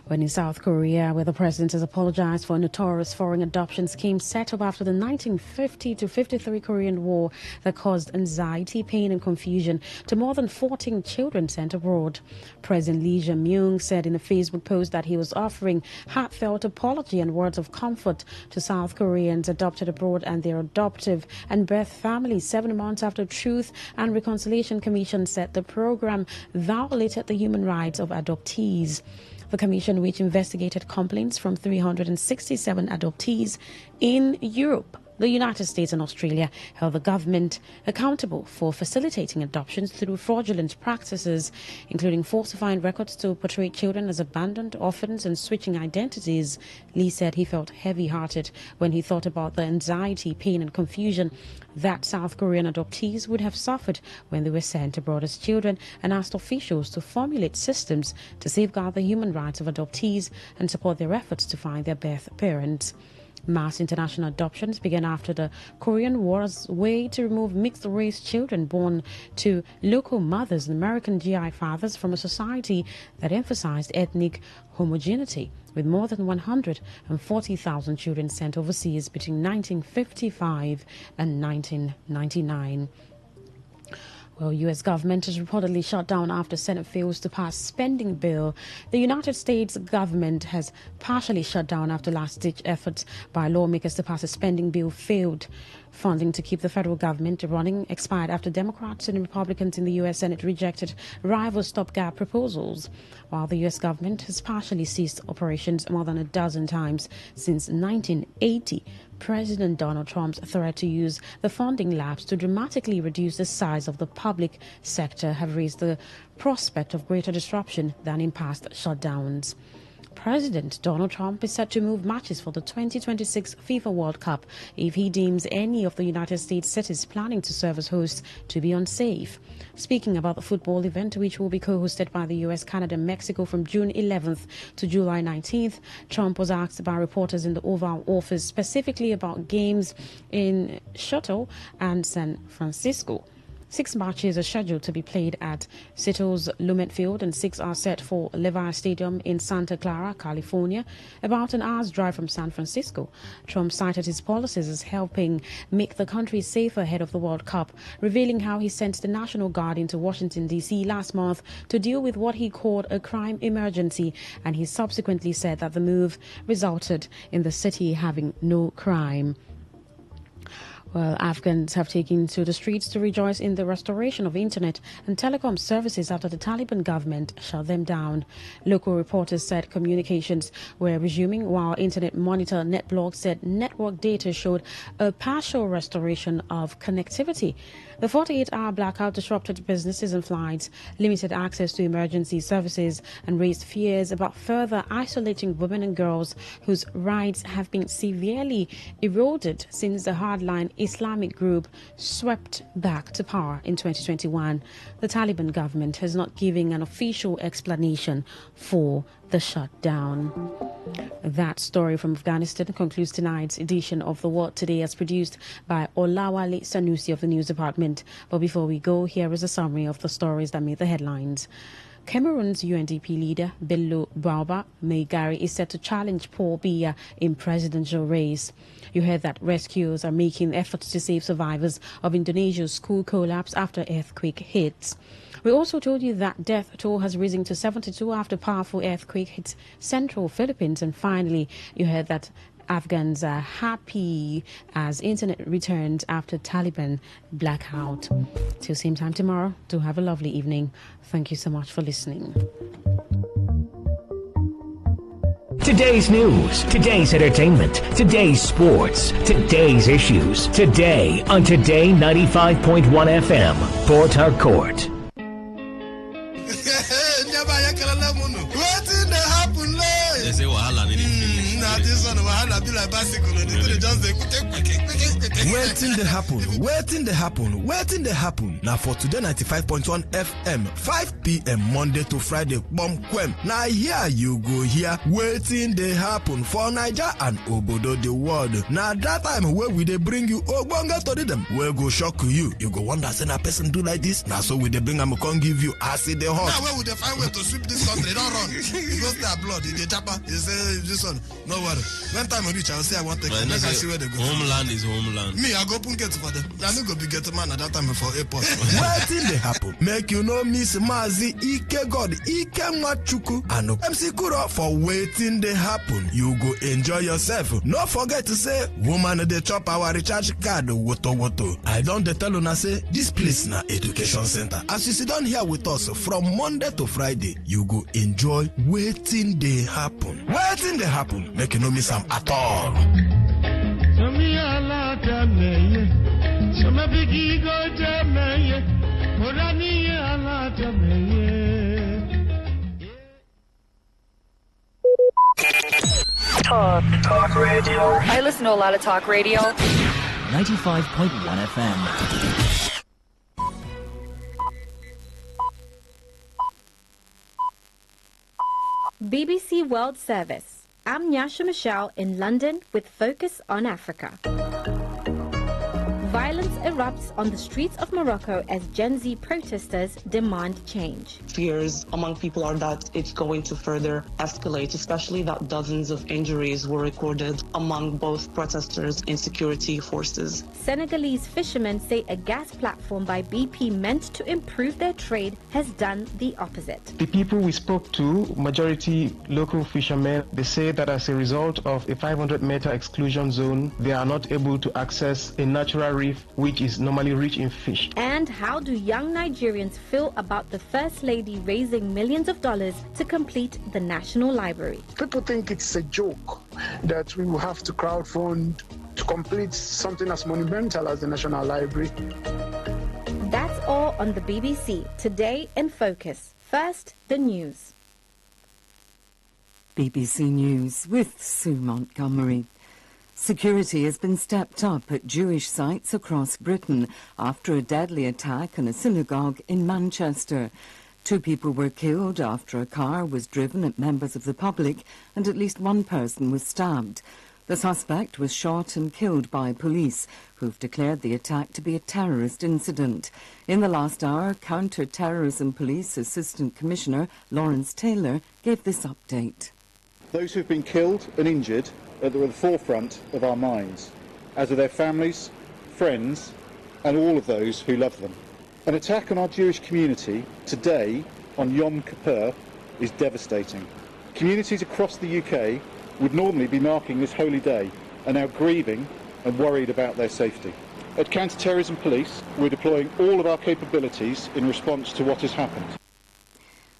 When in South Korea, where the president has apologized for a notorious foreign adoption scheme set up after the 1950 to 53 Korean War that caused anxiety, pain and confusion to more than 14 children sent abroad. President Lee Jae-myung said in a Facebook post that he was offering heartfelt apology and words of comfort to South Koreans adopted abroad and their adoptive and birth families 7 months after Truth and Reconciliation Commission said the program violated the human rights of adoptees. The commission, which investigated complaints from 367 adoptees in Europe, the United States and Australia, held the government accountable for facilitating adoptions through fraudulent practices, including falsifying records to portray children as abandoned, orphans, and switching identities. Lee said he felt heavy-hearted when he thought about the anxiety, pain, and confusion that South Korean adoptees would have suffered when they were sent abroad as children, and asked officials to formulate systems to safeguard the human rights of adoptees and support their efforts to find their birth parents. Mass international adoptions began after the Korean War as a way to remove mixed-race children born to local mothers and American GI fathers from a society that emphasized ethnic homogeneity, with more than 140,000 children sent overseas between 1955 and 1999. Well, U.S. government is reportedly shut down after Senate fails to pass spending bill. The United States government has partially shut down after last-ditch efforts by lawmakers to pass a spending bill failed. Funding to keep the federal government running expired after Democrats and Republicans in the U.S. Senate rejected rival stopgap proposals, while the U.S. government has partially ceased operations more than a dozen times since 1980. President Donald Trump's threat to use the funding lapse to dramatically reduce the size of the public sector have raised the prospect of greater disruption than in past shutdowns. President Donald Trump is set to move matches for the 2026 FIFA World Cup if he deems any of the United States cities planning to serve as hosts to be unsafe. Speaking about the football event, which will be co-hosted by the US, Canada, and Mexico from June 11th to July 19th, Trump was asked by reporters in the Oval Office specifically about games in Seattle and San Francisco. 6 matches are scheduled to be played at Seattle's Lumet Field, and 6 are set for Levi Stadium in Santa Clara, California, about an hour's drive from San Francisco. Trump cited his policies as helping make the country safer ahead of the World Cup, revealing how he sent the National Guard into Washington, D.C. last month to deal with what he called a crime emergency, and he subsequently said that the move resulted in the city having no crime. Well, Afghans have taken to the streets to rejoice in the restoration of internet and telecom services after the Taliban government shut them down. Local reporters said communications were resuming, while Internet Monitor NetBlog said network data showed a partial restoration of connectivity. The 48-hour blackout disrupted businesses and flights, limited access to emergency services, and raised fears about further isolating women and girls whose rights have been severely eroded since the hardline Islamic group swept back to power in 2021. The Taliban government has not given an official explanation for the shutdown. That story from Afghanistan concludes tonight's edition of The World Today, as produced by Olawale Sanusi of the News Department. But before we go, here is a summary of the stories that made the headlines. Cameroon's UNDP leader, Bello Bauba Meigari, is set to challenge Paul Biya in presidential race. You heard that rescuers are making efforts to save survivors of Indonesia's school collapse after earthquake hits. We also told you that death toll has risen to 72 after powerful earthquake hit central Philippines. And finally, you heard that Afghans are happy as internet returned after Taliban blackout. Till same time tomorrow, do have a lovely evening. Thank you so much for listening. Today's news, today's entertainment, today's sports, today's issues. Today on Today95.1 FM, Port Harcourt. They say wahala this one wahala be like bicycle. They just waiting they happen. Now for Today 95.1 FM, 5 p.m. Monday to Friday, bomb quem. Now here you go here, waiting they happen for Niger and Obodo the world. Now that time where we they bring you Ogbonga to them, where go shock you. You go wonder say a person do like this. Now so we they bring am come give you acid the hot. Now where would they find way to sweep this country? Don't run. It goes their blood. They japa. They say this one. No worry. When time I reach, I'll say I want to take them. I see where they go. Homeland is homeland. Me, I go punket for them. I no go be get man at that time for airport. Waiting they happen. Make you no miss Mazi Ike God Ike Machuku and MC Kuro for waiting they happen. You go enjoy yourself. No forget to say woman they chop our recharge card woto. I don't tell you say this place na education center. As you sit down here with us from Monday to Friday, you go enjoy waiting they happen. Waiting they happen. Make you no miss them at all. Talk radio. I listen to a lot of talk radio. 95.1 FM. BBC World Service. I'm Nyasha Michelle in London with Focus on Africa. Violence erupts on the streets of Morocco as Gen Z protesters demand change. Fears among people are that it's going to further escalate, especially that dozens of injuries were recorded among both protesters and security forces. Senegalese fishermen say a gas platform by BP meant to improve their trade has done the opposite. The people we spoke to, majority local fishermen, they say that as a result of a 500-meter exclusion zone, they are not able to access a natural reef which is normally rich in fish. And how do young Nigerians feel about the First Lady raising millions of dollars to complete the National Library? People think it's a joke that we will have to crowdfund to complete something as monumental as the National Library. That's all on the BBC Today in Focus. First, the news. BBC News with Sue Montgomery. Security has been stepped up at Jewish sites across Britain after a deadly attack on a synagogue in Manchester. 2 people were killed after a car was driven at members of the public and at least 1 person was stabbed. The suspect was shot and killed by police, who've declared the attack to be a terrorist incident. In the last hour, Counter-Terrorism Police Assistant Commissioner Lawrence Taylor gave this update. Those who've been killed and injured are at the forefront of our minds, as are their families, friends, and all of those who love them. An attack on our Jewish community today, on Yom Kippur, is devastating. Communities across the UK would normally be marking this holy day are now grieving and worried about their safety. At Counter-Terrorism Police, we're deploying all of our capabilities in response to what has happened.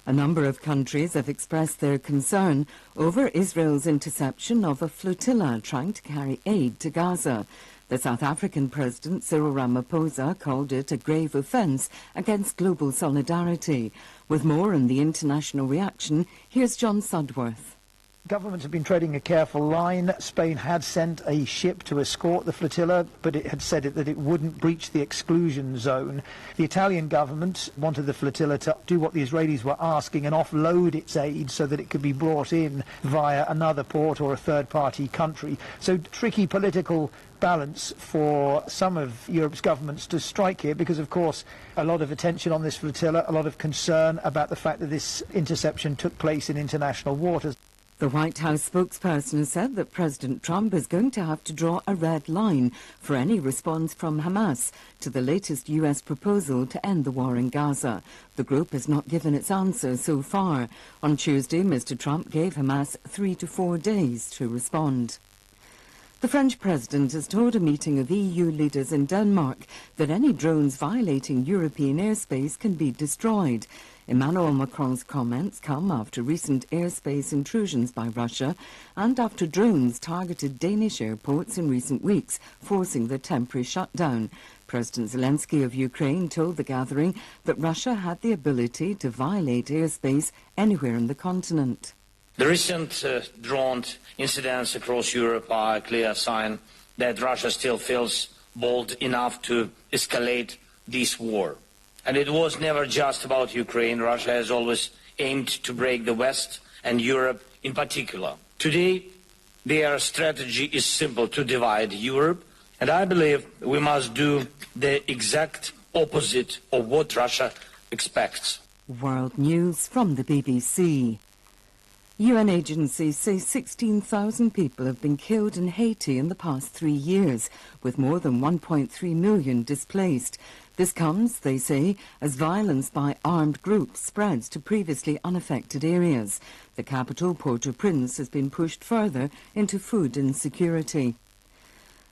A number of countries have expressed their concern over Israel's interception of a flotilla trying to carry aid to Gaza. The South African President Cyril Ramaphosa called it a grave offence against global solidarity. With more on the international reaction, here's John Sudworth. Governments have been treading a careful line. Spain had sent a ship to escort the flotilla, but it had said that it wouldn't breach the exclusion zone. The Italian government wanted the flotilla to do what the Israelis were asking and offload its aid so that it could be brought in via another port or a third-party country. So tricky political balance for some of Europe's governments to strike here because, of course, a lot of attention on this flotilla, a lot of concern about the fact that this interception took place in international waters. The White House spokesperson said that President Trump is going to have to draw a red line for any response from Hamas to the latest U.S. proposal to end the war in Gaza. The group has not given its answer so far. On Tuesday, Mr. Trump gave Hamas 3 to 4 days to respond. The French president has told a meeting of EU leaders in Denmark that any drones violating European airspace can be destroyed. Emmanuel Macron's comments come after recent airspace intrusions by Russia and after drones targeted Danish airports in recent weeks, forcing the temporary shutdown. President Zelensky of Ukraine told the gathering that Russia had the ability to violate airspace anywhere on the continent. The recent drone incidents across Europe are a clear sign that Russia still feels bold enough to escalate this war. And it was never just about Ukraine. Russia has always aimed to break the West and Europe in particular. Today, their strategy is simple: to divide Europe. And I believe we must do the exact opposite of what Russia expects. World News from the BBC. UN agencies say 16,000 people have been killed in Haiti in the past 3 years, with more than 1.3 million displaced. This comes, they say, as violence by armed groups spreads to previously unaffected areas. The capital, Port-au-Prince, has been pushed further into food insecurity.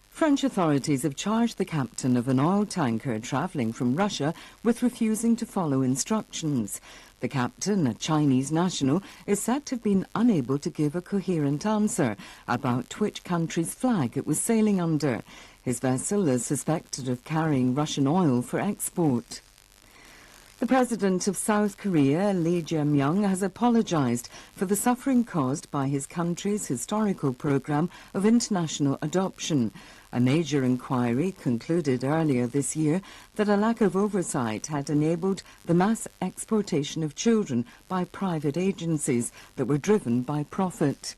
French authorities have charged the captain of an oil tanker travelling from Russia with refusing to follow instructions. The captain, a Chinese national, is said to have been unable to give a coherent answer about which country's flag it was sailing under. His vessel is suspected of carrying Russian oil for export. The president of South Korea, Lee Jae-myung, has apologized for the suffering caused by his country's historical program of international adoption. A major inquiry concluded earlier this year that a lack of oversight had enabled the mass exportation of children by private agencies that were driven by profit.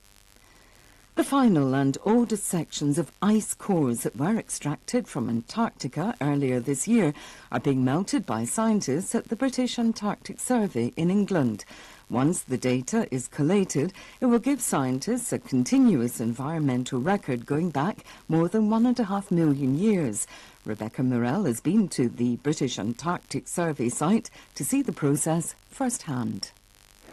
The final and oldest sections of ice cores that were extracted from Antarctica earlier this year are being melted by scientists at the British Antarctic Survey in England. Once the data is collated, it will give scientists a continuous environmental record going back more than 1.5 million years. Rebecca Morell has been to the British Antarctic Survey site to see the process firsthand.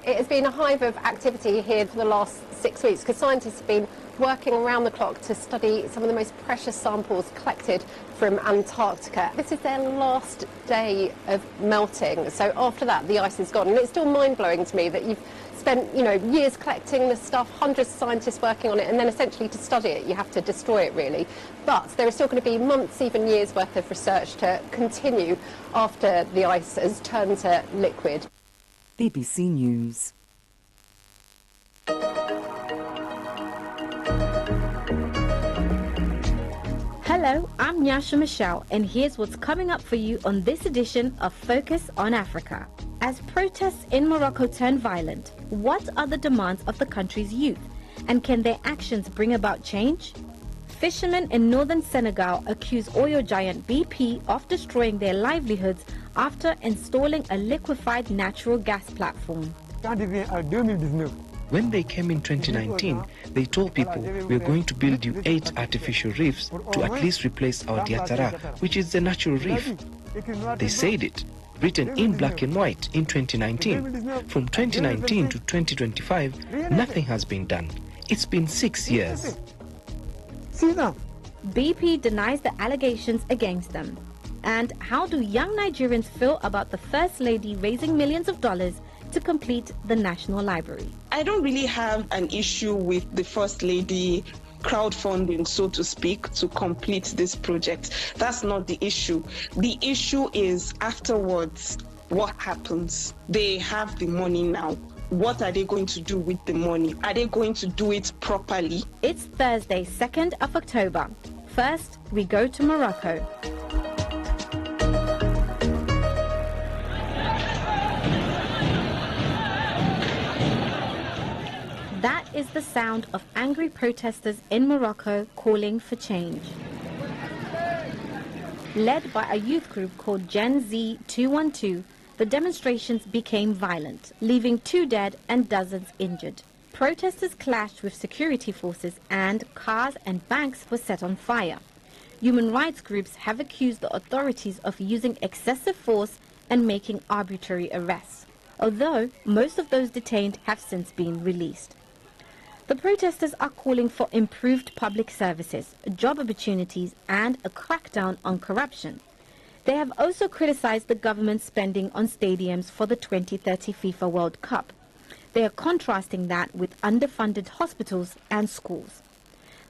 It has been a hive of activity here for the last 6 weeks because scientists have been working around the clock to study some of the most precious samples collected from Antarctica. This is their last day of melting, so after that the ice is gone. And it's still mind-blowing to me that you've spent, years collecting this stuff, hundreds of scientists working on it, and then essentially to study it you have to destroy it, really. But there is still going to be months, even years worth of research to continue after the ice has turned to liquid. BBC News. Hello, I'm Nyasha Michelle, and here's what's coming up for you on this edition of Focus on Africa. As protests in Morocco turn violent, what are the demands of the country's youth, and can their actions bring about change? Fishermen in northern Senegal accuse oil giant BP of destroying their livelihoods after installing a liquefied natural gas platform. When they came in 2019, they told people, we're going to build you 8 artificial reefs to at least replace our Diatara, which is the natural reef. They said it, written in black and white in 2019. From 2019 to 2025, nothing has been done. It's been 6 years. BP denies the allegations against them. And how do young Nigerians feel about the First Lady raising millions of dollars to complete the National Library? I don't really have an issue with the First Lady crowdfunding, so to speak, to complete this project. That's not the issue. The issue is afterwards, what happens? They have the money now. What are they going to do with the money? Are they going to do it properly? It's Thursday, 2nd of October. First, we go to Morocco. That is the sound of angry protesters in Morocco calling for change. Led by a youth group called Gen Z 212, the demonstrations became violent, leaving 2 dead and dozens injured. Protesters clashed with security forces and cars and banks were set on fire. Human rights groups have accused the authorities of using excessive force and making arbitrary arrests, although most of those detained have since been released. The protesters are calling for improved public services, job opportunities, and a crackdown on corruption. They have also criticized the government's spending on stadiums for the 2030 FIFA World Cup. They are contrasting that with underfunded hospitals and schools.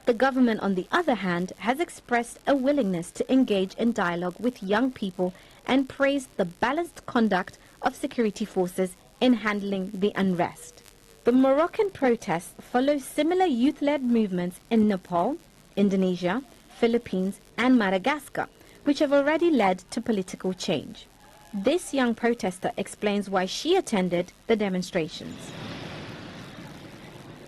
The government, on the other hand, has expressed a willingness to engage in dialogue with young people and praised the balanced conduct of security forces in handling the unrest. The Moroccan protests follow similar youth-led movements in Nepal, Indonesia, Philippines, and Madagascar, which have already led to political change. This young protester explains why she attended the demonstrations.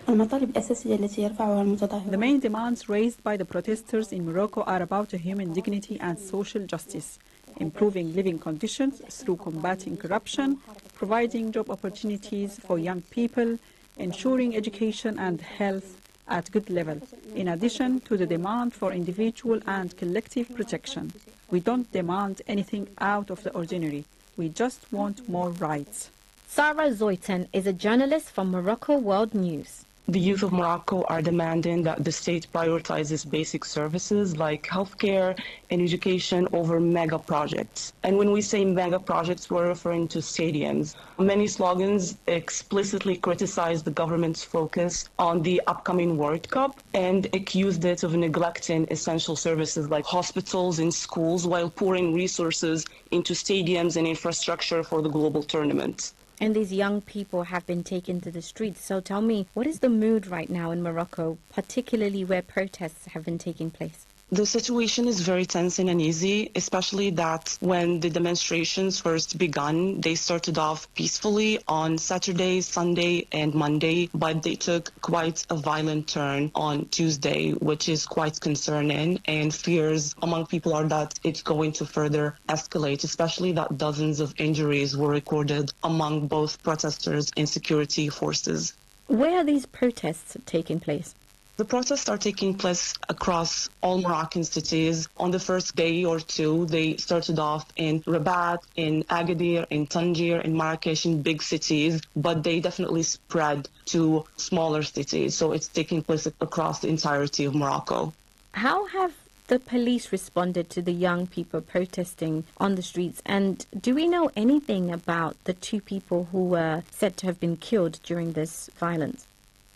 The main demands raised by the protesters in Morocco are about human dignity and social justice, improving living conditions through combating corruption, providing job opportunities for young people, ensuring education and health at good level, in addition to the demand for individual and collective protection. We don't demand anything out of the ordinary. We just want more rights. Sarah Zoytan is a journalist from Morocco World News. The youth of Morocco are demanding that the state prioritizes basic services like healthcare and education over mega projects. And when we say mega projects, we're referring to stadiums. Many slogans explicitly criticize the government's focus on the upcoming World Cup and accused it of neglecting essential services like hospitals and schools while pouring resources into stadiums and infrastructure for the global tournament. And these young people have been taken to the streets. So tell me, what is the mood right now in Morocco, particularly where protests have been taking place? The situation is very tense and uneasy, especially that when the demonstrations first began, they started off peacefully on Saturday, Sunday, and Monday, but they took quite a violent turn on Tuesday, which is quite concerning, and fears among people are that it's going to further escalate, especially that dozens of injuries were recorded among both protesters and security forces. Where are these protests taking place? The protests are taking place across all Moroccan cities. On the first day or two, they started off in Rabat, in Agadir, in Tangier, in Marrakesh, in big cities, but they definitely spread to smaller cities. So it's taking place across the entirety of Morocco. How have the police responded to the young people protesting on the streets? And do we know anything about the two people who were said to have been killed during this violence?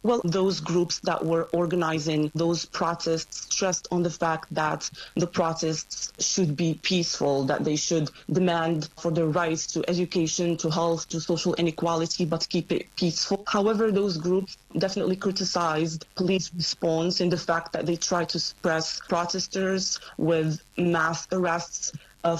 Well, those groups that were organizing those protests stressed on the fact that the protests should be peaceful, that they should demand for their rights to education, to health, to social inequality, but keep it peaceful. However, those groups definitely criticized police response in the fact that they try to suppress protesters with mass arrests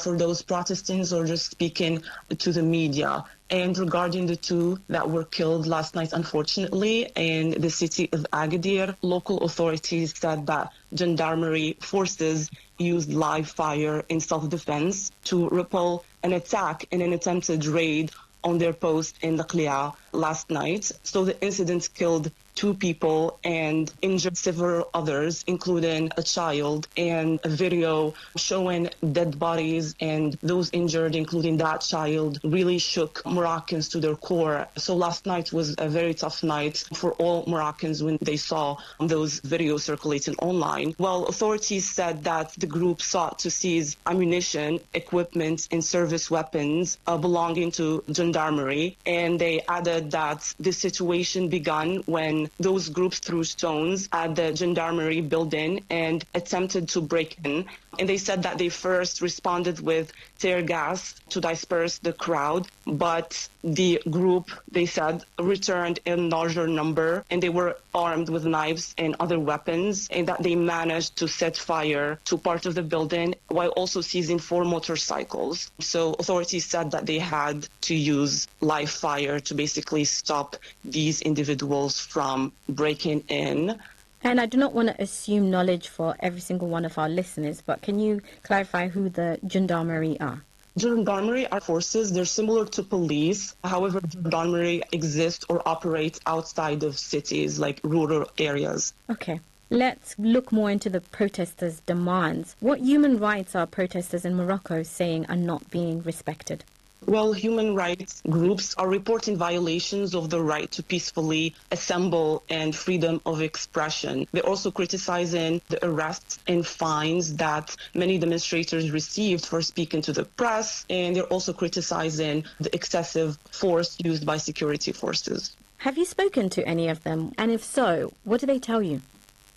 for those protestants or just speaking to the media. And regarding the two that were killed last night, unfortunately, in the city of Agadir, local authorities said that gendarmerie forces used live fire in self-defense to repel an attack in an attempted raid on their post in Dakhlia last night. So the incident killed 2 people and injured several others, including a child, and a video showing dead bodies and those injured, including that child, really shook Moroccans to their core. So last night was a very tough night for all Moroccans when they saw those videos circulating online. Well, authorities said that the group sought to seize ammunition, equipment, and service weapons belonging to gendarmerie, and they added that the situation began when those groups threw stones at the gendarmerie building and attempted to break in. And they said that they first responded with tear gas to disperse the crowd, but the group, they said, returned in larger number, and they were armed with knives and other weapons, and that they managed to set fire to part of the building while also seizing 4 motorcycles. So authorities said that they had to use live fire to basically stop these individuals from breaking in. And I do not want to assume knowledge for every single one of our listeners, but can you clarify who the gendarmerie are? Gendarmerie are forces. They're similar to police. However, gendarmerie exists or operates outside of cities, like rural areas. Okay. Let's look more into the protesters' demands. What human rights are protesters in Morocco saying are not being respected? Well, human rights groups are reporting violations of the right to peacefully assemble and freedom of expression. They're also criticizing the arrests and fines that many demonstrators received for speaking to the press, and they're also criticizing the excessive force used by security forces. Have you spoken to any of them? And if so, what do they tell you?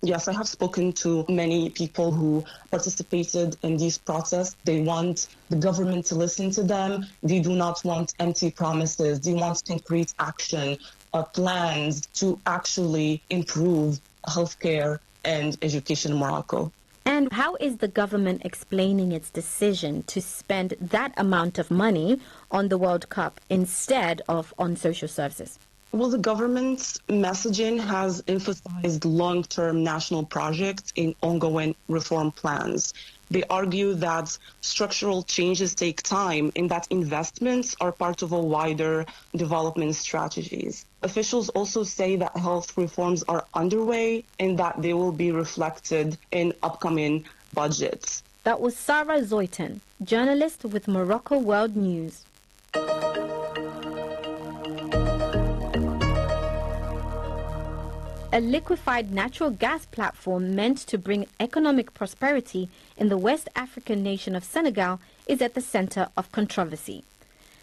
Yes, I have spoken to many people who participated in these protests. They want the government to listen to them. They do not want empty promises. They want concrete action, plans to actually improve healthcare and education in Morocco. And how is the government explaining its decision to spend that amount of money on the World Cup instead of on social services? Well, the government's messaging has emphasized long-term national projects in ongoing reform plans. They argue that structural changes take time and that investments are part of a wider development strategies. Officials also say that health reforms are underway and that they will be reflected in upcoming budgets. That was Sarah Zoyten, journalist with Morocco World News. A liquefied natural gas platform meant to bring economic prosperity in the West African nation of Senegal is at the center of controversy.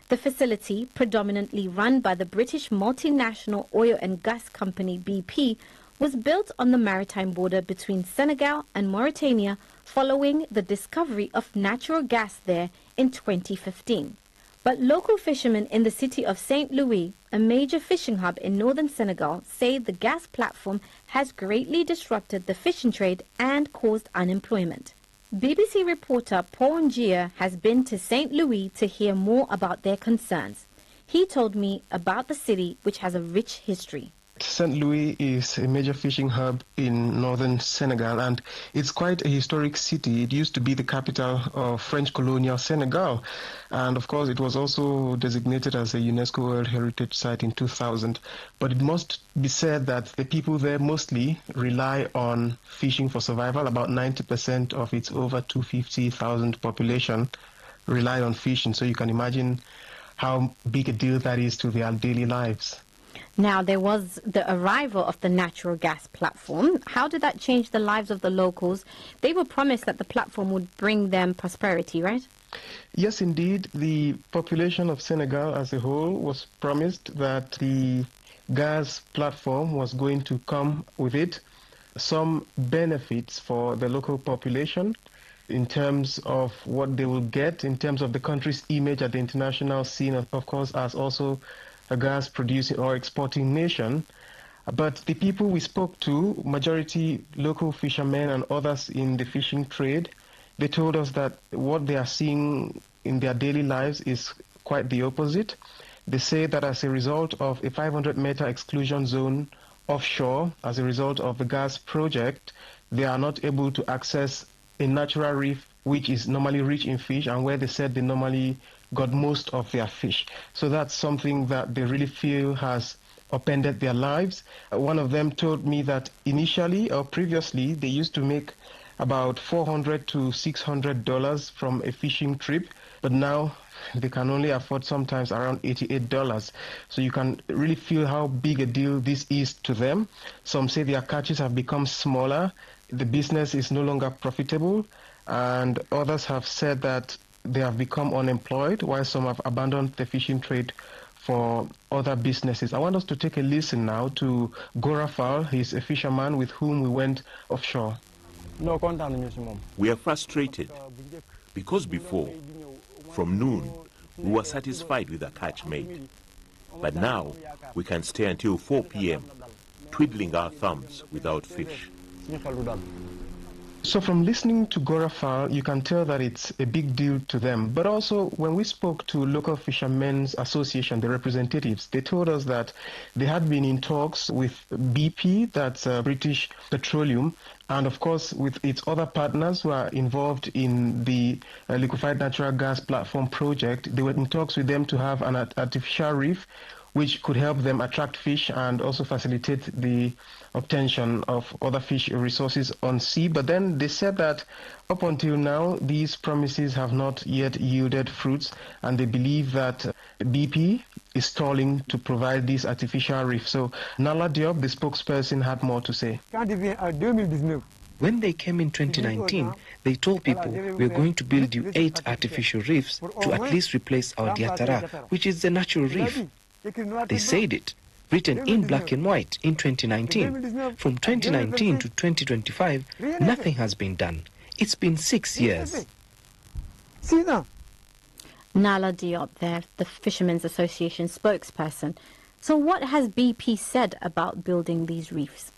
The facility, predominantly run by the British multinational oil and gas company BP, was built on the maritime border between Senegal and Mauritania following the discovery of natural gas there in 2015. But local fishermen in the city of St. Louis, a major fishing hub in northern Senegal, say the gas platform has greatly disrupted the fishing trade and caused unemployment. BBC reporter Paul Ngia has been to St. Louis to hear more about their concerns. He told me about the city, which has a rich history. St. Louis is a major fishing hub in northern Senegal, and it's quite a historic city. It used to be the capital of French colonial Senegal, and of course it was also designated as a UNESCO World Heritage Site in 2000. But it must be said that the people there mostly rely on fishing for survival. About 90% of its over 250,000 population rely on fishing, so you can imagine how big a deal that is to their daily lives. Now, there was the arrival of the natural gas platform. How did that change the lives of the locals? They were promised that the platform would bring them prosperity, right? Yes, indeed. The population of Senegal as a whole was promised that the gas platform was going to come with it some benefits for the local population in terms of what they will get, in terms of the country's image at the international scene, of course, as also a gas producing or exporting nation. But the people we spoke to, majority local fishermen and others in the fishing trade, they told us that what they are seeing in their daily lives is quite the opposite. They say that as a result of a 500-meter exclusion zone offshore, as a result of the gas project, they are not able to access a natural reef which is normally rich in fish and where they said they normally got most of their fish. So that's something that they really feel has upended their lives. One of them told me that initially or previously they used to make about $400 to $600 from a fishing trip, but now they can only afford sometimes around $88. So you can really feel how big a deal this is to them. Some say their catches have become smaller, the business is no longer profitable, and others have said that they have become unemployed, while some have abandoned the fishing trade for other businesses. I want us to take a listen now to Gorafal. He's a fisherman with whom we went offshore. We are frustrated because before, from noon, we were satisfied with the catch made. But now, we can stay until 4 p.m., twiddling our thumbs without fish. So from listening to Gorafal, you can tell that it's a big deal to them. But also, when we spoke to local fishermen's association, the representatives, they told us that they had been in talks with BP, that's British Petroleum, and of course with its other partners who are involved in the liquefied natural gas platform project. They were in talks with them to have an artificial reef which could help them attract fish and also facilitate the obtention of other fish resources on sea. But then they said that up until now, these promises have not yet yielded fruits, and they believe that BP is stalling to provide this artificial reef. So Nala Diop, the spokesperson, had more to say. When they came in 2019, they told people we're going to build you 8 artificial reefs to at least replace our Diatara, which is the natural reef. They said it, written in black and white in 2019. From 2019 to 2025, nothing has been done. It's been 6 years. Nala Diop there, the Fishermen's Association spokesperson. So what has BP said about building these reefs?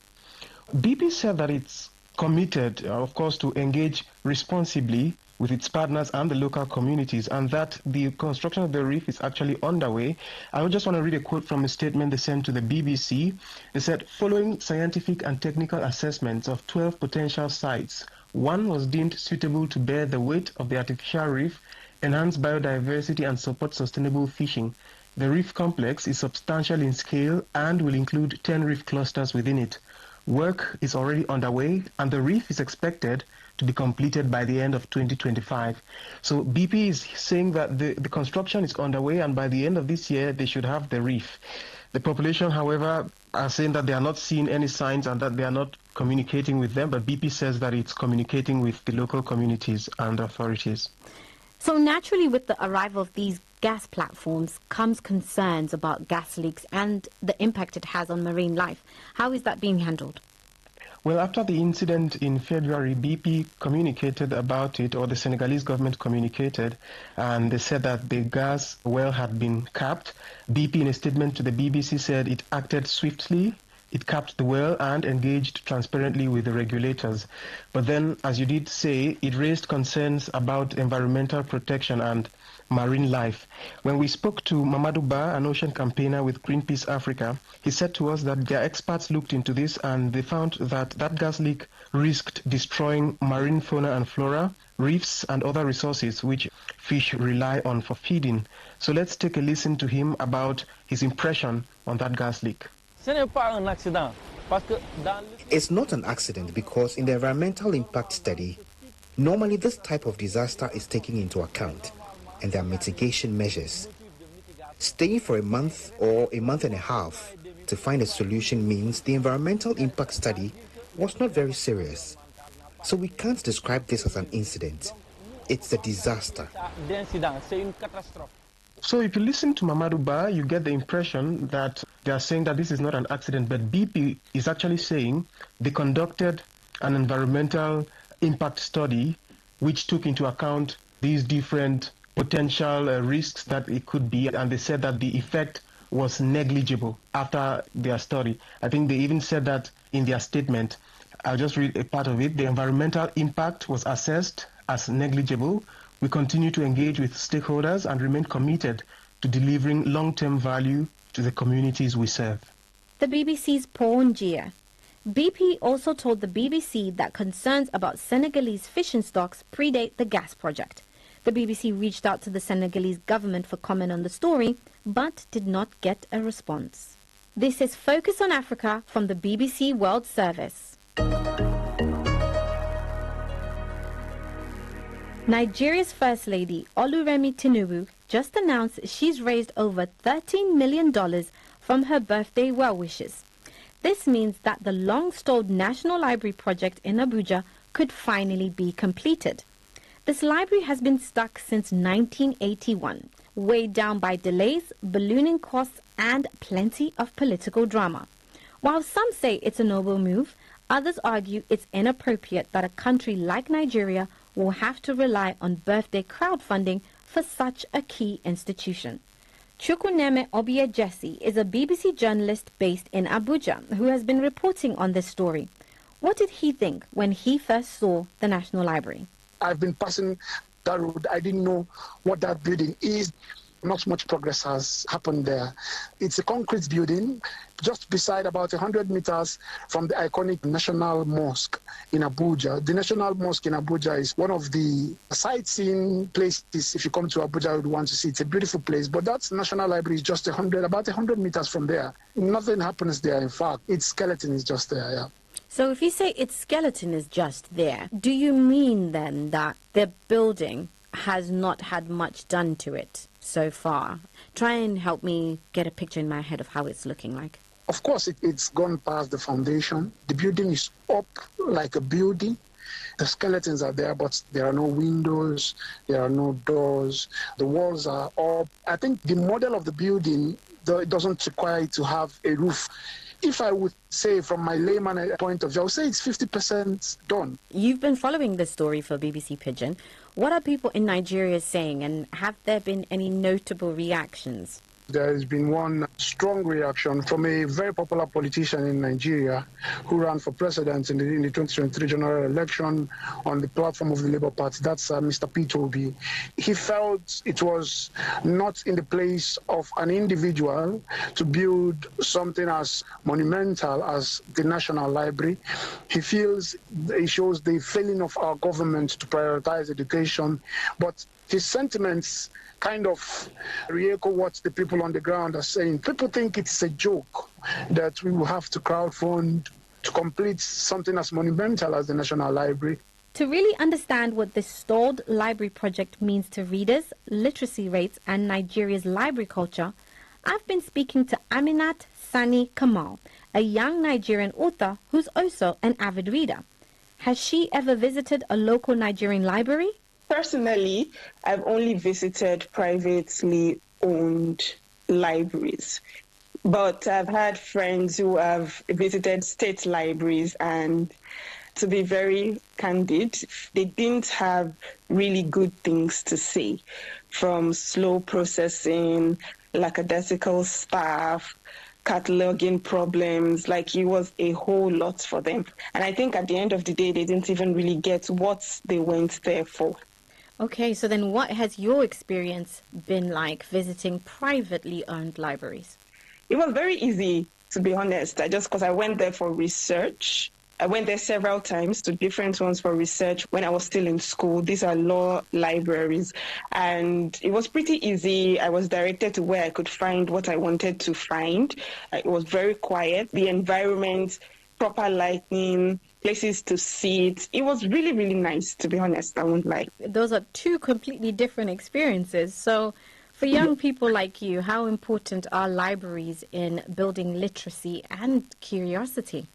BP said that it's committed, of course, to engage responsibly with its partners and the local communities, and that the construction of the reef is actually underway. I just want to read a quote from a statement they sent to the BBC. They said, following scientific and technical assessments of 12 potential sites, one was deemed suitable to bear the weight of the artificial reef, enhance biodiversity and support sustainable fishing. The reef complex is substantial in scale and will include 10 reef clusters within it. Work is already underway, and the reef is expected to be completed by the end of 2025. So BP is saying that the construction is underway, and by the end of this year, they should have the reef. The population, however, are saying that they are not seeing any signs and that they are not communicating with them, but BP says that it's communicating with the local communities and authorities. So naturally, with the arrival of these gas platforms comes concerns about gas leaks and the impact it has on marine life. How is that being handled? Well, after the incident in February, BP communicated about it, or the Senegalese government communicated, and they said that the gas well had been capped. BP, in a statement to the BBC, said it acted swiftly, it capped the well and engaged transparently with the regulators. But then, as you did say, it raised concerns about environmental protection and marine life. When we spoke to Mamadou Ba, an ocean campaigner with Greenpeace Africa, he said to us that their experts looked into this and they found that that gas leak risked destroying marine fauna and flora, reefs and other resources which fish rely on for feeding. So let's take a listen to him about his impression on that gas leak. It's not an accident because in the environmental impact study, normally this type of disaster is taken into account and there are mitigation measures. Staying for a month or a month and a half to find a solution means the environmental impact study was not very serious. So we can't describe this as an incident. It's a disaster. So if you listen to Mamadou Ba, you get the impression that they are saying that this is not an accident, but BP is actually saying they conducted an environmental impact study which took into account these different potential risks that it could be, and they said that the effect was negligible after their study. I think they even said that in their statement. I'll just read a part of it. The environmental impact was assessed as negligible. We continue to engage with stakeholders and remain committed to delivering long-term value to the communities we serve. The BBC's Paul Njia. BP also told the BBC that concerns about Senegalese fishing stocks predate the gas project. The BBC reached out to the Senegalese government for comment on the story, but did not get a response. This is Focus on Africa from the BBC World Service. Nigeria's First Lady, Oluremi Tinubu, just announced she's raised over $13 million from her birthday well wishes. This means that the long-stalled National Library project in Abuja could finally be completed. This library has been stuck since 1981, weighed down by delays, ballooning costs, and plenty of political drama. While some say it's a noble move, others argue it's inappropriate that a country like Nigeria will have to rely on birthday crowdfunding for such a key institution. Chukwuneme Obie Jesse is a BBC journalist based in Abuja who has been reporting on this story. What did he think when he first saw the National Library? I've been passing that road. I didn't know what that building is. Not much progress has happened there. It's a concrete building. just beside about 100 meters from the iconic National Mosque in Abuja. The National Mosque in Abuja is one of the sightseeing places. If you come to Abuja, you would want to see. It's a beautiful place, but that National Library is just about 100 meters from there. Nothing happens there, in fact. Its skeleton is just there, yeah. So if you say its skeleton is just there, do you mean then that the building has not had much done to it so far? Try and help me get a picture in my head of how it's looking like. Of course, it's gone past the foundation. The building is up like a building. The skeletons are there, but there are no windows, there are no doors. The walls are up. I think the model of the building, it doesn't require it to have a roof. If I would say from my layman point of view, I would say it's 50% done. You've been following this story for BBC Pidgin. What are people in Nigeria saying, and have there been any notable reactions? There has been one strong reaction from a very popular politician in Nigeria who ran for president in the 2023 general election on the platform of the Labour Party. That's Mr. Peter Obi. He felt it was not in the place of an individual to build something as monumental as the National Library. He feels it shows the failing of our government to prioritize education, but his sentiments kind of re-echo what the people on the ground are saying. People think it's a joke that we will have to crowdfund to complete something as monumental as the National Library. To really understand what this stalled library project means to readers, literacy rates, and Nigeria's library culture, I've been speaking to Aminat Sani Kamal, a young Nigerian author who's also an avid reader. Has she ever visited a local Nigerian library? Personally, I've only visited privately owned libraries, but I've had friends who have visited state libraries, and to be very candid, they didn't have really good things to say, from slow processing, lackadaisical staff, cataloging problems. Like, it was a whole lot for them. And I think at the end of the day, they didn't even really get what they went there for. Okay, so then what has your experience been like visiting privately owned libraries? It was very easy, to be honest, because I went there for research. I went there several times to different ones for research when I was still in school. These are law libraries, and it was pretty easy. I was directed to where I could find what I wanted to find. It was very quiet. The environment, proper lighting, places to sit. It was really, really nice, to be honest. I won't lie. Those are two completely different experiences. So for young people like you, how important are libraries in building literacy and curiosity?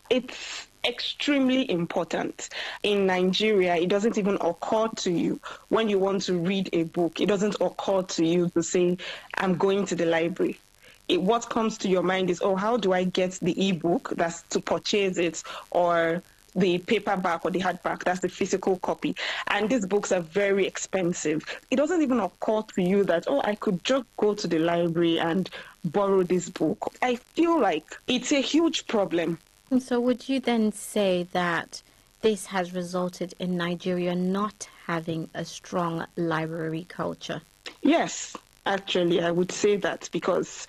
It's extremely important. In Nigeria, it doesn't even occur to you when you want to read a book. It doesn't occur to you to say, I'm going to the library. What comes to your mind is, oh, how do I get the ebook? That's to purchase it, or the paperback or the hardback, that's the physical copy. And these books are very expensive. It doesn't even occur to you that, oh, I could just go to the library and borrow this book. I feel like it's a huge problem. And so would you then say that this has resulted in Nigeria not having a strong library culture? Yes, actually, I would say that, because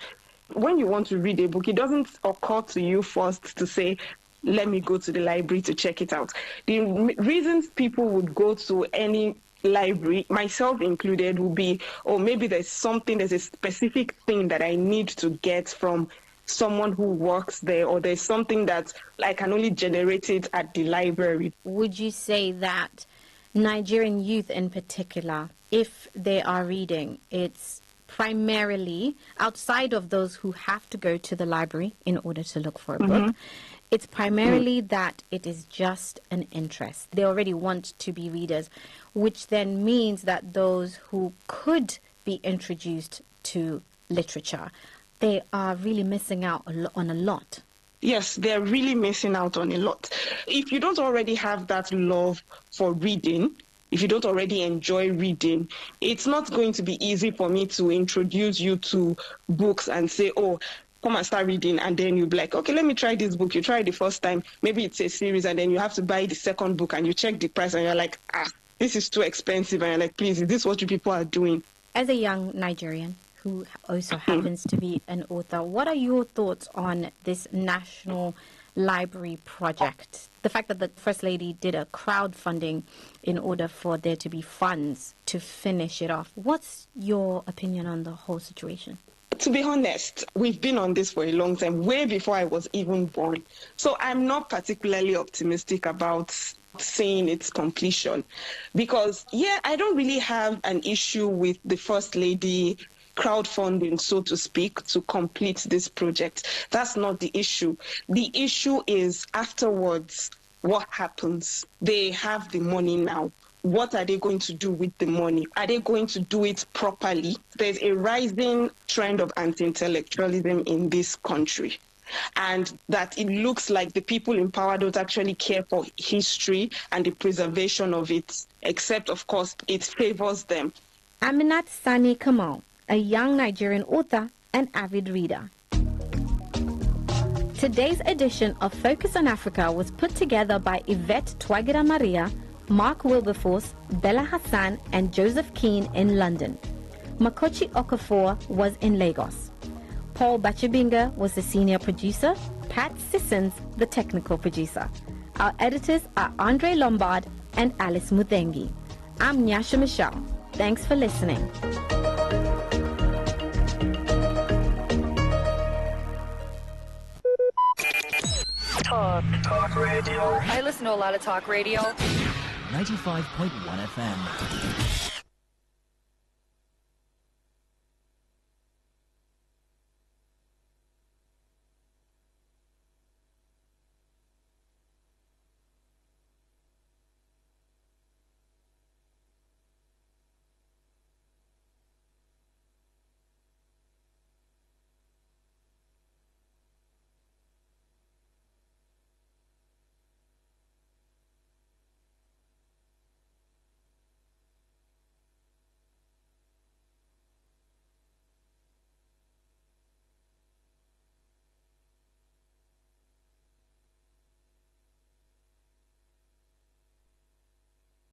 when you want to read a book, it doesn't occur to you first to say, let me go to the library to check it out. The reasons people would go to any library, myself included, would be, oh, maybe there's a specific thing that I need to get from someone who works there, or there's something that I can only generate it at the library. Would you say that Nigerian youth in particular, if they are reading, it's primarily, outside of those who have to go to the library in order to look for a book, it's primarily that it is just an interest. They already want to be readers, which then means that those who could be introduced to literature, they are really missing out on a lot. Yes, they're really missing out on a lot. If you don't already have that love for reading, if you don't already enjoy reading, it's not going to be easy for me to introduce you to books and say, oh, come and start reading, and then you'll be like, okay, let me try this book. You try it the first time, maybe it's a series, and then you have to buy the second book, and you check the price, and you're like, this is too expensive, and you're like, please, is this what you people are doing? As a young Nigerian who also happens to be an author. What are your thoughts on this National Library project? The fact that the First Lady did a crowdfunding in order for there to be funds to finish it off. What's your opinion on the whole situation? To be honest, we've been on this for a long time, way before I was even born. So I'm not particularly optimistic about seeing its completion because, I don't really have an issue with the First Lady crowdfunding, so to speak, to complete this project. That's not the issue. The issue is afterwards, what happens? They have the money now. What are they going to do with the money? Are they going to do it properly? There's a rising trend of anti-intellectualism in this country. And that it looks like the people in power don't actually care for history and the preservation of it, except, of course, it favors them. Aminat Sani Kamal, a young Nigerian author and avid reader. Today's edition of Focus on Africa was put together by Yvette Twagira Maria, Mark Wilberforce, Bella Hassan, and Joseph Keane in London. Makochi Okafor was in Lagos. Paul Bachibinga was the senior producer, Pat Sissons the technical producer. Our editors are Andre Lombard and Alice Muthengi. I'm Nyasha Michelle. Thanks for listening. Talk radio. I listen to a lot of talk radio. 95.1 FM.